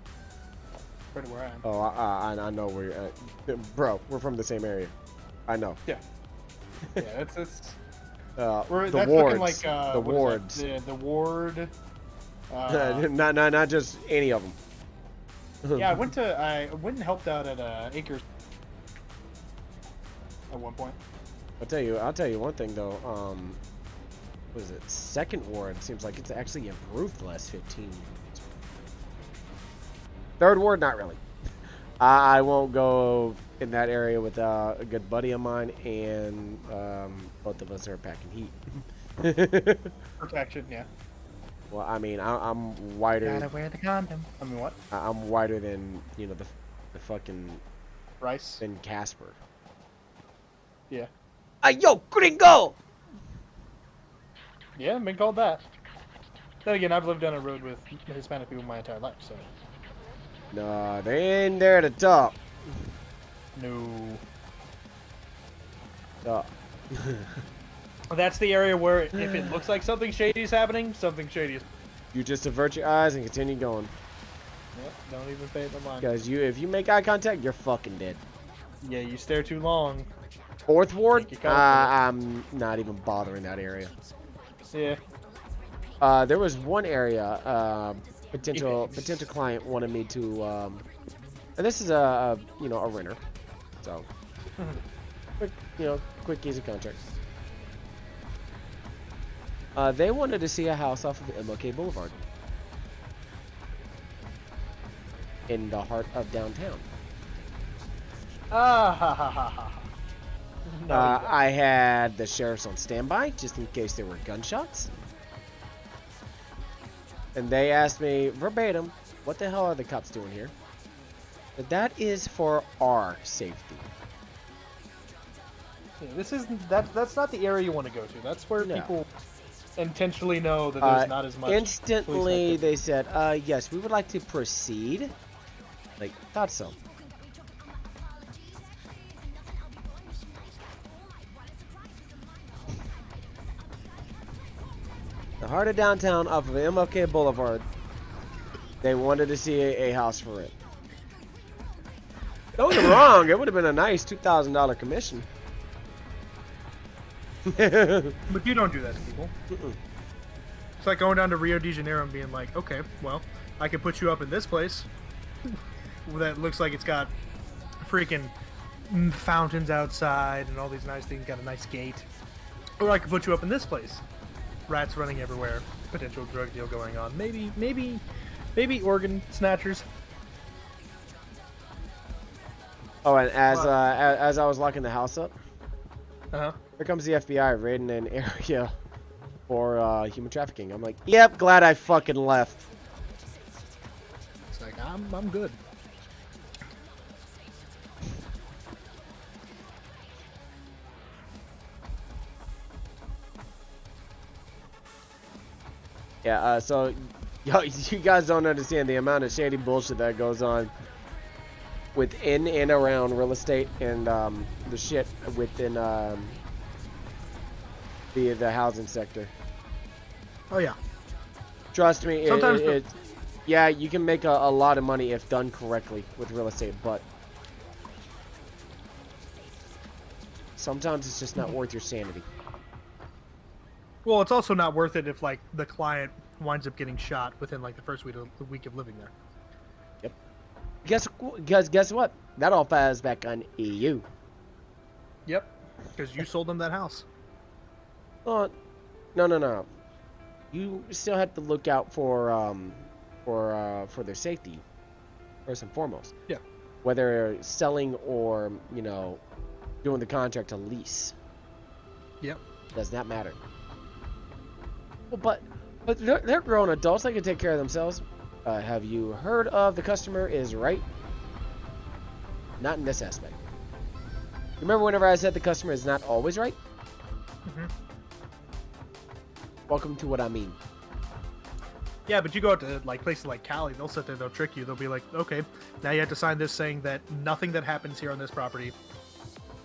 Compared to where I am. Oh, I know where you're at. Bro, we're from the same area. I know. Yeah. Yeah, that's the that's wards. looking like the wards. The ward. Not just any of them. Yeah, I went and helped out at Acres at one point. I'll tell you one thing though. What is it? Second ward seems like it's actually improved the last 15 years. Third ward, not really. I won't go in that area without a good buddy of mine, and both of us are packing heat. Protection, yeah. Well, I mean, I'm wider. Gotta wear the condom. I mean, what? I'm wider than the fucking Rice. than Casper. Yeah. Yo, gringo! Yeah, been called that. Then again, I've lived on a road with Hispanic people my entire life, so. No, they ain't there to talk. No. Talk. That's the area where if it looks like something shady is happening, something shady is. You just avert your eyes and continue going. Yep, don't even pay it no mind. Because if you make eye contact, you're fucking dead. Yeah, you stare too long. Fourth ward? I'm not even bothering that area. Yeah. There was one area, potential client wanted me to, and this is a renter, so quick easy contract. They wanted to see a house off of MLK Boulevard in the heart of downtown. I had the sheriffs on standby just in case there were gunshots. And they asked me verbatim, what the hell are the cops doing here? But that is for our safety. Yeah, that's not the area you want to go to. That's where people intentionally know that there's not as much. Instantly they said, yes, we would like to proceed. Like, thought so. The heart of downtown off of MLK Boulevard, they wanted to see a house for rent. Don't get me wrong, it would have been a nice $2,000 commission. But you don't do that to people. It's like going down to Rio de Janeiro and being like, okay, well, I can put you up in this place that looks like it's got freaking fountains outside and all these nice things, got a nice gate. Or I could put you up in this place. Rats running everywhere, potential drug deal going on. Maybe organ snatchers. Oh, and as I was locking the house up, here comes the FBI raiding an area for human trafficking. I'm like, yep, glad I fucking left. It's like I'm good. Yeah, so yo, you guys don't understand the amount of shady bullshit that goes on within and around real estate and the shit within the housing sector. Oh yeah. Trust me, Sometimes yeah, you can make a lot of money if done correctly with real estate, but sometimes it's just not worth your sanity. Well, it's also not worth it if like the client winds up getting shot within like the first week of living there. Yep. Guess what? That all falls back on you. Yep. Because you sold them that house. Oh, no. You still have to look out for their safety first and foremost. Yeah. Whether selling or doing the contract to lease. Yep. Does not matter. Well, but they're grown adults. They can take care of themselves. Have you heard of the customer is right? Not in this aspect. Remember whenever I said the customer is not always right? Mm-hmm. Welcome to what I mean. Yeah, but you go out to like places like Cali, they'll sit there, they'll trick you. They'll be like, okay, now you have to sign this saying that nothing that happens here on this property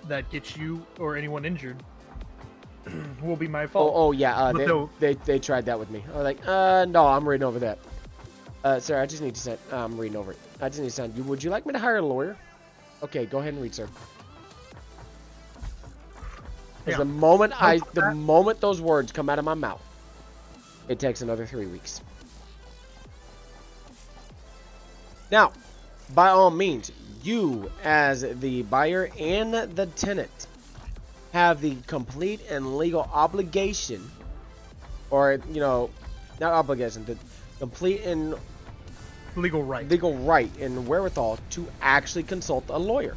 that gets you or anyone injured will be my fault. Oh yeah, they tried that with me. I was like, no, I'm reading over that. Sir, I just need to sign. I'm reading over it. I just need to sign. Would you like me to hire a lawyer? Okay, go ahead and read, sir. Because the moment those words come out of my mouth, it takes another 3 weeks. Now, by all means, you as the buyer and the tenant have the complete and legal obligation, or not obligation, the complete and legal right and wherewithal to actually consult a lawyer.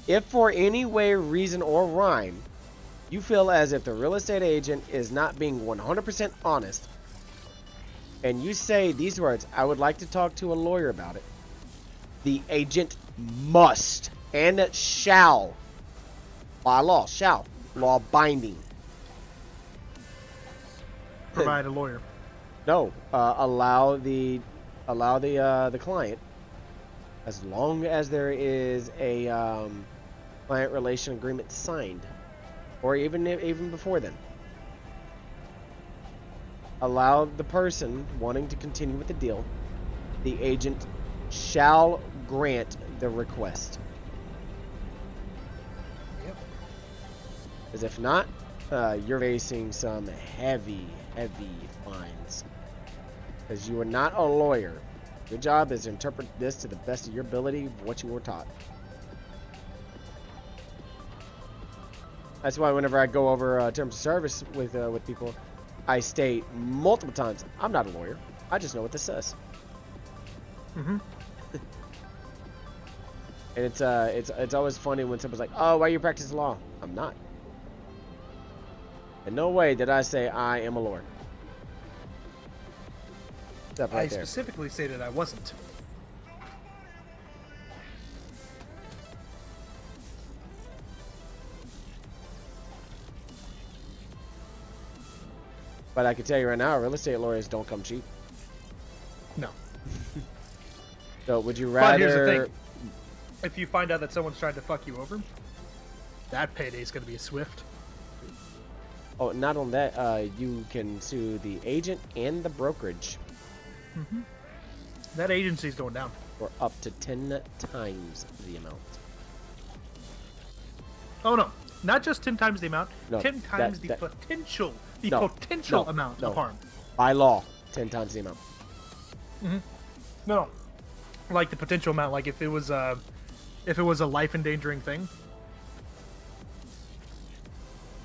If for any way, reason, or rhyme you feel as if the real estate agent is not being 100% honest, and you say these words, I would like to talk to a lawyer about it, the agent must and shall, by law, law binding, provide a lawyer. No, allow the client, as long as there is a client relation agreement signed, or even before then. Allow the person wanting to continue with the deal. The agent shall grant the request. Yep. As if not, you're facing some heavy fines. Because you are not a lawyer. Your job is to interpret this to the best of your ability of what you were taught. That's why whenever I go over terms of service with people, I state multiple times, I'm not a lawyer. I just know what this says. Mm-hmm. And it's always funny when someone's like, oh, why are you practicing law? I'm not. In no way did I say I am a lawyer. Right I there. specifically stated I wasn't. But I can tell you right now, real estate lawyers don't come cheap. No. So would you But here's the rather... thing. If you find out that someone's trying to fuck you over, that payday's going to be swift. Oh, not only that, you can sue the agent and the brokerage. Mm-hmm. That agency's going down. For up to 10 times the amount. Oh, no. Not just 10 times the amount. No, 10 times the potential. The No, potential no, amount no. of harm. By law, 10 times the amount. Mm-hmm. No. Like the potential amount. Like if it was a life endangering thing,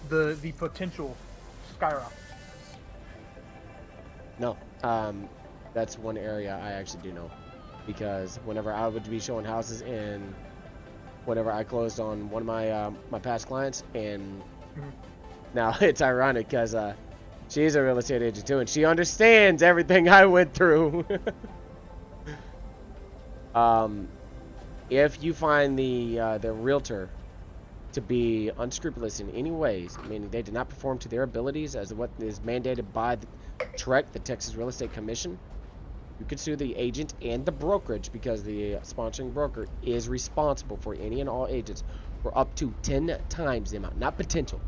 the potential skyrocket. No, that's one area I actually do know, because whenever I would be showing houses and whenever I closed on one of my my past clients, and Now, it's ironic because she's a real estate agent too, and she understands everything I went through. If you find the realtor to be unscrupulous in any ways, meaning they did not perform to their abilities as what is mandated by the TREC, the Texas Real Estate Commission, you could sue the agent and the brokerage because the sponsoring broker is responsible for any and all agents for up to 10 times the amount, not potential.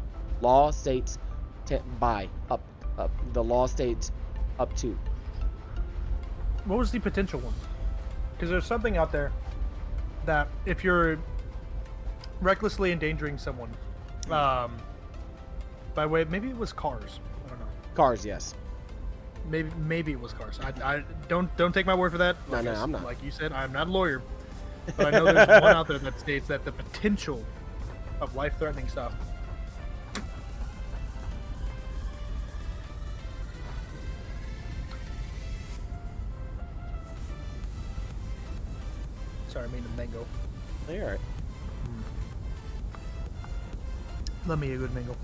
Law states the law states up to. What was the potential one? Because there's something out there that if you're recklessly endangering someone, by way, maybe it was cars. I don't know. Cars, yes. Maybe it was cars. I don't take my word for that. No, I'm not. Like you said, I'm not a lawyer, but I know there's one out there that states that the potential of life-threatening stuff. Sorry, I mean the mango. Oh, you're alright. Love me a good mango.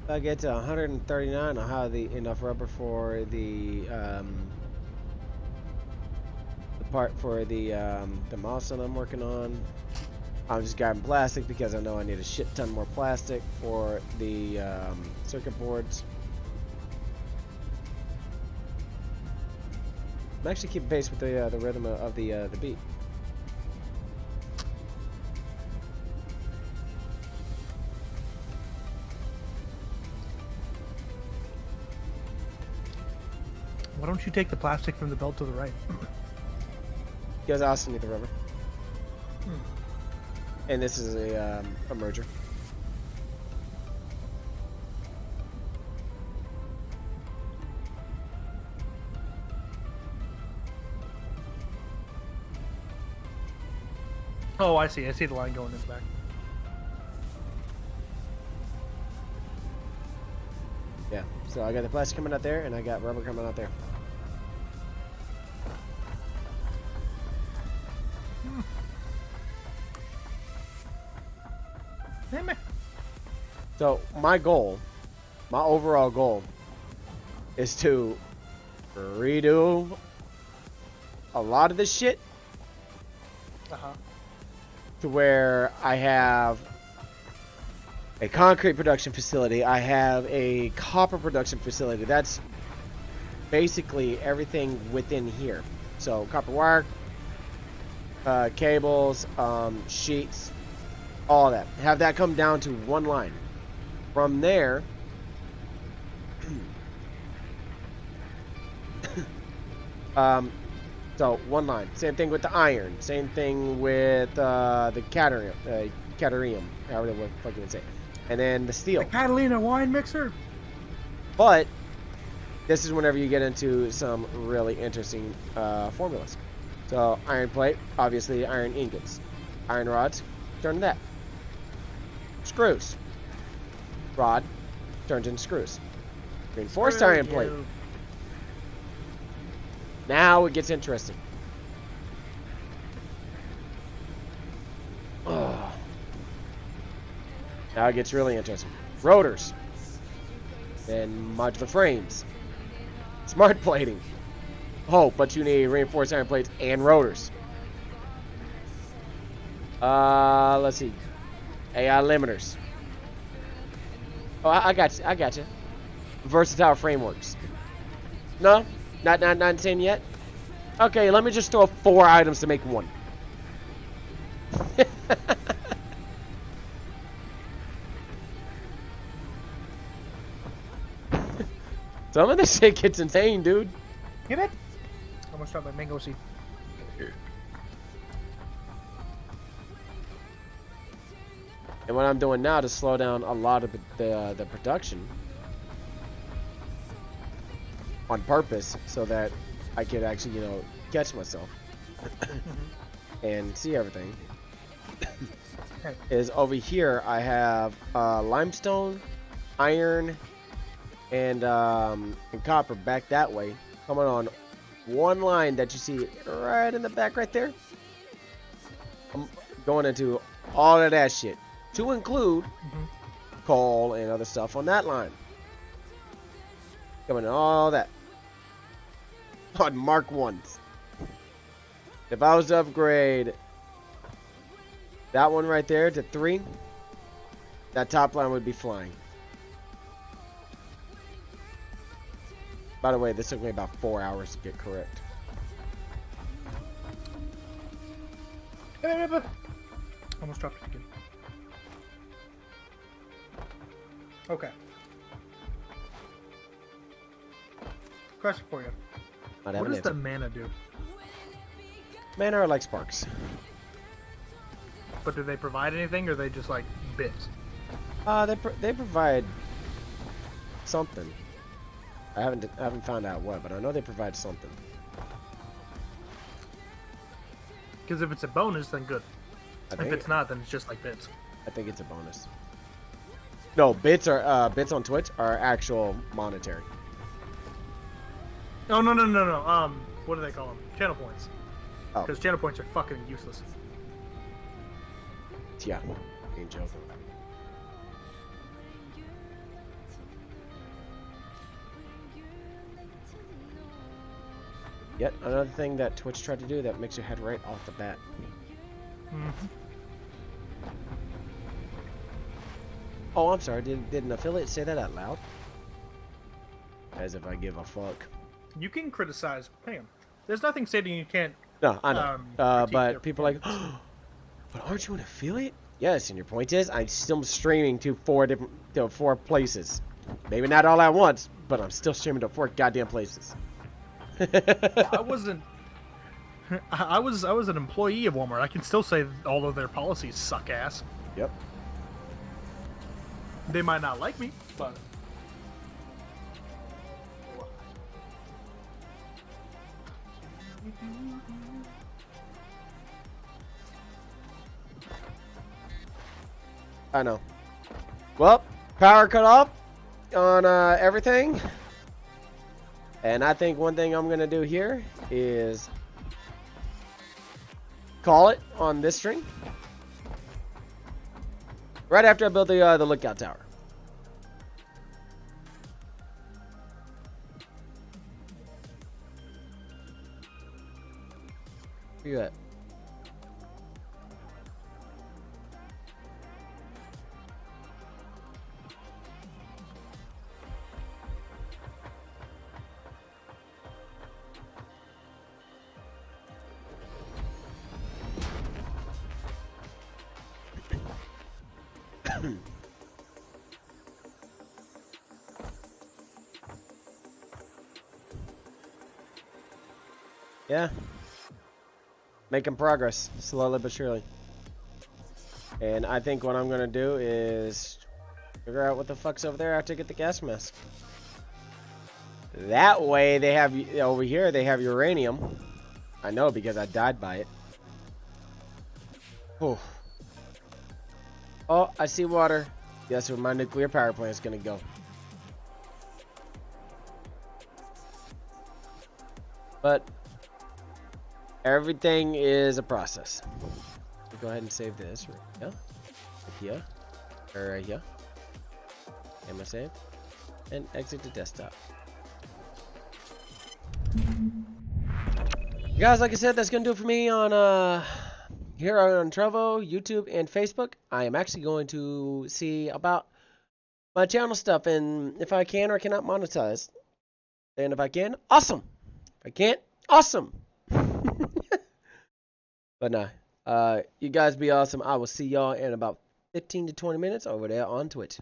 If I get to 139, I'll have enough rubber for the part for the milestone I'm working on. I'm just grabbing plastic because I know I need a shit ton more plastic for the circuit boards. I'm actually keeping pace with the rhythm of the beat. Why don't you take the plastic from the belt to the right? Because I also need the rubber. And this is a merger. Oh, I see. I see the line going in the back. Yeah. So I got the plastic coming out there, and I got rubber coming out there. So my goal, my overall goal, is to redo a lot of this shit to where I have a concrete production facility, I have a copper production facility. That's basically everything within here. So copper wire, cables, sheets, all that. Have that come down to one line. From there, so one line. Same thing with the iron. Same thing with the cadmium, however the fuck you would say. And then the steel. The Catalina wine mixer. But this is whenever you get into some really interesting formulas. So iron plate, obviously iron ingots. Iron rods, turn to that. Screws. Rod turns into screws. Reinforced iron plate. Now it gets interesting. Oh. Now it gets really interesting. Rotors. Then modular frames. Smart plating. Oh, but you need reinforced iron plates and rotors. Let's see. AI limiters. Oh, I got you. I got you. Versatile frameworks. No, not insane yet. Okay, let me just throw 4 items to make one. Some of this shit gets insane, dude. Get it? I'm gonna start my mango seed. And what I'm doing now to slow down a lot of the production on purpose, so that I could actually, catch myself and see everything. Is over here I have limestone, iron, and copper back that way, coming on one line that you see right in the back right there. I'm going into all of that shit to include coal and other stuff on that line. Coming in all that on Mark 1s. If I was to upgrade that one right there to 3, that top line would be flying. By the way, this took me about 4 hours to get correct. Almost dropped it again. Okay. Question for you. What does the mana do? Mana are like sparks. But do they provide anything, or are they just like bits? They provide something. I haven't found out what, but I know they provide something. Because if it's a bonus, then good. If it's not, then it's just like bits. I think it's a bonus. No, bits on Twitch are actual monetary. Oh no. What do they call them? Channel points. Because channel points are fucking useless. Yeah, ain't joking. Yet another thing that Twitch tried to do that makes your head right off the bat. Oh, I'm sorry. Did an affiliate say that out loud? As if I give a fuck. You can criticize. Hang on. There's nothing stating you can't. No, I know. But people are like, oh, but aren't you an affiliate? Yes, and your point is, I'm still streaming to 4 places. Maybe not all at once, but I'm still streaming to 4 goddamn places. I was an employee of Walmart. I can still say all of their policies suck ass. Yep. They might not like me, but I know. Well, power cut off on everything. And I think one thing I'm going to do here is call it on this string. Right after I build the lookout tower. Where you at? Yeah. Making progress, slowly but surely. And I think what I'm gonna do is figure out what the fuck's over there after I get the gas mask. That way they have, over here they have uranium. I know because I died by it. Oh. Oh, I see water. That's where my nuclear power plant is gonna go. But everything is a process. We'll go ahead and save this right here. Or right here. Am I saved? And exit the desktop. Guys, like I said, that's gonna do it for me on here on Trovo, YouTube, and Facebook. I am actually going to see about my channel stuff and if I can or cannot monetize. And if I can, awesome. If I can't, awesome. But nah, you guys be awesome. I will see y'all in about 15 to 20 minutes over there on Twitch.